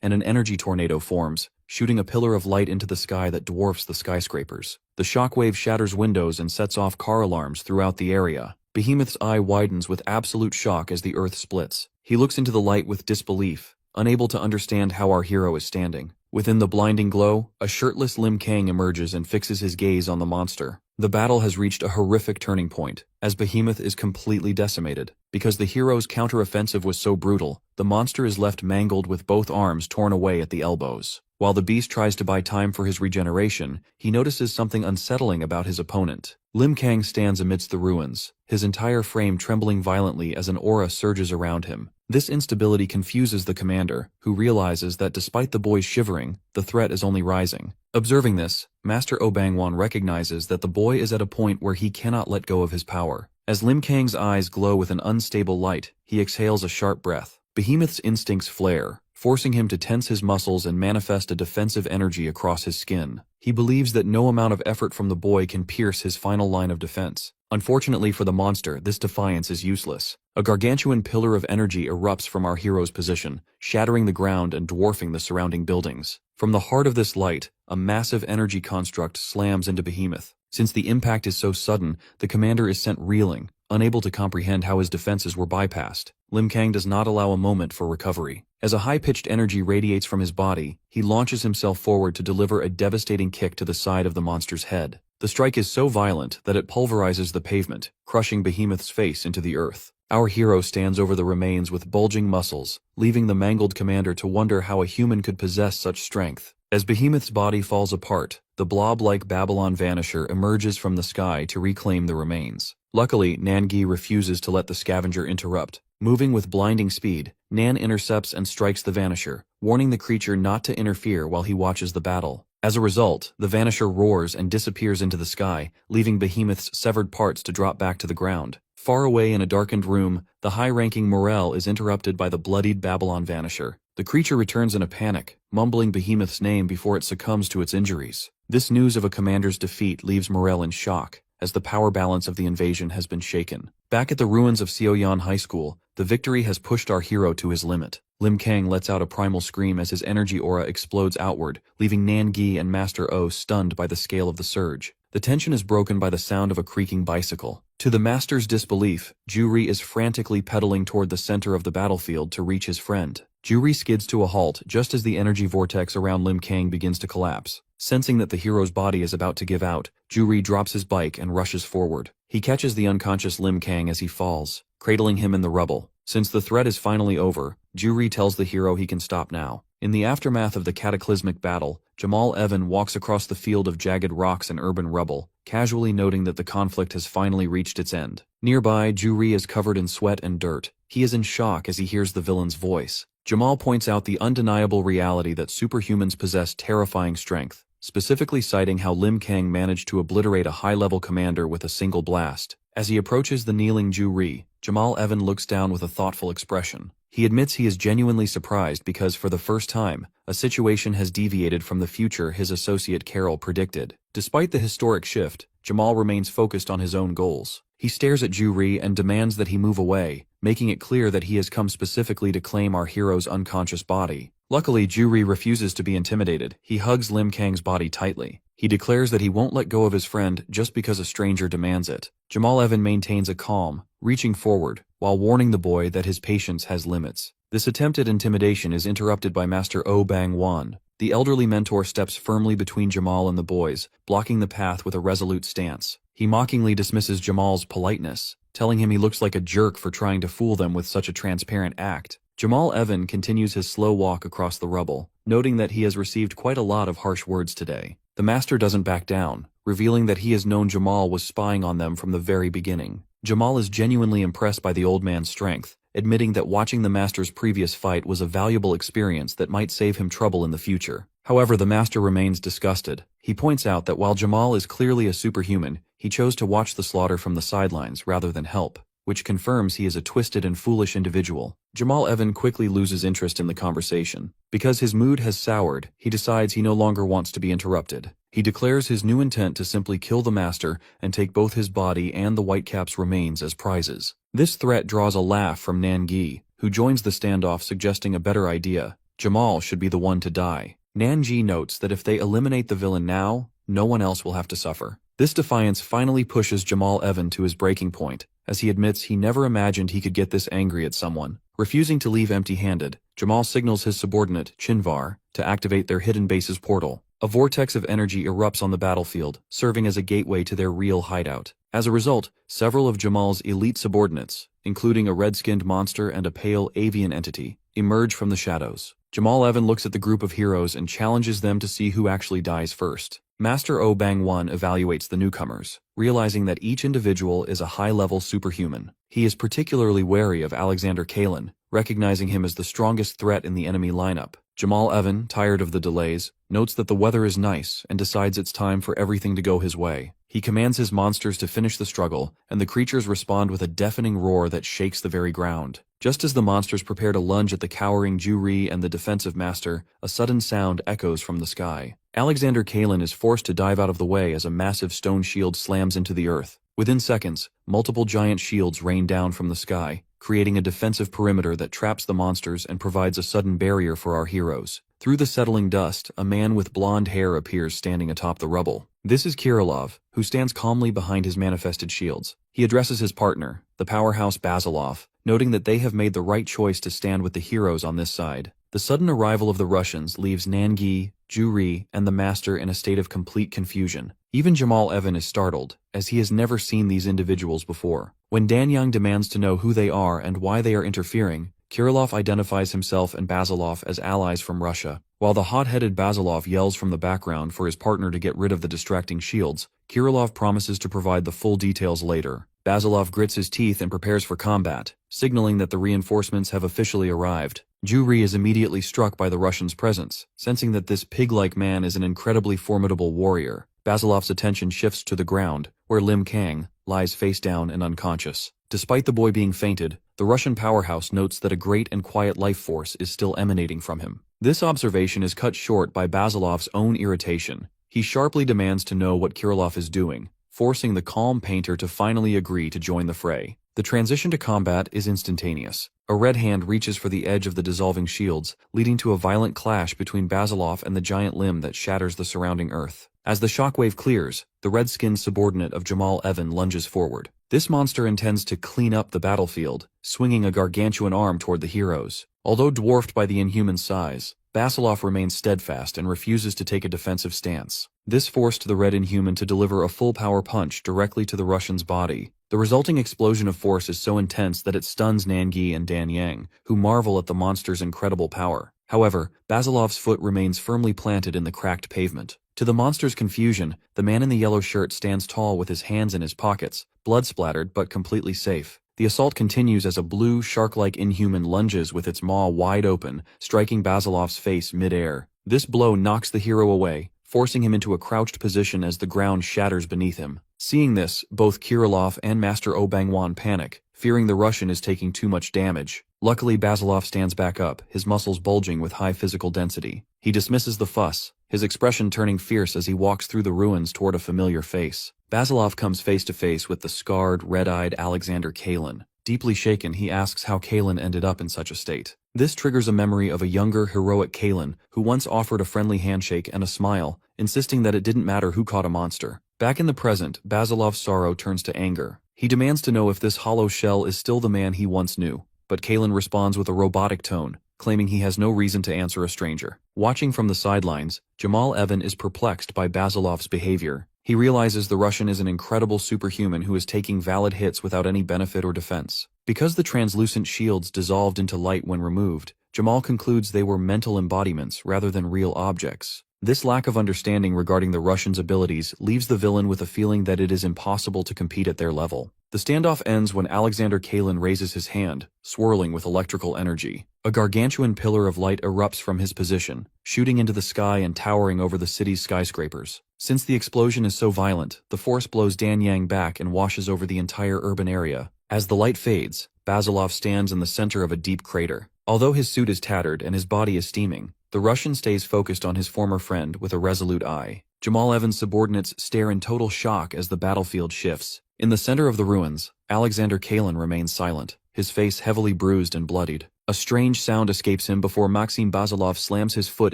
and an energy tornado forms, shooting a pillar of light into the sky that dwarfs the skyscrapers. The shockwave shatters windows and sets off car alarms throughout the area. Behemoth's eye widens with absolute shock as the earth splits. He looks into the light with disbelief, unable to understand how our hero is standing. Within the blinding glow, a shirtless Lim Kang emerges and fixes his gaze on the monster. The battle has reached a horrific turning point, as Behemoth is completely decimated. Because the hero's counteroffensive was so brutal, the monster is left mangled with both arms torn away at the elbows. While the beast tries to buy time for his regeneration, he notices something unsettling about his opponent. Lim Kang stands amidst the ruins, his entire frame trembling violently as an aura surges around him. This instability confuses the commander, who realizes that despite the boys shivering, the threat is only rising. Observing this, Master Oh Bang-wan recognizes that the boy is at a point where he cannot let go of his power. As Lim Kang's eyes glow with an unstable light, he exhales a sharp breath. Behemoth's instincts flare, forcing him to tense his muscles and manifest a defensive energy across his skin. He believes that no amount of effort from the boy can pierce his final line of defense. Unfortunately for the monster, this defiance is useless. A gargantuan pillar of energy erupts from our hero's position, shattering the ground and dwarfing the surrounding buildings. From the heart of this light, a massive energy construct slams into Behemoth. Since the impact is so sudden, the commander is sent reeling, unable to comprehend how his defenses were bypassed. Lim Kang does not allow a moment for recovery. As a high-pitched energy radiates from his body, he launches himself forward to deliver a devastating kick to the side of the monster's head. The strike is so violent that it pulverizes the pavement, crushing Behemoth's face into the earth. Our hero stands over the remains with bulging muscles, leaving the mangled commander to wonder how a human could possess such strength. As Behemoth's body falls apart, the blob-like Babylon Vanisher emerges from the sky to reclaim the remains. Luckily, Nangi refuses to let the scavenger interrupt. Moving with blinding speed, Nan intercepts and strikes the Vanisher, warning the creature not to interfere while he watches the battle. As a result, the Vanisher roars and disappears into the sky, leaving Behemoth's severed parts to drop back to the ground. Far away in a darkened room, the high-ranking Morel is interrupted by the bloodied Babylon Vanisher. The creature returns in a panic, mumbling Behemoth's name before it succumbs to its injuries. This news of a commander's defeat leaves Morel in shock, as the power balance of the invasion has been shaken. Back at the ruins of Seoyan High School, the victory has pushed our hero to his limit. Lim Kang lets out a primal scream as his energy aura explodes outward, leaving Nangi and Master O stunned by the scale of the surge. The tension is broken by the sound of a creaking bicycle. To the Master's disbelief, Juri is frantically pedaling toward the center of the battlefield to reach his friend. Juri skids to a halt just as the energy vortex around Lim Kang begins to collapse. Sensing that the hero's body is about to give out, Juri drops his bike and rushes forward. He catches the unconscious Lim Kang as he falls, cradling him in the rubble. Since the threat is finally over, Juri tells the hero he can stop now. In the aftermath of the cataclysmic battle, Jamal Evan walks across the field of jagged rocks and urban rubble, casually noting that the conflict has finally reached its end. Nearby, Juri is covered in sweat and dirt. He is in shock as he hears the villain's voice. Jamal points out the undeniable reality that superhumans possess terrifying strength, specifically citing how Lim Kang managed to obliterate a high-level commander with a single blast. As he approaches the kneeling Juri, Jamal Evan looks down with a thoughtful expression. He admits he is genuinely surprised because, for the first time, a situation has deviated from the future his associate Carol predicted. Despite the historic shift, Jamal remains focused on his own goals. He stares at Juri and demands that he move away, making it clear that he has come specifically to claim our hero's unconscious body. Luckily, Juri refuses to be intimidated. He hugs Lim Kang's body tightly. He declares that he won't let go of his friend just because a stranger demands it. Jamal Evan maintains a calm, reaching forward, while warning the boy that his patience has limits. This attempt at intimidation is interrupted by Master Oh Bang Wan. The elderly mentor steps firmly between Jamal and the boys, blocking the path with a resolute stance. He mockingly dismisses Jamal's politeness, telling him he looks like a jerk for trying to fool them with such a transparent act. Jamal Evan continues his slow walk across the rubble, noting that he has received quite a lot of harsh words today. The Master doesn't back down, revealing that he has known Jamal was spying on them from the very beginning. Jamal is genuinely impressed by the old man's strength, admitting that watching the Master's previous fight was a valuable experience that might save him trouble in the future. However, the Master remains disgusted. He points out that while Jamal is clearly a superhuman, he chose to watch the slaughter from the sidelines rather than help, which confirms he is a twisted and foolish individual. Jamal Evan quickly loses interest in the conversation. Because his mood has soured, he decides he no longer wants to be interrupted. He declares his new intent to simply kill the Master and take both his body and the Whitecap's remains as prizes. This threat draws a laugh from Nangi, who joins the standoff, suggesting a better idea. Jamal should be the one to die. Nangi notes that if they eliminate the villain now, no one else will have to suffer. This defiance finally pushes Jamal Evan to his breaking point, as he admits he never imagined he could get this angry at someone. Refusing to leave empty-handed, Jamal signals his subordinate, Chinvar, to activate their hidden base's portal. A vortex of energy erupts on the battlefield, serving as a gateway to their real hideout. As a result, several of Jamal's elite subordinates, including a red-skinned monster and a pale avian entity, emerge from the shadows. Jamal Evan looks at the group of heroes and challenges them to see who actually dies first. Master Oh Bang Wan evaluates the newcomers, realizing that each individual is a high-level superhuman. He is particularly wary of Alexander Kalin, recognizing him as the strongest threat in the enemy lineup. Jamal Evan, tired of the delays, notes that the weather is nice and decides it's time for everything to go his way. He commands his monsters to finish the struggle, and the creatures respond with a deafening roar that shakes the very ground. Just as the monsters prepare to lunge at the cowering Juri and the defensive Master, a sudden sound echoes from the sky. Alexander Kalin is forced to dive out of the way as a massive stone shield slams into the earth. Within seconds, multiple giant shields rain down from the sky, creating a defensive perimeter that traps the monsters and provides a sudden barrier for our heroes. Through the settling dust, a man with blonde hair appears standing atop the rubble. This is Kirilov, who stands calmly behind his manifested shields. He addresses his partner, the powerhouse Basilov, noting that they have made the right choice to stand with the heroes on this side. The sudden arrival of the Russians leaves Nangi, Juri, and the Master in a state of complete confusion. Even Jamal Evan is startled, as he has never seen these individuals before. When Danyang demands to know who they are and why they are interfering, Kirilov identifies himself and Basilov as allies from Russia. While the hot-headed Basilov yells from the background for his partner to get rid of the distracting shields, Kirilov promises to provide the full details later. Basilov grits his teeth and prepares for combat, signaling that the reinforcements have officially arrived. Juri is immediately struck by the Russians' presence, sensing that this pig-like man is an incredibly formidable warrior. Basilov's attention shifts to the ground, where Lim Kang lies face down and unconscious. Despite the boy being fainted, the Russian powerhouse notes that a great and quiet life force is still emanating from him. This observation is cut short by Basilov's own irritation. He sharply demands to know what Kirilov is doing, forcing the calm painter to finally agree to join the fray. The transition to combat is instantaneous. A red hand reaches for the edge of the dissolving shields, leading to a violent clash between Basilov and the giant limb that shatters the surrounding earth. As the shockwave clears, the red-skinned subordinate of Jamal Evan lunges forward. This monster intends to clean up the battlefield, swinging a gargantuan arm toward the heroes. Although dwarfed by the inhuman size, Basilov remains steadfast and refuses to take a defensive stance. This forced the red inhuman to deliver a full-power punch directly to the Russian's body. The resulting explosion of force is so intense that it stuns Nangi and Danyang, who marvel at the monster's incredible power. However, Basilov's foot remains firmly planted in the cracked pavement. To the monster's confusion, the man in the yellow shirt stands tall with his hands in his pockets, blood-splattered but completely safe. The assault continues as a blue, shark-like inhuman lunges with its maw wide open, striking Basilov's face mid-air. This blow knocks the hero away, forcing him into a crouched position as the ground shatters beneath him. Seeing this, both Kirilov and Master Oh Bangwan panic, fearing the Russian is taking too much damage. Luckily, Basilov stands back up, his muscles bulging with high physical density. He dismisses the fuss, his expression turning fierce as he walks through the ruins toward a familiar face. Basilov comes face to face with the scarred, red-eyed Alexander Kalin. Deeply shaken, he asks how Kalin ended up in such a state. This triggers a memory of a younger, heroic Kalin who once offered a friendly handshake and a smile, insisting that it didn't matter who caught a monster. Back in the present, Basilov's sorrow turns to anger. He demands to know if this hollow shell is still the man he once knew. But Kalin responds with a robotic tone, claiming he has no reason to answer a stranger. Watching from the sidelines, Jamal Evan is perplexed by Basilov's behavior. He realizes the Russian is an incredible superhuman who is taking valid hits without any benefit or defense. Because the translucent shields dissolved into light when removed, Jamal concludes they were mental embodiments rather than real objects. This lack of understanding regarding the Russians' abilities leaves the villain with a feeling that it is impossible to compete at their level. The standoff ends when Alexander Kalin raises his hand, swirling with electrical energy. A gargantuan pillar of light erupts from his position, shooting into the sky and towering over the city's skyscrapers. Since the explosion is so violent, the force blows Danyang back and washes over the entire urban area. As the light fades, Basilov stands in the center of a deep crater. Although his suit is tattered and his body is steaming, the Russian stays focused on his former friend with a resolute eye. Jamal Evan's subordinates stare in total shock as the battlefield shifts. In the center of the ruins, Alexander Kalin remains silent, his face heavily bruised and bloodied. A strange sound escapes him before Maxim Basilov slams his foot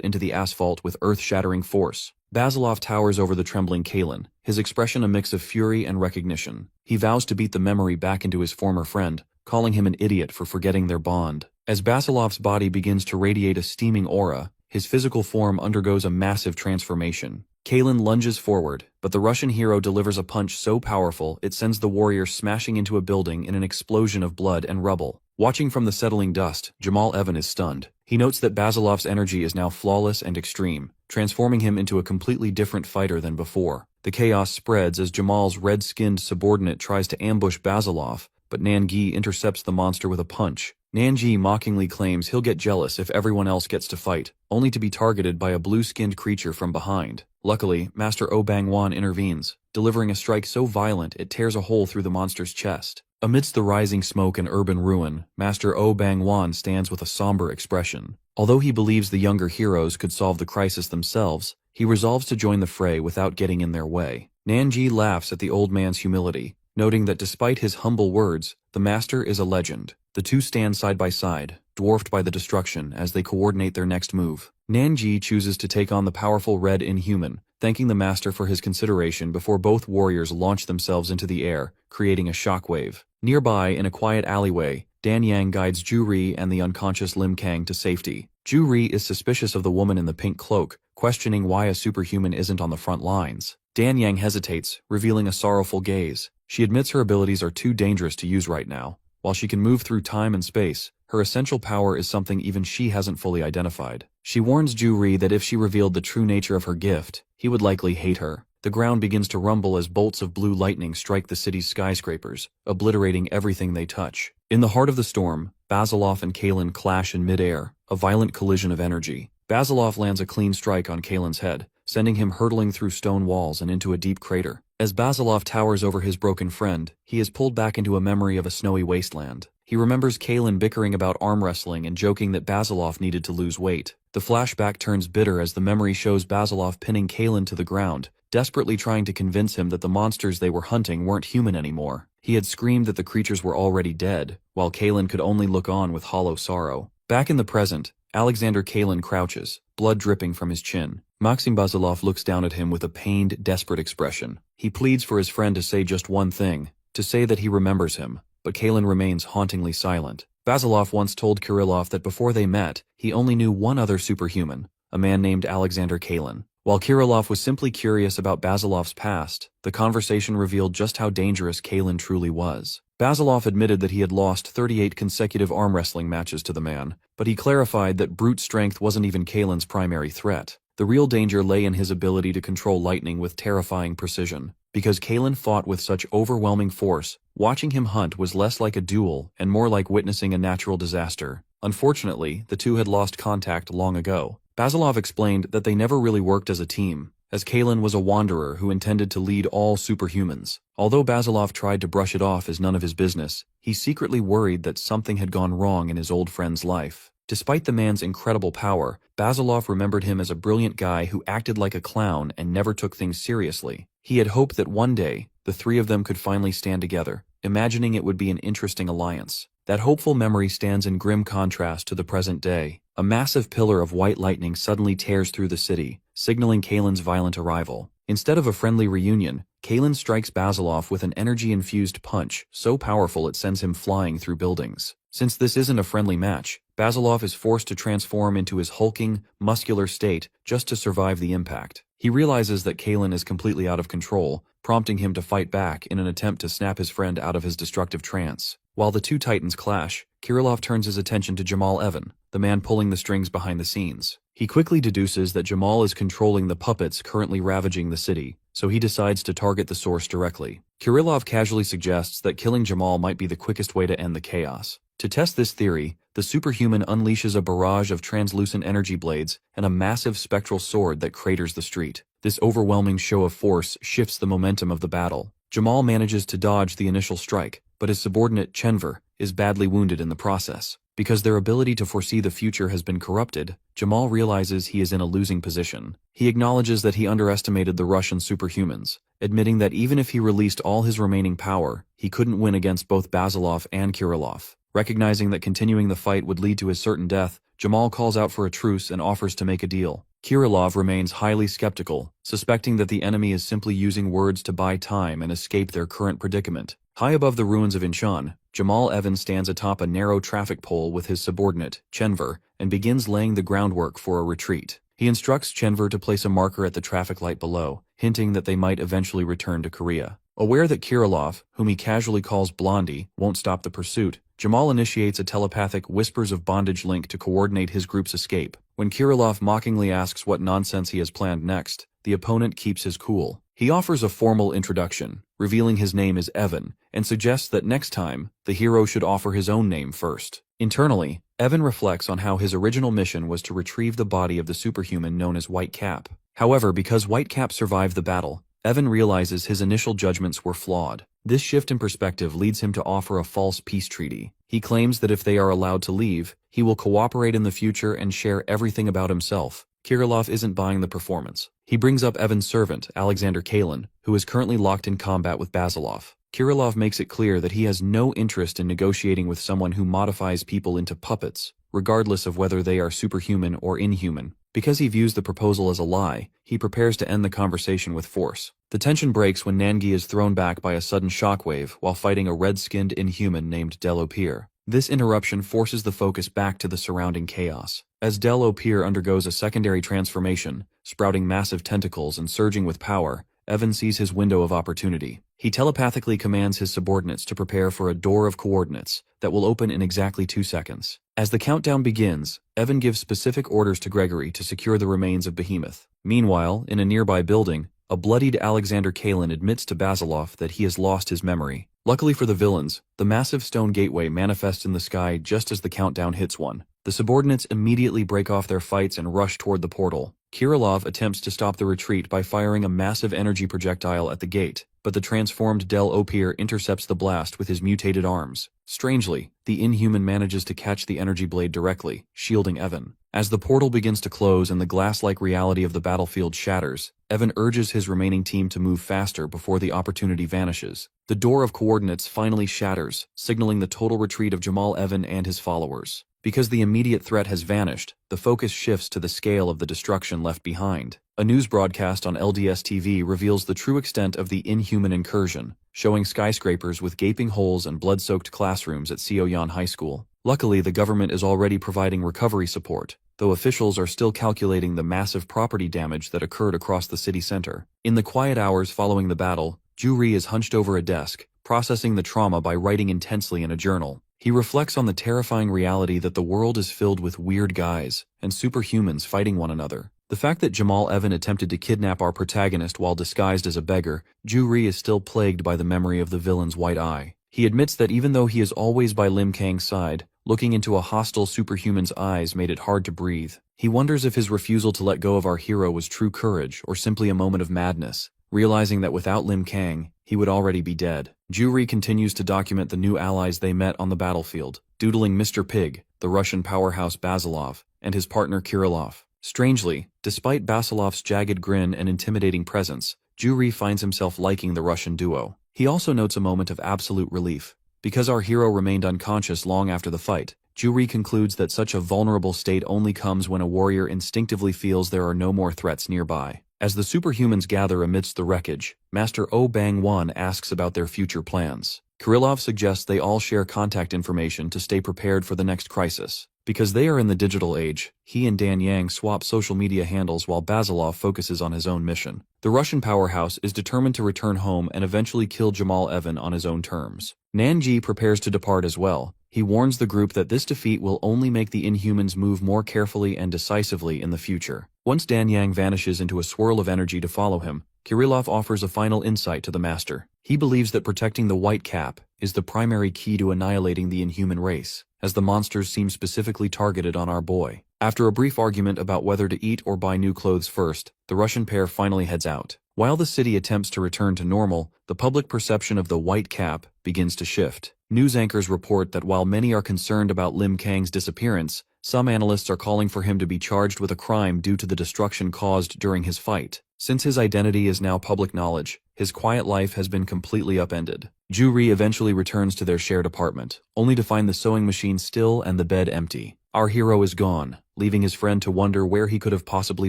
into the asphalt with earth-shattering force. Basilov towers over the trembling Kalin, his expression a mix of fury and recognition. He vows to beat the memory back into his former friend, calling him an idiot for forgetting their bond. As Basilov's body begins to radiate a steaming aura, his physical form undergoes a massive transformation. Kalin lunges forward, but the Russian hero delivers a punch so powerful it sends the warrior smashing into a building in an explosion of blood and rubble. Watching from the settling dust, Jamal Evan is stunned. He notes that Basilov's energy is now flawless and extreme, transforming him into a completely different fighter than before. The chaos spreads as Jamal's red-skinned subordinate tries to ambush Basilov, but Nangi intercepts the monster with a punch. Nangi mockingly claims he'll get jealous if everyone else gets to fight, only to be targeted by a blue-skinned creature from behind. Luckily, Master Oh Bangwan intervenes, delivering a strike so violent it tears a hole through the monster's chest. Amidst the rising smoke and urban ruin, Master Oh Bangwan stands with a somber expression. Although he believes the younger heroes could solve the crisis themselves, he resolves to join the fray without getting in their way. Nangi laughs at the old man's humility, noting that despite his humble words, the master is a legend. The two stand side by side, dwarfed by the destruction as they coordinate their next move. Nangi chooses to take on the powerful red inhuman, thanking the master for his consideration before both warriors launch themselves into the air, creating a shockwave. Nearby, in a quiet alleyway, Dan Yang guides Ju Ri and the unconscious Lim Kang to safety. Ju Ri is suspicious of the woman in the pink cloak, questioning why a superhuman isn't on the front lines. Dan Yang hesitates, revealing a sorrowful gaze. She admits her abilities are too dangerous to use right now. While she can move through time and space, her essential power is something even she hasn't fully identified. She warns Ju Ri that if she revealed the true nature of her gift, he would likely hate her. The ground begins to rumble as bolts of blue lightning strike the city's skyscrapers, obliterating everything they touch. In the heart of the storm, Basilov and Kalen clash in midair, a violent collision of energy. Basilov lands a clean strike on Kalen's head, sending him hurtling through stone walls and into a deep crater. As Basilov towers over his broken friend, he is pulled back into a memory of a snowy wasteland. He remembers Kalen bickering about arm wrestling and joking that Basilov needed to lose weight. The flashback turns bitter as the memory shows Basilov pinning Kalen to the ground, desperately trying to convince him that the monsters they were hunting weren't human anymore. He had screamed that the creatures were already dead, while Kalen could only look on with hollow sorrow. Back in the present, Alexander Kalen crouches, blood dripping from his chin. Maxim Basilov looks down at him with a pained, desperate expression. He pleads for his friend to say just one thing, to say that he remembers him, but Kalen remains hauntingly silent. Basilov once told Kirillov that before they met, he only knew one other superhuman, a man named Alexander Kalen. While Kirillov was simply curious about Basilov's past, the conversation revealed just how dangerous Kalen truly was. Basilov admitted that he had lost 38 consecutive arm wrestling matches to the man, but he clarified that brute strength wasn't even Kalen's primary threat. The real danger lay in his ability to control lightning with terrifying precision. Because Kalen fought with such overwhelming force, watching him hunt was less like a duel and more like witnessing a natural disaster. Unfortunately, the two had lost contact long ago. Basilov explained that they never really worked as a team, as Kalen was a wanderer who intended to lead all superhumans. Although Basilov tried to brush it off as none of his business, he secretly worried that something had gone wrong in his old friend's life. Despite the man's incredible power, Basilov remembered him as a brilliant guy who acted like a clown and never took things seriously. He had hoped that one day, the three of them could finally stand together, imagining it would be an interesting alliance. That hopeful memory stands in grim contrast to the present day. A massive pillar of white lightning suddenly tears through the city, signaling Kalen's violent arrival. Instead of a friendly reunion, Kalen strikes Basilov with an energy-infused punch, so powerful it sends him flying through buildings. Since this isn't a friendly match, Basilov is forced to transform into his hulking, muscular state just to survive the impact. He realizes that Kalen is completely out of control, prompting him to fight back in an attempt to snap his friend out of his destructive trance. While the two titans clash, Kirillov turns his attention to Jamal Evan, the man pulling the strings behind the scenes. He quickly deduces that Jamal is controlling the puppets currently ravaging the city, so he decides to target the source directly. Kirillov casually suggests that killing Jamal might be the quickest way to end the chaos. To test this theory, the superhuman unleashes a barrage of translucent energy blades and a massive spectral sword that craters the street. This overwhelming show of force shifts the momentum of the battle. Jamal manages to dodge the initial strike, but his subordinate Chenver is badly wounded in the process. Because their ability to foresee the future has been corrupted, Jamal realizes he is in a losing position. He acknowledges that he underestimated the Russian superhumans, admitting that even if he released all his remaining power, he couldn't win against both Basilov and Kirillov. Recognizing that continuing the fight would lead to his certain death, Jamal calls out for a truce and offers to make a deal. Kirillov remains highly skeptical, suspecting that the enemy is simply using words to buy time and escape their current predicament. High above the ruins of Incheon, Jamal Evan stands atop a narrow traffic pole with his subordinate, Chenver, and begins laying the groundwork for a retreat. He instructs Chenver to place a marker at the traffic light below, hinting that they might eventually return to Korea. Aware that Kirillov, whom he casually calls Blondie, won't stop the pursuit, Jamal initiates a telepathic whispers of bondage link to coordinate his group's escape. When Kirillov mockingly asks what nonsense he has planned next, the opponent keeps his cool. He offers a formal introduction, revealing his name is Evan, and suggests that next time, the hero should offer his own name first. Internally, Evan reflects on how his original mission was to retrieve the body of the superhuman known as Whitecap. However, because Whitecap survived the battle, Evan realizes his initial judgments were flawed. This shift in perspective leads him to offer a false peace treaty. He claims that if they are allowed to leave, he will cooperate in the future and share everything about himself. Kirillov isn't buying the performance. He brings up Evan's servant, Alexander Kalen, who is currently locked in combat with Basilov. Kirillov makes it clear that he has no interest in negotiating with someone who modifies people into puppets, regardless of whether they are superhuman or inhuman. Because he views the proposal as a lie, he prepares to end the conversation with force. The tension breaks when Nangi is thrown back by a sudden shockwave while fighting a red-skinned inhuman named Delopir. This interruption forces the focus back to the surrounding chaos. As Delopir undergoes a secondary transformation, sprouting massive tentacles and surging with power, Evan sees his window of opportunity. He telepathically commands his subordinates to prepare for a door of coordinates that will open in exactly 2 seconds. As the countdown begins, Evan gives specific orders to Gregory to secure the remains of Behemoth. Meanwhile, in a nearby building, a bloodied Alexander Kalin admits to Basilov that he has lost his memory. Luckily for the villains, the massive stone gateway manifests in the sky just as the countdown hits 1. The subordinates immediately break off their fights and rush toward the portal. Kirillov attempts to stop the retreat by firing a massive energy projectile at the gate, but the transformed Delopir intercepts the blast with his mutated arms. Strangely, the Inhuman manages to catch the energy blade directly, shielding Evan. As the portal begins to close and the glass-like reality of the battlefield shatters, Evan urges his remaining team to move faster before the opportunity vanishes. The door of coordinates finally shatters, signaling the total retreat of Jamal Evan and his followers. Because the immediate threat has vanished, the focus shifts to the scale of the destruction left behind. A news broadcast on LDS TV reveals the true extent of the Inhuman incursion, showing skyscrapers with gaping holes and blood-soaked classrooms at Seoyan High School. Luckily, the government is already providing recovery support, though officials are still calculating the massive property damage that occurred across the city center. In the quiet hours following the battle, Ju-ri is hunched over a desk, processing the trauma by writing intensely in a journal. He reflects on the terrifying reality that the world is filled with weird guys and superhumans fighting one another. The fact that Jamal Evan attempted to kidnap our protagonist while disguised as a beggar, Ju-ri is still plagued by the memory of the villain's white eye. He admits that even though he is always by Lim Kang's side, looking into a hostile superhuman's eyes made it hard to breathe. He wonders if his refusal to let go of our hero was true courage or simply a moment of madness, realizing that without Lim Kang, he would already be dead. Ju-ri continues to document the new allies they met on the battlefield, doodling Mr. Pig, the Russian powerhouse Basilov, and his partner Kirillov. Strangely, despite Basilov's jagged grin and intimidating presence, Ju-ri finds himself liking the Russian duo. He also notes a moment of absolute relief. Because our hero remained unconscious long after the fight, Ju-ri concludes that such a vulnerable state only comes when a warrior instinctively feels there are no more threats nearby. As the superhumans gather amidst the wreckage, Master Oh Bang-won asks about their future plans. Kirillov suggests they all share contact information to stay prepared for the next crisis. Because they are in the digital age, he and Dan Yang swap social media handles while Basilov focuses on his own mission. The Russian powerhouse is determined to return home and eventually kill Jamal Evan on his own terms. Nanji prepares to depart as well. He warns the group that this defeat will only make the Inhumans move more carefully and decisively in the future. Once Dan Yang vanishes into a swirl of energy to follow him, Kirillov offers a final insight to the Master. He believes that protecting the White Cap is the primary key to annihilating the Inhuman race, as the monsters seem specifically targeted on our boy. After a brief argument about whether to eat or buy new clothes first, the Russian pair finally heads out. While the city attempts to return to normal, the public perception of the White Cap begins to shift. News anchors report that while many are concerned about Lim Kang's disappearance, some analysts are calling for him to be charged with a crime due to the destruction caused during his fight. Since his identity is now public knowledge, his quiet life has been completely upended. Ju-ri eventually returns to their shared apartment, only to find the sewing machine still and the bed empty. Our hero is gone, leaving his friend to wonder where he could have possibly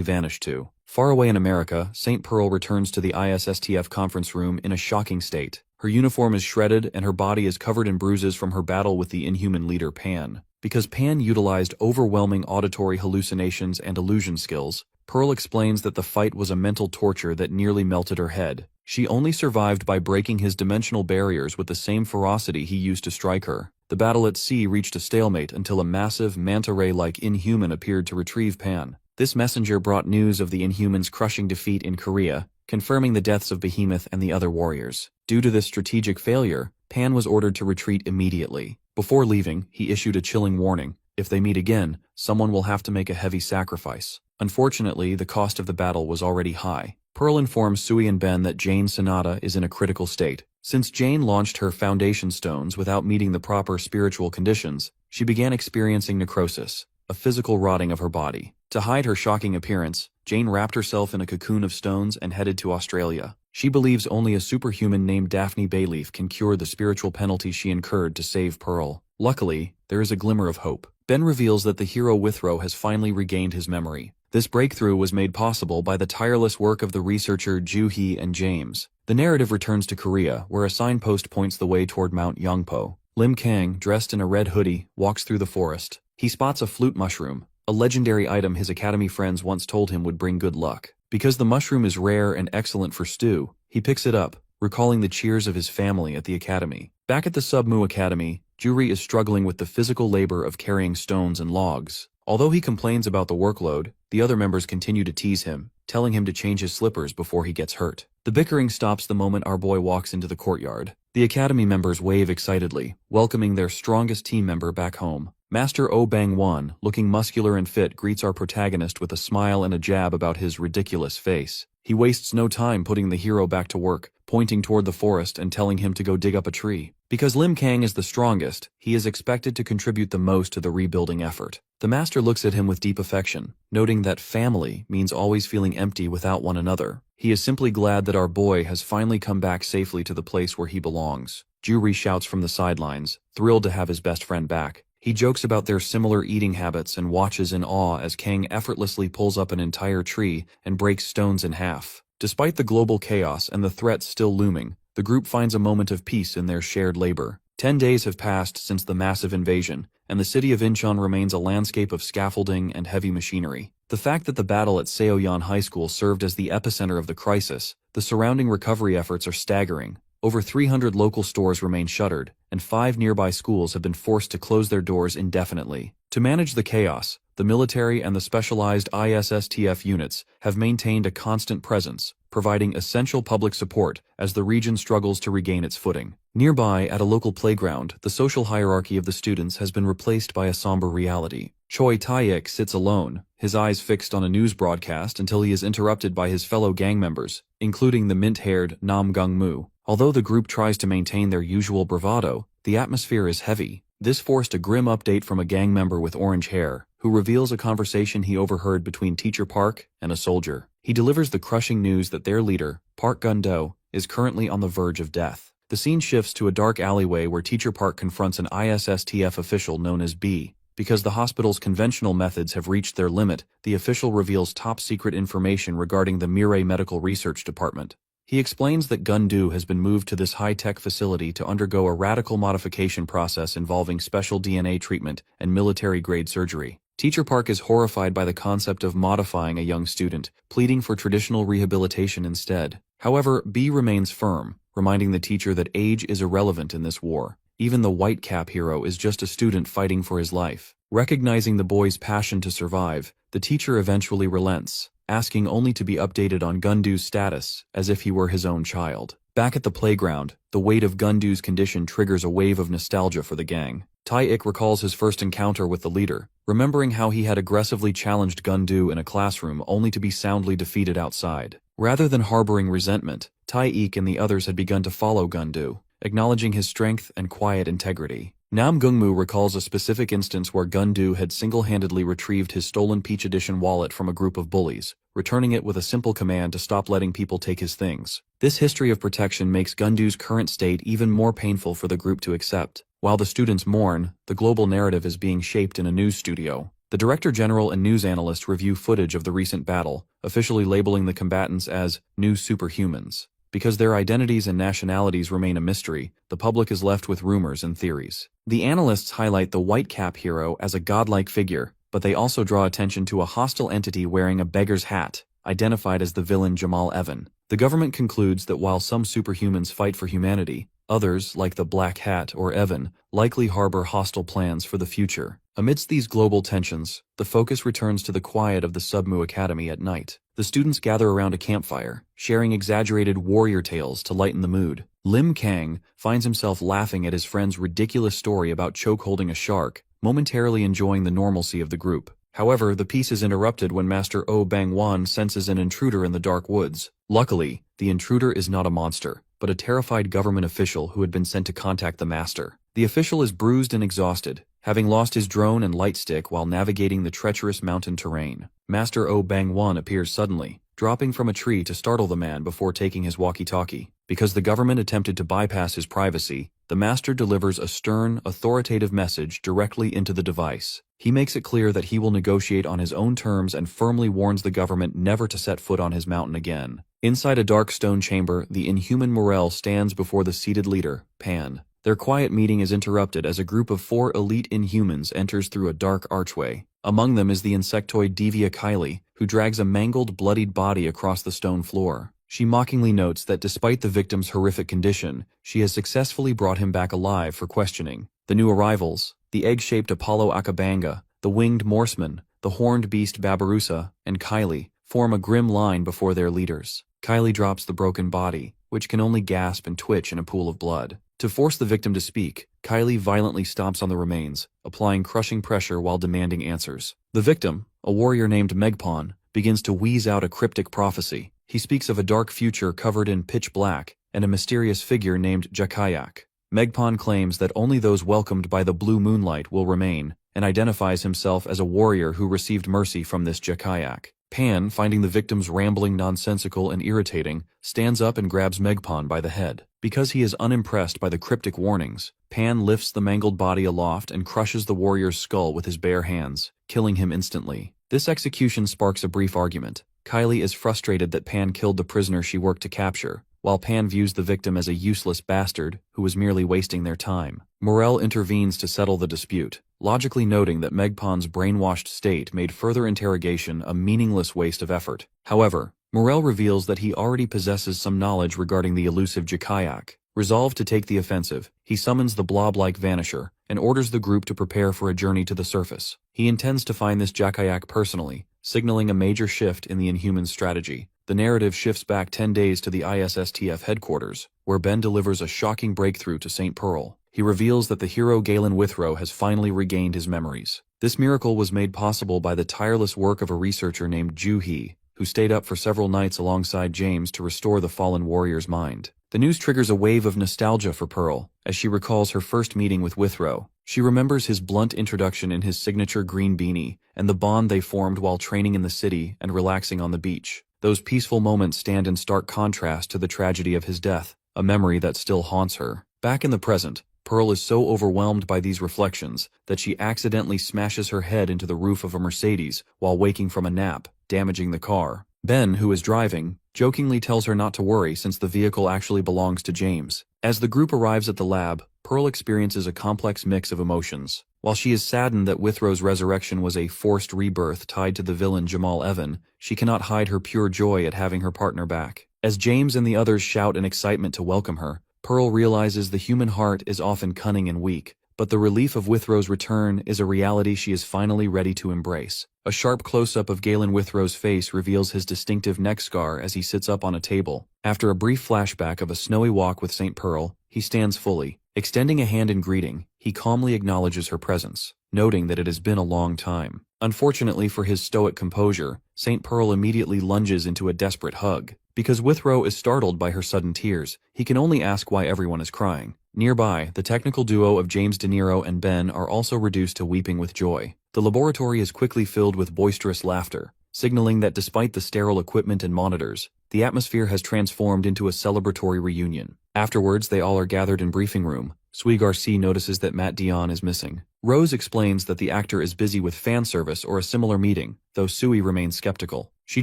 vanished to. Far away in America, St. Pearl returns to the ISSTF conference room in a shocking state. Her uniform is shredded and her body is covered in bruises from her battle with the Inhuman leader Pan. Because Pan utilized overwhelming auditory hallucinations and illusion skills, Pearl explains that the fight was a mental torture that nearly melted her head. She only survived by breaking his dimensional barriers with the same ferocity he used to strike her. The battle at sea reached a stalemate until a massive, manta ray-like Inhuman appeared to retrieve Pan. This messenger brought news of the Inhumans' crushing defeat in Korea, confirming the deaths of Behemoth and the other warriors. Due to this strategic failure, Pan was ordered to retreat immediately. Before leaving, he issued a chilling warning. If they meet again, someone will have to make a heavy sacrifice. Unfortunately, the cost of the battle was already high. Pearl informs Sui and Ben that Jane Sonata is in a critical state. Since Jane launched her foundation stones without meeting the proper spiritual conditions, she began experiencing necrosis, a physical rotting of her body. To hide her shocking appearance, Jane wrapped herself in a cocoon of stones and headed to Australia. She believes only a superhuman named Daphne Bayleaf can cure the spiritual penalty she incurred to save Pearl. Luckily, there is a glimmer of hope. Ben reveals that the hero Withrow has finally regained his memory. This breakthrough was made possible by the tireless work of the researcher Ju-hee and James. The narrative returns to Korea, where a signpost points the way toward Mount Yongpo. Lim Kang, dressed in a red hoodie, walks through the forest. He spots a flute mushroom, a legendary item his academy friends once told him would bring good luck. Because the mushroom is rare and excellent for stew, he picks it up, recalling the cheers of his family at the academy. Back at the Submu Academy, Juri is struggling with the physical labor of carrying stones and logs. Although he complains about the workload, the other members continue to tease him, telling him to change his slippers before he gets hurt. The bickering stops the moment our boy walks into the courtyard. The academy members wave excitedly, welcoming their strongest team member back home. Master Oh Bang-won, looking muscular and fit, greets our protagonist with a smile and a jab about his ridiculous face. He wastes no time putting the hero back to work, pointing toward the forest and telling him to go dig up a tree. Because Lim Kang is the strongest, he is expected to contribute the most to the rebuilding effort. The master looks at him with deep affection, noting that family means always feeling empty without one another. He is simply glad that our boy has finally come back safely to the place where he belongs. Juri shouts from the sidelines, thrilled to have his best friend back. He jokes about their similar eating habits and watches in awe as Kang effortlessly pulls up an entire tree and breaks stones in half. Despite the global chaos and the threats still looming, the group finds a moment of peace in their shared labor. 10 days have passed since the massive invasion, and the city of Incheon remains a landscape of scaffolding and heavy machinery. The fact that the battle at Seoyeon High School served as the epicenter of the crisis, the surrounding recovery efforts are staggering. Over 300 local stores remain shuttered, and 5 nearby schools have been forced to close their doors indefinitely. To manage the chaos, the military and the specialized ISSTF units have maintained a constant presence, providing essential public support as the region struggles to regain its footing. Nearby, at a local playground, the social hierarchy of the students has been replaced by a somber reality. Choi Tae-ik sits alone, his eyes fixed on a news broadcast until he is interrupted by his fellow gang members, including the mint-haired Nam Gung-moo. Although the group tries to maintain their usual bravado, the atmosphere is heavy. This forced a grim update from a gang member with orange hair, who reveals a conversation he overheard between Teacher Park and a soldier. He delivers the crushing news that their leader, Park Gun-do, is currently on the verge of death. The scene shifts to a dark alleyway where Teacher Park confronts an ISSTF official known as B. Because the hospital's conventional methods have reached their limit, the official reveals top-secret information regarding the Mirai Medical Research Department. He explains that Gun-do has been moved to this high-tech facility to undergo a radical modification process involving special DNA treatment and military-grade surgery. Teacher Park is horrified by the concept of modifying a young student, pleading for traditional rehabilitation instead. However, B remains firm, reminding the teacher that age is irrelevant in this war. Even the white cap hero is just a student fighting for his life. Recognizing the boy's passion to survive, the teacher eventually relents, asking only to be updated on Gun-do's status, as if he were his own child. Back at the playground, the weight of Gun-do's condition triggers a wave of nostalgia for the gang. Tae-ik recalls his first encounter with the leader, remembering how he had aggressively challenged Gun-do in a classroom only to be soundly defeated outside. Rather than harboring resentment, Tae-ik and the others had begun to follow Gun-do, acknowledging his strength and quiet integrity. Nam Gung-moo recalls a specific instance where Gun-do had single-handedly retrieved his stolen Peach Edition wallet from a group of bullies, returning it with a simple command to stop letting people take his things. This history of protection makes Gun-do's current state even more painful for the group to accept. While the students mourn, the global narrative is being shaped in a news studio. The Director General and news analyst review footage of the recent battle, officially labeling the combatants as new superhumans. Because their identities and nationalities remain a mystery, the public is left with rumors and theories. The analysts highlight the white cap hero as a godlike figure, but they also draw attention to a hostile entity wearing a beggar's hat, identified as the villain Jamal Evan. The government concludes that while some superhumans fight for humanity, others, like the Black Hat or Evan, likely harbor hostile plans for the future. Amidst these global tensions, the focus returns to the quiet of the Submu Academy at night. The students gather around a campfire, sharing exaggerated warrior tales to lighten the mood. Lim Kang finds himself laughing at his friend's ridiculous story about chokeholding a shark, momentarily enjoying the normalcy of the group. However, the peace is interrupted when Master Oh Bang-won senses an intruder in the dark woods. Luckily, the intruder is not a monster, but a terrified government official who had been sent to contact the master. The official is bruised and exhausted, having lost his drone and light stick while navigating the treacherous mountain terrain. Master Oh Bang-won appears suddenly, dropping from a tree to startle the man before taking his walkie-talkie. Because the government attempted to bypass his privacy, the Master delivers a stern, authoritative message directly into the device. He makes it clear that he will negotiate on his own terms and firmly warns the government never to set foot on his mountain again. Inside a dark stone chamber, the inhuman Morel stands before the seated leader, Pan. Their quiet meeting is interrupted as a group of 4 elite Inhumans enters through a dark archway. Among them is the insectoid Devia Kylie, who drags a mangled, bloodied body across the stone floor. She mockingly notes that despite the victim's horrific condition, she has successfully brought him back alive for questioning. The new arrivals, the egg-shaped Apollo Akabanga, the winged Morseman, the horned beast Babarusa, and Kylie, form a grim line before their leaders. Kylie drops the broken body, which can only gasp and twitch in a pool of blood. To force the victim to speak, Kylie violently stomps on the remains, applying crushing pressure while demanding answers. The victim, a warrior named Megpon, begins to wheeze out a cryptic prophecy. He speaks of a dark future covered in pitch black and a mysterious figure named Jakayak. Megpon claims that only those welcomed by the blue moonlight will remain, and identifies himself as a warrior who received mercy from this Jakayak. Pan, finding the victim's rambling nonsensical and irritating, stands up and grabs Megpon by the head. Because he is unimpressed by the cryptic warnings, Pan lifts the mangled body aloft and crushes the warrior's skull with his bare hands, killing him instantly. This execution sparks a brief argument. Kylie is frustrated that Pan killed the prisoner she worked to capture, while Pan views the victim as a useless bastard who was merely wasting their time. Morel intervenes to settle the dispute, logically noting that Megpon's brainwashed state made further interrogation a meaningless waste of effort. However, Morel reveals that he already possesses some knowledge regarding the elusive Jakayak. Resolved to take the offensive, he summons the blob-like Vanisher and orders the group to prepare for a journey to the surface. He intends to find this Jakayak personally, signaling a major shift in the Inhuman strategy. The narrative shifts back 10 days to the ISSTF headquarters, where Ben delivers a shocking breakthrough to St. Pearl. He reveals that the hero Galen Withrow has finally regained his memories. This miracle was made possible by the tireless work of a researcher named Ju-hee, who stayed up for several nights alongside James to restore the fallen warrior's mind. The news triggers a wave of nostalgia for Pearl, as she recalls her first meeting with Withrow. She remembers his blunt introduction in his signature green beanie, and the bond they formed while training in the city and relaxing on the beach. Those peaceful moments stand in stark contrast to the tragedy of his death, a memory that still haunts her. Back in the present, Pearl is so overwhelmed by these reflections that she accidentally smashes her head into the roof of a Mercedes while waking from a nap, damaging the car. Ben, who is driving, jokingly tells her not to worry since the vehicle actually belongs to James. As the group arrives at the lab, Pearl experiences a complex mix of emotions. While she is saddened that Withrow's resurrection was a forced rebirth tied to the villain Jamal Evan, she cannot hide her pure joy at having her partner back. As James and the others shout in excitement to welcome her, Pearl realizes the human heart is often cunning and weak, but the relief of Withrow's return is a reality she is finally ready to embrace. A sharp close-up of Galen Withrow's face reveals his distinctive neck scar as he sits up on a table. After a brief flashback of a snowy walk with St. Pearl, he stands fully. Extending a hand in greeting, he calmly acknowledges her presence, noting that it has been a long time. Unfortunately for his stoic composure, St. Pearl immediately lunges into a desperate hug. Because Withrow is startled by her sudden tears, he can only ask why everyone is crying. Nearby, the technical duo of James De Niro and Ben are also reduced to weeping with joy. The laboratory is quickly filled with boisterous laughter, signaling that despite the sterile equipment and monitors, the atmosphere has transformed into a celebratory reunion. Afterwards, they all are gathered in briefing room. Sui Garcia notices that Matt Dion is missing. Rose explains that the actor is busy with fan service or a similar meeting, though Sui remains skeptical. She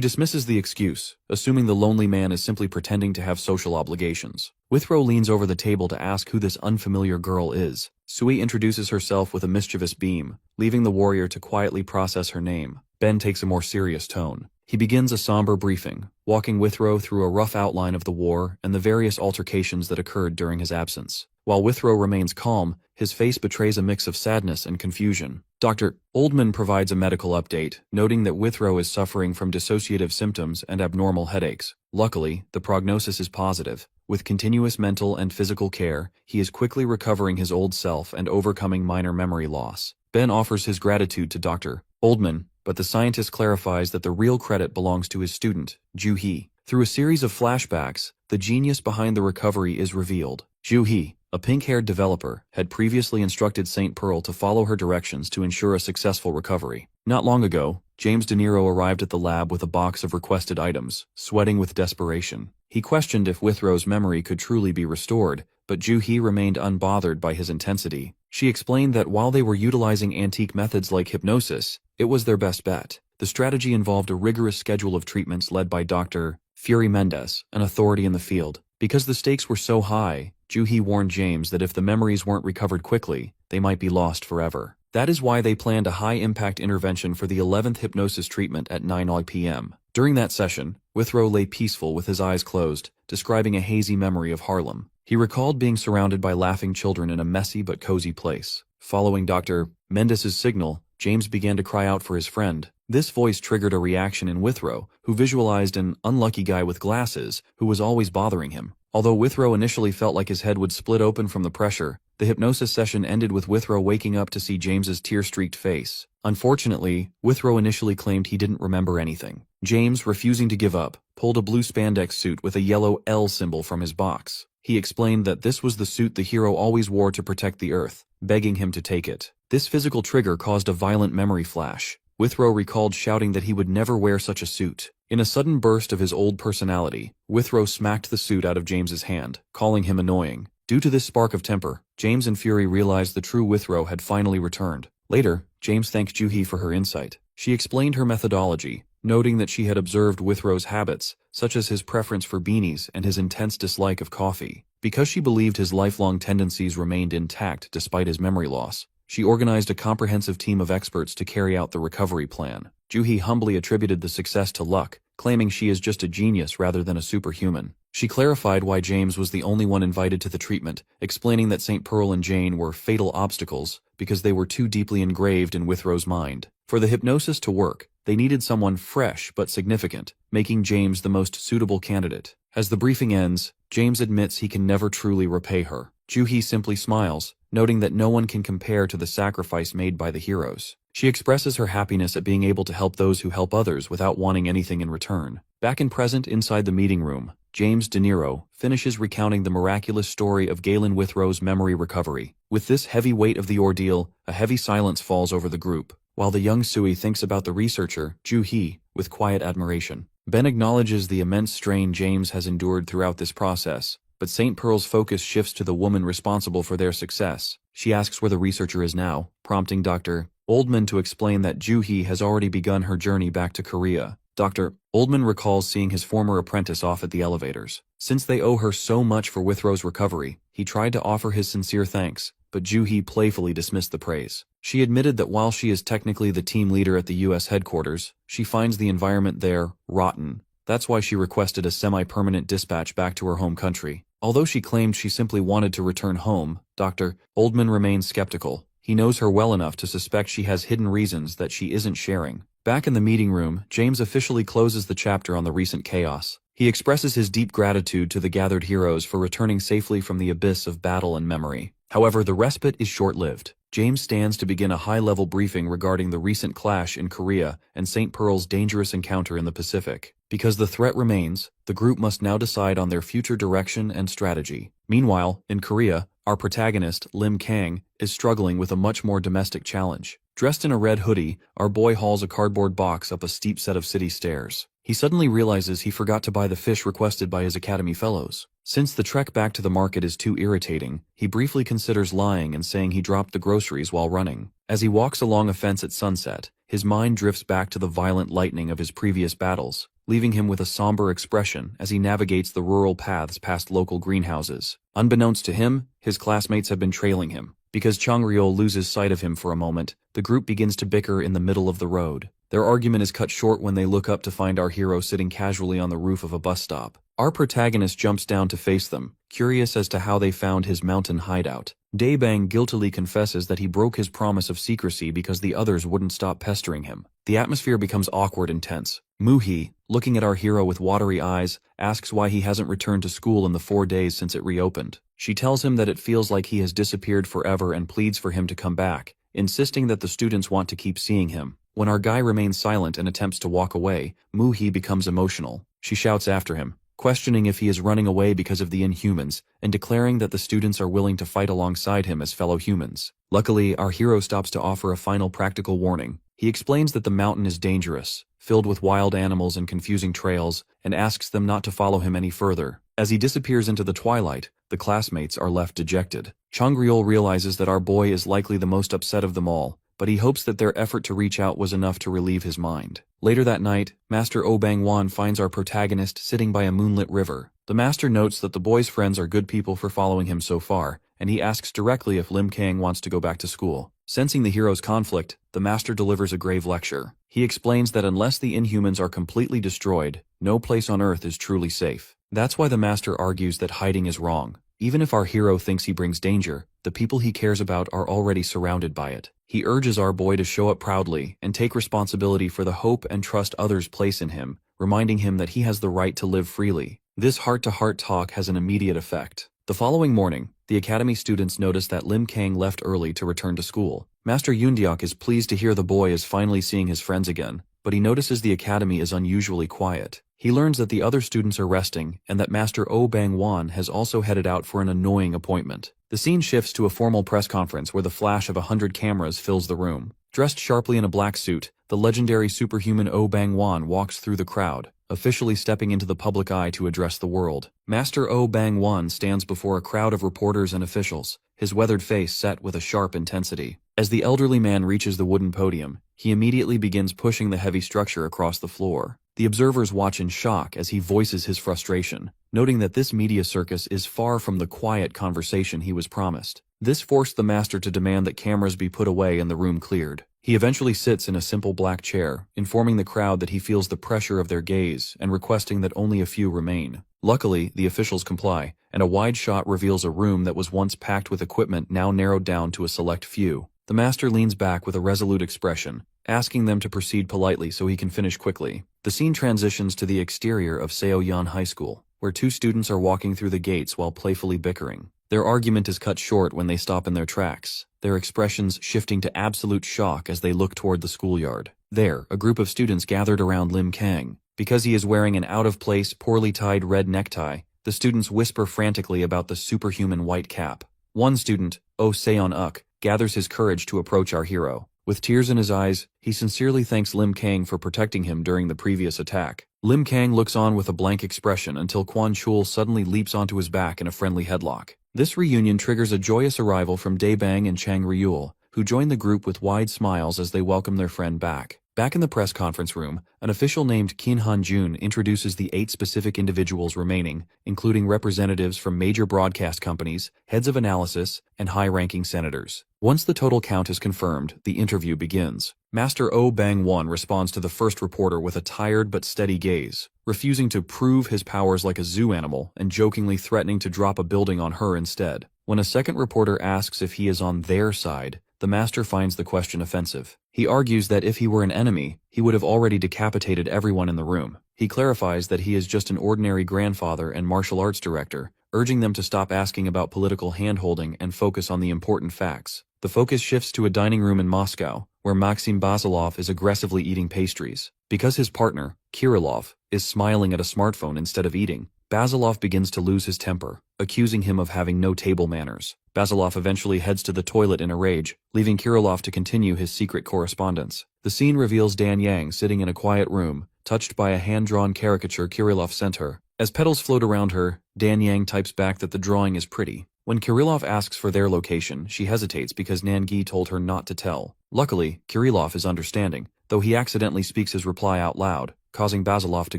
dismisses the excuse, assuming the lonely man is simply pretending to have social obligations. Withrow leans over the table to ask who this unfamiliar girl is. Sui introduces herself with a mischievous beam, leaving the warrior to quietly process her name. Ben takes a more serious tone. He begins a somber briefing, walking Withrow through a rough outline of the war and the various altercations that occurred during his absence. While Withrow remains calm, his face betrays a mix of sadness and confusion. Dr. Oldman provides a medical update, noting that Withrow is suffering from dissociative symptoms and abnormal headaches. Luckily, the prognosis is positive. With continuous mental and physical care, he is quickly recovering his old self and overcoming minor memory loss. Ben offers his gratitude to Dr. Oldman, but the scientist clarifies that the real credit belongs to his student, Ju-hee. Through a series of flashbacks, the genius behind the recovery is revealed. Ju-hee, a pink-haired developer, had previously instructed St. Pearl to follow her directions to ensure a successful recovery. Not long ago, James De Niro arrived at the lab with a box of requested items, sweating with desperation. He questioned if Withrow's memory could truly be restored, but Ju-hee remained unbothered by his intensity. She explained that while they were utilizing antique methods like hypnosis, it was their best bet. The strategy involved a rigorous schedule of treatments led by Dr. Fury Mendez, an authority in the field. Because the stakes were so high, Ju-hee warned James that if the memories weren't recovered quickly, they might be lost forever. That is why they planned a high-impact intervention for the 11th hypnosis treatment at 9 p.m. During that session, Withrow lay peaceful with his eyes closed, describing a hazy memory of Harlem. He recalled being surrounded by laughing children in a messy but cozy place. Following Dr. Mendez's signal, James began to cry out for his friend. This voice triggered a reaction in Withrow, who visualized an unlucky guy with glasses who was always bothering him. Although Withrow initially felt like his head would split open from the pressure, the hypnosis session ended with Withrow waking up to see James's tear-streaked face. Unfortunately, Withrow initially claimed he didn't remember anything. James, refusing to give up, pulled a blue spandex suit with a yellow L symbol from his box. He explained that this was the suit the hero always wore to protect the Earth, begging him to take it. This physical trigger caused a violent memory flash. Withrow recalled shouting that he would never wear such a suit. In a sudden burst of his old personality, Withrow smacked the suit out of James's hand, calling him annoying. Due to this spark of temper, James and Fury realized the true Withrow had finally returned. Later, James thanked Ju-hee for her insight. She explained her methodology, noting that she had observed Withrow's habits, such as his preference for beanies and his intense dislike of coffee. Because she believed his lifelong tendencies remained intact despite his memory loss, she organized a comprehensive team of experts to carry out the recovery plan. Ju-hee humbly attributed the success to luck, claiming she is just a genius rather than a superhuman. She clarified why James was the only one invited to the treatment, explaining that St. Pearl and Jane were fatal obstacles because they were too deeply engraved in Withrow's mind. For the hypnosis to work, they needed someone fresh but significant, making James the most suitable candidate. As the briefing ends, James admits he can never truly repay her. Ju-hee simply smiles, noting that no one can compare to the sacrifice made by the heroes. She expresses her happiness at being able to help those who help others without wanting anything in return. Back in present inside the meeting room, James De Niro finishes recounting the miraculous story of Galen Withrow's memory recovery. With this heavy weight of the ordeal, a heavy silence falls over the group, while the young Sui thinks about the researcher, Ju-hee, with quiet admiration. Ben acknowledges the immense strain James has endured throughout this process, but St. Pearl's focus shifts to the woman responsible for their success. She asks where the researcher is now, prompting Dr. Oldman to explain that Ju-hee has already begun her journey back to Korea. Dr. Oldman recalls seeing his former apprentice off at the elevators. Since they owe her so much for Withrow's recovery, he tried to offer his sincere thanks, but Ju-hee playfully dismissed the praise. She admitted that while she is technically the team leader at the U.S. headquarters, she finds the environment there rotten. That's why she requested a semi-permanent dispatch back to her home country. Although she claimed she simply wanted to return home, Dr. Oldman remains skeptical. He knows her well enough to suspect she has hidden reasons that she isn't sharing. Back in the meeting room, James officially closes the chapter on the recent chaos. He expresses his deep gratitude to the gathered heroes for returning safely from the abyss of battle and memory. However, the respite is short-lived. James stands to begin a high-level briefing regarding the recent clash in Korea and St. Pearl's dangerous encounter in the Pacific. Because the threat remains, the group must now decide on their future direction and strategy. Meanwhile, in Korea, our protagonist, Lim Kang, is struggling with a much more domestic challenge. Dressed in a red hoodie, our boy hauls a cardboard box up a steep set of city stairs. He suddenly realizes he forgot to buy the fish requested by his academy fellows. Since the trek back to the market is too irritating, he briefly considers lying and saying he dropped the groceries while running. As he walks along a fence at sunset, his mind drifts back to the violent lightning of his previous battles, leaving him with a somber expression as he navigates the rural paths past local greenhouses. Unbeknownst to him, his classmates have been trailing him. Because Chang-ryol loses sight of him for a moment, the group begins to bicker in the middle of the road. Their argument is cut short when they look up to find our hero sitting casually on the roof of a bus stop. Our protagonist jumps down to face them, curious as to how they found his mountain hideout. Daebang guiltily confesses that he broke his promise of secrecy because the others wouldn't stop pestering him. The atmosphere becomes awkward and tense. Moo-hee, looking at our hero with watery eyes, asks why he hasn't returned to school in the 4 days since it reopened. She tells him that it feels like he has disappeared forever and pleads for him to come back, insisting that the students want to keep seeing him. When our guy remains silent and attempts to walk away, Moo-hee becomes emotional. She shouts after him, questioning if he is running away because of the Inhumans, and declaring that the students are willing to fight alongside him as fellow humans. Luckily, our hero stops to offer a final practical warning. He explains that the mountain is dangerous, filled with wild animals and confusing trails, and asks them not to follow him any further. As he disappears into the twilight, the classmates are left dejected. Changryul realizes that our boy is likely the most upset of them all, but he hopes that their effort to reach out was enough to relieve his mind. Later that night, Master Oh Bang-won finds our protagonist sitting by a moonlit river. The master notes that the boy's friends are good people for following him so far, and he asks directly if Lim Kang wants to go back to school. Sensing the hero's conflict, the master delivers a grave lecture. He explains that unless the Inhumans are completely destroyed, no place on Earth is truly safe. That's why the master argues that hiding is wrong. Even if our hero thinks he brings danger, the people he cares about are already surrounded by it. He urges our boy to show up proudly and take responsibility for the hope and trust others place in him, reminding him that he has the right to live freely. This heart-to-heart talk has an immediate effect. The following morning, the academy students notice that Lim Kang left early to return to school. Master Yoondeok is pleased to hear the boy is finally seeing his friends again, but he notices the academy is unusually quiet. He learns that the other students are resting and that Master Oh Bang-won has also headed out for an annoying appointment. The scene shifts to a formal press conference where the flash of 100 cameras fills the room. Dressed sharply in a black suit, the legendary superhuman Oh Bang-won walks through the crowd, officially stepping into the public eye to address the world. Master Oh Bang-won stands before a crowd of reporters and officials, his weathered face set with a sharp intensity. As the elderly man reaches the wooden podium, he immediately begins pushing the heavy structure across the floor. The observers watch in shock as he voices his frustration, noting that this media circus is far from the quiet conversation he was promised. This forced the master to demand that cameras be put away and the room cleared. He eventually sits in a simple black chair, informing the crowd that he feels the pressure of their gaze and requesting that only a few remain. Luckily, the officials comply, and a wide shot reveals a room that was once packed with equipment now narrowed down to a select few. The master leans back with a resolute expression, asking them to proceed politely so he can finish quickly. The scene transitions to the exterior of Seoyeon High School, where two students are walking through the gates while playfully bickering. Their argument is cut short when they stop in their tracks, their expressions shifting to absolute shock as they look toward the schoolyard. There, a group of students gathered around Lim Kang. Because he is wearing an out-of-place, poorly tied red necktie, the students whisper frantically about the superhuman white cap. One student, Oh Seon-uk, gathers his courage to approach our hero. With tears in his eyes, he sincerely thanks Lim Kang for protecting him during the previous attack. Lim Kang looks on with a blank expression until Kwon Chul suddenly leaps onto his back in a friendly headlock. This reunion triggers a joyous arrival from Daebang and Chang Ryul, who join the group with wide smiles as they welcome their friend back. Back in the press conference room, an official named Kim Han-jun introduces the 8 specific individuals remaining, including representatives from major broadcast companies, heads of analysis, and high-ranking senators. Once the total count is confirmed, the interview begins. Master Oh Bang-won responds to the first reporter with a tired but steady gaze, refusing to prove his powers like a zoo animal and jokingly threatening to drop a building on her instead. When a second reporter asks if he is on their side, the master finds the question offensive. He argues that if he were an enemy, he would have already decapitated everyone in the room. He clarifies that he is just an ordinary grandfather and martial arts director, urging them to stop asking about political hand-holding and focus on the important facts. The focus shifts to a dining room in Moscow, where Maxim Basilov is aggressively eating pastries. Because his partner, Kirillov, is smiling at a smartphone instead of eating, Basilov begins to lose his temper, accusing him of having no table manners. Basilov eventually heads to the toilet in a rage, leaving Kirillov to continue his secret correspondence. The scene reveals Dan Yang sitting in a quiet room, touched by a hand-drawn caricature Kirillov sent her. As petals float around her, Dan Yang types back that the drawing is pretty. When Kirillov asks for their location, she hesitates because Nangi told her not to tell. Luckily, Kirillov is understanding, though he accidentally speaks his reply out loud, causing Basilov to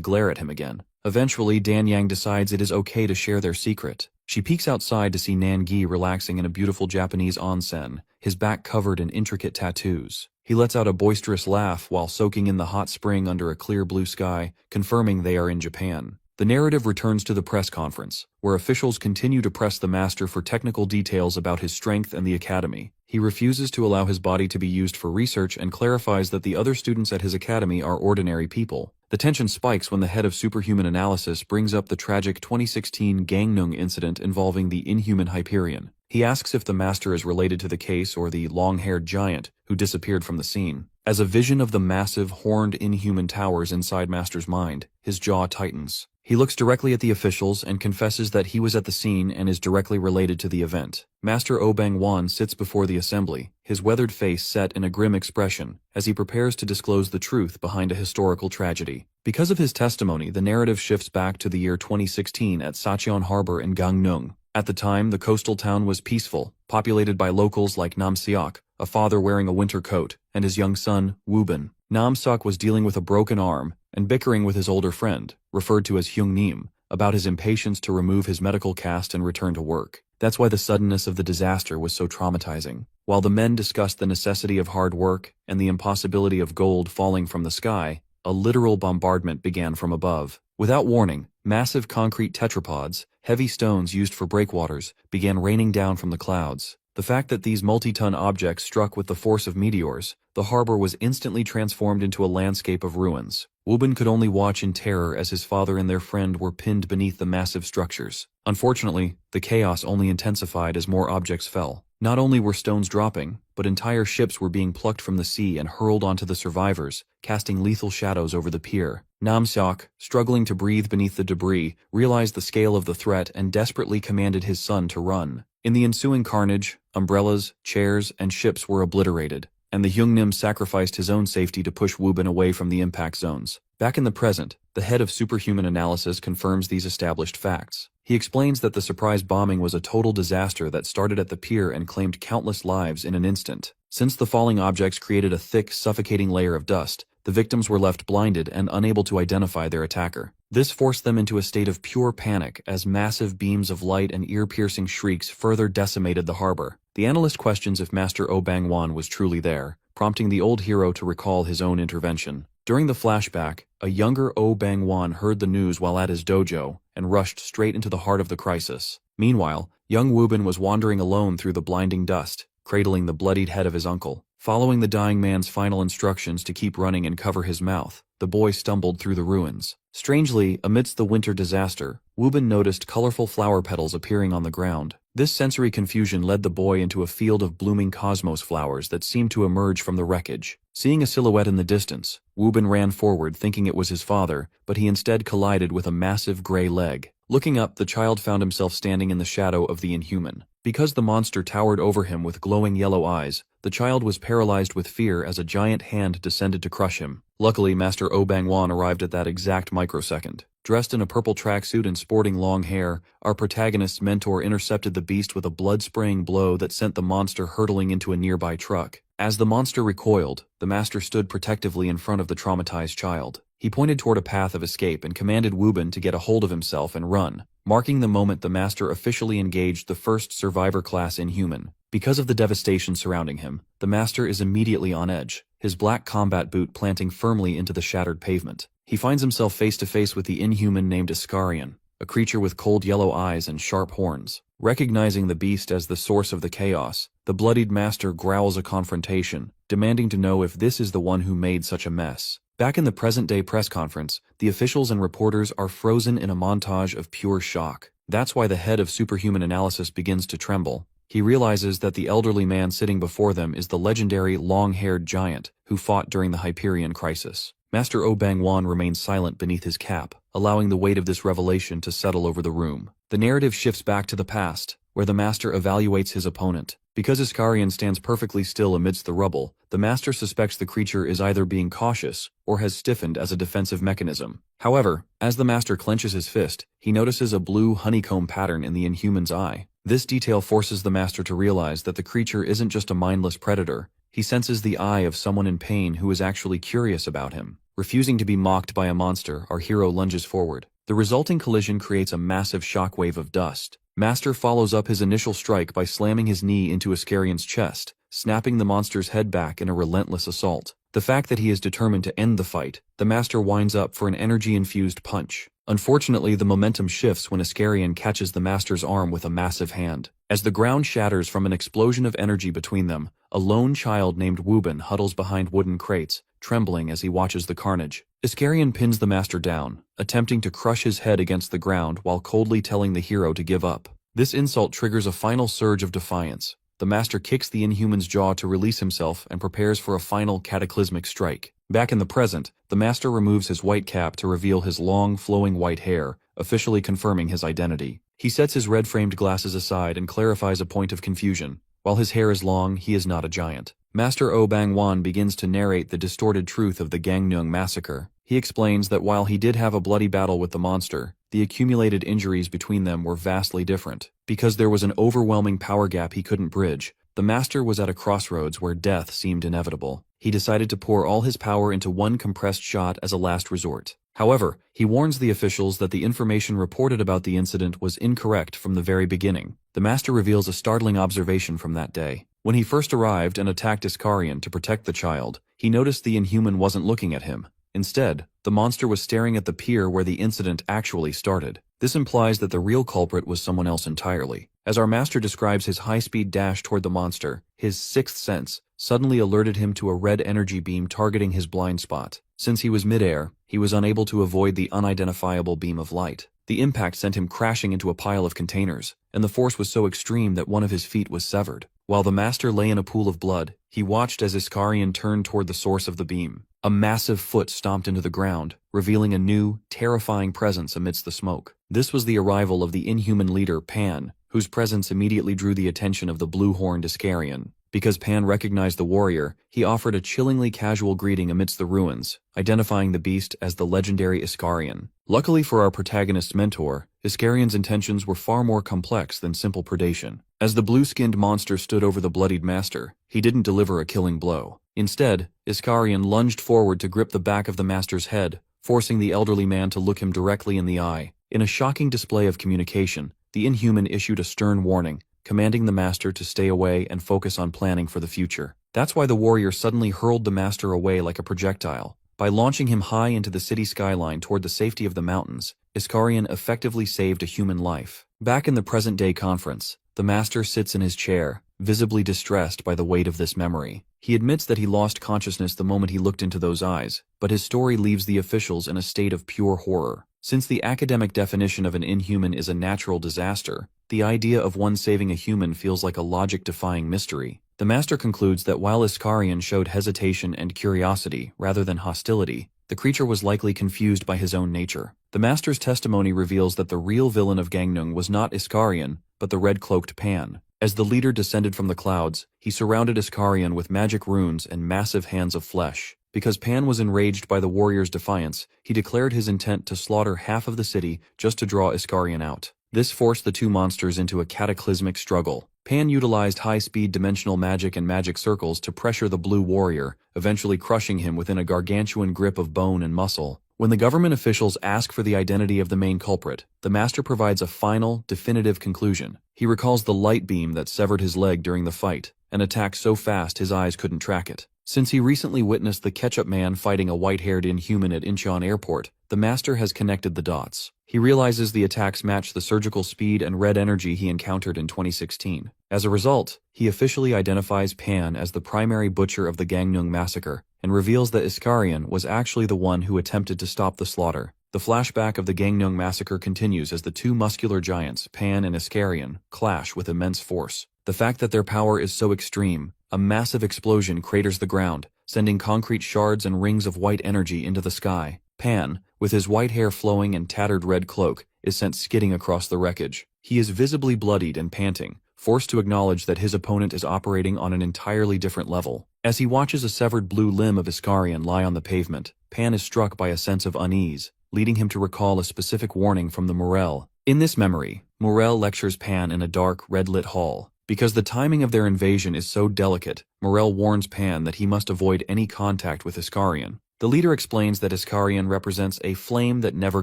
glare at him again. Eventually, Dan Yang decides it is okay to share their secret. She peeks outside to see Nangi relaxing in a beautiful Japanese onsen, his back covered in intricate tattoos. He lets out a boisterous laugh while soaking in the hot spring under a clear blue sky, confirming they are in Japan. The narrative returns to the press conference, where officials continue to press the master for technical details about his strength and the academy. He refuses to allow his body to be used for research and clarifies that the other students at his academy are ordinary people. The tension spikes when the head of Superhuman Analysis brings up the tragic 2016 Gangnung incident involving the Inhuman Hyperion. He asks if the master is related to the case or the long-haired giant who disappeared from the scene. As a vision of the massive, horned Inhuman towers inside Master's mind, his jaw tightens. He looks directly at the officials and confesses that he was at the scene and is directly related to the event. Master O Bang-wan sits before the assembly, his weathered face set in a grim expression, as he prepares to disclose the truth behind a historical tragedy. Because of his testimony, the narrative shifts back to the year 2016 at Sacheon Harbor in Gangneung. At the time, the coastal town was peaceful, populated by locals like Nam Seok, a father wearing a winter coat, and his young son, Woo-bin. Nam Seok was dealing with a broken arm and bickering with his older friend, referred to as Hyung Nim, about his impatience to remove his medical cast and return to work. That's why the suddenness of the disaster was so traumatizing. While the men discussed the necessity of hard work and the impossibility of gold falling from the sky, a literal bombardment began from above. Without warning, massive concrete tetrapods, heavy stones used for breakwaters, began raining down from the clouds. The fact that these multi-ton objects struck with the force of meteors, the harbor was instantly transformed into a landscape of ruins. Woo-bin could only watch in terror as his father and their friend were pinned beneath the massive structures. Unfortunately, the chaos only intensified as more objects fell. Not only were stones dropping, but entire ships were being plucked from the sea and hurled onto the survivors, casting lethal shadows over the pier. Nam Seok, struggling to breathe beneath the debris, realized the scale of the threat and desperately commanded his son to run. In the ensuing carnage, umbrellas, chairs, and ships were obliterated, and the Hyung Nim sacrificed his own safety to push Woo-bin away from the impact zones. Back in the present, the head of Superhuman Analysis confirms these established facts. He explains that the surprise bombing was a total disaster that started at the pier and claimed countless lives in an instant. Since the falling objects created a thick, suffocating layer of dust, the victims were left blinded and unable to identify their attacker. This forced them into a state of pure panic as massive beams of light and ear-piercing shrieks further decimated the harbor. The analyst questions if Master O Bang-wan was truly there, prompting the old hero to recall his own intervention. During the flashback, a younger O Bang-wan heard the news while at his dojo and rushed straight into the heart of the crisis. Meanwhile, young Woo-bin was wandering alone through the blinding dust, cradling the bloodied head of his uncle. Following the dying man's final instructions to keep running and cover his mouth, the boy stumbled through the ruins. Strangely, amidst the winter disaster, Woo-bin noticed colorful flower petals appearing on the ground. This sensory confusion led the boy into a field of blooming cosmos flowers that seemed to emerge from the wreckage. Seeing a silhouette in the distance, Woo-bin ran forward thinking it was his father, but he instead collided with a massive gray leg. Looking up, the child found himself standing in the shadow of the Inhuman. Because the monster towered over him with glowing yellow eyes, the child was paralyzed with fear as a giant hand descended to crush him. Luckily, Master O Bang-wan arrived at that exact microsecond. Dressed in a purple tracksuit and sporting long hair, our protagonist's mentor intercepted the beast with a blood-spraying blow that sent the monster hurtling into a nearby truck. As the monster recoiled, the master stood protectively in front of the traumatized child. He pointed toward a path of escape and commanded Woo-bin to get a hold of himself and run, marking the moment the master officially engaged the first survivor-class Inhuman. Because of the devastation surrounding him, the master is immediately on edge, his black combat boot planting firmly into the shattered pavement. He finds himself face-to-face with the Inhuman named Iskarion, a creature with cold yellow eyes and sharp horns. Recognizing the beast as the source of the chaos, the bloodied master growls a confrontation, demanding to know if this is the one who made such a mess. Back in the present-day press conference, the officials and reporters are frozen in a montage of pure shock. That's why the head of Superhuman Analysis begins to tremble. He realizes that the elderly man sitting before them is the legendary long-haired giant who fought during the Hyperion Crisis. Master O Bang-wan remains silent beneath his cap, allowing the weight of this revelation to settle over the room. The narrative shifts back to the past, where the master evaluates his opponent. Because Iskarion stands perfectly still amidst the rubble, the master suspects the creature is either being cautious or has stiffened as a defensive mechanism. However, as the master clenches his fist, he notices a blue honeycomb pattern in the Inhuman's eye. This detail forces the master to realize that the creature isn't just a mindless predator. He senses the eye of someone in pain who is actually curious about him. Refusing to be mocked by a monster, our hero lunges forward. The resulting collision creates a massive shockwave of dust. Master follows up his initial strike by slamming his knee into Iskarion's chest, snapping the monster's head back in a relentless assault. The fact that he is determined to end the fight, the master winds up for an energy-infused punch. Unfortunately, the momentum shifts when Iskarion catches the master's arm with a massive hand. As the ground shatters from an explosion of energy between them, a lone child named Woo-bin huddles behind wooden crates, trembling as he watches the carnage. Iskarion pins the master down, attempting to crush his head against the ground while coldly telling the hero to give up. This insult triggers a final surge of defiance. The master kicks the Inhuman's jaw to release himself and prepares for a final cataclysmic strike. Back in the present, the master removes his white cap to reveal his long, flowing white hair, officially confirming his identity. He sets his red-framed glasses aside and clarifies a point of confusion. While his hair is long, he is not a giant. Master O Bang-wan begins to narrate the distorted truth of the Gangneung massacre. He explains that while he did have a bloody battle with the monster, the accumulated injuries between them were vastly different. Because there was an overwhelming power gap he couldn't bridge, the master was at a crossroads where death seemed inevitable. He decided to pour all his power into one compressed shot as a last resort. However, he warns the officials that the information reported about the incident was incorrect from the very beginning. The master reveals a startling observation from that day. When he first arrived and attacked Iskarion to protect the child, he noticed the Inhuman wasn't looking at him. Instead, the monster was staring at the pier where the incident actually started. This implies that the real culprit was someone else entirely. As our master describes his high-speed dash toward the monster, his sixth sense suddenly alerted him to a red energy beam targeting his blind spot. Since he was midair, he was unable to avoid the unidentifiable beam of light. The impact sent him crashing into a pile of containers, and the force was so extreme that one of his feet was severed. While the master lay in a pool of blood, he watched as Iskarion turned toward the source of the beam. A massive foot stomped into the ground, revealing a new, terrifying presence amidst the smoke. This was the arrival of the Inhuman leader, Pan, whose presence immediately drew the attention of the blue-horned Iskarion. Because Pan recognized the warrior, he offered a chillingly casual greeting amidst the ruins, identifying the beast as the legendary Iskarion. Luckily for our protagonist's mentor, Iskarion's intentions were far more complex than simple predation. As the blue-skinned monster stood over the bloodied master, he didn't deliver a killing blow. Instead, Iskarion lunged forward to grip the back of the master's head, forcing the elderly man to look him directly in the eye. In a shocking display of communication, the Inhuman issued a stern warning, commanding the master to stay away and focus on planning for the future. That's why the warrior suddenly hurled the master away like a projectile. By launching him high into the city skyline toward the safety of the mountains, Iskarion effectively saved a human life. Back in the present-day conference, the master sits in his chair, visibly distressed by the weight of this memory. He admits that he lost consciousness the moment he looked into those eyes, but his story leaves the officials in a state of pure horror. Since the academic definition of an Inhuman is a natural disaster, the idea of one saving a human feels like a logic-defying mystery. The master concludes that while Iskarion showed hesitation and curiosity rather than hostility, the creature was likely confused by his own nature. The master's testimony reveals that the real villain of Gangneung was not Iskarion, but the red-cloaked Pan. As the leader descended from the clouds, he surrounded Iskarion with magic runes and massive hands of flesh. Because Pan was enraged by the warrior's defiance, he declared his intent to slaughter half of the city just to draw Iskarion out. This forced the two monsters into a cataclysmic struggle. Pan utilized high-speed dimensional magic and magic circles to pressure the blue warrior, eventually crushing him within a gargantuan grip of bone and muscle. When the government officials ask for the identity of the main culprit, the master provides a final, definitive conclusion. He recalls the light beam that severed his leg during the fight, an attack so fast his eyes couldn't track it. Since he recently witnessed the Ketchup Man fighting a white-haired Inhuman at Incheon Airport, the master has connected the dots. He realizes the attacks match the surgical speed and red energy he encountered in 2016. As a result, he officially identifies Pan as the primary butcher of the Gangneung massacre, and reveals that Iskarion was actually the one who attempted to stop the slaughter. The flashback of the Gangneung massacre continues as the two muscular giants, Pan and Iskarion, clash with immense force. The fact that their power is so extreme, a massive explosion craters the ground, sending concrete shards and rings of white energy into the sky. Pan, with his white hair flowing and tattered red cloak, is sent skidding across the wreckage. He is visibly bloodied and panting, forced to acknowledge that his opponent is operating on an entirely different level. As he watches a severed blue limb of Iskarion lie on the pavement, Pan is struck by a sense of unease, leading him to recall a specific warning from the Morel. In this memory, Morel lectures Pan in a dark, red-lit hall. Because the timing of their invasion is so delicate, Morel warns Pan that he must avoid any contact with Iskarion. The leader explains that Iskarion represents a flame that never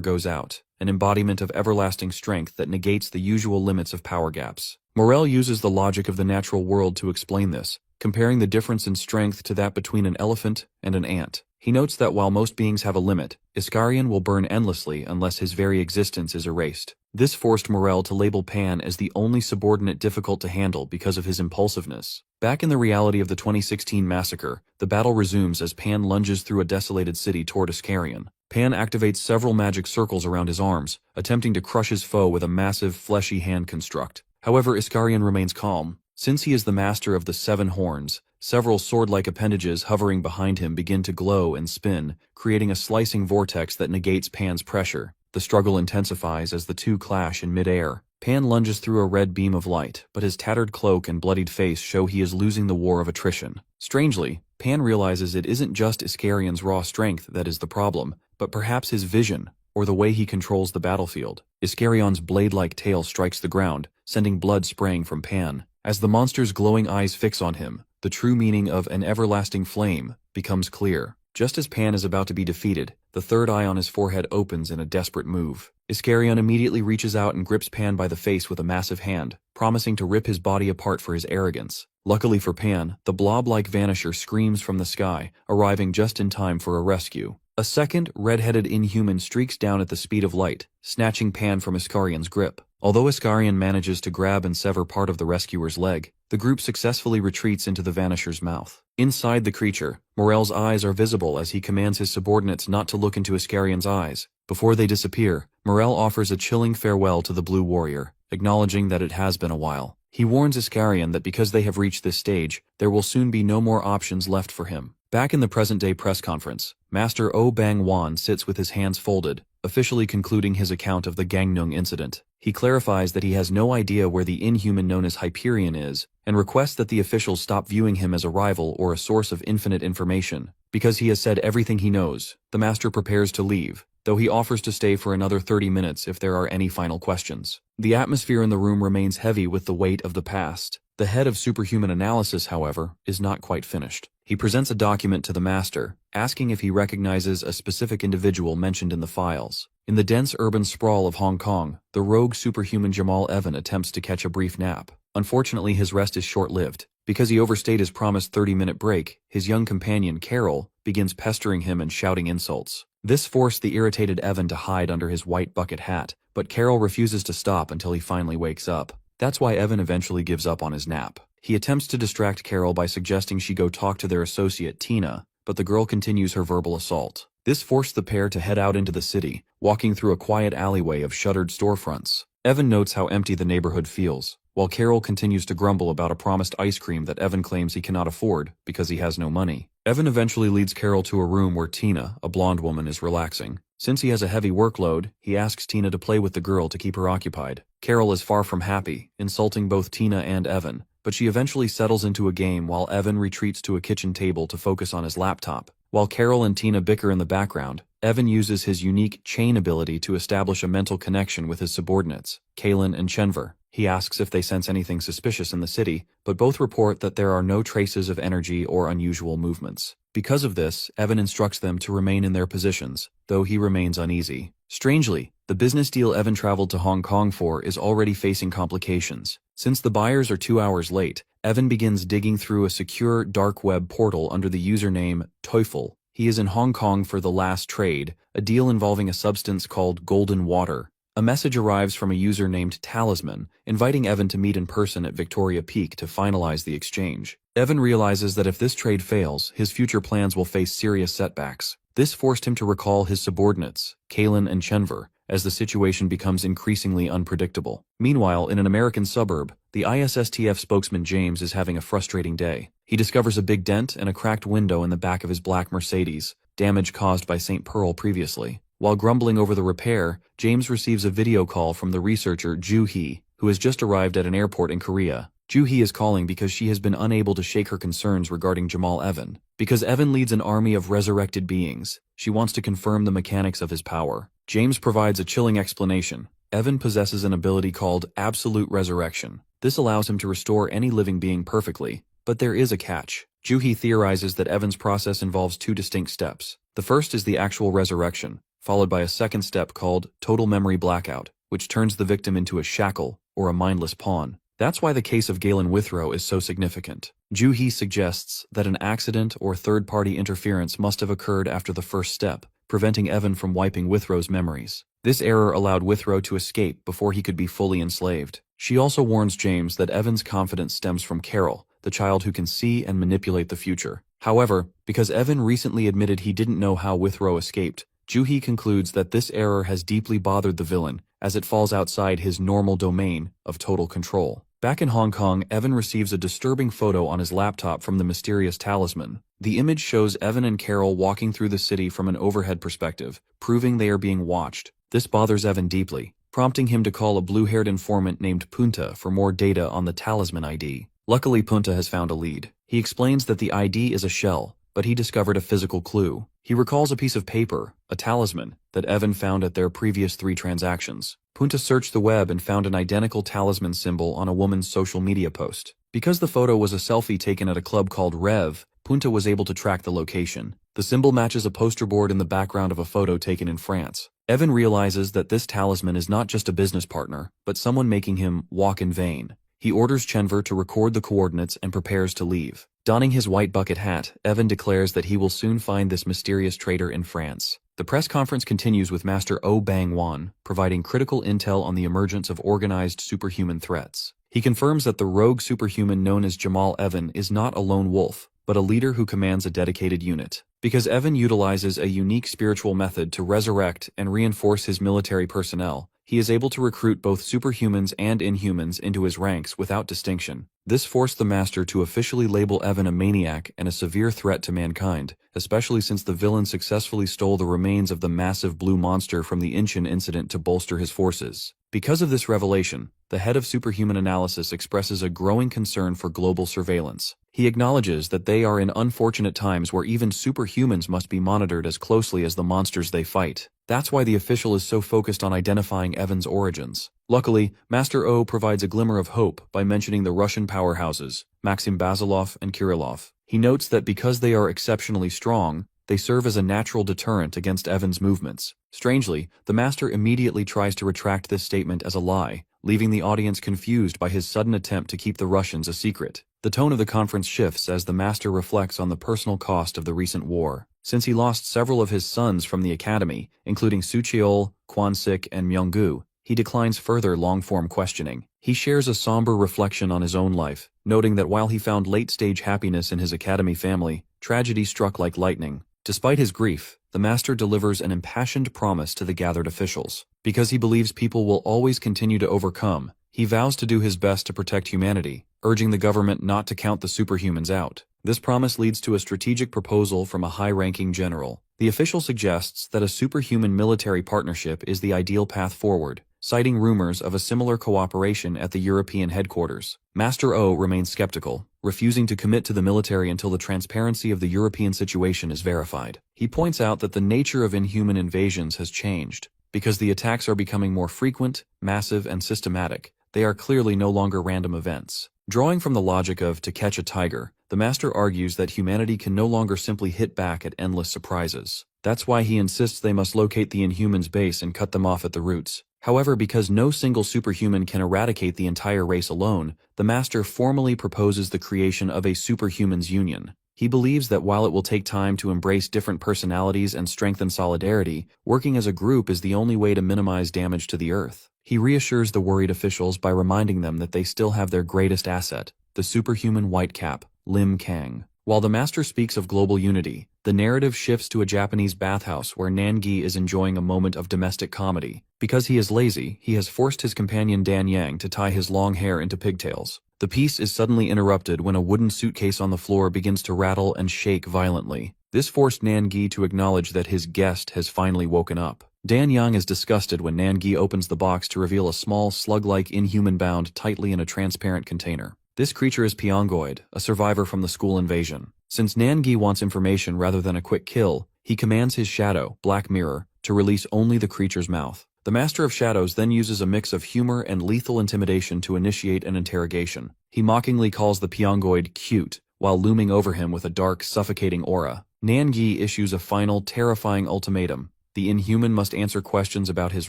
goes out, an embodiment of everlasting strength that negates the usual limits of power gaps. Morel uses the logic of the natural world to explain this, comparing the difference in strength to that between an elephant and an ant. He notes that while most beings have a limit, Iskarion will burn endlessly unless his very existence is erased. This forced Morel to label Pan as the only subordinate difficult to handle because of his impulsiveness. Back in the reality of the 2016 massacre, the battle resumes as Pan lunges through a desolated city toward Iskarion. Pan activates several magic circles around his arms, attempting to crush his foe with a massive, fleshy hand construct. However, Iskarion remains calm. Since he is the master of the Seven Horns, Several sword-like appendages hovering behind him begin to glow and spin, creating a slicing vortex that negates Pan's pressure. The struggle intensifies as the two clash in mid-air. Pan lunges through a red beam of light, but his tattered cloak and bloodied face show he is losing the war of attrition. Strangely, Pan realizes it isn't just Iskarion's raw strength that is the problem, but perhaps his vision, or the way he controls the battlefield. Iskarion's blade-like tail strikes the ground, sending blood spraying from Pan. As the monster's glowing eyes fix on him, the true meaning of an everlasting flame becomes clear. Just as Pan is about to be defeated, the third eye on his forehead opens in a desperate move. Iskarion immediately reaches out and grips Pan by the face with a massive hand, promising to rip his body apart for his arrogance. Luckily for Pan, the blob-like vanisher screams from the sky, arriving just in time for a rescue. A second, red-headed inhuman streaks down at the speed of light, snatching Pan from Iskarion's grip. Although Iskarion manages to grab and sever part of the rescuer's leg, the group successfully retreats into the vanisher's mouth. Inside the creature, Morel's eyes are visible as he commands his subordinates not to look into Iskarion's eyes. Before they disappear, Morel offers a chilling farewell to the Blue Warrior, acknowledging that it has been a while. He warns Iskarion that because they have reached this stage, there will soon be no more options left for him. Back in the present-day press conference, Master O Bang Wan sits with his hands folded, officially concluding his account of the Gangnung incident. He clarifies that he has no idea where the inhuman known as Hyperion is, and requests that the officials stop viewing him as a rival or a source of infinite information. Because he has said everything he knows, the Master prepares to leave, though he offers to stay for another 30 minutes if there are any final questions. The atmosphere in the room remains heavy with the weight of the past. The head of superhuman analysis, however, is not quite finished. He presents a document to the Master, asking if he recognizes a specific individual mentioned in the files. In the dense urban sprawl of Hong Kong, the rogue superhuman Jamal Evan attempts to catch a brief nap. Unfortunately, his rest is short-lived. Because he overstayed his promised 30-minute break, his young companion, Carol, begins pestering him and shouting insults. This forced the irritated Evan to hide under his white bucket hat, but Carol refuses to stop until he finally wakes up. That's why Evan eventually gives up on his nap. He attempts to distract Carol by suggesting she go talk to their associate Tina, but the girl continues her verbal assault. This forced the pair to head out into the city, walking through a quiet alleyway of shuttered storefronts. Evan notes how empty the neighborhood feels, while Carol continues to grumble about a promised ice cream that Evan claims he cannot afford because he has no money. Evan eventually leads Carol to a room where Tina, a blonde woman, is relaxing. Since he has a heavy workload, he asks Tina to play with the girl to keep her occupied. Carol is far from happy, insulting both Tina and Evan, but she eventually settles into a game while Evan retreats to a kitchen table to focus on his laptop. While Carol and Tina bicker in the background, Evan uses his unique chain ability to establish a mental connection with his subordinates, Kalen and Chenver. He asks if they sense anything suspicious in the city, but both report that there are no traces of energy or unusual movements. Because of this, Evan instructs them to remain in their positions, though he remains uneasy. Strangely, the business deal Evan traveled to Hong Kong for is already facing complications. Since the buyers are 2 hours late, Evan begins digging through a secure dark web portal under the username Teufel. He is in Hong Kong for the last trade, a deal involving a substance called golden water. A message arrives from a user named Talisman, inviting Evan to meet in person at Victoria Peak to finalize the exchange. Evan realizes that if this trade fails, his future plans will face serious setbacks. This forced him to recall his subordinates, Kalen and Chenver, as the situation becomes increasingly unpredictable. Meanwhile, in an American suburb, the ISSTF spokesman James is having a frustrating day. He discovers a big dent and a cracked window in the back of his black Mercedes, damage caused by St. Pearl previously. While grumbling over the repair, James receives a video call from the researcher Ju-hee, who has just arrived at an airport in Korea. Ju-hee is calling because she has been unable to shake her concerns regarding Jamal Evan. Because Evan leads an army of resurrected beings, she wants to confirm the mechanics of his power. James provides a chilling explanation. Evan possesses an ability called Absolute Resurrection. This allows him to restore any living being perfectly, but there is a catch. Ju-hee theorizes that Evan's process involves two distinct steps. The first is the actual resurrection, followed by a second step called total memory blackout, which turns the victim into a shackle or a mindless pawn. That's why the case of Galen Withrow is so significant. Ju-hee suggests that an accident or third-party interference must have occurred after the first step, preventing Evan from wiping Withrow's memories. This error allowed Withrow to escape before he could be fully enslaved. She also warns James that Evan's confidence stems from Carol, the child who can see and manipulate the future. However, because Evan recently admitted he didn't know how Withrow escaped, Ju-hee concludes that this error has deeply bothered the villain, as it falls outside his normal domain of total control. Back in Hong Kong, Evan receives a disturbing photo on his laptop from the mysterious talisman. The image shows Evan and Carol walking through the city from an overhead perspective, proving they are being watched. This bothers Evan deeply, prompting him to call a blue-haired informant named Punta for more data on the talisman ID. Luckily, Punta has found a lead. He explains that the ID is a shell, but he discovered a physical clue. He recalls a piece of paper, a talisman, that Evan found at their previous 3 transactions. Punta searched the web and found an identical talisman symbol on a woman's social media post. Because the photo was a selfie taken at a club called Rev, Punta was able to track the location. The symbol matches a poster board in the background of a photo taken in France. Evan realizes that this talisman is not just a business partner, but someone making him walk in vain. He orders Chenver to record the coordinates and prepares to leave. Donning his white bucket hat, Evan declares that he will soon find this mysterious traitor in France. The press conference continues with Master O Bang Wan providing critical intel on the emergence of organized superhuman threats. He confirms that the rogue superhuman known as Jamal Evan is not a lone wolf, but a leader who commands a dedicated unit. Because Evan utilizes a unique spiritual method to resurrect and reinforce his military personnel, he is able to recruit both superhumans and inhumans into his ranks without distinction. This forced the Master to officially label Evan a maniac and a severe threat to mankind, especially since the villain successfully stole the remains of the massive blue monster from the Incheon incident to bolster his forces. Because of this revelation, the head of Superhuman Analysis expresses a growing concern for global surveillance. He acknowledges that they are in unfortunate times where even superhumans must be monitored as closely as the monsters they fight. That's why the official is so focused on identifying Evan's origins. Luckily, Master O provides a glimmer of hope by mentioning the Russian powerhouses, Maxim Basilov and Kirillov. He notes that because they are exceptionally strong, they serve as a natural deterrent against Evan's movements. Strangely, the Master immediately tries to retract this statement as a lie, leaving the audience confused by his sudden attempt to keep the Russians a secret. The tone of the conference shifts as the Master reflects on the personal cost of the recent war. Since he lost several of his sons from the academy, including Sucheol, Kwansik, and Myunggu, he declines further long-form questioning. He shares a somber reflection on his own life, noting that while he found late-stage happiness in his academy family, tragedy struck like lightning. Despite his grief, the Master delivers an impassioned promise to the gathered officials. Because he believes people will always continue to overcome, he vows to do his best to protect humanity, urging the government not to count the superhumans out. This promise leads to a strategic proposal from a high-ranking general. The official suggests that a superhuman military partnership is the ideal path forward, citing rumors of a similar cooperation at the European headquarters. Master O remains skeptical, refusing to commit to the military until the transparency of the European situation is verified. He points out that the nature of inhuman invasions has changed. Because the attacks are becoming more frequent, massive, and systematic, they are clearly no longer random events. Drawing from the logic of "to catch a tiger," the Master argues that humanity can no longer simply hit back at endless surprises. That's why he insists they must locate the Inhumans' base and cut them off at the roots. However, because no single superhuman can eradicate the entire race alone, the Master formally proposes the creation of a Superhumans Union. He believes that while it will take time to embrace different personalities and strengthen solidarity, working as a group is the only way to minimize damage to the Earth. He reassures the worried officials by reminding them that they still have their greatest asset, the superhuman whitecap, Lim Kang. While the Master speaks of global unity, the narrative shifts to a Japanese bathhouse where Nangi is enjoying a moment of domestic comedy. Because he is lazy, he has forced his companion Dan Yang to tie his long hair into pigtails. The piece is suddenly interrupted when a wooden suitcase on the floor begins to rattle and shake violently. This forced Nangi to acknowledge that his guest has finally woken up. Dan Yang is disgusted when Nangi opens the box to reveal a small, slug-like inhuman bound tightly in a transparent container. This creature is Pyongoid, a survivor from the school invasion. Since Nangi wants information rather than a quick kill, he commands his shadow, Black Mirror, to release only the creature's mouth. The Master of Shadows then uses a mix of humor and lethal intimidation to initiate an interrogation. He mockingly calls the Pyongoid cute, while looming over him with a dark, suffocating aura. Nangi issues a final, terrifying ultimatum. The Inhuman must answer questions about his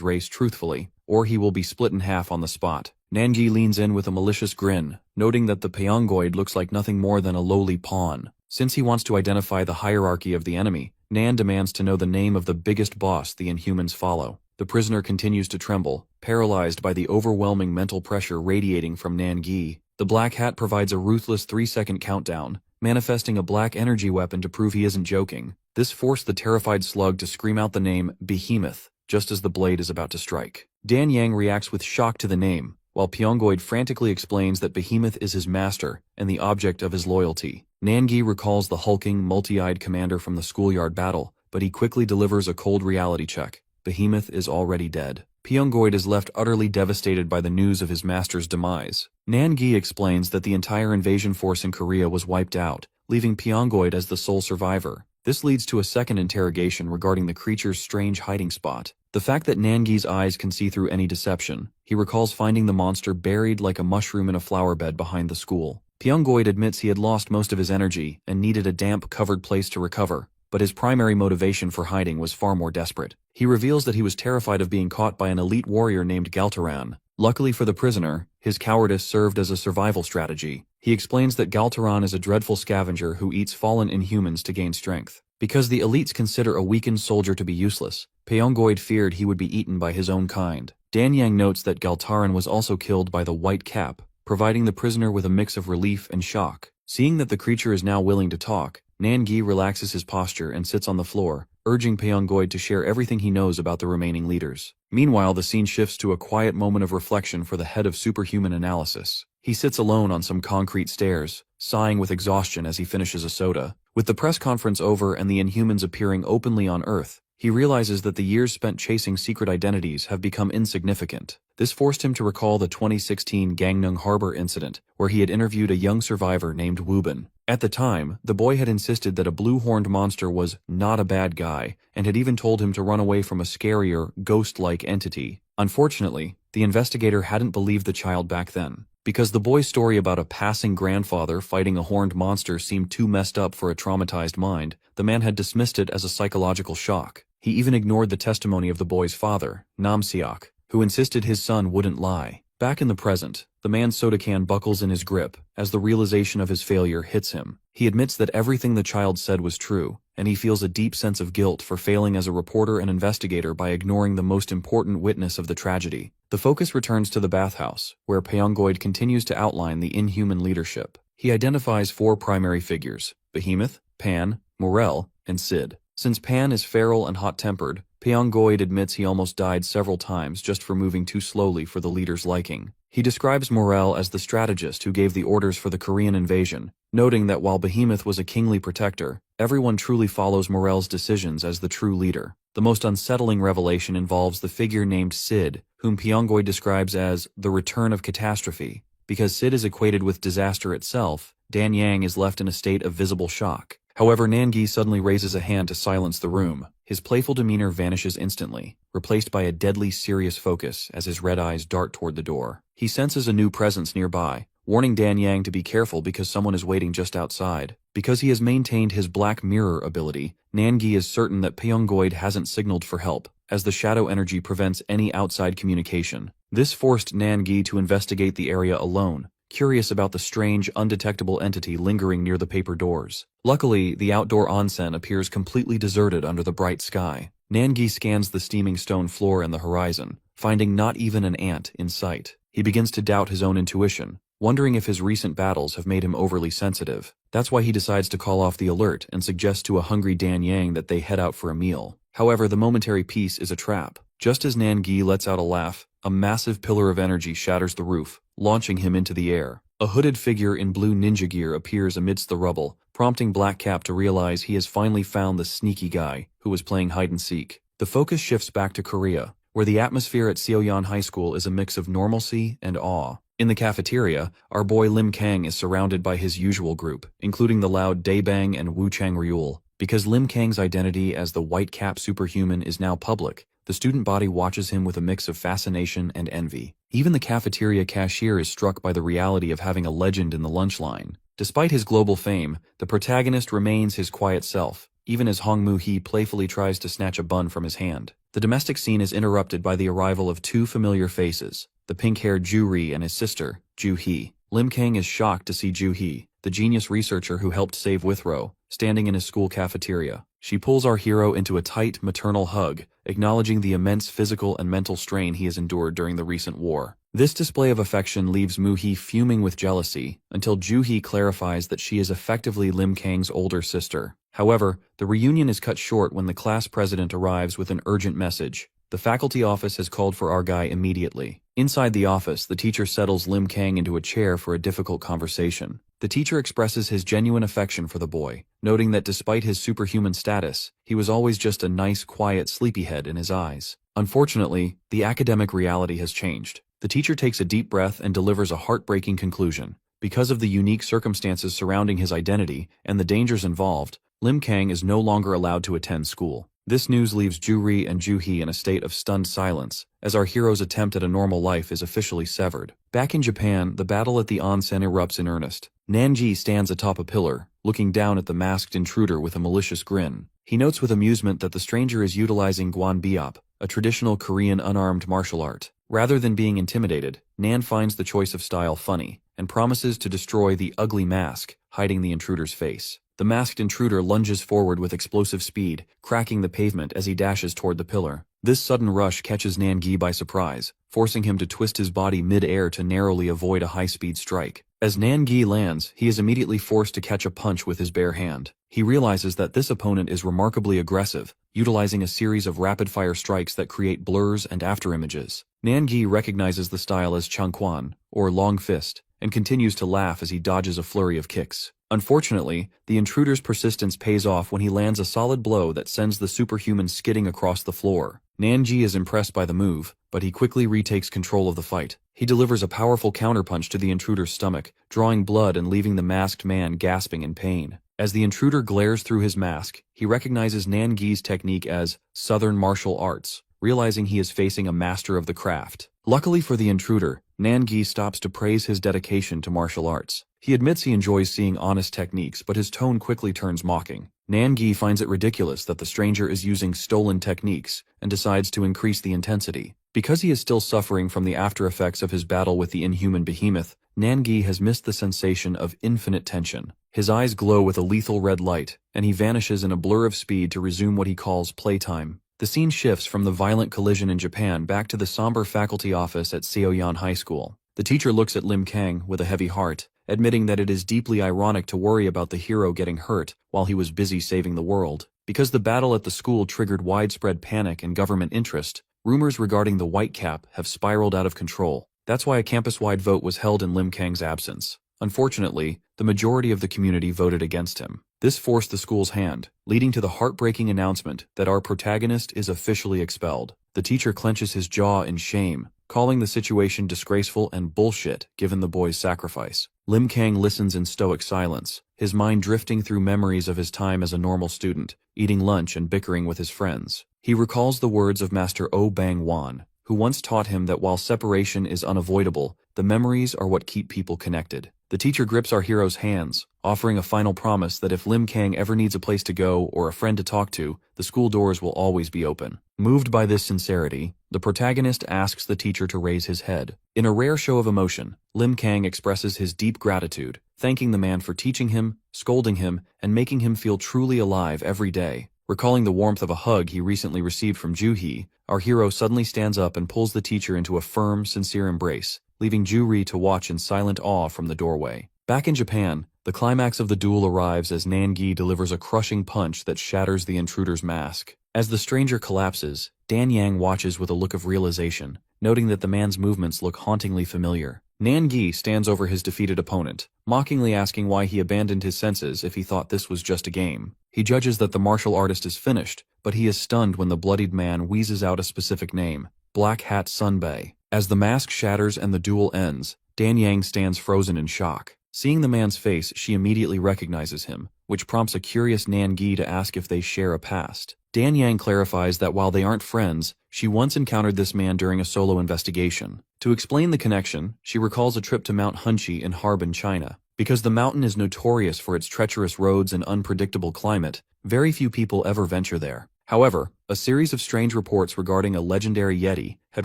race truthfully, or he will be split in half on the spot. Nangi leans in with a malicious grin, noting that the Pyongoid looks like nothing more than a lowly pawn. Since he wants to identify the hierarchy of the enemy, Nan demands to know the name of the biggest boss the Inhumans follow. The prisoner continues to tremble, paralyzed by the overwhelming mental pressure radiating from Nangi. The Black Hat provides a ruthless 3-second countdown, manifesting a black energy weapon to prove he isn't joking. This forced the terrified slug to scream out the name Behemoth, just as the blade is about to strike. Dan Yang reacts with shock to the name, while Pyongoid frantically explains that Behemoth is his master and the object of his loyalty. Nangi recalls the hulking, multi-eyed commander from the schoolyard battle, but he quickly delivers a cold reality check. Behemoth is already dead. Pyongoid is left utterly devastated by the news of his master's demise. Nangi explains that the entire invasion force in Korea was wiped out, leaving Pyongoid as the sole survivor. This leads to a second interrogation regarding the creature's strange hiding spot. The fact that Nangi's eyes can see through any deception. He recalls finding the monster buried like a mushroom in a flower bed behind the school. Pyongoid admits he had lost most of his energy and needed a damp, covered place to recover, but his primary motivation for hiding was far more desperate. He reveals that he was terrified of being caught by an elite warrior named Galtaran. Luckily for the prisoner, his cowardice served as a survival strategy. He explains that Galtaran is a dreadful scavenger who eats fallen inhumans to gain strength. Because the elites consider a weakened soldier to be useless, Pyongoid feared he would be eaten by his own kind. Danyang notes that Galtaran was also killed by the White Cap, providing the prisoner with a mix of relief and shock. Seeing that the creature is now willing to talk, Nangi relaxes his posture and sits on the floor, urging Pyongoid to share everything he knows about the remaining leaders. Meanwhile, the scene shifts to a quiet moment of reflection for the head of superhuman analysis. He sits alone on some concrete stairs, sighing with exhaustion as he finishes a soda. With the press conference over and the Inhumans appearing openly on Earth, he realizes that the years spent chasing secret identities have become insignificant. This forced him to recall the 2016 Gangneung Harbor incident, where he had interviewed a young survivor named Wubin. At the time, the boy had insisted that a blue-horned monster was not a bad guy, and had even told him to run away from a scarier, ghost-like entity. Unfortunately, the investigator hadn't believed the child back then. Because the boy's story about a passing grandfather fighting a horned monster seemed too messed up for a traumatized mind, the man had dismissed it as a psychological shock. He even ignored the testimony of the boy's father, Namseok, who insisted his son wouldn't lie. Back in the present, the man's soda can buckles in his grip as the realization of his failure hits him. He admits that everything the child said was true, and he feels a deep sense of guilt for failing as a reporter and investigator by ignoring the most important witness of the tragedy. The focus returns to the bathhouse, where Pyongoid continues to outline the Inhuman leadership. He identifies 4 primary figures: Behemoth, Pan, Morel, and Sid. Since Pan is feral and hot-tempered, Pyongoid admits he almost died several times just for moving too slowly for the leader's liking. He describes Morel as the strategist who gave the orders for the Korean invasion, noting that while Behemoth was a kingly protector, everyone truly follows Morel's decisions as the true leader. The most unsettling revelation involves the figure named Sid, whom Pyongoid describes as the return of catastrophe. Because Sid is equated with disaster itself, Danyang is left in a state of visible shock. However, Nangi suddenly raises a hand to silence the room. His playful demeanor vanishes instantly, replaced by a deadly serious focus as his red eyes dart toward the door. He senses a new presence nearby, warning Danyang to be careful because someone is waiting just outside. Because he has maintained his Black Mirror ability, Nangi is certain that Pyongoid hasn't signaled for help, as the shadow energy prevents any outside communication. This forced Nangi to investigate the area alone, curious about the strange, undetectable entity lingering near the paper doors. Luckily, the outdoor onsen appears completely deserted under the bright sky. Nangi scans the steaming stone floor and the horizon, finding not even an ant in sight. He begins to doubt his own intuition, wondering if his recent battles have made him overly sensitive. That's why he decides to call off the alert and suggests to a hungry Danyang that they head out for a meal. However, the momentary peace is a trap. Just as Nangi lets out a laugh, a massive pillar of energy shatters the roof, launching him into the air. A hooded figure in blue ninja gear appears amidst the rubble, prompting Blackcap to realize he has finally found the sneaky guy who was playing hide-and-seek. The focus shifts back to Korea, where the atmosphere at Seoyeon High School is a mix of normalcy and awe. In the cafeteria, our boy Lim Kang is surrounded by his usual group, including the loud Daebang and Wu Chang-ryul. Because Lim Kang's identity as the White Cap superhuman is now public, the student body watches him with a mix of fascination and envy. Even the cafeteria cashier is struck by the reality of having a legend in the lunch line. Despite his global fame, the protagonist remains his quiet self, even as Hong Moo-hee playfully tries to snatch a bun from his hand. The domestic scene is interrupted by the arrival of 2 familiar faces, the pink-haired Ju-ri and his sister, Ju-hee. Lim Kang is shocked to see Ju-hee, the genius researcher who helped save Withrow, standing in his school cafeteria. She pulls our hero into a tight, maternal hug, acknowledging the immense physical and mental strain he has endured during the recent war. This display of affection leaves Moo-hee fuming with jealousy, until Ju-hee clarifies that she is effectively Lim Kang's older sister. However, the reunion is cut short when the class president arrives with an urgent message. The faculty office has called for our guy immediately. Inside the office, the teacher settles Lim Kang into a chair for a difficult conversation. The teacher expresses his genuine affection for the boy, noting that despite his superhuman status, he was always just a nice, quiet sleepyhead in his eyes. Unfortunately, the academic reality has changed. The teacher takes a deep breath and delivers a heartbreaking conclusion. Because of the unique circumstances surrounding his identity and the dangers involved, Lim Kang is no longer allowed to attend school. This news leaves Ju-ri and Ju-hee in a state of stunned silence, as our hero's attempt at a normal life is officially severed. Back in Japan, the battle at the onsen erupts in earnest. Nanji stands atop a pillar, looking down at the masked intruder with a malicious grin. He notes with amusement that the stranger is utilizing Gwanbiop, a traditional Korean unarmed martial art. Rather than being intimidated, Nan finds the choice of style funny, and promises to destroy the ugly mask hiding the intruder's face. The masked intruder lunges forward with explosive speed, cracking the pavement as he dashes toward the pillar. This sudden rush catches Nangi by surprise, forcing him to twist his body mid-air to narrowly avoid a high-speed strike. As Nangi lands, he is immediately forced to catch a punch with his bare hand. He realizes that this opponent is remarkably aggressive, utilizing a series of rapid-fire strikes that create blurs and afterimages. Nangi recognizes the style as Changquan, or long fist, and continues to laugh as he dodges a flurry of kicks. Unfortunately, the intruder's persistence pays off when he lands a solid blow that sends the superhuman skidding across the floor. Nanji is impressed by the move, but he quickly retakes control of the fight. He delivers a powerful counterpunch to the intruder's stomach, drawing blood and leaving the masked man gasping in pain. As the intruder glares through his mask, he recognizes Nangi's technique as Southern martial arts, realizing he is facing a master of the craft. Luckily for the intruder, Nangi stops to praise his dedication to martial arts. He admits he enjoys seeing honest techniques, but his tone quickly turns mocking. Nangi finds it ridiculous that the stranger is using stolen techniques and decides to increase the intensity. Because he is still suffering from the after effects of his battle with the inhuman behemoth, Nangi has missed the sensation of infinite tension. His eyes glow with a lethal red light, and he vanishes in a blur of speed to resume what he calls playtime. The scene shifts from the violent collision in Japan back to the somber faculty office at Seoyan High School. The teacher looks at Lim Kang with a heavy heart, admitting that it is deeply ironic to worry about the hero getting hurt while he was busy saving the world. Because the battle at the school triggered widespread panic and government interest, rumors regarding the Whitecap have spiraled out of control. That's why a campus-wide vote was held in Lim Kang's absence. Unfortunately, the majority of the community voted against him. This forced the school's hand, leading to the heartbreaking announcement that our protagonist is officially expelled. The teacher clenches his jaw in shame, calling the situation disgraceful and bullshit given the boy's sacrifice. Lim Kang listens in stoic silence, his mind drifting through memories of his time as a normal student, eating lunch and bickering with his friends. He recalls the words of Master Oh Bang Wan, who once taught him that while separation is unavoidable, the memories are what keep people connected. The teacher grips our hero's hands, offering a final promise that if Lim Kang ever needs a place to go or a friend to talk to, the school doors will always be open. Moved by this sincerity, the protagonist asks the teacher to raise his head. In a rare show of emotion, Lim Kang expresses his deep gratitude, thanking the man for teaching him, scolding him, and making him feel truly alive every day. Recalling the warmth of a hug he recently received from Ju-hee, our hero suddenly stands up and pulls the teacher into a firm, sincere embrace, leaving Ju-ri to watch in silent awe from the doorway. Back in Japan, the climax of the duel arrives as Nangi delivers a crushing punch that shatters the intruder's mask. As the stranger collapses, Dan Yang watches with a look of realization, noting that the man's movements look hauntingly familiar. Nangi stands over his defeated opponent, mockingly asking why he abandoned his senses if he thought this was just a game. He judges that the martial artist is finished, but he is stunned when the bloodied man wheezes out a specific name, Black Hat Sunbae. As the mask shatters and the duel ends, Dan Yang stands frozen in shock. Seeing the man's face, she immediately recognizes him, which prompts a curious Nangi to ask if they share a past. Dan Yang clarifies that while they aren't friends, she once encountered this man during a solo investigation. To explain the connection, she recalls a trip to Mount Hunchi in Harbin, China. Because the mountain is notorious for its treacherous roads and unpredictable climate, very few people ever venture there. However, a series of strange reports regarding a legendary Yeti had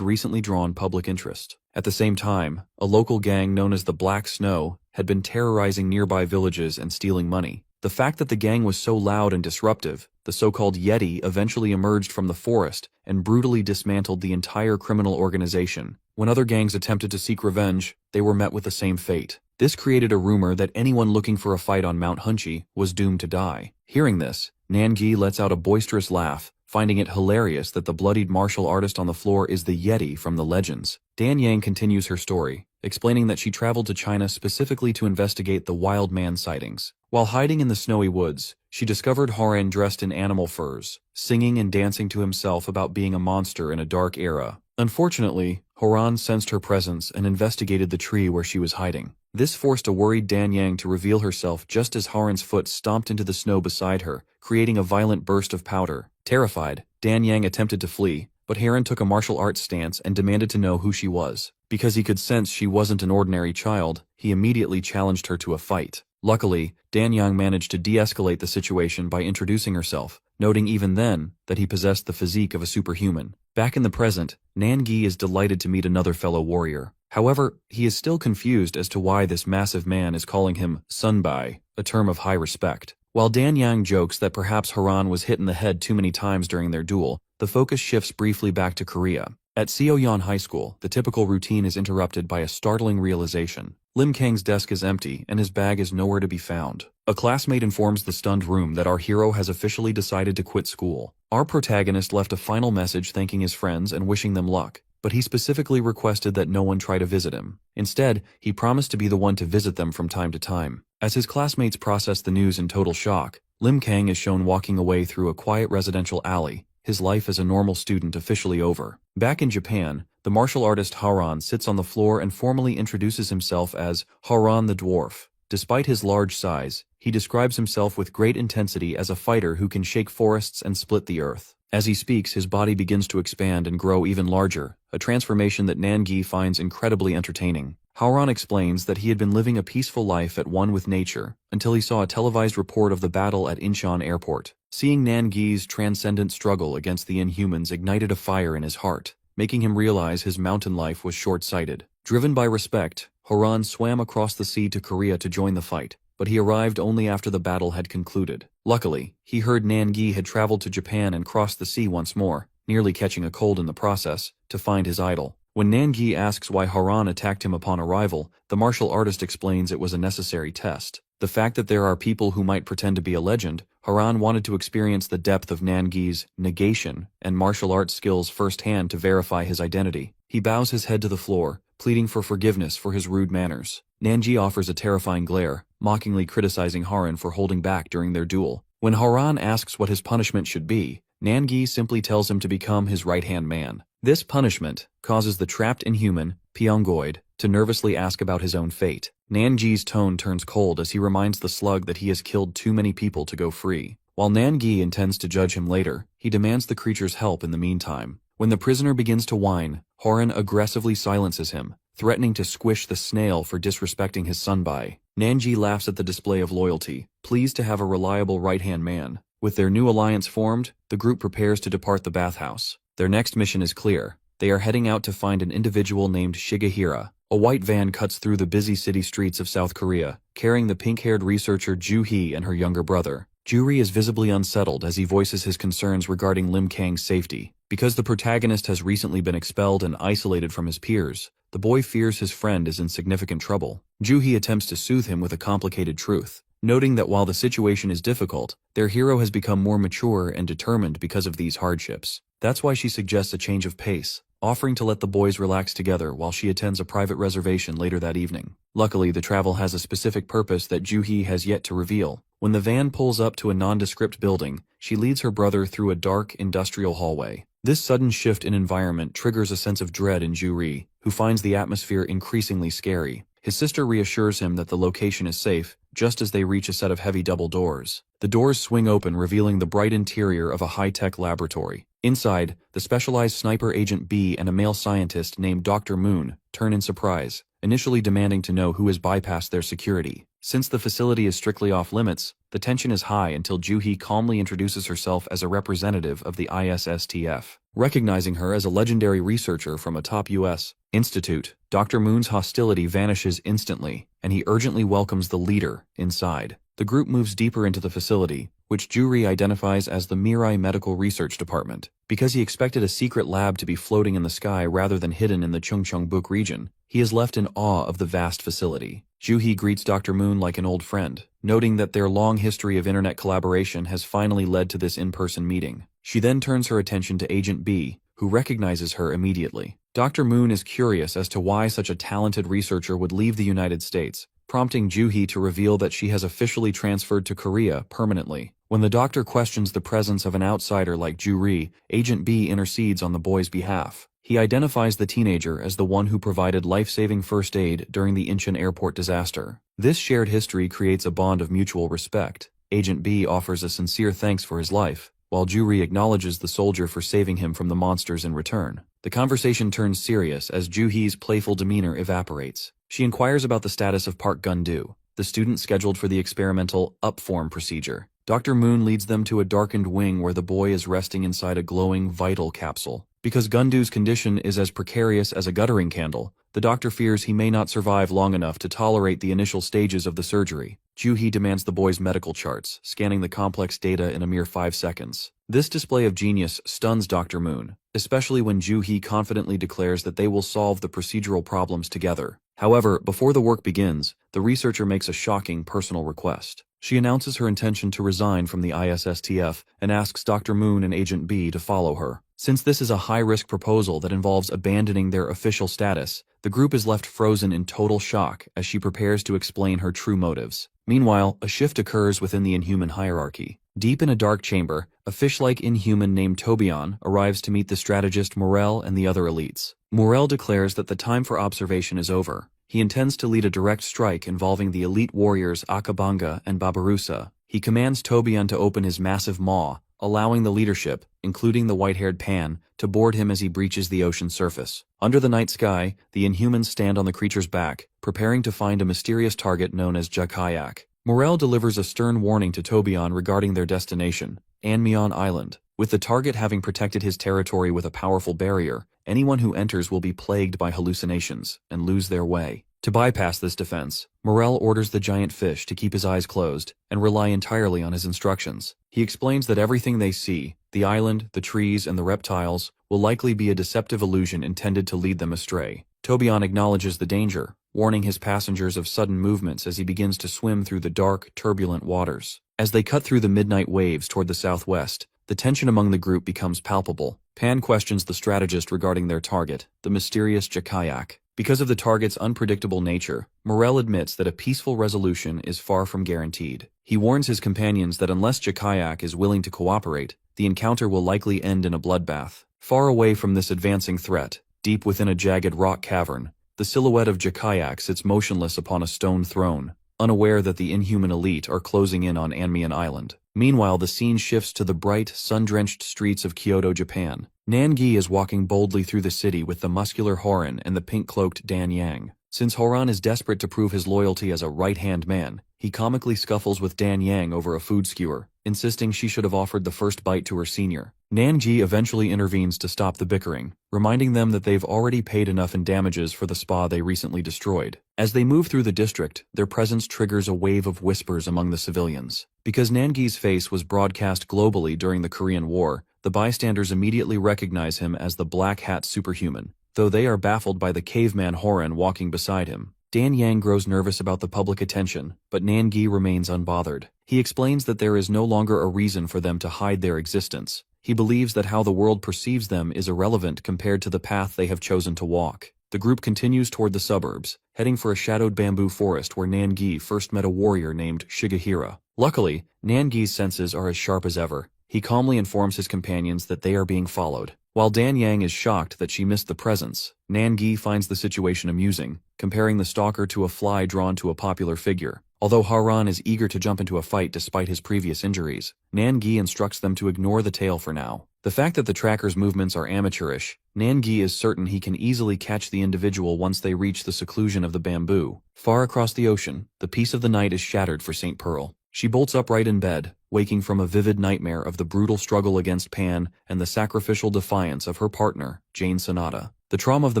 recently drawn public interest. At the same time, a local gang known as the Black Snow had been terrorizing nearby villages and stealing money. The fact that the gang was so loud and disruptive, the so-called Yeti eventually emerged from the forest and brutally dismantled the entire criminal organization. When other gangs attempted to seek revenge, they were met with the same fate. This created a rumor that anyone looking for a fight on Mount Hunchi was doomed to die. Hearing this, Nangi lets out a boisterous laugh, finding it hilarious that the bloodied martial artist on the floor is the Yeti from the legends. Dan Yang continues her story, explaining that she traveled to China specifically to investigate the wild man sightings. While hiding in the snowy woods, she discovered Horan dressed in animal furs, singing and dancing to himself about being a monster in a dark era. Unfortunately, Horan sensed her presence and investigated the tree where she was hiding. This forced a worried Dan Yang to reveal herself just as Horan's foot stomped into the snow beside her, creating a violent burst of powder. Terrified, Dan Yang attempted to flee, but Horan took a martial arts stance and demanded to know who she was. Because he could sense she wasn't an ordinary child, he immediately challenged her to a fight. Luckily, Dan Yang managed to de-escalate the situation by introducing herself, noting even then that he possessed the physique of a superhuman. Back in the present, Nangi is delighted to meet another fellow warrior. However, he is still confused as to why this massive man is calling him Sunbai, a term of high respect. While Dan Yang jokes that perhaps Horan was hit in the head too many times during their duel, the focus shifts briefly back to Korea. At Seoyeon High School, the typical routine is interrupted by a startling realization. Lim Kang's desk is empty and his bag is nowhere to be found. A classmate informs the stunned room that our hero has officially decided to quit school. Our protagonist left a final message thanking his friends and wishing them luck, but he specifically requested that no one try to visit him. Instead, he promised to be the one to visit them from time to time. As his classmates process the news in total shock, Lim Kang is shown walking away through a quiet residential alley, his life as a normal student officially over. Back in Japan, the martial artist Horan sits on the floor and formally introduces himself as Horan the Dwarf. Despite his large size, he describes himself with great intensity as a fighter who can shake forests and split the earth. As he speaks, his body begins to expand and grow even larger, a transformation that Nangi finds incredibly entertaining. Horan explains that he had been living a peaceful life at one with nature, until he saw a televised report of the battle at Incheon Airport. Seeing Nangi's transcendent struggle against the Inhumans ignited a fire in his heart, making him realize his mountain life was short-sighted. Driven by respect, Horan swam across the sea to Korea to join the fight, but he arrived only after the battle had concluded. Luckily, he heard Nangi had traveled to Japan and crossed the sea once more, nearly catching a cold in the process, to find his idol. When Nangi asks why Horan attacked him upon arrival, the martial artist explains it was a necessary test. The fact that there are people who might pretend to be a legend, Horan wanted to experience the depth of Nangi's negation and martial arts skills firsthand to verify his identity. He bows his head to the floor, pleading for forgiveness for his rude manners. Nangi offers a terrifying glare, mockingly criticizing Horan for holding back during their duel. When Horan asks what his punishment should be, Nangi simply tells him to become his right-hand man. This punishment causes the trapped Inhuman, Pyongoid, to nervously ask about his own fate. Nangi's tone turns cold as he reminds the slug that he has killed too many people to go free. While Nangi intends to judge him later, he demands the creature's help in the meantime. When the prisoner begins to whine, Horan aggressively silences him, threatening to squish the snail for disrespecting his Sunbai. Nangi laughs at the display of loyalty, pleased to have a reliable right-hand man. With their new alliance formed, the group prepares to depart the bathhouse. Their next mission is clear. They are heading out to find an individual named Shigehira. A white van cuts through the busy city streets of South Korea, carrying the pink-haired researcher Ju-hee and her younger brother. Ju-ri is visibly unsettled as he voices his concerns regarding Lim Kang's safety. Because the protagonist has recently been expelled and isolated from his peers, the boy fears his friend is in significant trouble. Ju-hee attempts to soothe him with a complicated truth, noting that while the situation is difficult, their hero has become more mature and determined because of these hardships. That's why she suggests a change of pace, offering to let the boys relax together while she attends a private reservation later that evening. Luckily, the travel has a specific purpose that Ju-hee has yet to reveal. When the van pulls up to a nondescript building, she leads her brother through a dark, industrial hallway. This sudden shift in environment triggers a sense of dread in Ju-ri, who finds the atmosphere increasingly scary. His sister reassures him that the location is safe, just as they reach a set of heavy double doors. The doors swing open, revealing the bright interior of a high-tech laboratory. Inside, the specialized sniper Agent B and a male scientist named Dr. Moon turn in surprise, initially demanding to know who has bypassed their security. Since the facility is strictly off-limits, the tension is high until Ju-hee calmly introduces herself as a representative of the ISSTF. Recognizing her as a legendary researcher from a top U.S. institute, Dr. Moon's hostility vanishes instantly, and he urgently welcomes the leader inside. The group moves deeper into the facility, which Ju-ri identifies as the Mirai Medical Research Department. Because he expected a secret lab to be floating in the sky rather than hidden in the Chungcheongbuk region, he is left in awe of the vast facility. Ju-hee greets Dr. Moon like an old friend, noting that their long history of internet collaboration has finally led to this in-person meeting. She then turns her attention to Agent B, who recognizes her immediately. Dr. Moon is curious as to why such a talented researcher would leave the United States, prompting Joo-hee to reveal that she has officially transferred to Korea permanently. When the doctor questions the presence of an outsider like Joo-ri, Agent B intercedes on the boy's behalf. He identifies the teenager as the one who provided life-saving first aid during the Incheon airport disaster. This shared history creates a bond of mutual respect. Agent B offers a sincere thanks for his life, while Joo-ri acknowledges the soldier for saving him from the monsters in return. The conversation turns serious as Joo-hee's playful demeanor evaporates. She inquires about the status of Park Gun-do, the student scheduled for the experimental up-form procedure. Dr. Moon leads them to a darkened wing where the boy is resting inside a glowing vital capsule. Because Gun-do's condition is as precarious as a guttering candle, the doctor fears he may not survive long enough to tolerate the initial stages of the surgery. Joo-hee demands the boy's medical charts, scanning the complex data in a mere 5 seconds. This display of genius stuns Dr. Moon, especially when Joo-hee confidently declares that they will solve the procedural problems together. However, before the work begins, the researcher makes a shocking personal request. She announces her intention to resign from the ISSTF and asks Dr. Moon and Agent B to follow her. Since this is a high-risk proposal that involves abandoning their official status, the group is left frozen in total shock as she prepares to explain her true motives. Meanwhile, a shift occurs within the Inhuman hierarchy. Deep in a dark chamber, a fish-like Inhuman named Tobion arrives to meet the strategist Morel and the other elites. Morel declares that the time for observation is over. He intends to lead a direct strike involving the elite warriors Akabanga and Babarusa. He commands Tobion to open his massive maw, allowing the leadership, including the white-haired Pan, to board him as he breaches the ocean surface. Under the night sky, the Inhumans stand on the creature's back, preparing to find a mysterious target known as Jakayak. Morel delivers a stern warning to Tobion regarding their destination, Anmeon Island. With the target having protected his territory with a powerful barrier, anyone who enters will be plagued by hallucinations and lose their way. To bypass this defense, Morel orders the giant fish to keep his eyes closed and rely entirely on his instructions. He explains that everything they see, the island, the trees, and the reptiles, will likely be a deceptive illusion intended to lead them astray. Tobion acknowledges the danger, warning his passengers of sudden movements as he begins to swim through the dark, turbulent waters. As they cut through the midnight waves toward the southwest, the tension among the group becomes palpable. Pan questions the strategist regarding their target, the mysterious Jakayak. Because of the target's unpredictable nature, Morel admits that a peaceful resolution is far from guaranteed. He warns his companions that unless Jakayak is willing to cooperate, the encounter will likely end in a bloodbath. Far away from this advancing threat, deep within a jagged rock cavern, the silhouette of Jakayak sits motionless upon a stone throne, unaware that the Inhuman elite are closing in on Anmeon Island. Meanwhile, the scene shifts to the bright, sun-drenched streets of Kyoto, Japan. Nan-gi is walking boldly through the city with the muscular Horan and the pink-cloaked Dan Yang. Since Horan is desperate to prove his loyalty as a right-hand man, he comically scuffles with Dan Yang over a food skewer, insisting she should have offered the first bite to her senior. Nan-gi eventually intervenes to stop the bickering, reminding them that they've already paid enough in damages for the spa they recently destroyed. As they move through the district, their presence triggers a wave of whispers among the civilians. Because Nan-gi's face was broadcast globally during the Korean War, the bystanders immediately recognize him as the Black Hat superhuman, though they are baffled by the caveman Horan walking beside him. Dan Yang grows nervous about the public attention, but Nan-gi remains unbothered. He explains that there is no longer a reason for them to hide their existence. He believes that how the world perceives them is irrelevant compared to the path they have chosen to walk. The group continues toward the suburbs, heading for a shadowed bamboo forest where Nan-gi first met a warrior named Shigehira. Luckily, Nan-gi's senses are as sharp as ever. He calmly informs his companions that they are being followed. While Dan Yang is shocked that she missed the presence, Nan-gi finds the situation amusing, comparing the stalker to a fly drawn to a popular figure. Although Haran is eager to jump into a fight despite his previous injuries, Nan-gi instructs them to ignore the tail for now. The fact that the tracker's movements are amateurish, Nan-gi is certain he can easily catch the individual once they reach the seclusion of the bamboo. Far across the ocean, the peace of the night is shattered for St. Pearl. She bolts upright in bed, waking from a vivid nightmare of the brutal struggle against Pan and the sacrificial defiance of her partner, Jane Sonata. The trauma of the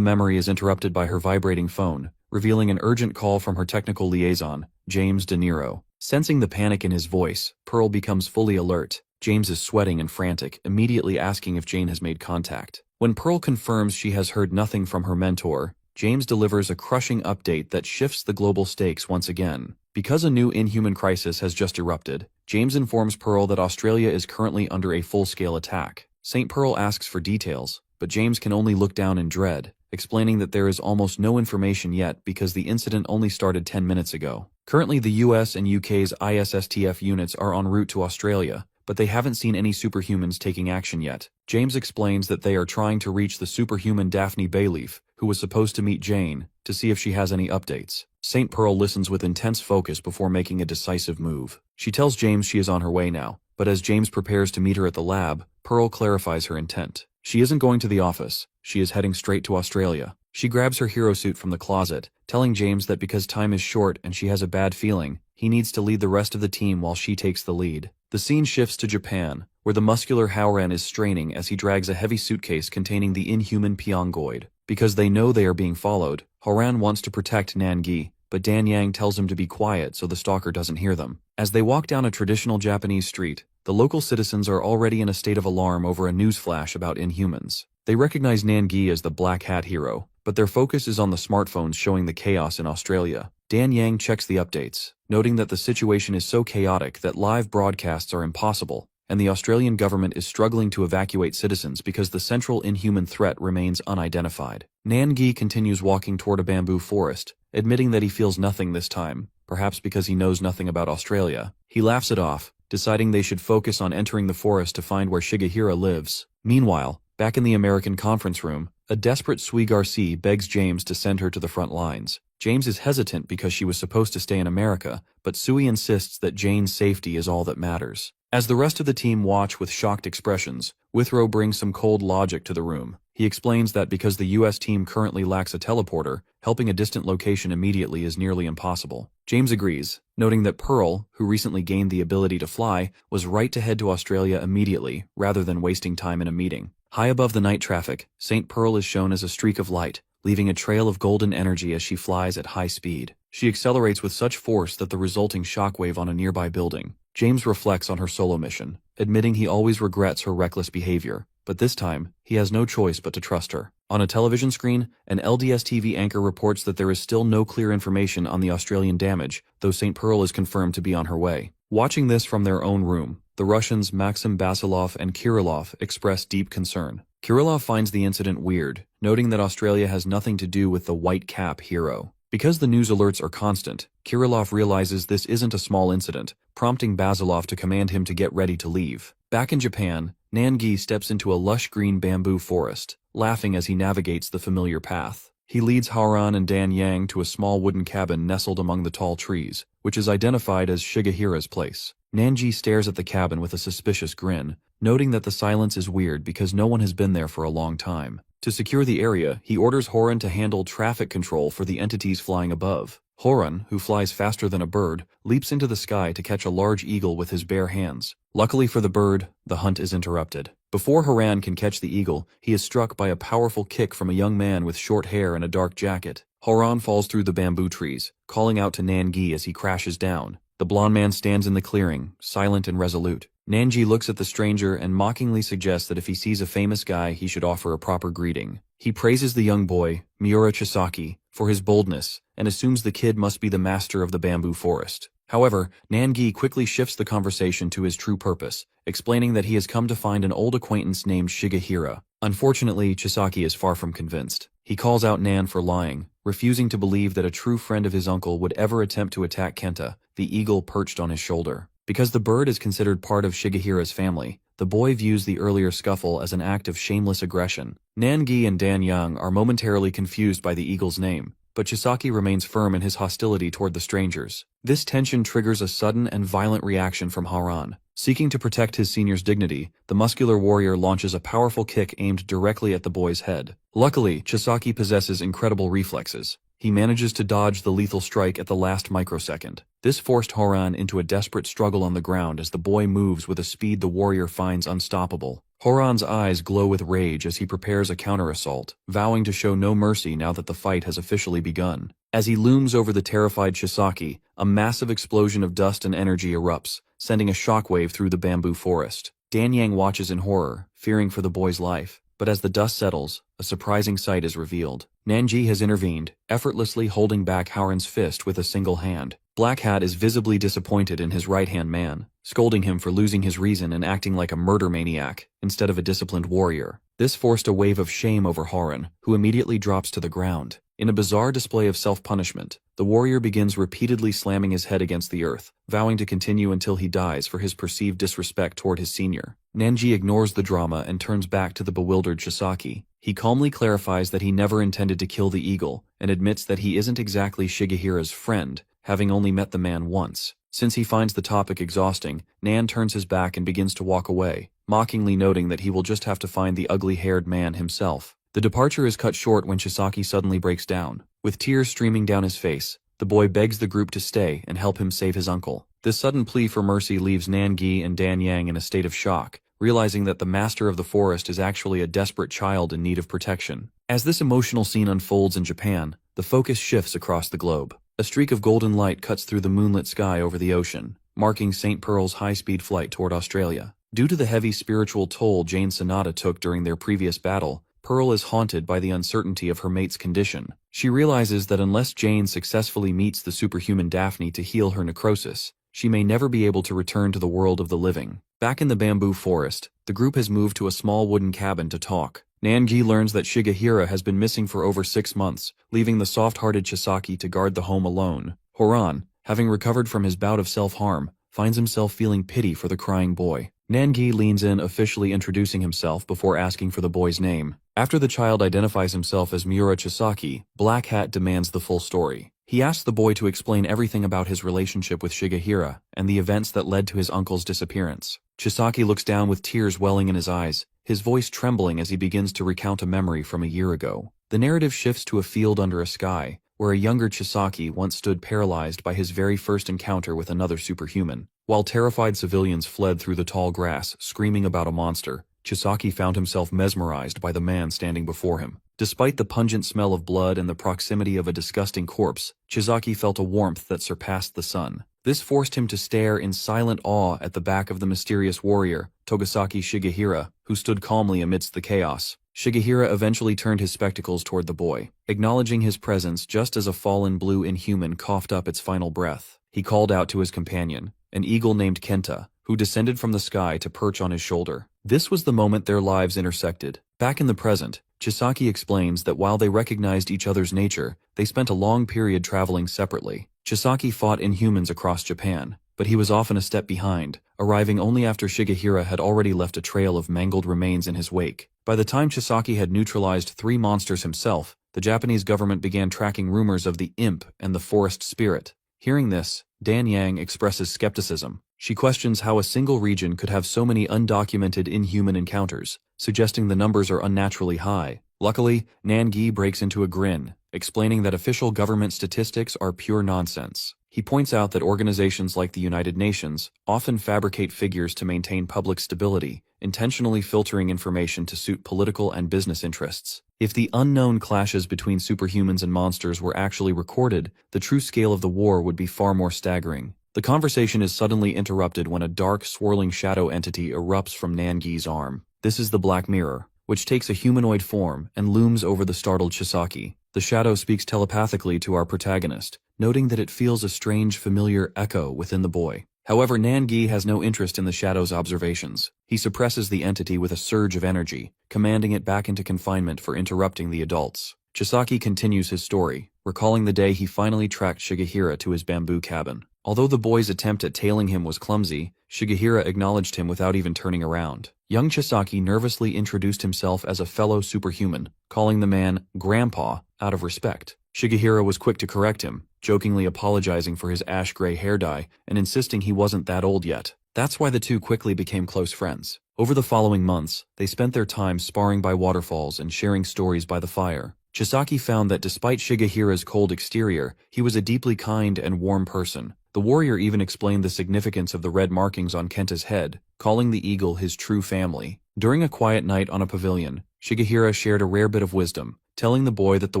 memory is interrupted by her vibrating phone, revealing an urgent call from her technical liaison, James De Niro. Sensing the panic in his voice, Pearl becomes fully alert. James is sweating and frantic, immediately asking if Jane has made contact. When Pearl confirms she has heard nothing from her mentor, James delivers a crushing update that shifts the global stakes once again. Because a new inhuman crisis has just erupted, James informs Pearl that Australia is currently under a full-scale attack. St. Pearl asks for details, but James can only look down in dread, explaining that there is almost no information yet because the incident only started 10 minutes ago. Currently, the US and UK's ISSTF units are en route to Australia, but they haven't seen any superhumans taking action yet. James explains that they are trying to reach the superhuman Daphne Bayleaf, who was supposed to meet Jane, to see if she has any updates. St. Pearl listens with intense focus before making a decisive move. She tells James she is on her way now, but as James prepares to meet her at the lab, Pearl clarifies her intent. She isn't going to the office, she is heading straight to Australia. She grabs her hero suit from the closet, telling James that because time is short and she has a bad feeling, he needs to lead the rest of the team while she takes the lead. The scene shifts to Japan, where the muscular Howran is straining as he drags a heavy suitcase containing the inhuman Pyongoid. Because they know they are being followed, Howran wants to protect Nangi, but Dan Yang tells him to be quiet so the stalker doesn't hear them. As they walk down a traditional Japanese street, the local citizens are already in a state of alarm over a news flash about inhumans. They recognize Nangi as the Black Hat hero, but their focus is on the smartphones showing the chaos in Australia. Dan Yang checks the updates, noting that the situation is so chaotic that live broadcasts are impossible, and the Australian government is struggling to evacuate citizens because the central inhuman threat remains unidentified. Nangi continues walking toward a bamboo forest, admitting that he feels nothing this time, perhaps because he knows nothing about Australia. He laughs it off, deciding they should focus on entering the forest to find where Shigehira lives. Meanwhile, back in the American conference room, a desperate Sui Garcia begs James to send her to the front lines. James is hesitant because she was supposed to stay in America, but Sui insists that Jane's safety is all that matters. As the rest of the team watch with shocked expressions, Withrow brings some cold logic to the room. He explains that because the US team currently lacks a teleporter, helping a distant location immediately is nearly impossible. James agrees, noting that Pearl, who recently gained the ability to fly, was right to head to Australia immediately, rather than wasting time in a meeting. High above the night traffic, St. Pearl is shown as a streak of light, leaving a trail of golden energy as she flies at high speed. She accelerates with such force that the resulting shockwave on a nearby building. James reflects on her solo mission, admitting he always regrets her reckless behavior, but this time, he has no choice but to trust her. On a television screen, an LDS TV anchor reports that there is still no clear information on the Australian damage, though St. Pearl is confirmed to be on her way. Watching this from their own room, the Russians Maxim Basilov and Kirillov express deep concern. Kirillov finds the incident weird, noting that Australia has nothing to do with the White Cap hero. Because the news alerts are constant, Kirillov realizes this isn't a small incident, prompting Basilov to command him to get ready to leave. Back in Japan, Nangi steps into a lush green bamboo forest, laughing as he navigates the familiar path. He leads Howran and Dan Yang to a small wooden cabin nestled among the tall trees, which is identified as Shigehira's place. Nangi stares at the cabin with a suspicious grin, noting that the silence is weird because no one has been there for a long time. To secure the area, he orders Horan to handle traffic control for the entities flying above. Horan, who flies faster than a bird, leaps into the sky to catch a large eagle with his bare hands. Luckily for the bird, the hunt is interrupted. Before Horan can catch the eagle, he is struck by a powerful kick from a young man with short hair and a dark jacket. Horan falls through the bamboo trees, calling out to Nangi as he crashes down. The blond man stands in the clearing, silent and resolute. Nangi looks at the stranger and mockingly suggests that if he sees a famous guy, he should offer a proper greeting. He praises the young boy, Miura Chisaki, for his boldness, and assumes the kid must be the master of the bamboo forest. However, Nangi quickly shifts the conversation to his true purpose, explaining that he has come to find an old acquaintance named Shigehira. Unfortunately, Chisaki is far from convinced. He calls out Nan for lying, refusing to believe that a true friend of his uncle would ever attempt to attack Kenta, the eagle perched on his shoulder. Because the bird is considered part of Shigehira's family, the boy views the earlier scuffle as an act of shameless aggression. Nangi and Dan Yang are momentarily confused by the eagle's name, but Chisaki remains firm in his hostility toward the strangers. This tension triggers a sudden and violent reaction from Howran. Seeking to protect his senior's dignity, the muscular warrior launches a powerful kick aimed directly at the boy's head. Luckily, Chisaki possesses incredible reflexes. He manages to dodge the lethal strike at the last microsecond. This forced Horan into a desperate struggle on the ground as the boy moves with a speed the warrior finds unstoppable. Horan's eyes glow with rage as he prepares a counter-assault, vowing to show no mercy now that the fight has officially begun. As he looms over the terrified Chisaki, a massive explosion of dust and energy erupts, sending a shockwave through the bamboo forest. Dan Yang watches in horror, fearing for the boy's life. But as the dust settles, a surprising sight is revealed. Nangi has intervened, effortlessly holding back Howran's fist with a single hand. Black Hat is visibly disappointed in his right-hand man, scolding him for losing his reason and acting like a murder maniac instead of a disciplined warrior. This forced a wave of shame over Horan, who immediately drops to the ground. In a bizarre display of self-punishment, the warrior begins repeatedly slamming his head against the earth, vowing to continue until he dies for his perceived disrespect toward his senior. Nanji ignores the drama and turns back to the bewildered Chisaki. He calmly clarifies that he never intended to kill the eagle, and admits that he isn't exactly Shigehira's friend, having only met the man once. Since he finds the topic exhausting, Nan turns his back and begins to walk away, mockingly noting that he will just have to find the ugly-haired man himself. The departure is cut short when Chisaki suddenly breaks down. With tears streaming down his face, the boy begs the group to stay and help him save his uncle. This sudden plea for mercy leaves Nangi and Dan Yang in a state of shock, realizing that the master of the forest is actually a desperate child in need of protection. As this emotional scene unfolds in Japan, the focus shifts across the globe. A streak of golden light cuts through the moonlit sky over the ocean, marking St. Pearl's high-speed flight toward Australia. Due to the heavy spiritual toll Jane Sonata took during their previous battle, Pearl is haunted by the uncertainty of her mate's condition. She realizes that unless Jane successfully meets the superhuman Daphne to heal her necrosis, she may never be able to return to the world of the living. Back in the bamboo forest, the group has moved to a small wooden cabin to talk. Nangi learns that Shigehira has been missing for over 6 months, leaving the soft-hearted Chisaki to guard the home alone. Horan, having recovered from his bout of self-harm, finds himself feeling pity for the crying boy. Nangi leans in, officially introducing himself before asking for the boy's name. After the child identifies himself as Miura Chisaki, Black Hat demands the full story. He asks the boy to explain everything about his relationship with Shigehira and the events that led to his uncle's disappearance. Chisaki looks down with tears welling in his eyes, his voice trembling as he begins to recount a memory from a year ago. The narrative shifts to a field under a sky, where a younger Chisaki once stood paralyzed by his very first encounter with another superhuman. While terrified civilians fled through the tall grass, screaming about a monster, Chisaki found himself mesmerized by the man standing before him. Despite the pungent smell of blood and the proximity of a disgusting corpse, Chisaki felt a warmth that surpassed the sun. This forced him to stare in silent awe at the back of the mysterious warrior, Togasaki Shigehira, who stood calmly amidst the chaos. Shigehira eventually turned his spectacles toward the boy, acknowledging his presence just as a fallen blue inhuman coughed up its final breath. He called out to his companion, an eagle named Kenta, who descended from the sky to perch on his shoulder. This was the moment their lives intersected. Back in the present, Chisaki explains that while they recognized each other's nature, they spent a long period traveling separately. Chisaki fought Inhumans across Japan, but he was often a step behind, arriving only after Shigehira had already left a trail of mangled remains in his wake. By the time Chisaki had neutralized 3 monsters himself, the Japanese government began tracking rumors of the imp and the forest spirit. Hearing this, Dan Yang expresses skepticism. She questions how a single region could have so many undocumented inhuman encounters, suggesting the numbers are unnaturally high. Luckily, Nangi breaks into a grin, explaining that official government statistics are pure nonsense. He points out that organizations like the United Nations often fabricate figures to maintain public stability, intentionally filtering information to suit political and business interests. If the unknown clashes between superhumans and monsters were actually recorded, the true scale of the war would be far more staggering. The conversation is suddenly interrupted when a dark, swirling shadow entity erupts from Nangi's arm. This is the Black Mirror, which takes a humanoid form and looms over the startled Chisaki. The shadow speaks telepathically to our protagonist, noting that it feels a strange, familiar echo within the boy. However, Nangi has no interest in the shadow's observations. He suppresses the entity with a surge of energy, commanding it back into confinement for interrupting the adults. Chisaki continues his story, recalling the day he finally tracked Shigehira to his bamboo cabin. Although the boy's attempt at tailing him was clumsy, Shigehira acknowledged him without even turning around. Young Chisaki nervously introduced himself as a fellow superhuman, calling the man Grandpa out of respect. Shigehira was quick to correct him, jokingly apologizing for his ash-gray hair dye and insisting he wasn't that old yet. That's why the two quickly became close friends. Over the following months, they spent their time sparring by waterfalls and sharing stories by the fire. Chisaki found that despite Shigehira's cold exterior, he was a deeply kind and warm person. The warrior even explained the significance of the red markings on Kenta's head, calling the eagle his true family. During a quiet night on a pavilion, Shigehira shared a rare bit of wisdom, telling the boy that the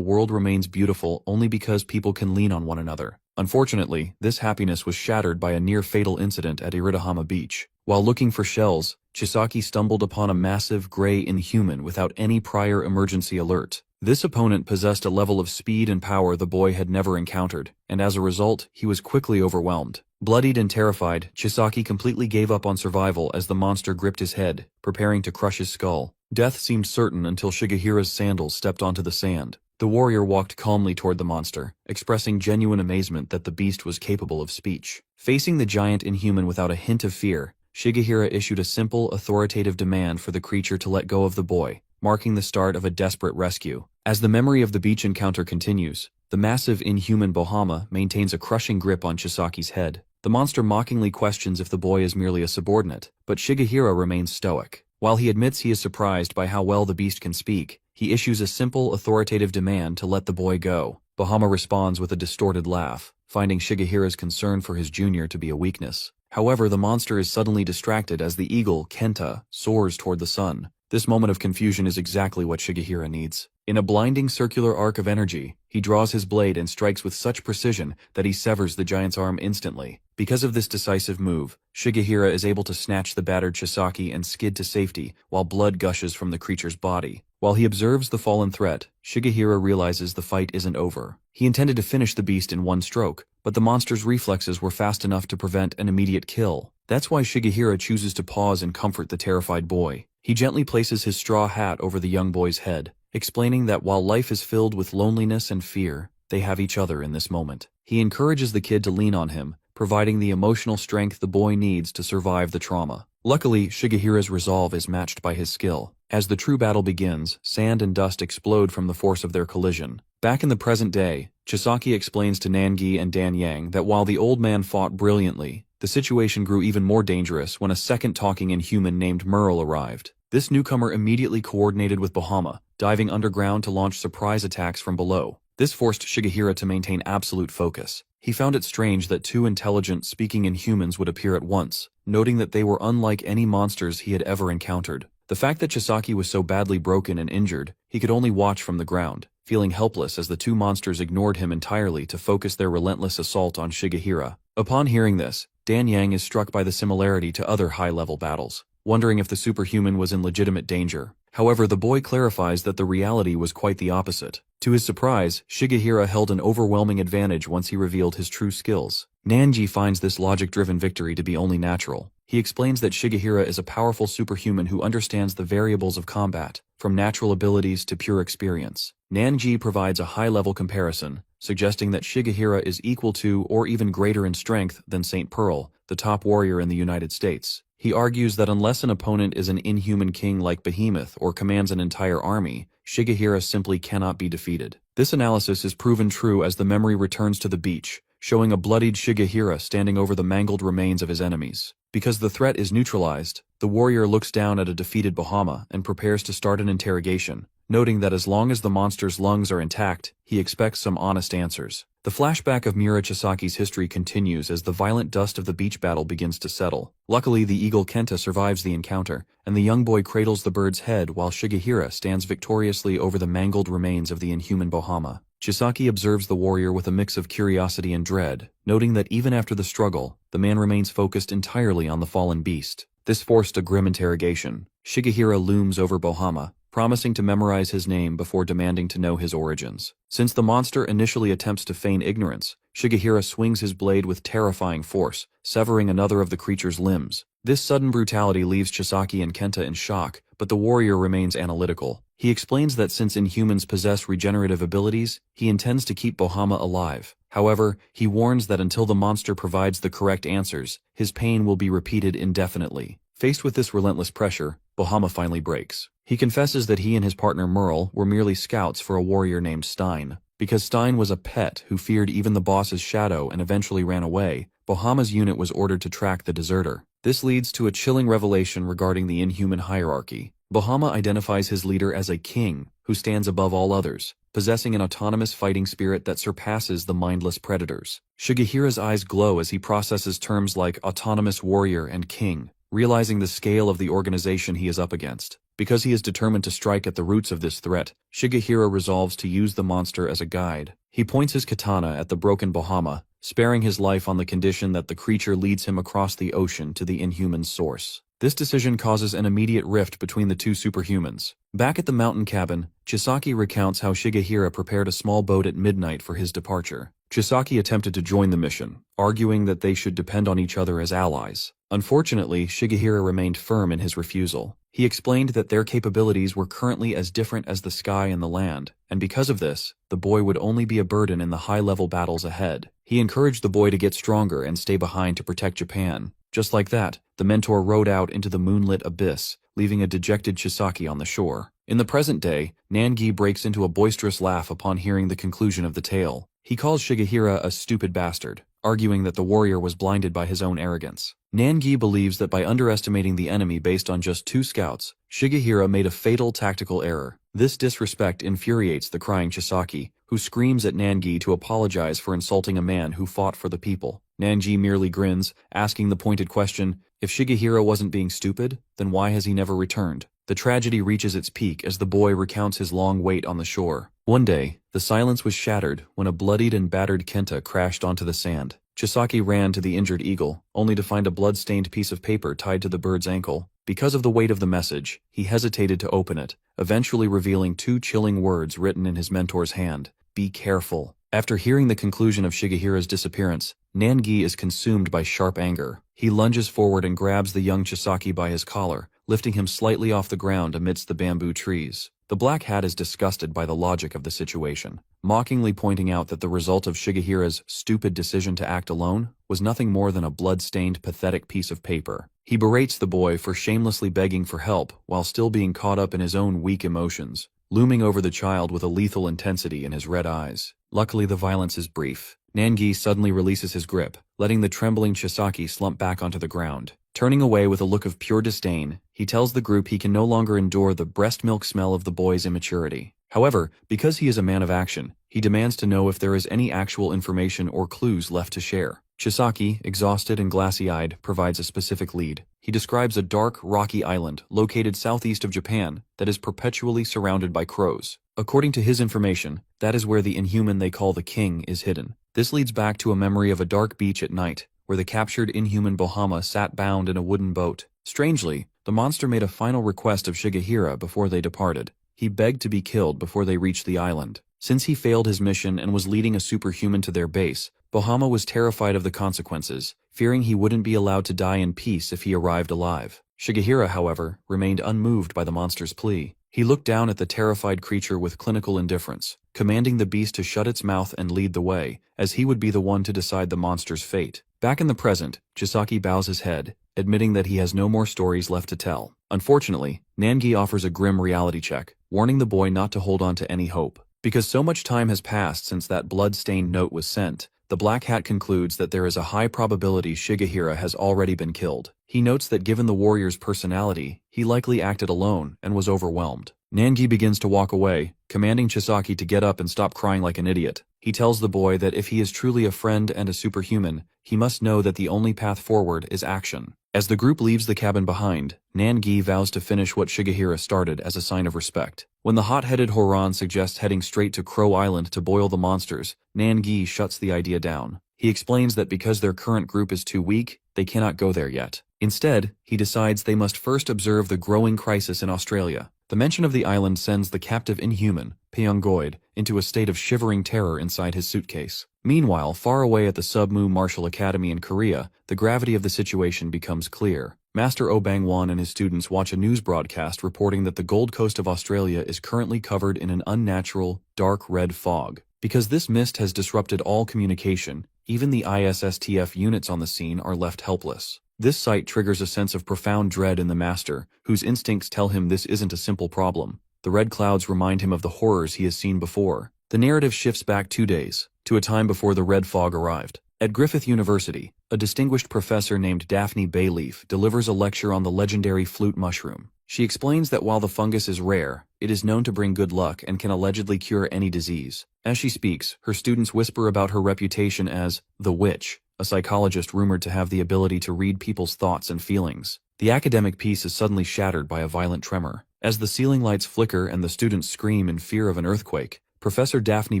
world remains beautiful only because people can lean on one another. Unfortunately, this happiness was shattered by a near-fatal incident at Iridahama Beach. While looking for shells, Chisaki stumbled upon a massive gray inhuman without any prior emergency alert. This opponent possessed a level of speed and power the boy had never encountered, and as a result, he was quickly overwhelmed. Bloodied and terrified, Chisaki completely gave up on survival as the monster gripped his head, preparing to crush his skull. Death seemed certain until Shigehira's sandals stepped onto the sand. The warrior walked calmly toward the monster, expressing genuine amazement that the beast was capable of speech. Facing the giant inhuman without a hint of fear, Shigehira issued a simple, authoritative demand for the creature to let go of the boy, marking the start of a desperate rescue. As the memory of the beach encounter continues, the massive inhuman Bahama maintains a crushing grip on Chisaki's head. The monster mockingly questions if the boy is merely a subordinate, but Shigehira remains stoic. While he admits he is surprised by how well the beast can speak, he issues a simple, authoritative demand to let the boy go. Bahama responds with a distorted laugh, finding Shigehira's concern for his junior to be a weakness. However, the monster is suddenly distracted as the eagle, Kenta, soars toward the sun. This moment of confusion is exactly what Shigehira needs. In a blinding circular arc of energy, he draws his blade and strikes with such precision that he severs the giant's arm instantly. Because of this decisive move, Shigehira is able to snatch the battered Chisaki and skid to safety while blood gushes from the creature's body. While he observes the fallen threat, Shigehira realizes the fight isn't over. He intended to finish the beast in one stroke, but the monster's reflexes were fast enough to prevent an immediate kill. That's why Shigehira chooses to pause and comfort the terrified boy. He gently places his straw hat over the young boy's head, explaining that while life is filled with loneliness and fear, they have each other in this moment. He encourages the kid to lean on him, providing the emotional strength the boy needs to survive the trauma. Luckily, Shigehira's resolve is matched by his skill. As the true battle begins, sand and dust explode from the force of their collision. Back in the present day, Chisaki explains to Nangi and Dan Yang that while the old man fought brilliantly, the situation grew even more dangerous when a second talking inhuman named Merle arrived. This newcomer immediately coordinated with Bahama, diving underground to launch surprise attacks from below. This forced Shigehira to maintain absolute focus. He found it strange that two intelligent, speaking inhumans would appear at once, noting that they were unlike any monsters he had ever encountered. The fact that Chisaki was so badly broken and injured, he could only watch from the ground, feeling helpless as the two monsters ignored him entirely to focus their relentless assault on Shigehira. Upon hearing this, Dan Yang is struck by the similarity to other high-level battles, wondering if the superhuman was in legitimate danger. However, the boy clarifies that the reality was quite the opposite. To his surprise, Shigehira held an overwhelming advantage once he revealed his true skills. Nanji finds this logic-driven victory to be only natural. He explains that Shigehira is a powerful superhuman who understands the variables of combat, from natural abilities to pure experience. Nanji provides a high-level comparison, suggesting that Shigehira is equal to or even greater in strength than Saint Pearl, the top warrior in the United States. He argues that unless an opponent is an inhuman king like Behemoth or commands an entire army, Shigehira simply cannot be defeated. This analysis is proven true as the memory returns to the beach, showing a bloodied Shigehira standing over the mangled remains of his enemies. Because the threat is neutralized, the warrior looks down at a defeated Bahama and prepares to start an interrogation, noting that as long as the monster's lungs are intact, he expects some honest answers. The flashback of Miura Chisaki's history continues as the violent dust of the beach battle begins to settle. Luckily, the eagle Kenta survives the encounter, and the young boy cradles the bird's head while Shigehira stands victoriously over the mangled remains of the inhuman Bahama. Chisaki observes the warrior with a mix of curiosity and dread, noting that even after the struggle, the man remains focused entirely on the fallen beast. This forced a grim interrogation. Shigehira looms over Bahama, promising to memorize his name before demanding to know his origins. Since the monster initially attempts to feign ignorance, Shigehira swings his blade with terrifying force, severing another of the creature's limbs. This sudden brutality leaves Chisaki and Kenta in shock, but the warrior remains analytical. He explains that since inhumans possess regenerative abilities, he intends to keep Bahama alive. However, he warns that until the monster provides the correct answers, his pain will be repeated indefinitely. Faced with this relentless pressure, Bahama finally breaks. He confesses that he and his partner Merle were merely scouts for a warrior named Stein. Because Stein was a pet who feared even the boss's shadow and eventually ran away, Bahama's unit was ordered to track the deserter. This leads to a chilling revelation regarding the inhuman hierarchy. Bahama identifies his leader as a king, who stands above all others, possessing an autonomous fighting spirit that surpasses the mindless predators. Shigehira's eyes glow as he processes terms like autonomous warrior and king, realizing the scale of the organization he is up against. Because he is determined to strike at the roots of this threat, Shigehira resolves to use the monster as a guide. He points his katana at the broken Bahama, sparing his life on the condition that the creature leads him across the ocean to the inhuman source. This decision causes an immediate rift between the two superhumans. Back at the mountain cabin, Chisaki recounts how Shigehira prepared a small boat at midnight for his departure. Chisaki attempted to join the mission, arguing that they should depend on each other as allies. Unfortunately, Shigehira remained firm in his refusal. He explained that their capabilities were currently as different as the sky and the land, and because of this, the boy would only be a burden in the high-level battles ahead. He encouraged the boy to get stronger and stay behind to protect Japan. Just like that, the mentor rowed out into the moonlit abyss, leaving a dejected Chisaki on the shore. In the present day, Nangi breaks into a boisterous laugh upon hearing the conclusion of the tale. He calls Shigehira a stupid bastard, arguing that the warrior was blinded by his own arrogance. Nangi believes that by underestimating the enemy based on just 2 scouts, Shigehira made a fatal tactical error. This disrespect infuriates the crying Chisaki, who screams at Nangi to apologize for insulting a man who fought for the people. Nangi merely grins, asking the pointed question, if Shigehira wasn't being stupid, then why has he never returned? The tragedy reaches its peak as the boy recounts his long wait on the shore. One day, the silence was shattered when a bloodied and battered Kenta crashed onto the sand. Chisaki ran to the injured eagle, only to find a blood-stained piece of paper tied to the bird's ankle. Because of the weight of the message, he hesitated to open it, eventually revealing 2 chilling words written in his mentor's hand. Be careful. After hearing the conclusion of Shigehira's disappearance, Nangi is consumed by sharp anger. He lunges forward and grabs the young Chisaki by his collar, lifting him slightly off the ground amidst the bamboo trees. The Black Hat is disgusted by the logic of the situation, mockingly pointing out that the result of Shigehira's stupid decision to act alone was nothing more than a blood-stained, pathetic piece of paper. He berates the boy for shamelessly begging for help while still being caught up in his own weak emotions, looming over the child with a lethal intensity in his red eyes. Luckily, the violence is brief. Nangi suddenly releases his grip, letting the trembling Chisaki slump back onto the ground. Turning away with a look of pure disdain, he tells the group he can no longer endure the breast milk smell of the boy's immaturity. However, because he is a man of action, he demands to know if there is any actual information or clues left to share. Chisaki, exhausted and glassy-eyed, provides a specific lead. He describes a dark, rocky island located southeast of Japan that is perpetually surrounded by crows. According to his information, that is where the inhuman they call the King is hidden. This leads back to a memory of a dark beach at night, where the captured inhuman Bohama sat bound in a wooden boat. Strangely, the monster made a final request of Shigehira before they departed. He begged to be killed before they reached the island. Since he failed his mission and was leading a superhuman to their base, Bohama was terrified of the consequences, fearing he wouldn't be allowed to die in peace if he arrived alive. Shigehira, however, remained unmoved by the monster's plea. He looked down at the terrified creature with clinical indifference, commanding the beast to shut its mouth and lead the way, as he would be the one to decide the monster's fate. Back in the present, Chisaki bows his head, admitting that he has no more stories left to tell. Unfortunately, Nangi offers a grim reality check, warning the boy not to hold on to any hope. Because so much time has passed since that blood-stained note was sent, the Black Hat concludes that there is a high probability Shigehira has already been killed. He notes that given the warrior's personality, he likely acted alone and was overwhelmed. Nangi begins to walk away, commanding Chisaki to get up and stop crying like an idiot. He tells the boy that if he is truly a friend and a superhuman, he must know that the only path forward is action. As the group leaves the cabin behind, Nangi vows to finish what Shigehira started as a sign of respect. When the hot-headed Horan suggests heading straight to Crow Island to boil the monsters, Nangi shuts the idea down. He explains that because their current group is too weak, they cannot go there yet. Instead, he decides they must first observe the growing crisis in Australia. The mention of the island sends the captive inhuman, Pyongoid, into a state of shivering terror inside his suitcase. Meanwhile, far away at the Submu Martial Academy in Korea, the gravity of the situation becomes clear. Master Oh Bang-won and his students watch a news broadcast reporting that the Gold Coast of Australia is currently covered in an unnatural, dark red fog. Because this mist has disrupted all communication, even the ISSTF units on the scene are left helpless. This sight triggers a sense of profound dread in the Master, whose instincts tell him this isn't a simple problem. The red clouds remind him of the horrors he has seen before. The narrative shifts back 2 days, to a time before the red fog arrived. At Griffith University, a distinguished professor named Daphne Bayleaf delivers a lecture on the legendary flute mushroom. She explains that while the fungus is rare, it is known to bring good luck and can allegedly cure any disease. As she speaks, her students whisper about her reputation as the witch, a psychologist rumored to have the ability to read people's thoughts and feelings. The academic peace is suddenly shattered by a violent tremor. As the ceiling lights flicker and the students scream in fear of an earthquake, Professor Daphne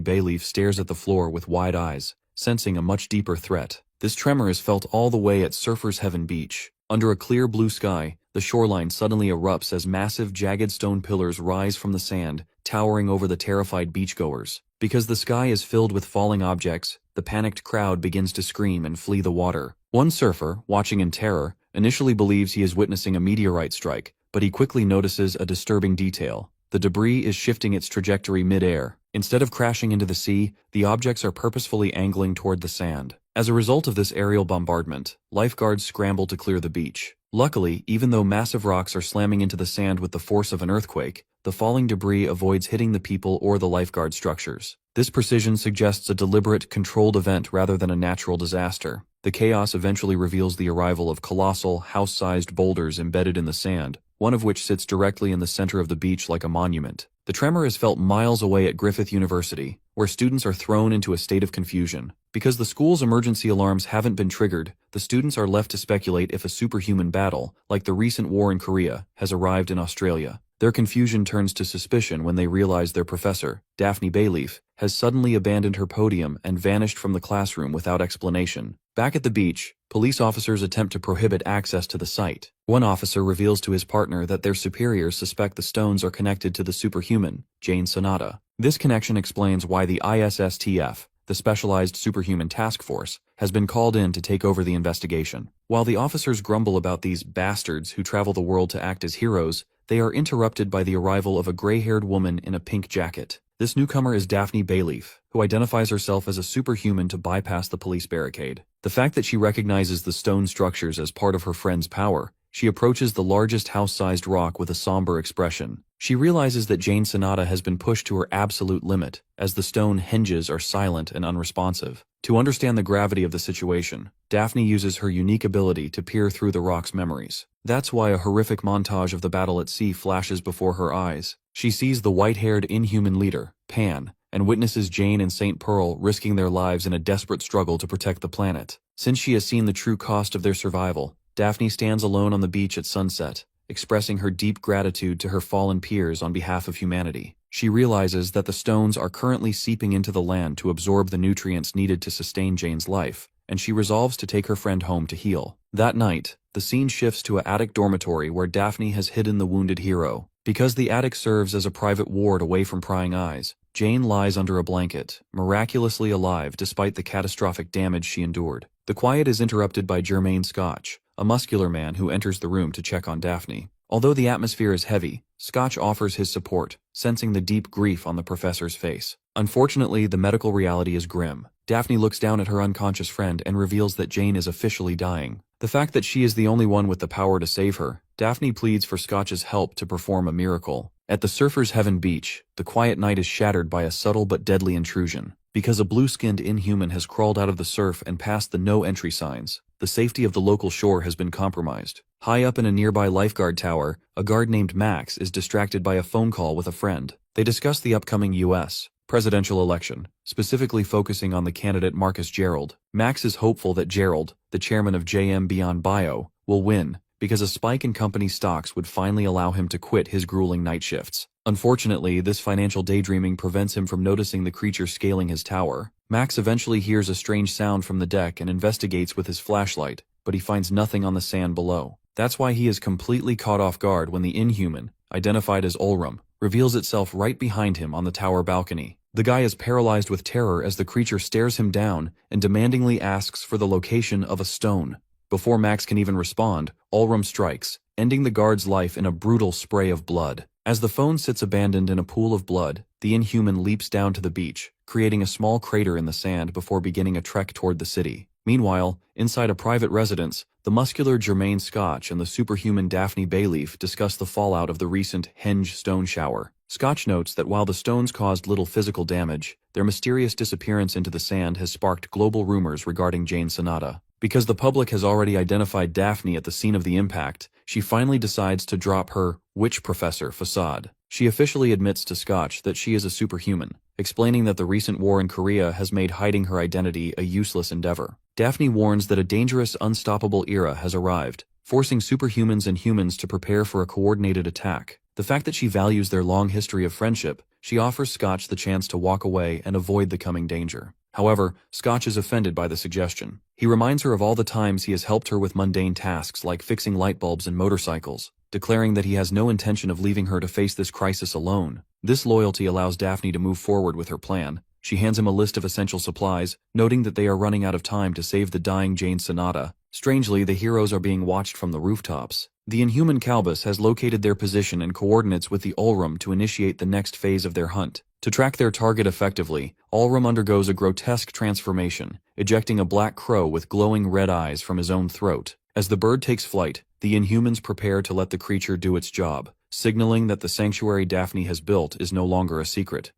Bayleaf stares at the floor with wide eyes, sensing a much deeper threat. This tremor is felt all the way at Surfer's Heaven Beach. Under a clear blue sky, the shoreline suddenly erupts as massive jagged stone pillars rise from the sand, towering over the terrified beachgoers. Because the sky is filled with falling objects, the panicked crowd begins to scream and flee the water. One surfer, watching in terror, initially believes he is witnessing a meteorite strike, but he quickly notices a disturbing detail. The debris is shifting its trajectory mid-air. Instead of crashing into the sea, the objects are purposefully angling toward the sand. As a result of this aerial bombardment, lifeguards scramble to clear the beach. Luckily, even though massive rocks are slamming into the sand with the force of an earthquake, the falling debris avoids hitting the people or the lifeguard structures. This precision suggests a deliberate, controlled event rather than a natural disaster. The chaos eventually reveals the arrival of colossal, house-sized boulders embedded in the sand, one of which sits directly in the center of the beach like a monument. The tremor is felt miles away at Griffith University, where students are thrown into a state of confusion. Because the school's emergency alarms haven't been triggered, the students are left to speculate if a superhuman battle, like the recent war in Korea, has arrived in Australia. Their confusion turns to suspicion when they realize their professor, Daphne Bayleaf, has suddenly abandoned her podium and vanished from the classroom without explanation. Back at the beach, police officers attempt to prohibit access to the site. One officer reveals to his partner that their superiors suspect the stones are connected to the superhuman, Jane Sonata. This connection explains why the ISSTF, the Specialized Superhuman Task Force, has been called in to take over the investigation. While the officers grumble about these bastards who travel the world to act as heroes, they are interrupted by the arrival of a gray-haired woman in a pink jacket. This newcomer is Daphne Bayleaf, who identifies herself as a superhuman to bypass the police barricade. The fact that she recognizes the stone structures as part of her friend's power, she approaches the largest house-sized rock with a somber expression. She realizes that Jane Sonata has been pushed to her absolute limit, as the stone hinges are silent and unresponsive. To understand the gravity of the situation, Daphne uses her unique ability to peer through the rock's memories. That's why a horrific montage of the battle at sea flashes before her eyes. She sees the white-haired inhuman leader, Pan, and witnesses Jane and St. Pearl risking their lives in a desperate struggle to protect the planet. Since she has seen the true cost of their survival, Daphne stands alone on the beach at sunset, expressing her deep gratitude to her fallen peers on behalf of humanity. She realizes that the stones are currently seeping into the land to absorb the nutrients needed to sustain Jane's life, and she resolves to take her friend home to heal. That night, the scene shifts to an attic dormitory where Daphne has hidden the wounded hero. Because the attic serves as a private ward away from prying eyes, Jane lies under a blanket, miraculously alive despite the catastrophic damage she endured. The quiet is interrupted by Jermaine Scotch, a muscular man who enters the room to check on Daphne. Although the atmosphere is heavy, Scotch offers his support, sensing the deep grief on the professor's face. Unfortunately, the medical reality is grim. Daphne looks down at her unconscious friend and reveals that Jane is officially dying. The fact that she is the only one with the power to save her, Daphne pleads for Scotch's help to perform a miracle. At the Surfer's Heaven beach, the quiet night is shattered by a subtle but deadly intrusion. Because a blue-skinned inhuman has crawled out of the surf and passed the no-entry signs, the safety of the local shore has been compromised. High up in a nearby lifeguard tower, a guard named Max is distracted by a phone call with a friend. They discuss the upcoming U.S. presidential election, specifically focusing on the candidate Marcus Gerald. Max is hopeful that Gerald, the chairman of JM Beyond Bio, will win, because a spike in company stocks would finally allow him to quit his grueling night shifts. Unfortunately, this financial daydreaming prevents him from noticing the creature scaling his tower. Max eventually hears a strange sound from the deck and investigates with his flashlight, but he finds nothing on the sand below. That's why he is completely caught off guard when the Inhuman, identified as Ulrum, reveals itself right behind him on the tower balcony. The guy is paralyzed with terror as the creature stares him down and demandingly asks for the location of a stone. Before Max can even respond, Ulrum strikes, ending the guard's life in a brutal spray of blood. As the phone sits abandoned in a pool of blood, the Inhuman leaps down to the beach, creating a small crater in the sand before beginning a trek toward the city. Meanwhile, inside a private residence, the muscular Jermaine Scotch and the superhuman Daphne Bayleaf discuss the fallout of the recent Henge stone shower. Scotch notes that while the stones caused little physical damage, their mysterious disappearance into the sand has sparked global rumors regarding Jane Sonata. Because the public has already identified Daphne at the scene of the impact, she finally decides to drop her witch professor facade. She officially admits to Scotch that she is a superhuman, explaining that the recent war in Korea has made hiding her identity a useless endeavor. Daphne warns that a dangerous, unstoppable era has arrived, forcing superhumans and humans to prepare for a coordinated attack. The fact that she values their long history of friendship, she offers Scotch the chance to walk away and avoid the coming danger. However, Scotch is offended by the suggestion. He reminds her of all the times he has helped her with mundane tasks like fixing light bulbs and motorcycles, declaring that he has no intention of leaving her to face this crisis alone. This loyalty allows Daphne to move forward with her plan. She hands him a list of essential supplies, noting that they are running out of time to save the dying Jane Sonata. Strangely, the heroes are being watched from the rooftops. The Inhuman Calbus has located their position and coordinates with the Ulrum to initiate the next phase of their hunt. To track their target effectively, Ulrum undergoes a grotesque transformation, ejecting a black crow with glowing red eyes from his own throat. As the bird takes flight, the Inhumans prepare to let the creature do its job, signaling that the sanctuary Daphne has built is no longer a secret.